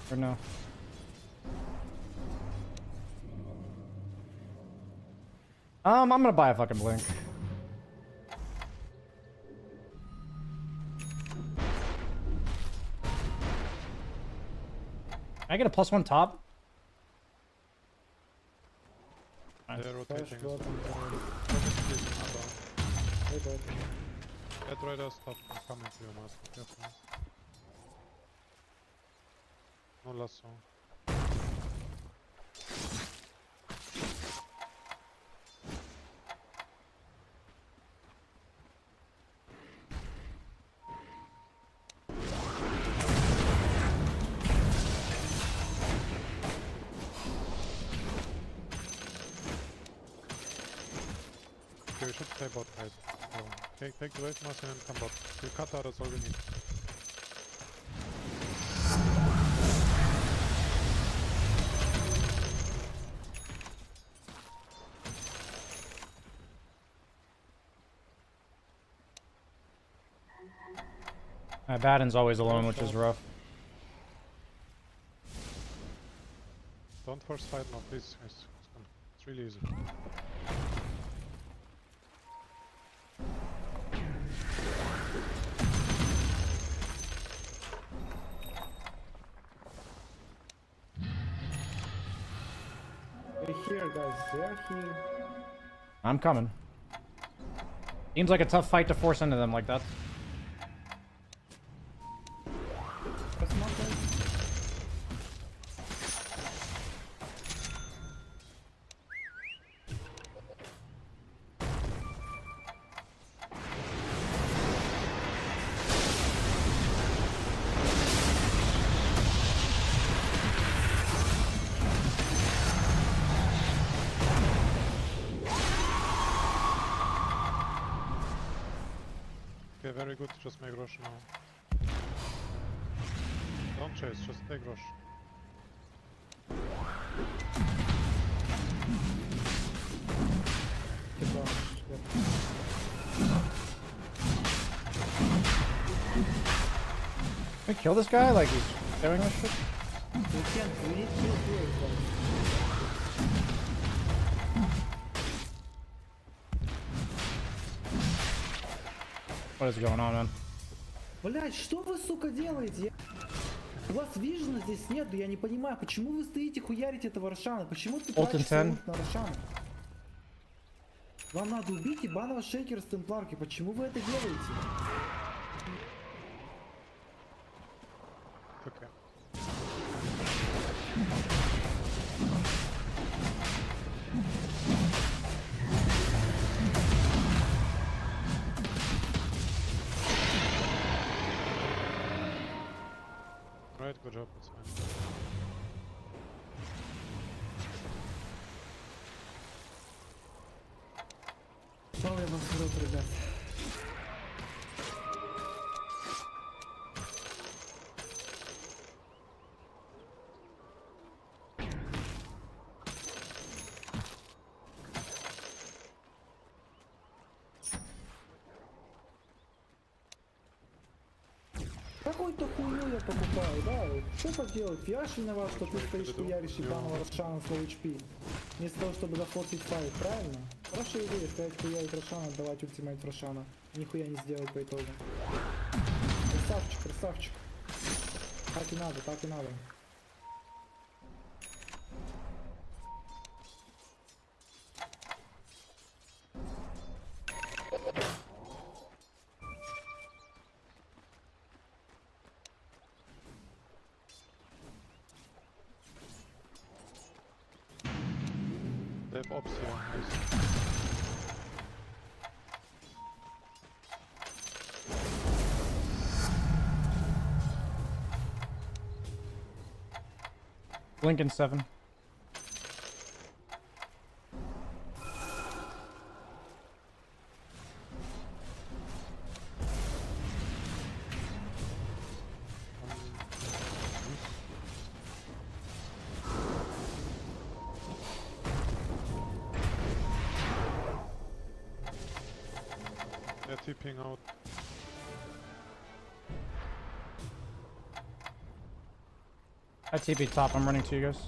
Or no? I'm gonna buy a fucking blink. Can I get a +1 top? They're rotating. First as well. bottom tower. Hey, bot. Get right us top. I'm coming to you, master. Careful. No lasso. Okay, we should stay bot right. So, take the wave mass and then come bot. You cut out, that's all we need. Baden's always alone, which is rough. Don't force fight now, please. It's really easy. They're here, guys. They're here. I'm coming. Seems like a tough fight to force into them like that. Press them up, guys. very good. Just make rush now. Don't chase, just take rush. Типа, Can we kill this guy? Like he's doing this shit? we need to kill here, guys. What is going on, man? Блять, что вы, сука, делаете? У вас вижена здесь нет, я не понимаю, почему вы стоите хуярите этого Рошана? Почему ты Ult тратишь in 10. ульт на Рошана? Вам надо убить ебаного шейкера с темпларки, почему вы это делаете? Okay. Right, good job, that's fine. Пал я вас в рот, ребят. Какую-то хуйню я покупаю, да? Что поделать? Я ж виноват, что ты стоишь хуяришь ебаного Рошана с low HP. Вместо того, чтобы зафорсить файт, правильно? Хорошая идея, сказать хуярить Рошана, отдавать ультимейт Рошана. Нихуя не сделать по итогу. Красавчик, красавчик. Так и надо, так и надо. They have ops here. Nice. Lincoln 7. They're TPing out. I TP top, I'm running to you guys.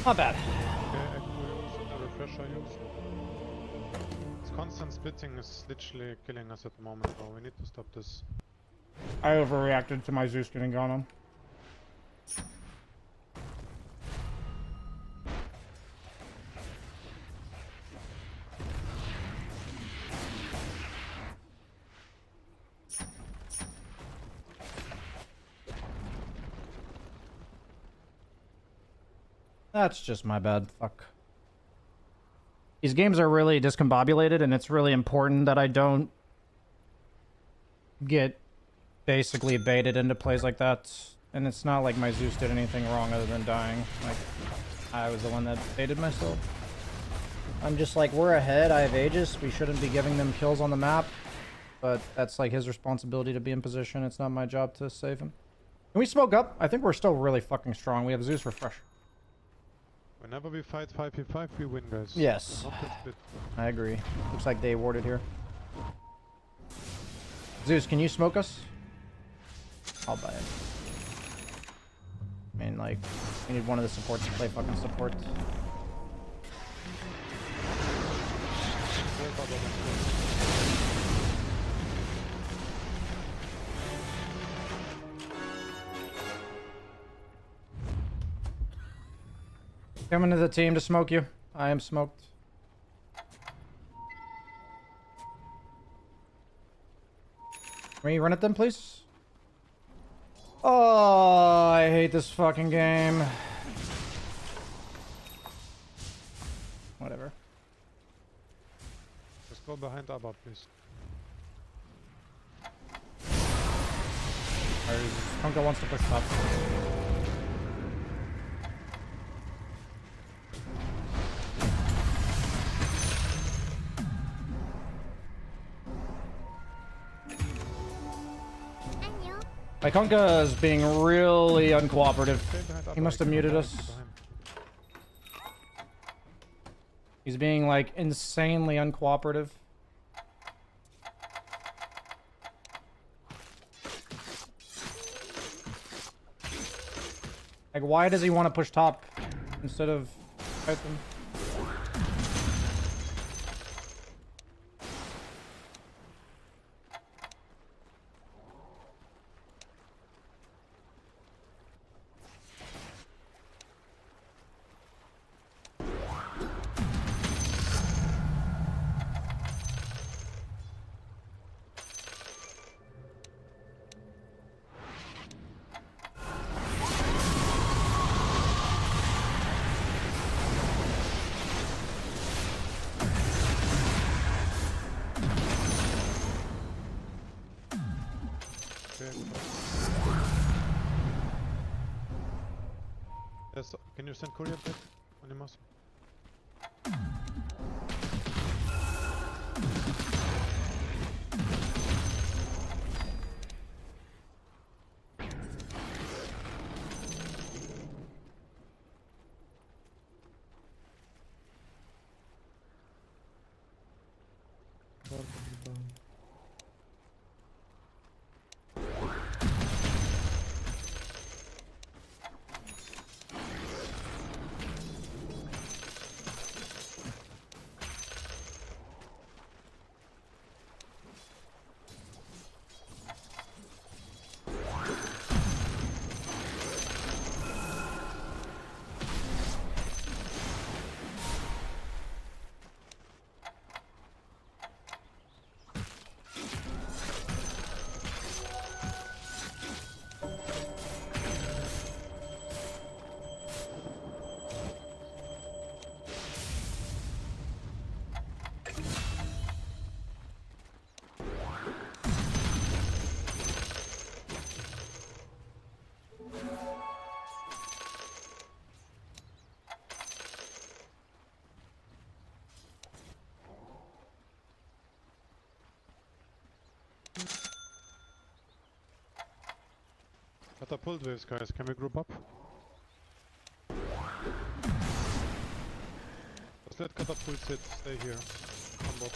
Not bad. Okay, echo use, refresher use. This constant splitting is literally killing us at the moment, bro. We need to stop this. I overreacted to my Zeus getting gone on. That's just my bad. Fuck. These games are really discombobulated, and it's really important that I don't get basically baited into plays like that. And it's not like my Zeus did anything wrong other than dying. Like, I was the one that baited myself. I'm just like, we're ahead, I have Aegis, we shouldn't be giving them kills on the map. But that's like his responsibility to be in position, it's not my job to save him. Can we smoke up? I think we're still really fucking strong. We have Zeus refresh. Whenever we fight 5v5, we win, guys. Yes. Not that split. I agree. Looks like they warded here. Zeus, can you smoke us? I'll buy it. I mean, like, we need one of the supports to play fucking support. Coming to the team to smoke you. I am smoked. Can you run at them, please? Oh, I hate this fucking game. Whatever. Just go behind Abba, please. Konka wants to push top. My Konka is being really uncooperative. Stay behind Abba. He must have muted us. Behind. He's being like insanely uncooperative. Like, why does he want to push top instead of fight them? Okay. Yes, can you send courier back on your mouse? Catapult waves, guys. Can we group up? Just let catapult sit. Stay here. On bot.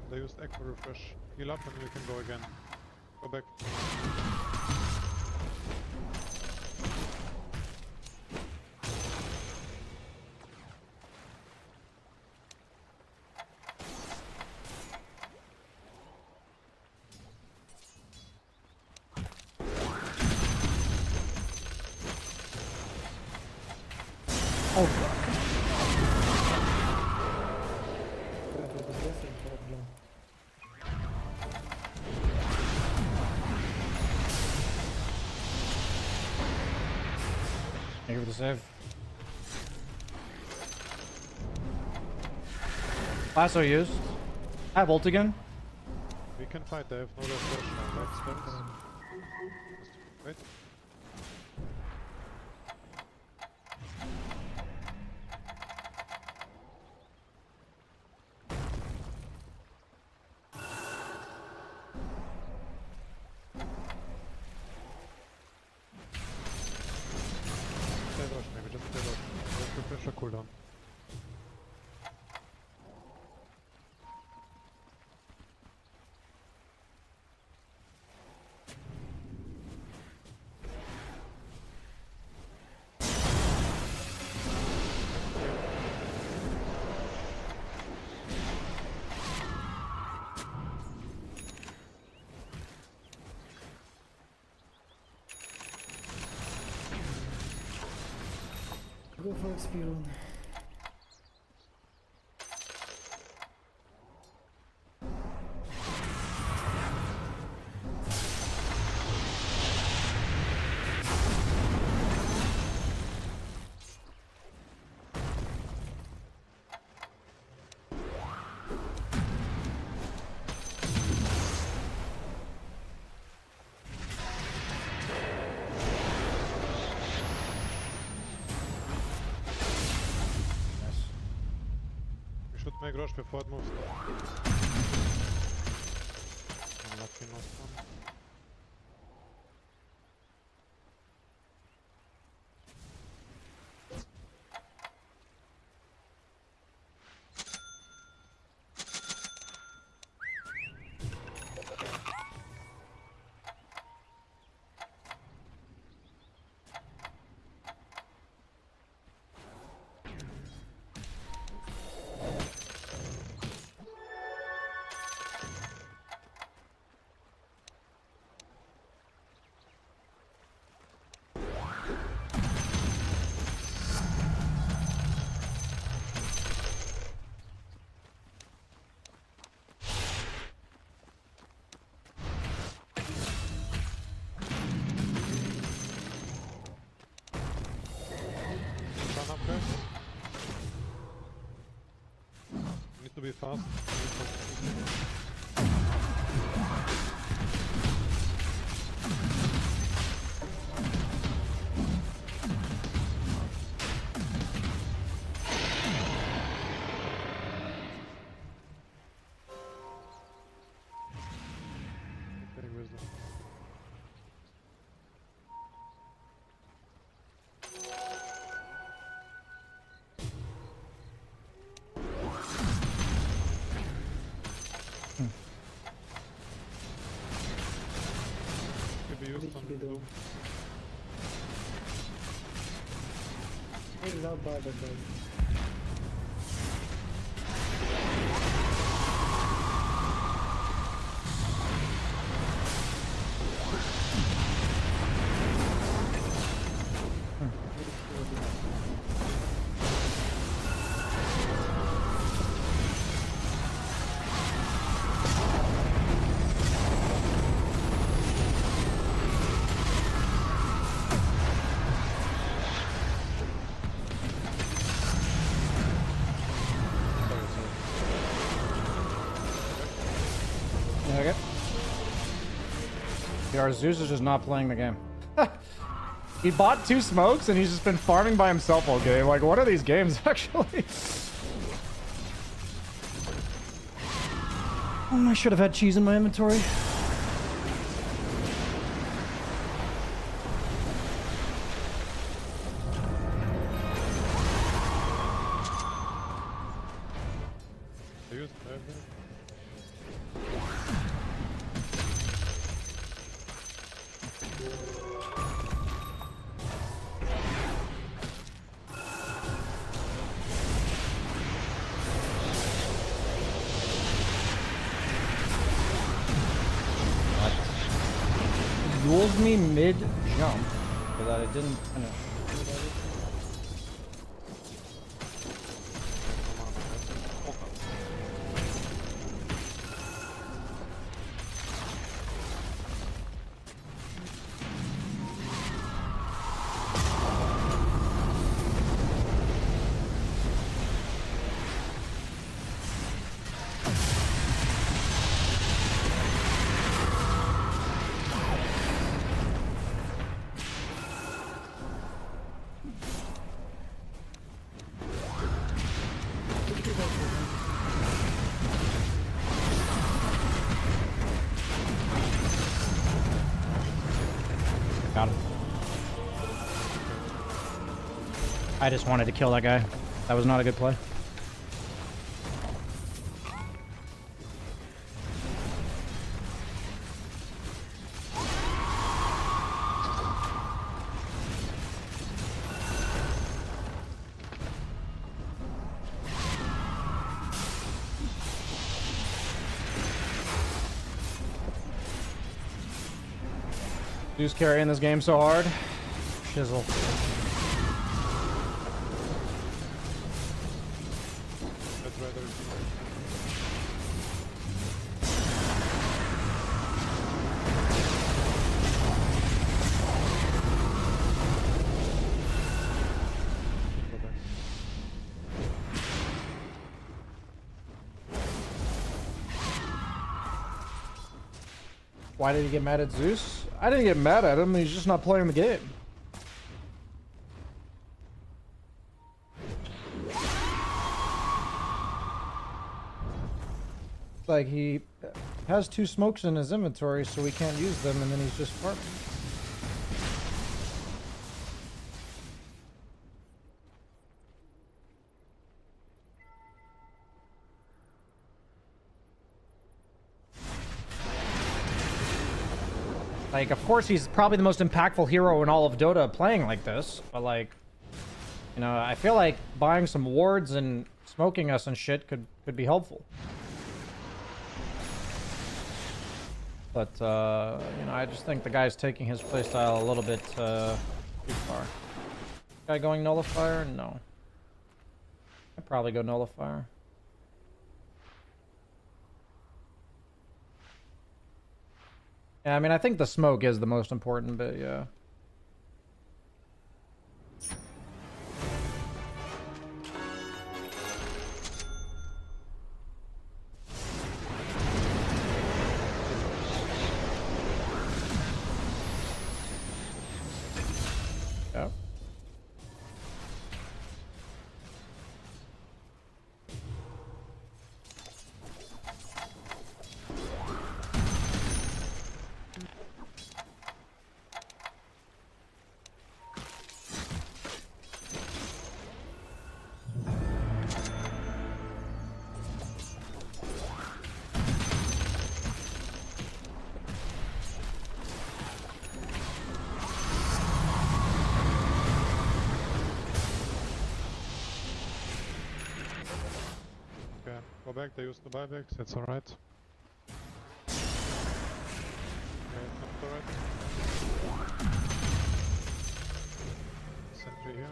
They used echo refresh. Heal up and we can go again. Go back. Thank you for the save. Lasso used. I have ult again. We can fight. They have no refresh now. Let's focus. Wait. Maybe just stay rush. Let's refresh a cooldown. go for XP rune. We should make rush before it moves. Unlucky not one. Run up guys. Need to be fast. Take wisdom. Could be used on Could be blue. He's out by the guys. Yeah, okay. Yeah, our Zeus is just not playing the game. He bought 2 smokes and he's just been farming by himself all game. Like, what are these games actually? Oh, I should have had cheese in my inventory. I used everything. Duels me mid jump so that it didn't finish. Got him. I just wanted to kill that guy. That was not a good play. Who's carrying this game so hard? Shizzle. Why did he get mad at Zeus? I didn't get mad at him. He's just not playing the game. Like he has 2 smokes in his inventory, so we can't use them, and then he's just farming. Like, of course, he's probably the most impactful hero in all of Dota playing like this, but like, you know, I feel like buying some wards and smoking us and shit could be helpful. But, you know, I just think the guy's taking his playstyle a little bit too far. Guy going nullifier? No. I'd probably go nullifier. Yeah, I mean, I think the smoke is the most important bit, yeah. Yep. Okay, go back, they used the buybacks, that's alright. Okay, come turret. Sentry here.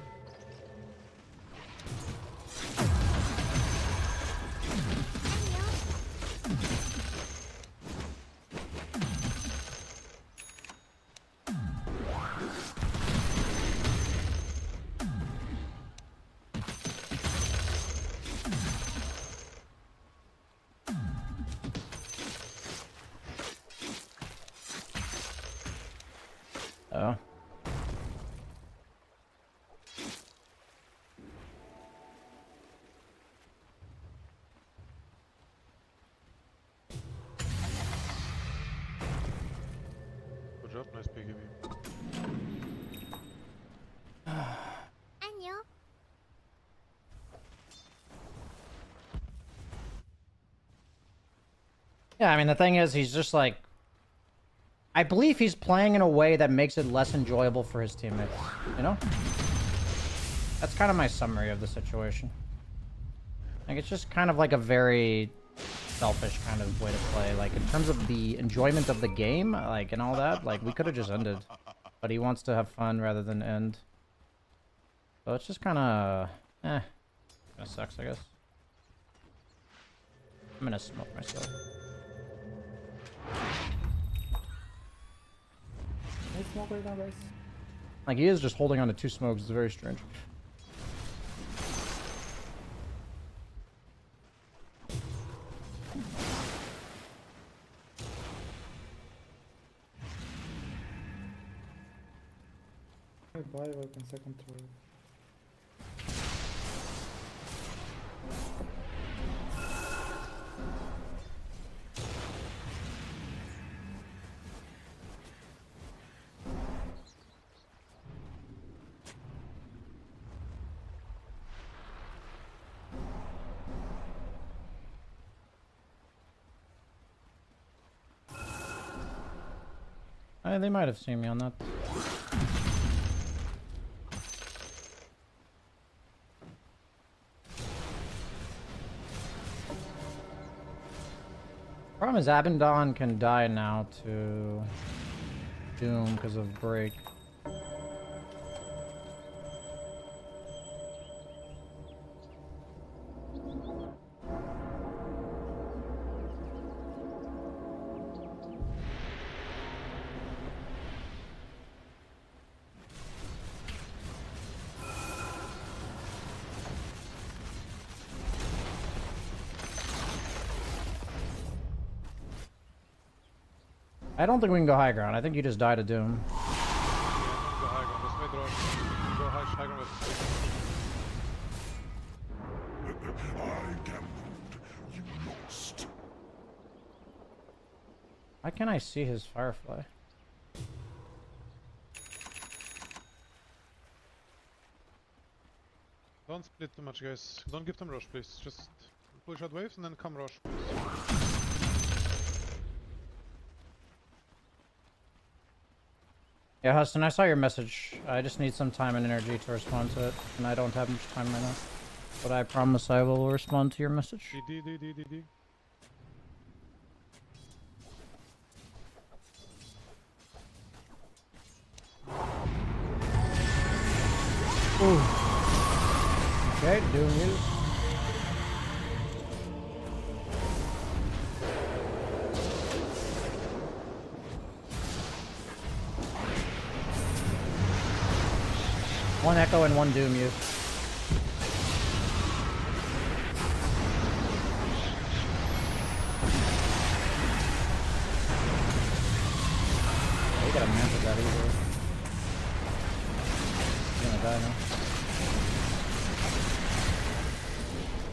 Oh. Good job, nice PGB. Yeah, I mean, the thing is, he's just like... I believe he's playing in a way that makes it less enjoyable for his teammates, you know? That's kind of my summary of the situation. Like, it's just kind of like a very selfish kind of way to play. Like, in terms of the enjoyment of the game, like, and all that, like, we could have just ended. But he wants to have fun rather than end. So it's just kind of... Kind of sucks, I guess. I'm gonna smoke myself. Nice smoke right now, guys. Like, he is just holding on to 2 smokes. It's very strange. I buy weapon second turret. They might have seen me on that. Problem is, Abendon can die now to Doom because of break. I don't think we can go high ground. I think you just die to Doom. Yeah, I'm gonna go high ground. Just mid rush. Go high ground with I gambled. You lost. Why can't I see his Firefly? Don't split too much, guys. Don't give them rush, please. Just push out waves and then come rush. Yeah, Huston, I saw your message. I just need some time and energy to respond to it, and I don't have much time right now. But I promise I will respond to your message. D. Ooh. Okay, Doom use. One Echo and one Doom use. Oh, you got a map of that easily. He's gonna die now.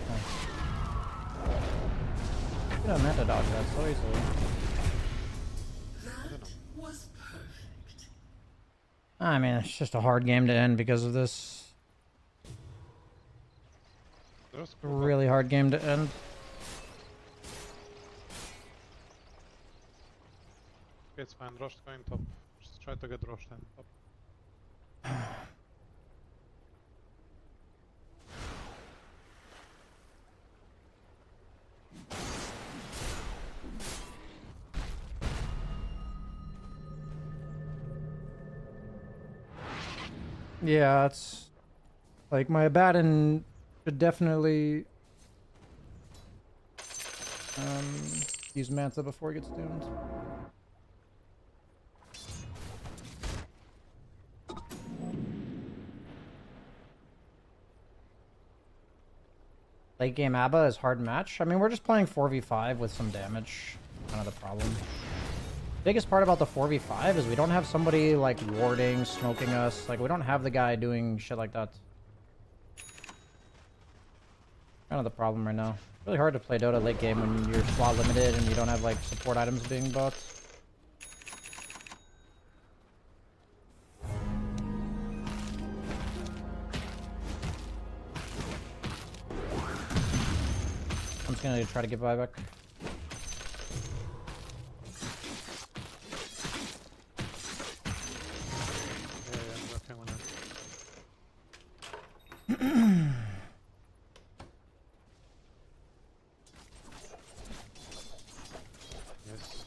Oh. You got a meta dodge that so easily. I mean, it's just a hard game to end because of this. Just A really hard game to end. It's fine. Rush going top. Just try to get rushed in top. Yeah, it's like my Abaddon should definitely use Manta before he gets doomed. Late game ABBA is hard match. I mean, we're just playing 4v5 with some damage. Kind of the problem. Biggest part about the 4v5 is we don't have somebody like warding, smoking us. Like we don't have the guy doing shit like that. Kind of the problem right now. Really hard to play Dota late game when you're slot limited and you don't have like support items being bought. I'm just gonna try to get buyback. Yes.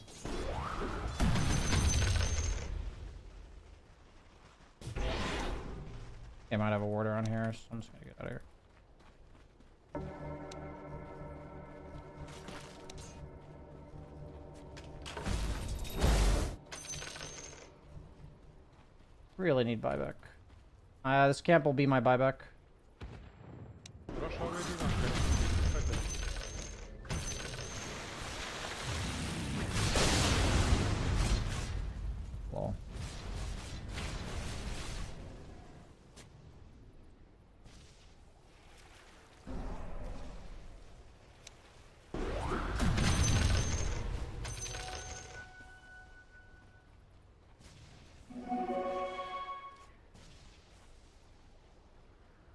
I might have a warder on here, so I'm just gonna get out of here. Really need buyback. This camp will be my buyback. Rush already? Okay. Right there. Lol.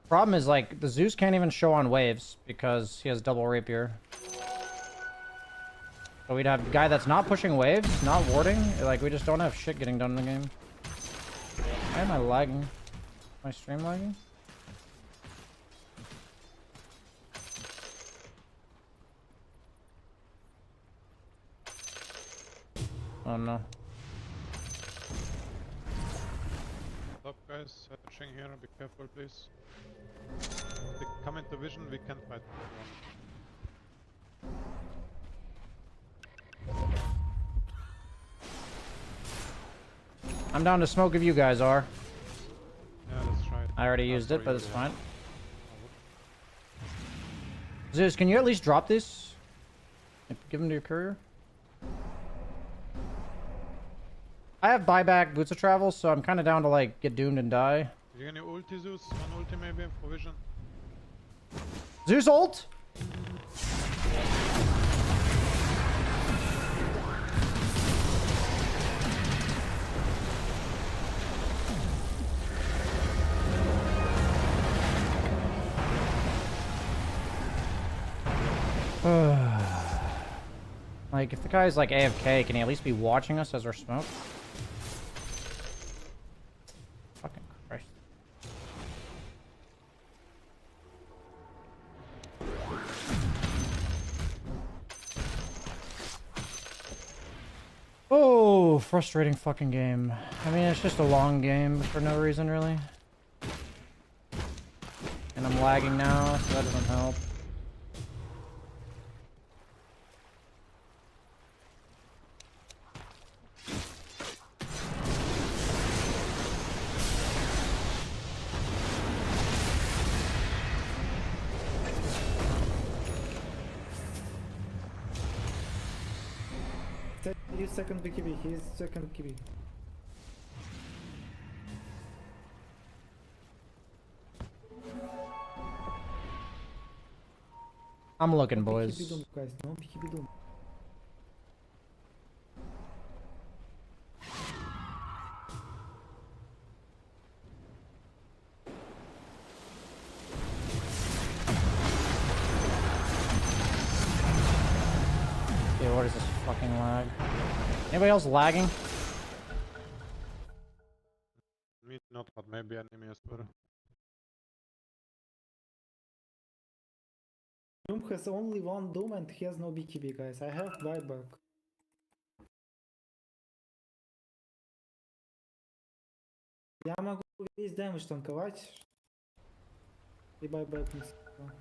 Problem is, like, the Zeus can't even show on waves because he has double rapier. So we'd have a guy that's not pushing waves, not warding. Like, we just don't have shit getting done in the game. Why am I lagging? Am I stream lagging? Oh no. Stop, guys. Searching here. Be careful, please. They come into vision. We can't fight. I'm down to smoke if you guys are. Yeah, let's try it. I already used it, but it's fine. Zeus, can you at least drop this? Like, give him to your courier? I have buyback boots of travel, so I'm kind of down to like get doomed and die. You can ulti Zeus, one ulti maybe for vision. Zeus ult. Like, if the guy's like AFK, can he at least be watching us as we're smoke? Fucking Christ. Oh, frustrating fucking game. I mean, it's just a long game for no reason, really. And I'm lagging now, so that doesn't help. He's second BKB, he's second BKB. I'm looking, BKB boys. doom, guys, no BKB doom. Dude, what is this fucking lag? Anybody else lagging? Me not, but maybe enemy as well. Doom has only one doom and he has no BKB, guys. I have buyback. Я могу весь дэмэдж танковать. И байбэк не съебал.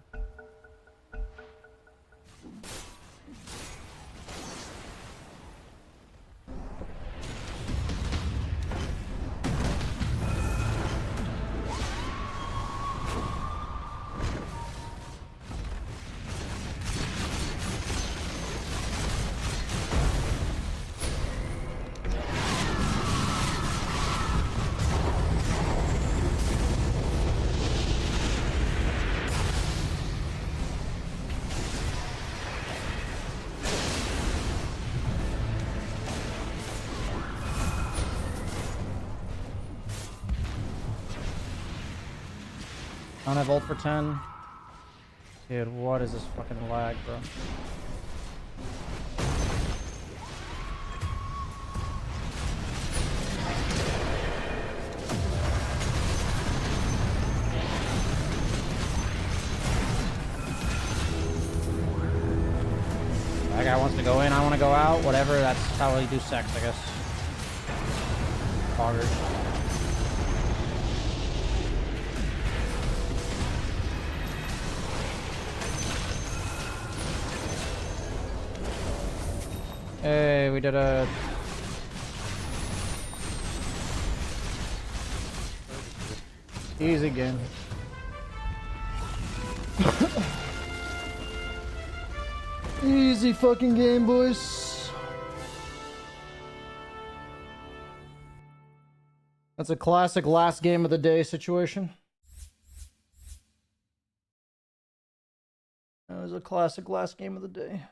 I don't have ult for 10. Dude, what is this fucking lag, bro? That guy wants to go in, I want to go out. Whatever, that's how we do sex, I guess. Poggers. Hey, we did a... easy game. Easy fucking game, boys. That's a classic last game of the day situation. That was a classic last game of the day.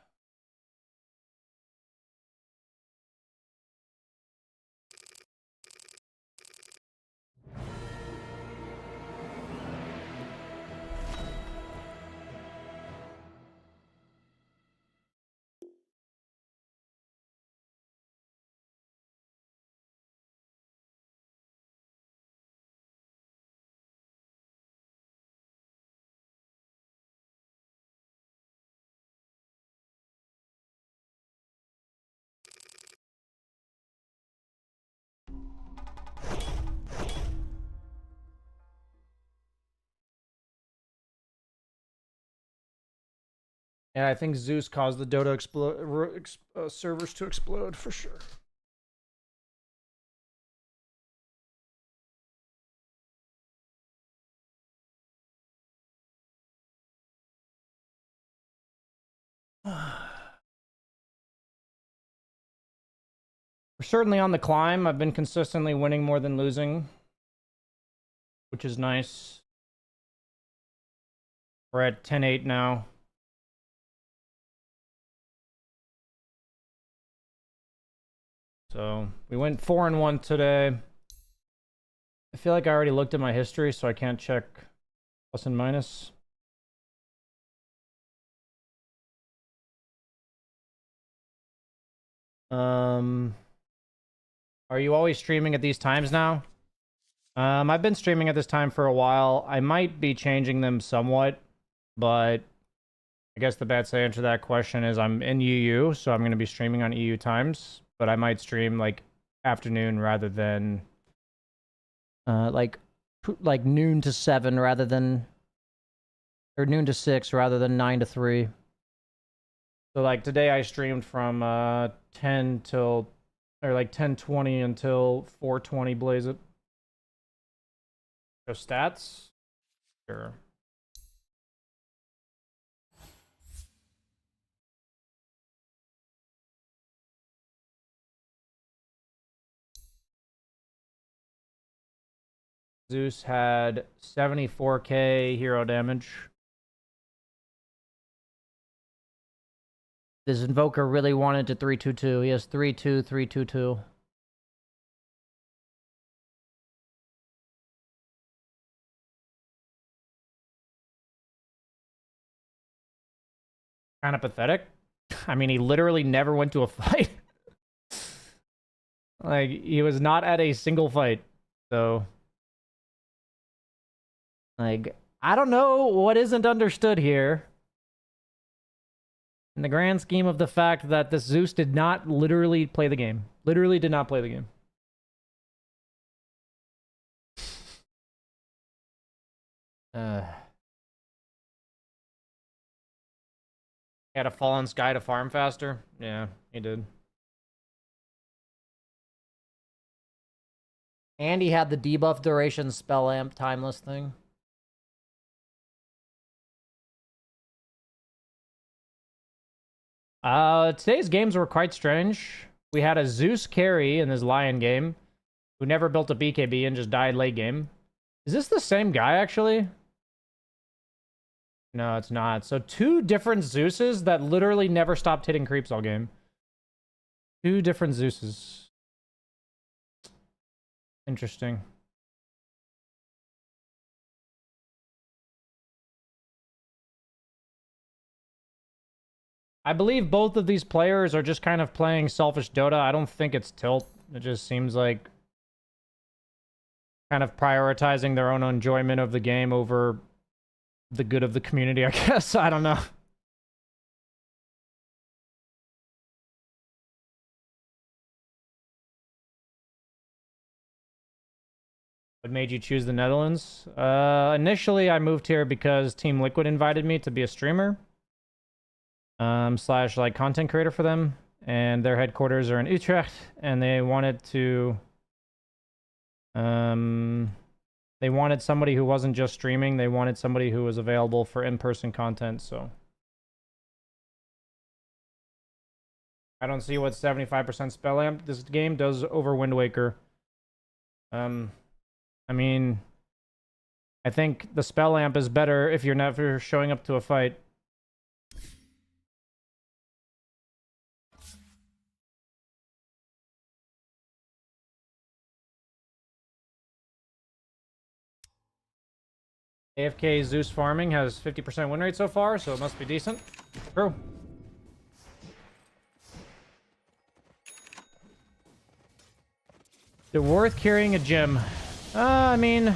Yeah, I think Zeus caused the Dota servers to explode for sure. We're certainly on the climb. I've been consistently winning more than losing, which is nice. We're at 10-8 now. So we went 4-1 today. I feel like I already looked at my history, so I can't check plus and minus. Are you always streaming at these times now? I've been streaming at this time for a while. I might be changing them somewhat, but I guess the best answer to that question is I'm in EU, so I'm going to be streaming on EU times, but I might stream like afternoon rather than like noon to 7 rather than, or noon to 6 rather than 9 to 3. So like today I streamed from 10 till, or like 10:20 until 4:20 blaze it. So stats? Sure. Zeus had 74k hero damage. This Invoker really wanted to 3-2-2. He has 3-2, 3-2-2. Kind of pathetic. I mean, he literally never went to a fight. Like, he was not at a single fight. So, like, I don't know what isn't understood here. In the grand scheme of the fact that this Zeus did not literally play the game. Literally did not play the game. He had a fallen sky to farm faster? Yeah, he did. And he had the debuff duration spell amp timeless thing. Today's games were quite strange. We had a Zeus carry in his Lion game, who never built a BKB and just died late game. Is this the same guy, actually? No, it's not. So 2 different Zeuses that literally never stopped hitting creeps all game. 2 different Zeuses. Interesting. I believe both of these players are just kind of playing selfish Dota. I don't think it's tilt. It just seems like kind of prioritizing their own enjoyment of the game over the good of the community, I guess. I don't know. What made you choose the Netherlands? Initially, I moved here because Team Liquid invited me to be a streamer. Slash like content creator for them, and their headquarters are in Utrecht, and they wanted to they wanted somebody who wasn't just streaming, they wanted somebody who was available for in-person content. So I don't see what 75% spell amp this game does over Wind Waker. I mean, I think the spell amp is better if you're never showing up to a fight. AFK Zeus farming has 50% win rate so far, so it must be decent. True. Is it worth carrying a gym? I mean,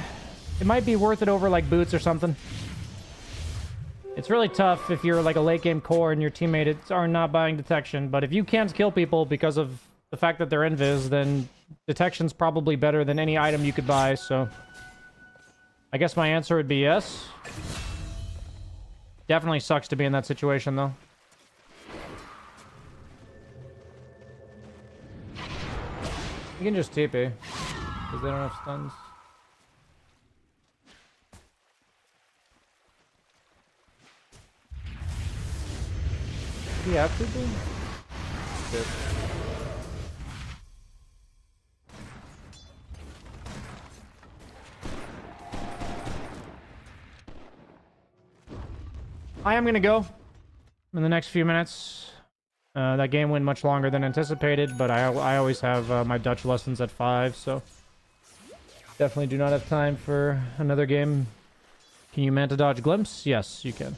it might be worth it over like boots or something. It's really tough if you're like a late game core and your teammates are not buying detection, but if you can't kill people because of the fact that they're invis, then detection's probably better than any item you could buy, so I guess my answer would be yes. Definitely sucks to be in that situation, though. You can just TP, because they don't have stuns. Do you have to do? Shit. I am gonna go in the next few minutes. That game went much longer than anticipated, but I always have my Dutch lessons at 5, so definitely do not have time for another game. Can you manta dodge glimpse? Yes, you can.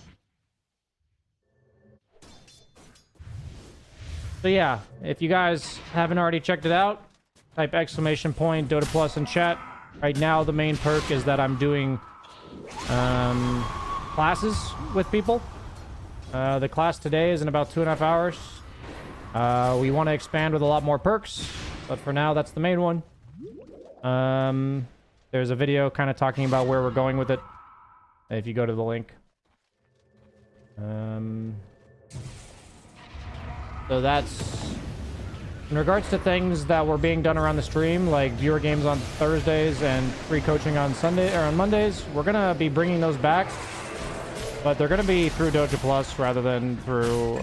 So yeah, if you guys haven't already checked it out, type exclamation point Dota Plus in chat. Right now, the main perk is that I'm doing classes with people. The class today is in about 2.5 hours. We want to expand with a lot more perks, but for now, that's the main one. There's a video kind of talking about where we're going with it, if you go to the link. So that's... In regards to things that were being done around the stream, like viewer games on Thursdays and free coaching on Sunday or on Mondays, we're gonna be bringing those back, but they're gonna be through Dojo Plus rather than through,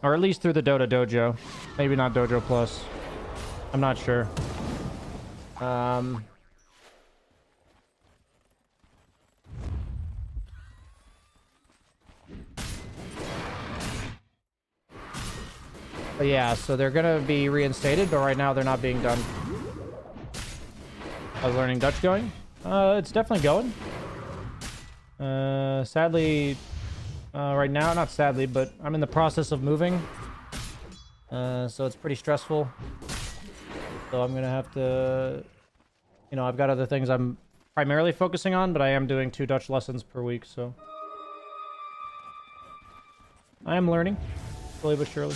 or at least through the Dota Dojo. Maybe not Dojo Plus. I'm not sure. But yeah, so they're gonna be reinstated, but right now they're not being done. How's learning Dutch going? It's definitely going. Sadly, right now, not sadly, but I'm in the process of moving. So it's pretty stressful. So I'm gonna have to, you know, I've got other things I'm primarily focusing on, but I am doing 2 Dutch lessons per week, so. I am learning, slowly but surely.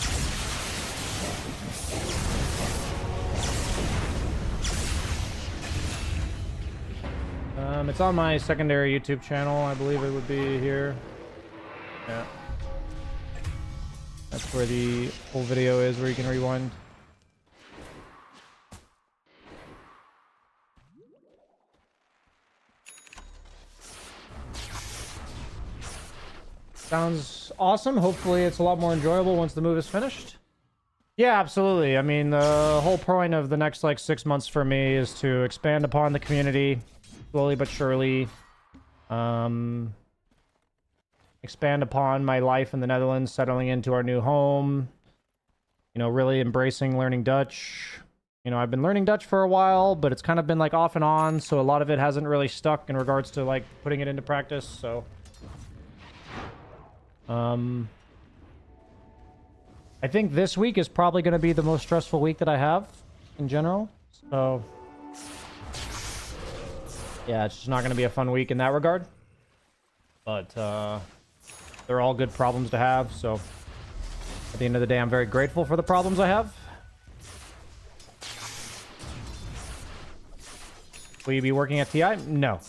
It's on my secondary YouTube channel. I believe it would be here. Yeah. That's where the full video is, where you can rewind. Sounds awesome. Hopefully it's a lot more enjoyable once the move is finished. Yeah, absolutely. I mean, the whole point of the next, like, 6 months for me is to expand upon the community. Slowly but surely, expand upon my life in the Netherlands, settling into our new home, you know, really embracing learning Dutch. You know, I've been learning Dutch for a while, but it's kind of been like off and on, so a lot of it hasn't really stuck in regards to like putting it into practice, so I think this week is probably going to be the most stressful week that I have in general, so yeah, it's just not going to be a fun week in that regard. But they're all good problems to have, so at the end of the day, I'm very grateful for the problems I have. Will you be working at TI? No.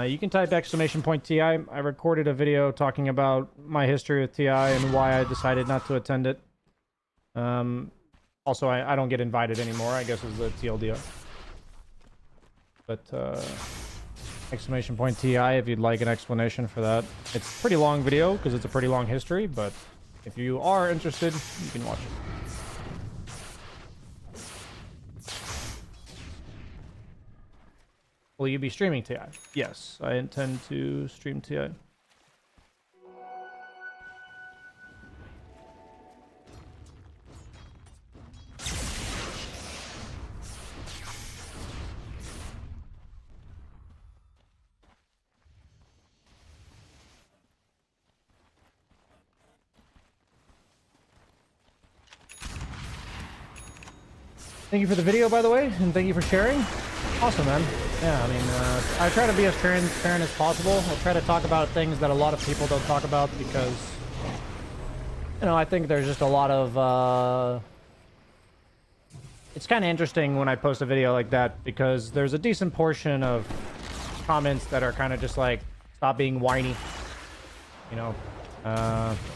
You can type exclamation point TI. I recorded a video talking about my history with TI and why I decided not to attend it. Also, I don't get invited anymore, I guess is the TLDR. But exclamation point TI if you'd like an explanation for that. It's a pretty long video because it's a pretty long history, but if you are interested, you can watch it. Will you be streaming TI? Yes, I intend to stream TI. Thank you for the video, by the way, and thank you for sharing. Awesome, man. Yeah, I mean, I try to be as transparent as possible. I try to talk about things that a lot of people don't talk about because, you know, I think there's just a lot of, it's kind of interesting when I post a video like that because there's a decent portion of comments that are kind of just like, stop being whiny, you know,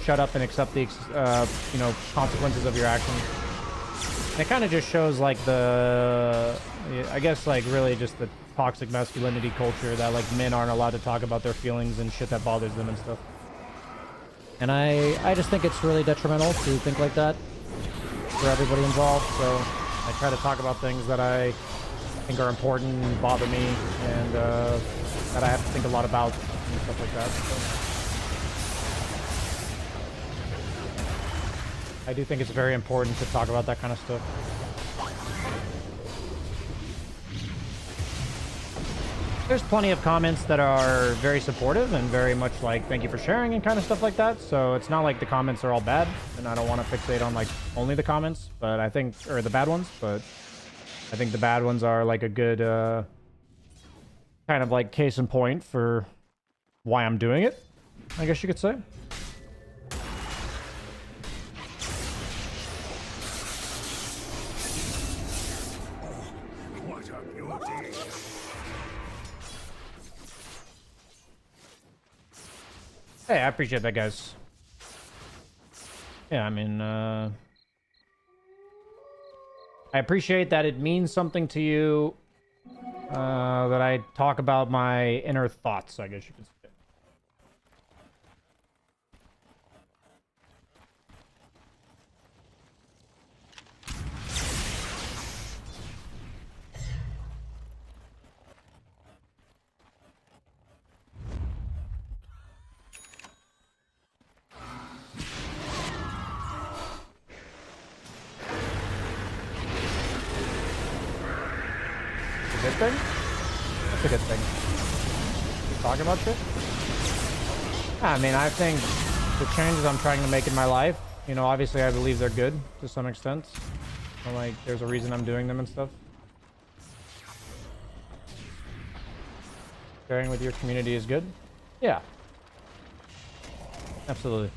shut up and accept the, you know, consequences of your actions. It kind of just shows like the, I guess like really just the toxic masculinity culture that like men aren't allowed to talk about their feelings and shit that bothers them and stuff. And I just think it's really detrimental to think like that for everybody involved. So I try to talk about things that I think are important and bother me and that I have to think a lot about and stuff like that. So. I do think it's very important to talk about that kind of stuff. There's plenty of comments that are very supportive and very much like, thank you for sharing and kind of stuff like that. So it's not like the comments are all bad, and I don't want to fixate on like only the comments, but I think, or the bad ones, but I think the bad ones are like a good kind of like case in point for why I'm doing it, I guess you could say. What a beauty! Hey, I appreciate that, guys. Yeah, I mean, I appreciate that it means something to you, that I talk about my inner thoughts, I guess you could say. A good thing? That's a good thing. You talking about shit? I mean, I think the changes I'm trying to make in my life, you know, obviously I believe they're good to some extent. So, like, there's a reason I'm doing them and stuff. Sharing with your community is good? Yeah. Absolutely.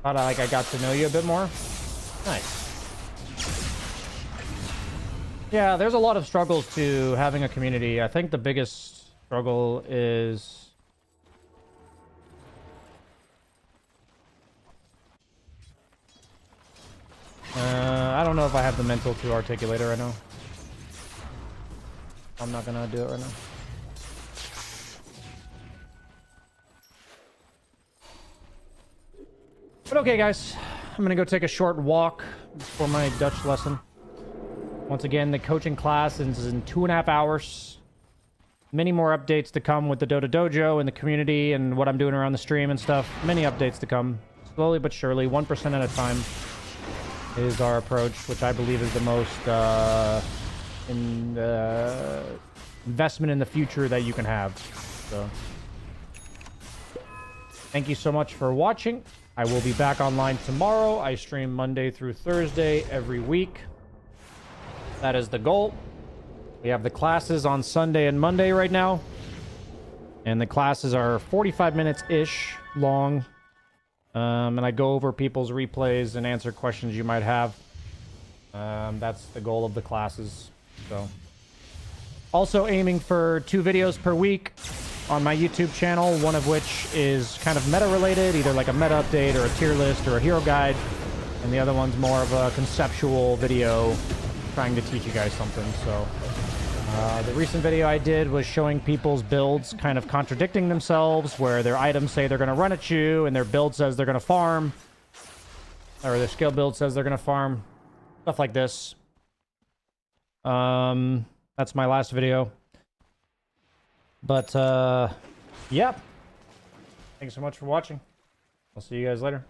Thought I got to know you a bit more. Nice. Yeah, there's a lot of struggles to having a community. I think the biggest struggle is I don't know if I have the mental to articulate it right now. I'm not gonna do it right now. But okay, guys, I'm gonna go take a short walk for my Dutch lesson. Once again, the coaching class is in 2.5 hours. Many more updates to come with the Dota Dojo and the community and what I'm doing around the stream and stuff. Many updates to come. Slowly but surely, 1% at a time is our approach, which I believe is the most investment in the future that you can have. So, thank you so much for watching. I will be back online tomorrow. I stream Monday through Thursday every week. That is the goal. We have the classes on Sunday and Monday right now. And the classes are 45 minutes-ish long. And I go over people's replays and answer questions you might have. That's the goal of the classes. So, also aiming for 2 videos per week on my YouTube channel, one of which is kind of meta-related, either like a meta update or a tier list or a hero guide, and the other one's more of a conceptual video trying to teach you guys something. So the recent video I did was showing people's builds kind of contradicting themselves, where their items say they're going to run at you and their build says they're going to farm, or their skill build says they're going to farm, stuff like this. That's my last video. But, yeah. Thanks so much for watching. I'll see you guys later.